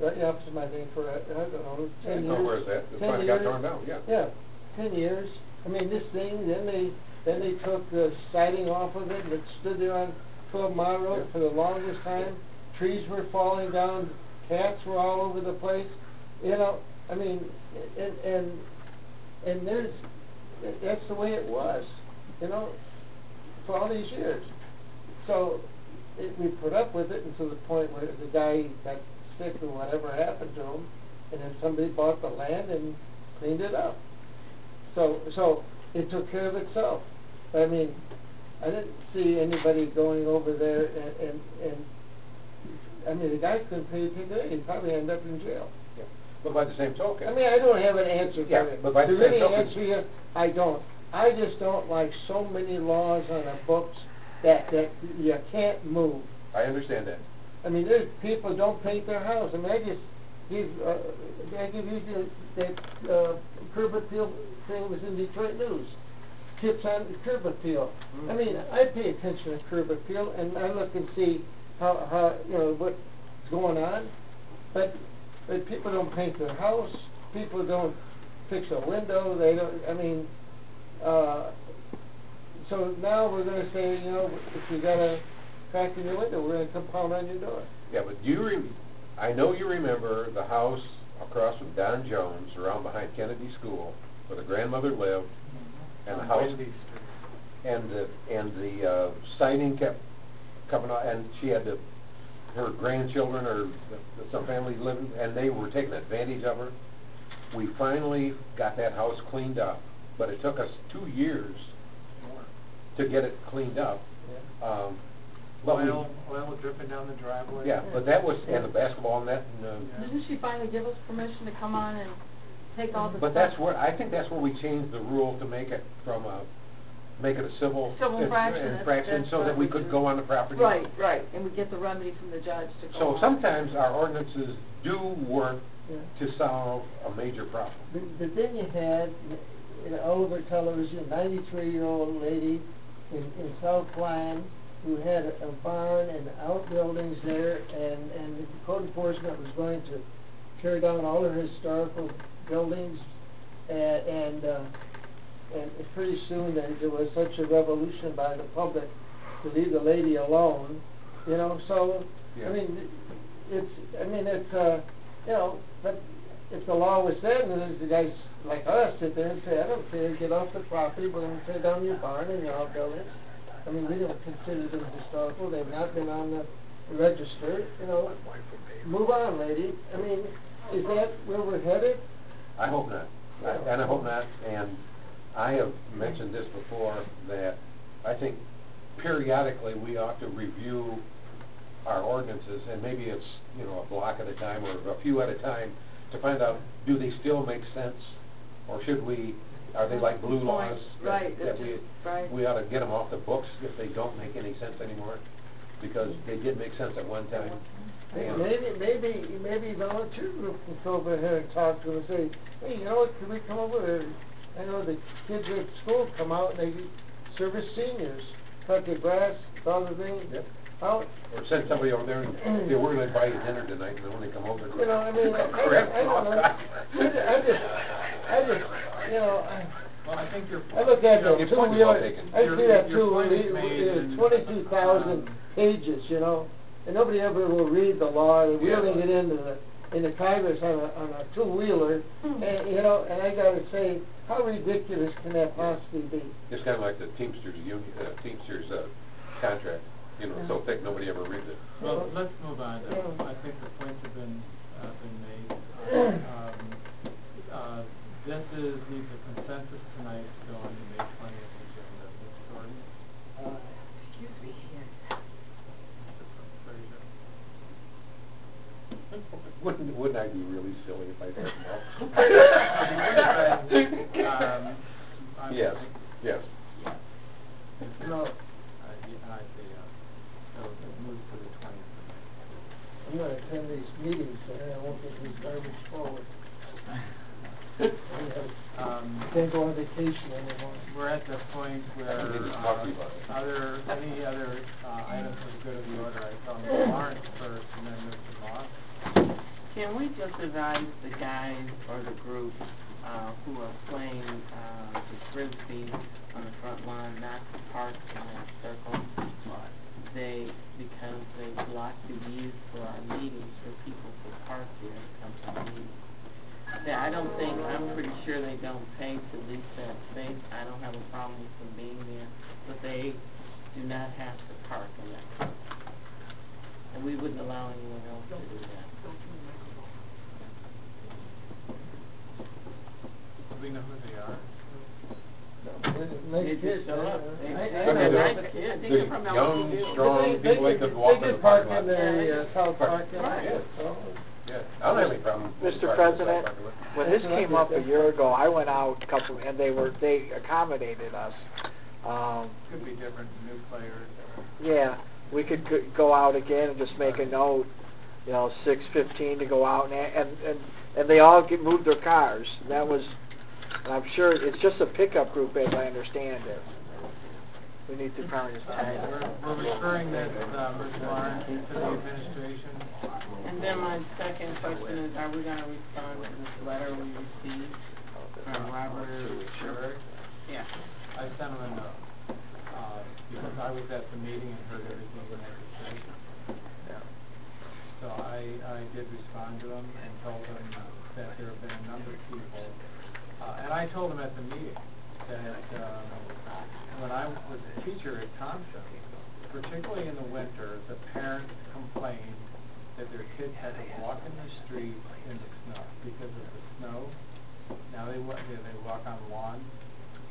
right opposite my thing for, I don't know, 10 years. Oh, where's that? It 10 finally got years. torn down, yeah. Yeah, 10 years. I mean, this thing, then they took the siding off of it, and it stood there on 12 Mile Road for the longest time. Trees were falling down, cats were all over the place. You know, I mean, and there's, that's the way it was, you know, for all these years. So, we put up with it until the point where the guy got sick or whatever happened to him, and then somebody bought the land and cleaned it up. So it took care of itself. I mean, I didn't see anybody going over there and I mean, the guy couldn't pay today. He'd probably end up in jail. Yeah. But by the same token. I mean, I don't have an answer for Yeah, you. but by the To same really token. answer you, I don't. I just don't like so many laws on the books that you can't move. I understand that. I mean, there's people don't paint their house. I mean, I give you that curb appeal thing was in Detroit News. Tips on curb appeal. I mean, I pay attention to curb appeal, and I look and see how you know what's going on. But people don't paint their house. People don't fix a window. They don't. I mean, so now we're going to say, you know, if you got a crack in your window, we're going to come pound on your door. Yeah, but I know you remember the house across from Don Jones, around behind Kennedy School, where the grandmother lived, and the house, and the siding kept coming out, and she had her grandchildren or some families living, and they were taking advantage of her. We finally got that house cleaned up, but it took us 2 years to get it cleaned up. Oil dripping down the driveway. Yeah, but that was, and the basketball net, and, Didn't she finally give us permission to come on and take all the stuff? but that's where, I think that's where we changed the rule to make it make it a civil infraction, so that we could go on the property. Right, and we get the remedy from the judge to go So on. sometimes our ordinances do work to solve a major problem. But then you had, all over television, a 93-year-old lady in South Line who had a barn and outbuildings there, and the code enforcement was going to tear down all her historical buildings, and pretty soon there was such a revolution by the public to leave the lady alone, you know. So I mean, it's you know, but if the law was said and the guy's like us, sit there and say, I don't care, get off the property, we're gonna tear down your barn and your outbuildings. I mean, we don't consider them historical, they've not been on the register, you know. Move on, lady. I mean, is that where we're headed? I hope not. And I hope not, and I have mentioned this before, that I think periodically we ought to review our ordinances, and maybe it's, you know, a block at a time or a few at a time, to find out, do they still make sense? Or should we, are they like blue laws? Right, That we ought to get them off the books if they don't make any sense anymore, because they did make sense at one time. And Maybe volunteer group can go over here and talk to them and say, hey, you know what, can we come over and, I know the kids at school come out and they service seniors, cut their grass, all the things. Yep. Out. Or send somebody over there and say, we're gonna buy you dinner tonight, and then when they come over, You know, I mean, I don't know. I just, you know, Well, I think I look at the Your point is well taken. I see that Your too, point is made, and, 22,000 pages, you know, and nobody ever will read the law, they're wheeling it into the Congress on a two-wheeler, and, you know, and I gotta say, how ridiculous can that possibly be? It's kinda like the Teamsters contract, you know, so thick, nobody ever reads it. Well, let's move on. I think the points have been made. This needs a consensus tonight to go on the May 20th agenda. Ms. Jordan? Excuse me, yes. Wouldn't I be really silly if I said no? Yes, yes. No. I say yes. So it moves to the 20th of May. I'm gonna attend these meetings, and I won't get these garbage forward. Can't go on vacation anymore. We're at the point where, any other items for the good of the order, I saw Ms. Lawrence first, and then Mr. Moss. Can we just advise the guys or the group, who are playing, the frisbee on the front lawn not to park in that circle? Because they block the views for our meetings for people to park there and come to the meetings. I'm pretty sure they don't pay to lease that space. I don't have a problem with them being there, but they do not have to park in that circle. And we wouldn't allow anyone else to do that. Do we know who they are? Nice kids, young, strong people like to walk in the parking lot. They did park in the South parking lot, so. Yeah, I don't have any problem. Mr. President, when this came up a year ago, I went out and they accommodated us. Could be different new players. Yeah, we could go out again and just make a note, you know, 6:15 to go out and they all moved their cars. That was, I'm sure it's just a pickup group as I understand it. We need to probably just tag it. We're referring this, Ms. Lawrence, to the administration. And then my second question is, are we gonna respond to this letter we received from Robert Sherrick? Yeah. I sent him a note, because I was at the meeting and heard everything he had to say. Yeah. So I did respond to him and told him that there have been a number of people, and I told him at the meeting that, when I was a teacher at Thompson, particularly in the winter, the parents complained that their kids had to walk in the street in the snow because of the snow. Now they walk on the lawn.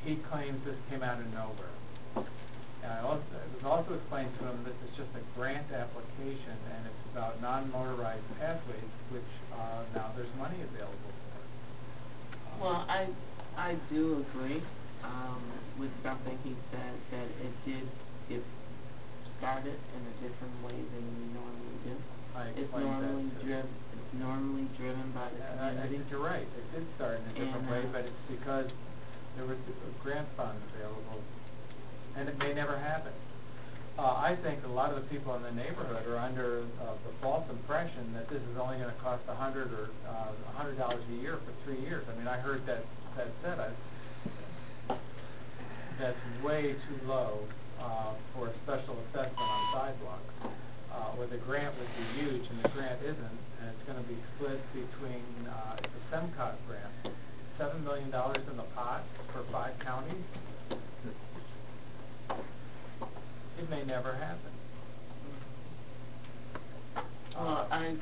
He claims this came out of nowhere. And it was also explained to him this is just a grant application and it's about non-motorized pathways, which now there's money available for. Well, I do agree with something he said, that it did get started in a different way than we normally do. It's normally driven by the community. I think you're right. It did start in a different way, but it's because there was a grant fund available, and it may never happen. I think a lot of the people in the neighborhood are under the false impression that this is only going to cost $100 a year for 3 years. I mean, I heard that said. That's way too low for a special assessment on sidewalks. Where the grant would be huge, and the grant isn't, and it's going to be split between it's a SEMCOG grant, $7 million in the pot for 5 counties, it may never happen. Well, I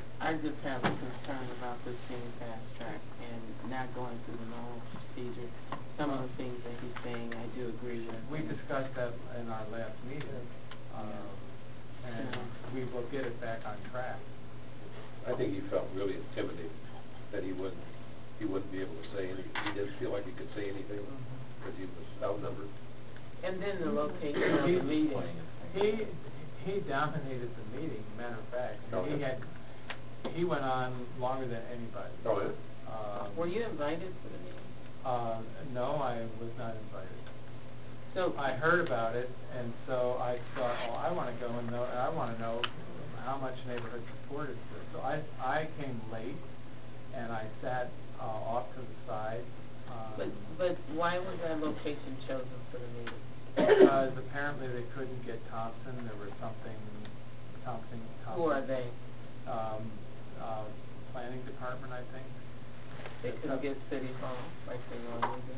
just have a concern about this being fast-tracked and not going through the normal procedure. Some of the things that he's saying, I do agree with. We discussed that in our last meeting, and we will get it back on track. I think he felt really intimidated that he wouldn't be able to say anything. He didn't feel like he could say anything because he was outnumbered. And then the location of the meeting. He dominated the meeting, matter of fact. Oh, yeah. He went on longer than anybody. Oh, yeah? Were you invited to the meeting? No, I was not invited. So I heard about it, and so I thought, oh, I want to go and I want to know how much neighborhood support is there. So I came late, and I sat off to the side. But why was that location chosen for the meeting? Because apparently they couldn't get Thompson. There was something. Who are they? Planning department, I think. They couldn't get City Hall like they normally do.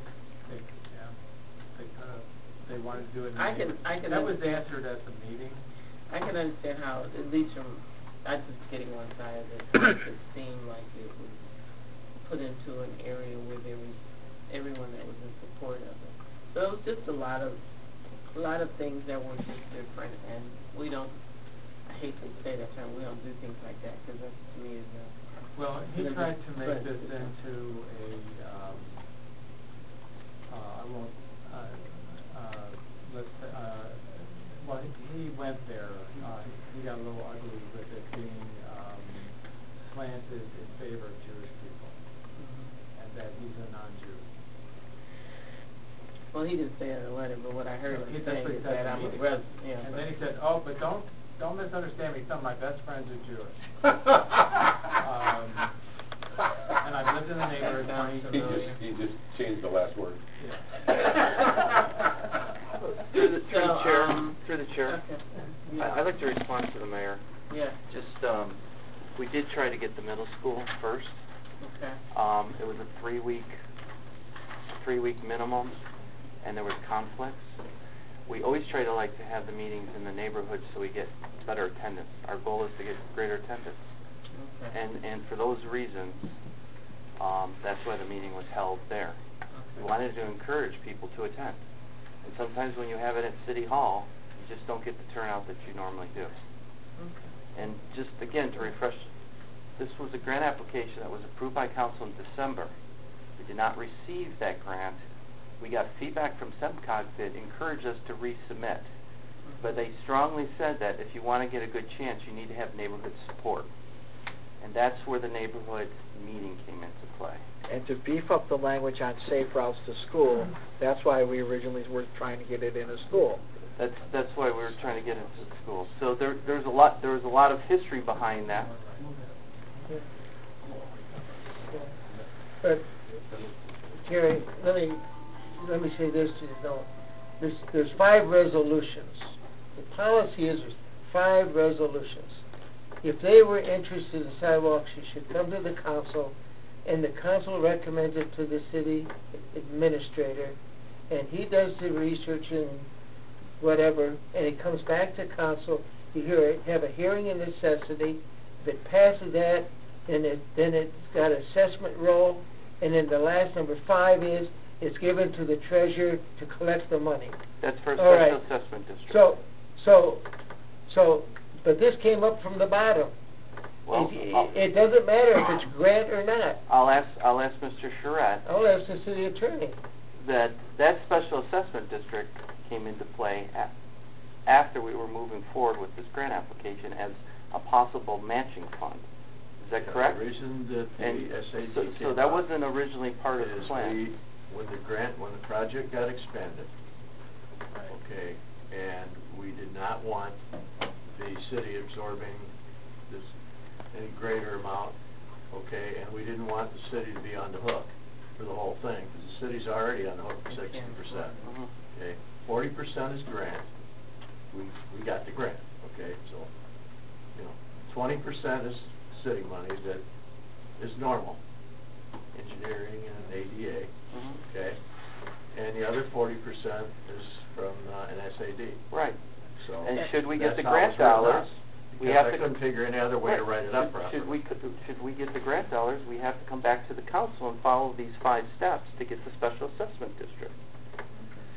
They could have. They wanted to do it. I can. That was answered at the meeting. I can understand how, at least from, I'm just getting one side of it, it seemed like it was put into an area where there was everyone that was in support of it. So it was just a lot of things that were just different, and we don't, I hate to say that term, we don't do things like that, because that to me is well, he tried to make this into a, I won't, well, he went there, he got a little ugly with it being slanted in favor of Jewish people, and that he's a non-Jew. Well, he didn't say it in the letter, but what I heard him That's saying what he is said that to I'm me. a resident, yeah. And then he said, oh, but don't misunderstand me, some of my best friends are Jewish. And I've lived in the neighborhood 20 He just changed the last word. Through the chair. Okay. I'd like to respond to the mayor. Yeah. Just, we did try to get the middle school first. Okay. It was a 3-week minimum, and there was conflicts. We always try to have the meetings in the neighborhood so we get better attendance. Our goal is to get greater attendance. Okay. And for those reasons, that's why the meeting was held there. We wanted to encourage people to attend. And sometimes when you have it at City Hall, you just don't get the turnout that you normally do. Okay. And just again, to refresh, this was a grant application that was approved by council in December. We did not receive that grant. We got feedback from SEMCOG that encouraged us to resubmit. But they strongly said that if you want to get a good chance, you need to have neighborhood support. And that's where the neighborhood meeting came into play. And to beef up the language on safe routes to school, that's why we originally were trying to get it in a school. That's why we were trying to get into the school. So there's a lot of history behind that. But, Terry, let me say this to you, though. There's 5 resolutions. The policy is there's 5 resolutions. If they were interested in sidewalks, you should come to the council, and the council recommends it to the city administrator, and he does the research and whatever, and it comes back to council. You have a hearing in necessity. If it passes that, then it's got an assessment roll, and then the last number 5 is it's given to the treasurer to collect the money. That's for a All right. special assessment district. But this came up from the bottom. Well, It doesn't matter if it's grant or not. I'll ask Mr. Charette. I'll ask the city attorney. That special assessment district came into play after we were moving forward with this grant application as a possible matching fund. Is that correct? The reason that the SAT so that wasn't originally part of the plan. When the project got expanded, okay, and we did not want the city absorbing any greater amount, okay, and we didn't want the city to be on the hook for the whole thing, because the city's already on the hook for 60%. Okay, 40% is grant. We got the grant, okay, so 20% is city money that is normal. engineering and ADA, Mhm. okay? And the other 40% is from an SAD. Right. So And should we get that's the how grant it's written dollars, up, we because have I to. couldn't figure any other way to write it up properly. Should we get the grant dollars, we have to come back to the council and follow these 5 steps to get the special assessment district.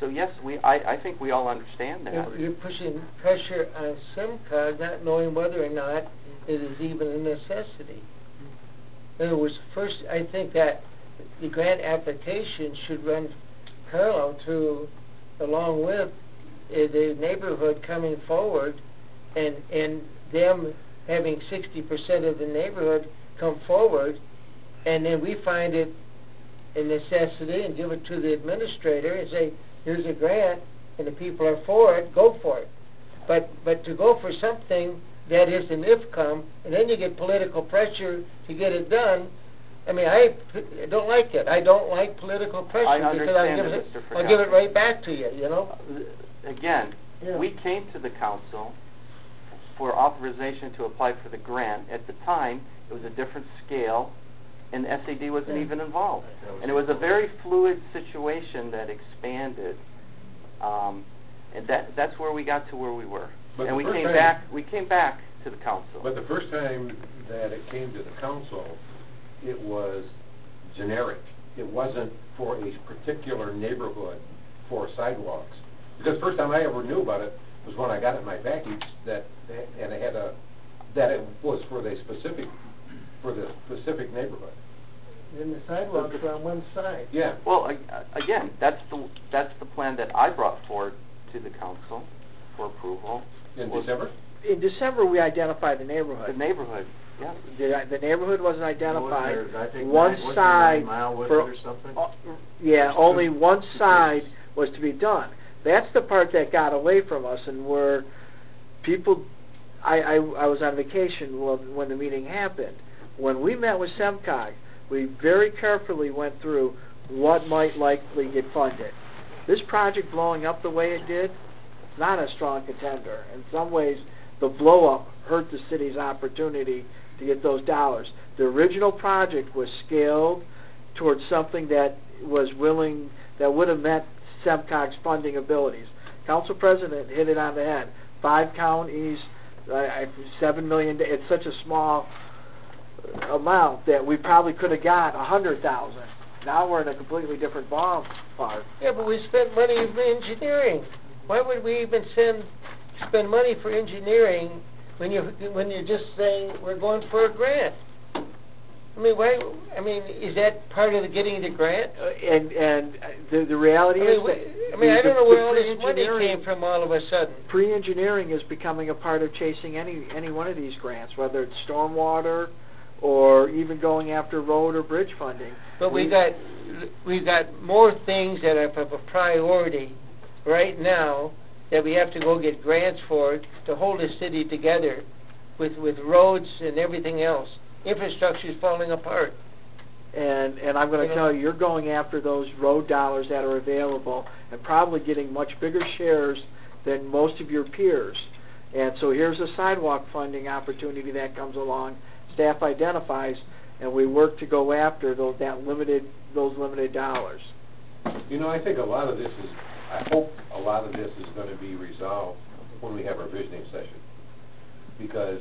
So yes, I think we all understand that. You're pushing pressure on SEMCOG, not knowing whether or not it is even a necessity. In other words, first, I think that the grant application should run parallel to, along with the neighborhood coming forward, and them having 60% of the neighborhood come forward, and then we find it a necessity and give it to the administrator and say, here's a grant, and the people are for it, go for it. But to go for something that is an if-come, and then you get political pressure to get it done, I mean, I don't like it. I don't like political pressure. I because understand it, Mr. I'll give it right back to you, you know? Again, Yeah. we came to the council for authorization to apply for the grant. At the time, it was a different scale, and the SAD wasn't even involved. And it was a very fluid situation that expanded, and that's where we got to where we were. But and the first we came back to the council. But the first time that it came to the council, it was generic. It wasn't for a particular neighborhood for sidewalks. Because the first time I ever knew about it was when I got it in my package that it was for the specific neighborhood. And the sidewalks are on one side. Yeah. Well, again, that's the plan that I brought forward to the council for approval. In December? In December, we identified the neighborhood. The neighborhood, yeah. The neighborhood wasn't identified. Was there, I think, one wasn't side 9 Mile with for, it or something? yeah, only one side was to be done. That's the part that got away from us, and where people, I was on vacation when the meeting happened. When we met with SEMCOG, we very carefully went through what might likely get funded. This project blowing up the way it did, it's not a strong contender. In some ways, the blow-up hurt the city's opportunity to get those dollars. The original project was scaled towards something that was willing, that would have met SEMCOG's funding abilities. Council President hit it on the head. 5 counties, $7 million. It's such a small amount that we probably could have got $100,000. Now we're in a completely different ballpark. Yeah, but we spent money for engineering. Why would we even spend money for engineering when you're just saying we're going for a grant? I mean, why? I mean, is that part of getting the grant? The reality is that I don't know where all this money came from all of a sudden. Pre-engineering is becoming a part of chasing any one of these grants, whether it's stormwater or even going after road or bridge funding. But we've got more things that are of a priority right now that we have to go get grants for to hold the city together with roads and everything else. Infrastructure is falling apart. And I'm going to tell you, you're going after those road dollars that are available and probably getting much bigger shares than most of your peers. And so here's a sidewalk funding opportunity that comes along. Staff identifies, and we work to go after those limited dollars. You know, I think I hope a lot of this is going to be resolved when we have our visioning session, because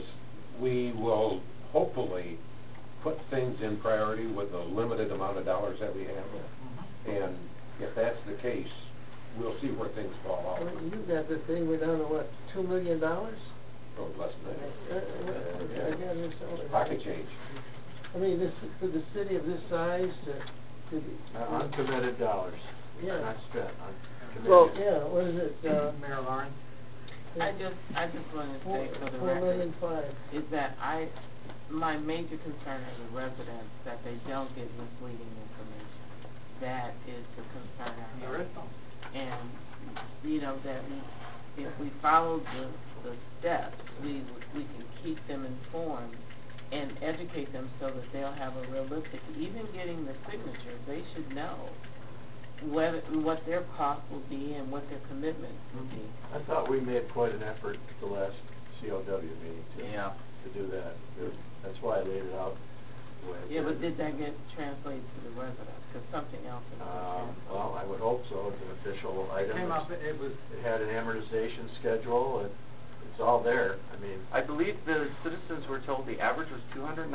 we will hopefully put things in priority with the limited amount of dollars that we have. And if that's the case, we'll see where things fall off. You got the thing, we're down to what, $2 million? Oh, less than that. Pocket change. I mean, for the city of this size to uncommitted dollars. Yeah. Not spent. Uncommitted. Well, yeah, what is it, Mayor Lauren? I just want to say for the $4.5 million. is that my major concern as a resident that they don't get misleading information. That is the concern I have. And, you know, that if we follow the steps, we can keep them informed and educate them so that they'll have a realistic, even getting the signatures, they should know what their cost will be and what their commitments will be. I thought we made quite an effort at the last CLW meeting to do that. That's why I laid it out the way it did. Yeah, but did that get translated to the residents, because something else is going to happen. Well, I would hope so. It's an official It item. came up, it was, It had an amortization schedule, it's all there. I mean, I believe the citizens were told the average was $291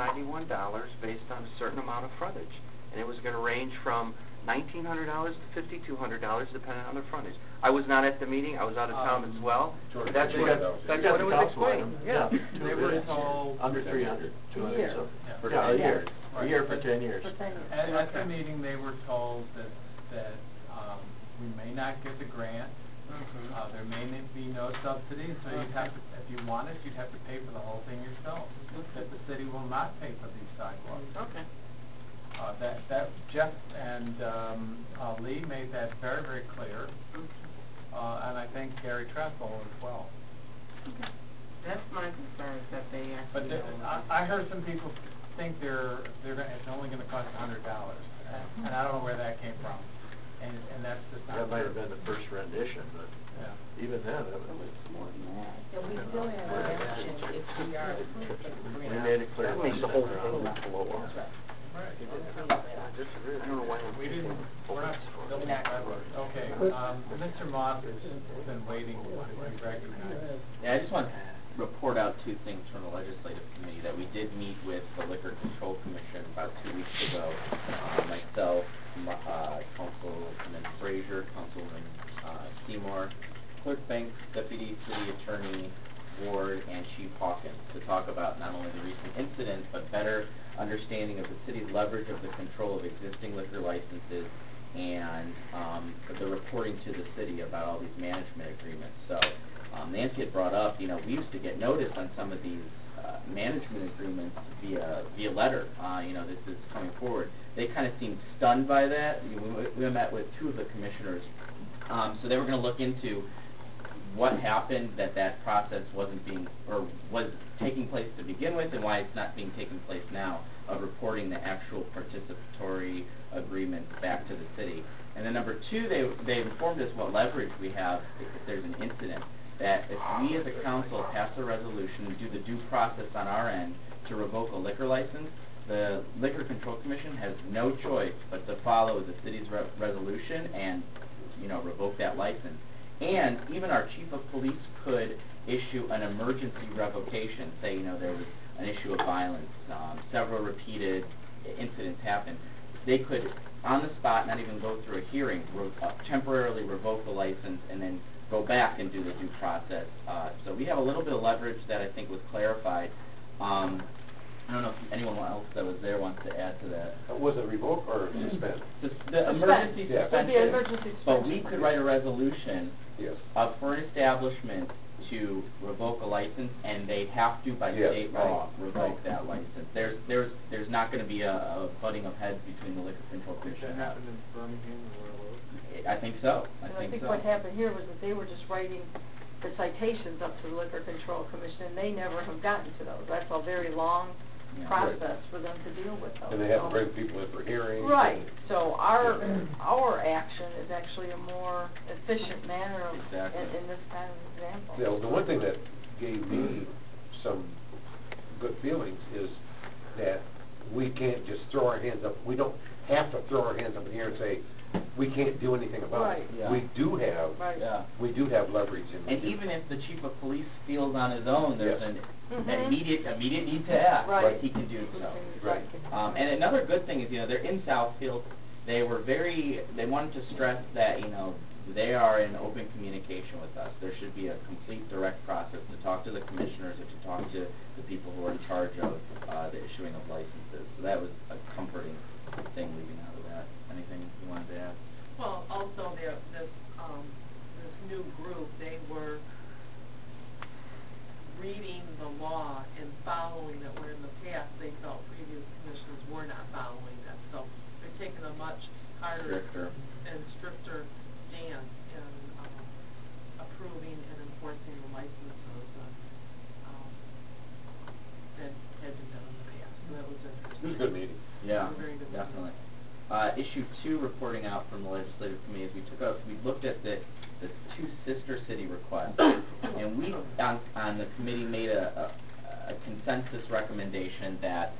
based on a certain amount of frontage. And it was gonna range from $1,900 to $5,200 depending on the frontage. I was not at the meeting, I was out of town as well. George, That's what it was explained, yeah. they were told. under 300, 200 year. something. Yeah. For 10 years. Right. A year for 10 years. For 10 years. At the meeting, they were told that we may not get the grant. There may be no subsidy, so you'd have to, if you wanted, you'd have to pay for the whole thing yourself. That the city will not pay for these sidewalks. Okay. That Jeff and Lee made that very, very clear, and I think Gary Trestle as well. Okay. That's my concern, is that they But actually. I heard some people think it's only gonna cost $100, and I don't know where that came from, and that's just not. That might have been the first rendition, but Yeah. even then, it was. more than that. So we still have an option if we are to put the We grant. made it clear. That makes the whole thing blow up. That's right. Right. I don't know why I'm. We're not building sidewalks. Okay, Mr. Moss has been waiting to be recognized. Yeah, I just want to report out two things from the legislative committee, that we did meet with the Liquor Control Commission about 2 weeks ago. Myself, Councilman Frazier, Councilman Seymour, Clerk Banks, Deputy City Attorney Ward, and Chief Hawkins, to talk about not only the recent incidents, but better understanding of the city's leverage of the control of existing liquor licenses and the reporting to the city about all these management agreements. So Nancy had brought up, we used to get notice on some of these management agreements via letter. This is coming forward. They kind of seemed stunned by that. We met with two of the commissioners, so they were going to look into what happened that process wasn't being, or was taking place to begin with, and why it's not being taken place now, of reporting the actual participatory agreements back to the city. And then number two, they informed us what leverage we have if there's an incident, that if we as a council pass a resolution and do the due process on our end to revoke a liquor license, the Liquor Control Commission has no choice but to follow the city's resolution and, revoke that license. And even our chief of police could issue an emergency revocation, say, there was an issue of violence, several repeated incidents happened. They could, on the spot, not even go through a hearing, temporarily revoke the license and then go back and do the due process. So we have a little bit of leverage that I think was clarified. I don't know if anyone else that was there wants to add to that. Was it revoke or suspend? The emergency Yeah. suspension. The emergency But suspension. we could write a resolution Yes. for an establishment to revoke a license, and they have to, by Yes, state right, law, revoke right. that license. There's not going to be a butting of heads between the Liquor Control Commission. That happened in Birmingham or where I think so. And I think what happened here was that they were just writing the citations up to the Liquor Control Commission, and they never have gotten to those. That's a very long process for them to deal with those. And they have to bring people in for hearings. Right, so our action is actually a more efficient manner of, Exactly. in this kind of example. Yeah, well, the one thing that gave me some good feelings is that we can't just throw our hands up. We don't have to throw our hands up in the air and say, we can't do anything about it. Right. Yeah. We do have, Right. we do have leverage in. And even if the chief of police feels on his own, there's Yes. an Mhm. immediate need to act, Right. he can do so. Right. And another good thing is, they're in Southfield. They wanted to stress that, they are in open communication with us. There should be a complete direct process to talk to the commissioners or to talk to the people who are in charge of the issuing of licenses. So that was a comforting thing leaving out of that. Anything you wanted to add? Well, also this new group, they were reading the law and following it, where in the past they felt previous commissioners were not following that. So they're taking a much harder and stricter stance in approving and enforcing the licenses that had been done in the past. So that was interesting. It was a good meeting. Yeah, It was a very good definitely. Issue 2, reporting out from the legislative committee, is we looked at the two sister city requests, and we on the committee made a consensus recommendation that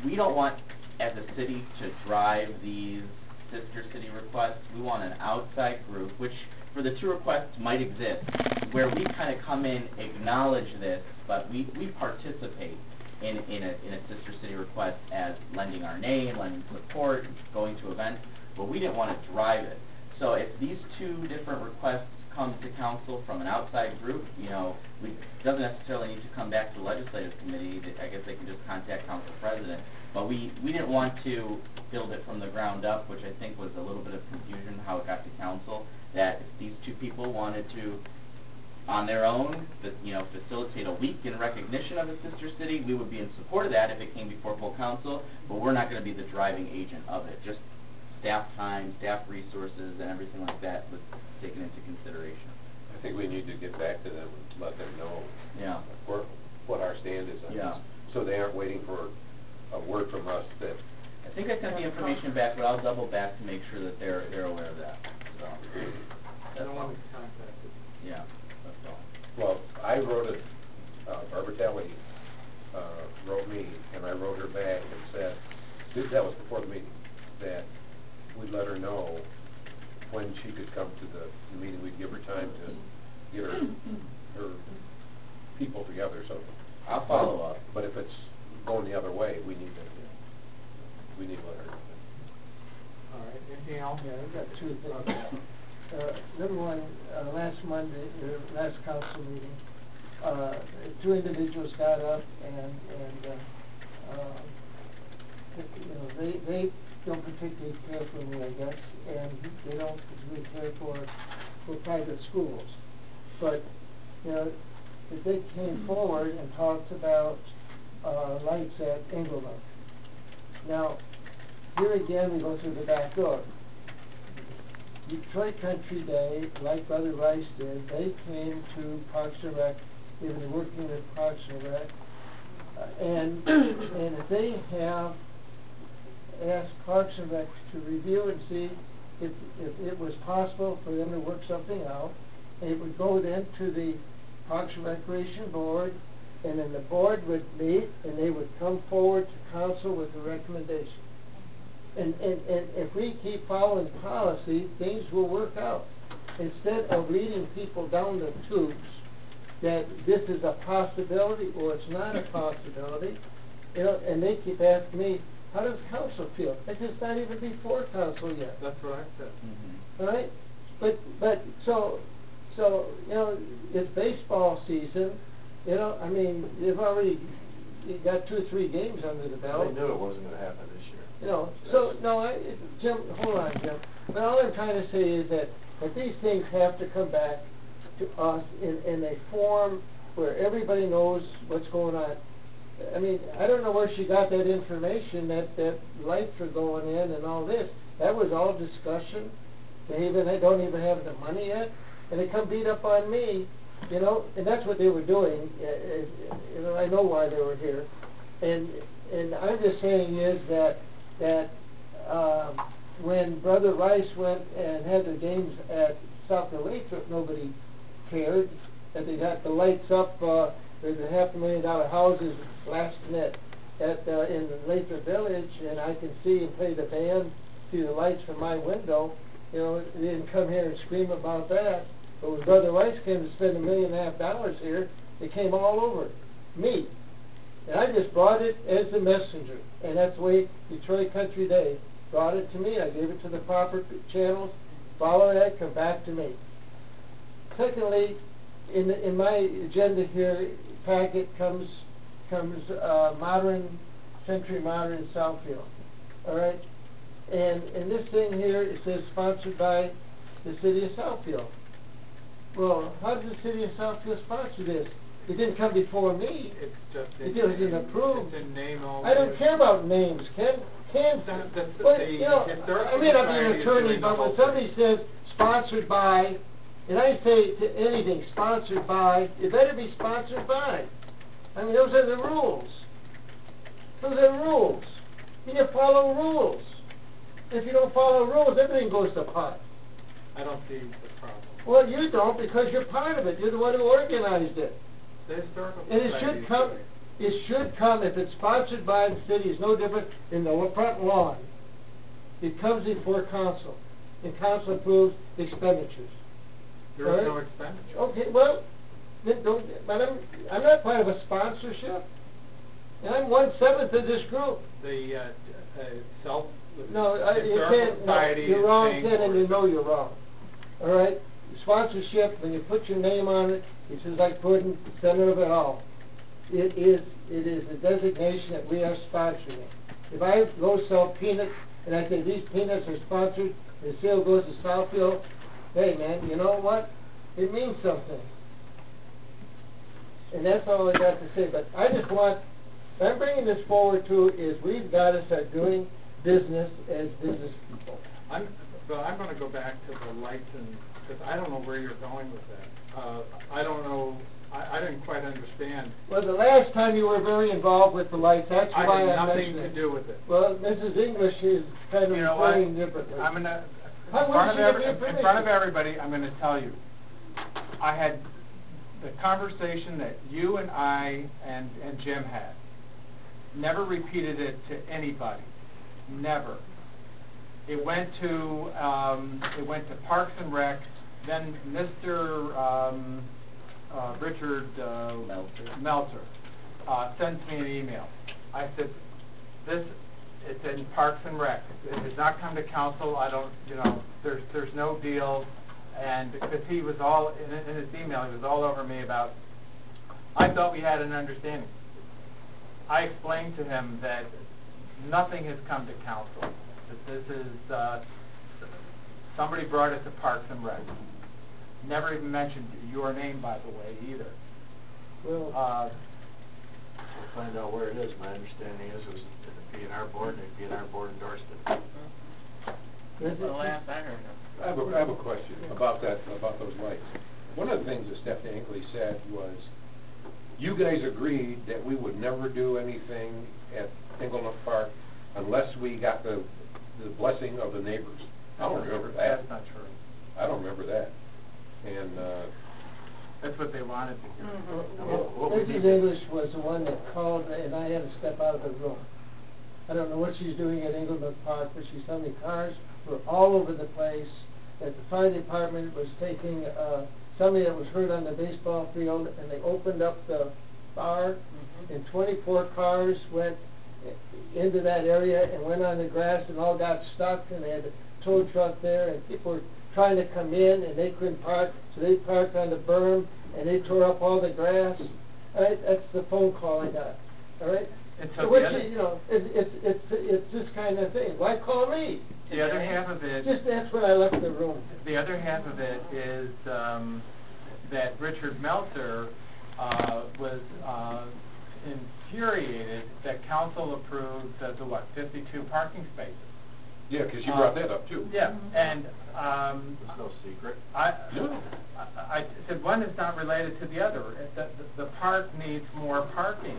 we don't want as a city to drive these sister city requests. We want an outside group, which for the two requests might exist, where we kind of come in, acknowledge this, but we participate in a sister city request as lending our name, lending support, going to events, but we didn't want to drive it. So if these two different requests come to council from an outside group, you know, it doesn't necessarily need to come back to the legislative committee. I guess they can just contact council president. But we didn't want to build it from the ground up, which I think was a little bit of confusion how it got to council, that if these two people wanted to, on their own, you know, facilitate a week in recognition of a sister city, we would be in support of that if it came before full council, but we're not going to be the driving agent of it. Just staff time, staff resources, and everything like that was taken into consideration. I think we need to get back to them and let them know what our stand is on this, so they aren't waiting for a word from us that... I think I sent the information back, but I'll double back to make sure that they're aware of that. So, I don't want to contact it. Yeah, that's all. Well, I wrote it, Barbara Kelly wrote me, and I wrote her back and said, that was before the meeting, that we'd let her know when she could come to the meeting. We'd give her time to get her people together. So I'll follow up. But if it's going the other way, we need to let her know. All right, anything else? Yeah, I've got two things. Number one, last Monday, last council meeting, two individuals got up and you know, they don't particularly care for me, I guess, and they don't particularly care for private schools. But, you know, if they came forward and talked about lights at Engleman. Now, here again, we go through the back door. Detroit Country Day, like Brother Rice did, they came to Parks and Rec. They were working with Parks and Rec. And if they have asked Parks and Rec to review and see if it was possible for them to work something out, and it would go then to the Parks and Recreation Board, and then the board would meet, and they would come forward to council with a recommendation. And if we keep following policy, things will work out. Instead of leading people down the tubes that this is a possibility or it's not a possibility, you know, and they keep asking me, how does council feel? It's not even before council yet. That's what I said. All right? But so you know, it's baseball season. You know, I mean, you got 2 or 3 games under the belt. They knew it wasn't going to happen this year. You know, so no, Jim, hold on, Jim. But all I'm trying to say is that these things have to come back to us in a form where everybody knows what's going on. I mean, I don't know where she got that information that lights are going in and all this. That was all discussion. They don't even have the money yet, and they come beat up on me, you know. And that's what they were doing. You know, I know why they were here, and I'm just saying is that when Brother Rice went and had the games at Southfield, nobody cared that they got the lights up. There's a $500,000 houses blasting it in the Lathrop Village, and I can see and play the band through the lights from my window. You know, they didn't come here and scream about that. But when Brother Rice came to spend $1.5 million here, they came all over me. And I just brought it as the messenger. And that's the way Detroit Country Day brought it to me. I gave it to the proper channels. Follow that, come back to me. Secondly, in my agenda here packet comes Century Modern Southfield. All right? And this thing here, it says sponsored by the city of Southfield. Well, how does the city of Southfield sponsor this? It didn't come before me. It's just it wasn't approved. It's a name only. I don't care about names, Ken. But, you know, I may not be an attorney, but when somebody says sponsored by, and I say to anything sponsored by, it better be sponsored by. I mean, those are the rules. Those are the rules. You need to follow rules. If you don't follow rules, everything goes to pot. I don't see the problem. Well, you don't, because you're part of it. You're the one who organized it. The historical and it should come. It should come, if it's sponsored by the city, it's no different than the front lawn. It comes before council, and council approves expenditures. There All is right? no expenditure. Okay, well, then don't, but I'm not part of a sponsorship, and I'm 1/7 of this group. The, self, No, you Historical can't, no, Society you're is wrong, paying Ken, for and it. you know you're wrong. All right? Sponsorship, when you put your name on it, it's just like putting center of it all. It is a designation that we are sponsoring it. If I go sell peanuts, and I say these peanuts are sponsored, and the sale goes to Southfield, hey man, you know what? It means something. And that's all I got to say, but I just want, what I'm bringing this forward to is we've got to start doing business as business people. I'm gonna go back to the lights and, because I don't know where you're going with that. I don't know, I didn't quite understand. Well, the last time you were very involved with the lights, that's I why had I nothing mentioned to it. do with it. Well, Mrs. English is kind of You know what? playing differently. I'm gonna, How in would front she of give you in front of permission? everybody, I'm gonna tell you. I had the conversation that you and I and Jim had. Never repeated it to anybody. Never. It went to Parks and Rec, then Mr. Richard Meltzer sends me an email. I said, it's in Parks and Rec. It has not come to council. I don't, there's no deal. And because he was all, in his email, he was all over me about, I thought we had an understanding. I explained to him that nothing has come to council, that this is, somebody brought it to Parks and Rec. Never even mentioned your name, by the way, either. We'll find out where it is. My understanding is it was the B&R board, and the B&R board endorsed it. That's the last I heard of. I have a question about those lights. One of the things that Stephanie Ingley said was, you guys agreed that we would never do anything at Inglenook Park unless we got the blessing of the neighbors. I don't remember that. That's not true. I don't remember that. And, that's what they wanted to hear. Mrs. English was the one that called, and I had to step out of the room. I don't know what she's doing at Inglenook Park, but she's telling me cars were all over the place, that the fire department was taking, somebody that was hurt on the baseball field, and they opened up the bar, and 24 cars went into that area and went on the grass and all got stuck, and they had a tow truck there, and people were trying to come in, and they couldn't park, so they parked on the berm, and they tore up all the grass. All right, that's the phone call I got, all right? And So so what the other, it's this kind of thing. Why call me? the other half of it, Just that's when I left the room. the other half of it is, that Richard Meltzer, was, infuriated that council approved the 52 parking spaces. yeah, because you brought that up too. Yeah, and, It's no secret. I said one is not related to the other. The park needs more parking,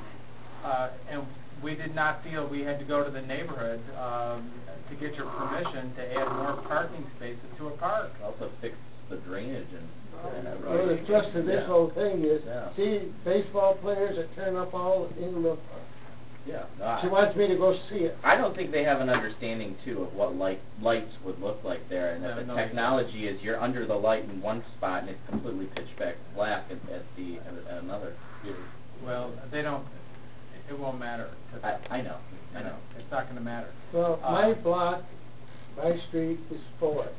and we did not feel we had to go to the neighborhood, to get your permission to add more parking spaces to a park. Also fix the drainage and that road. Well, the thrust of this whole thing is, Yeah. see, baseball players are tearing up all of Inglenook Park. Yeah, She wants me to go see it. I don't think they have an understanding too of what lights would look like there, and that the technology is you're under the light in one spot and it's completely pitch black at another. Well, they don't, it won't matter to them. I know. It's not gonna matter. Well, my block, my street is full of it.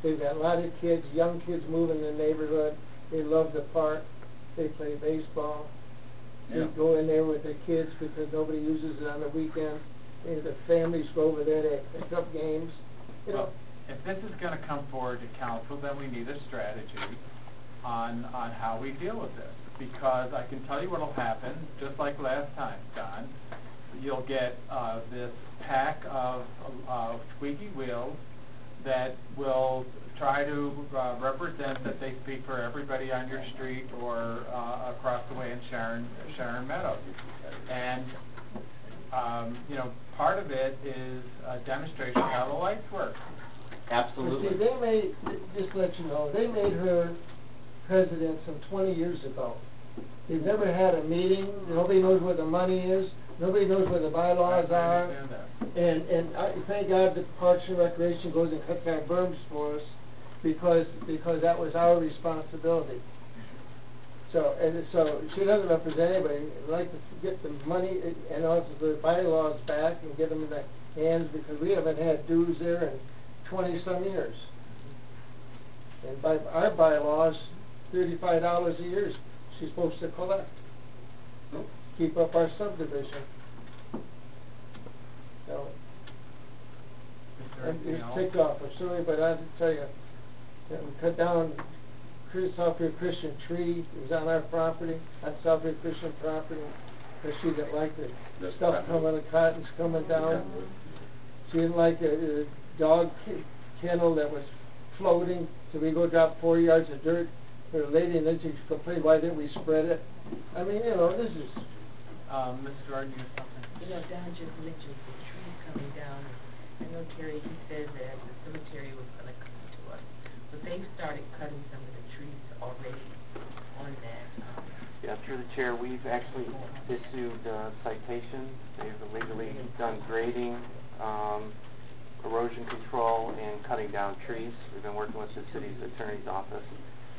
They've got a lot of kids, young kids moving in the neighborhood. They love the park. They play baseball. They Yeah. go in there with their kids because nobody uses it on the weekends. And the families go over there to pick up games. You know, Well, if this is gonna come forward to council, then we need a strategy on how we deal with this. Because I can tell you what'll happen, just like last time, John. You'll get, this pack of squeaky wheels that will try to, represent that they speak for everybody on your street or, across the way in Sharon Meadows. And, part of it is a demonstration of how the lights work. Absolutely. But see, they made, just to let you know, they made her president some 20 years ago. They've never had a meeting, nobody knows where the money is, nobody knows where the bylaws are. I understand that. And I thank God that Parks and Recreation goes and cuts our berms for us, because that was our responsibility. So she doesn't represent anybody. I'd like to get the money and also the bylaws back and get them in the hands, because we haven't had dues there in 20-some years. And by our bylaws, $35 a year she's supposed to collect. Keep up our subdivision. So, I'm just ticked off, I'm sorry, but I have to tell you, we cut down Southfield Christian tree, it was on our property, on Southfield Christian property, because she didn't like the stuff coming, the cotton's coming down. She didn't like the dog kennel that was floating, so we go drop 4 yards of dirt for a lady, and then she complained, why didn't we spread it? I mean, this is... Mrs. Jordan, you have something? Don just mentioned the trees coming down. I know Terry, he said that the cemetery was gonna come to us, but they started cutting some of the trees already on that. Yeah, through the chair, we've actually issued citations. They've illegally done grading, erosion control, and cutting down trees. We've been working with the city's attorney's office.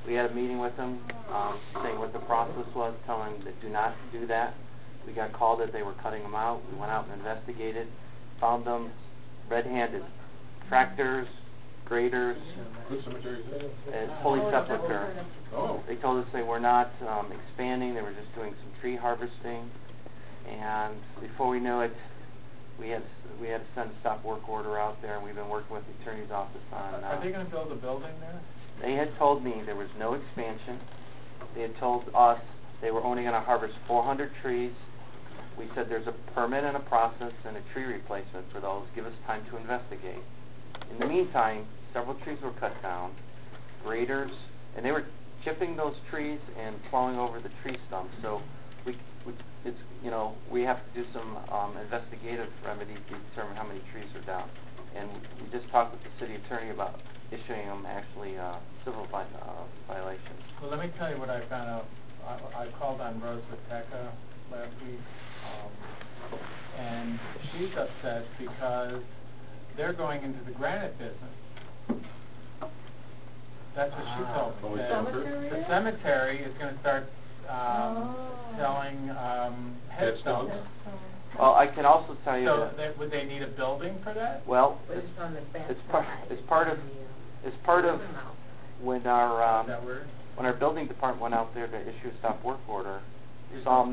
We had a meeting with them, saying what the process was, telling them that do not do that. We got called that they were cutting them out. We went out and investigated, found them red-handed. Tractors, graders, and fully sepulchre. They told us they were not expanding, they were just doing some tree harvesting, and before we knew it, we had to send a stop work order out there, and we've been working with the attorney's office on... Are they gonna build a building there? They had told me there was no expansion. They had told us they were only gonna harvest 400 trees. We said there's a permit and a process and a tree replacement for those. Give us time to investigate. In the meantime, several trees were cut down, graders, and they were chipping those trees and plowing over the tree stumps. So we have to do some investigative remedies to determine how many trees are down. And we just talked with the city attorney about issuing them actually civil violations. Well, let me tell you what I found out. I called on Rose Viteca last week, and she's upset because they're going into the granite business. That's what she told me. The cemetery is going to start selling headstones. Well, I can also tell you so would they need a building for that? Well, it's part of when our building department went out there to issue a stop work order. They saw a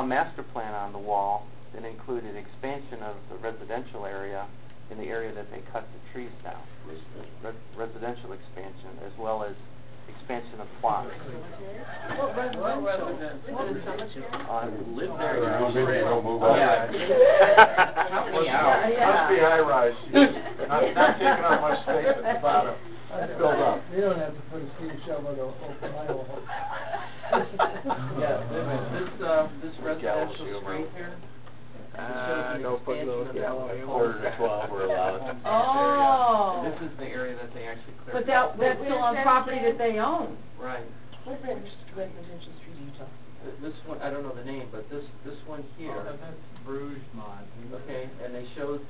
master plan on the wall that included expansion of the residential area in the area that they cut the trees down. Residential expansion, as well as expansion of plots. What residential? What is cemetery? Live there. Don't move on. Count me out. Must be high-rise. Not taking up much space at the bottom. Build up. You don't have to put a steam shovel to open my hole. This residential street here? Don't put little yellow. 11:45 we're allowed. Oh. This is the area that they actually cleared. But that's still on property that they own. Right. What residential street are you talking? This one, I don't know the name, but this one here. Oh, that's Brugemont. Okay, and they showed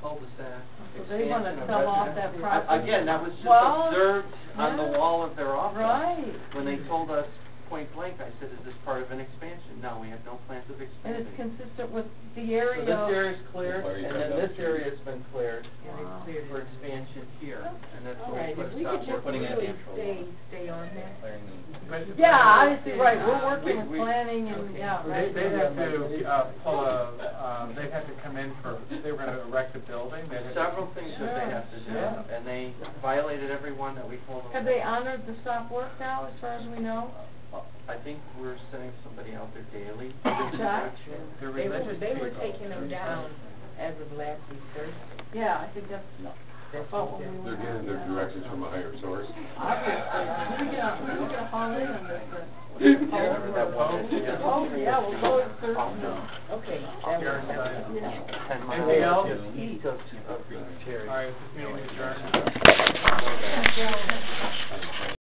cul-de-sac So they wanna expansion of sell off residential. that property. Again, that was just Well, observed on the wall of their office. Right. When they told us point blank, I said, is this part of an expansion? No, we have no plans of And expanding. it's consistent with the area. So this area's cleared, and then this are's been cleared Wow. for expansion here, and that's All what right, we if put we a stop could work just putting in. really stay on that. Yeah, obviously, right, we're working with planning and, yeah, right. They'd have to they'd have to come in they were gonna erect a building, they'd have to... Several things that they have to do, and they violated every one that we told them. Have they honored the stop work now, as far as we know? I think we're sending somebody out there daily. They were taking them down as of last week Thursday. Yeah, I think that's about what we They're were. getting their directions from a higher source. Obviously, we get a holiday on this. Remember that one? Yeah, we'll go to Thursday. Okay. Anything else? All right, this meeting is adjourned.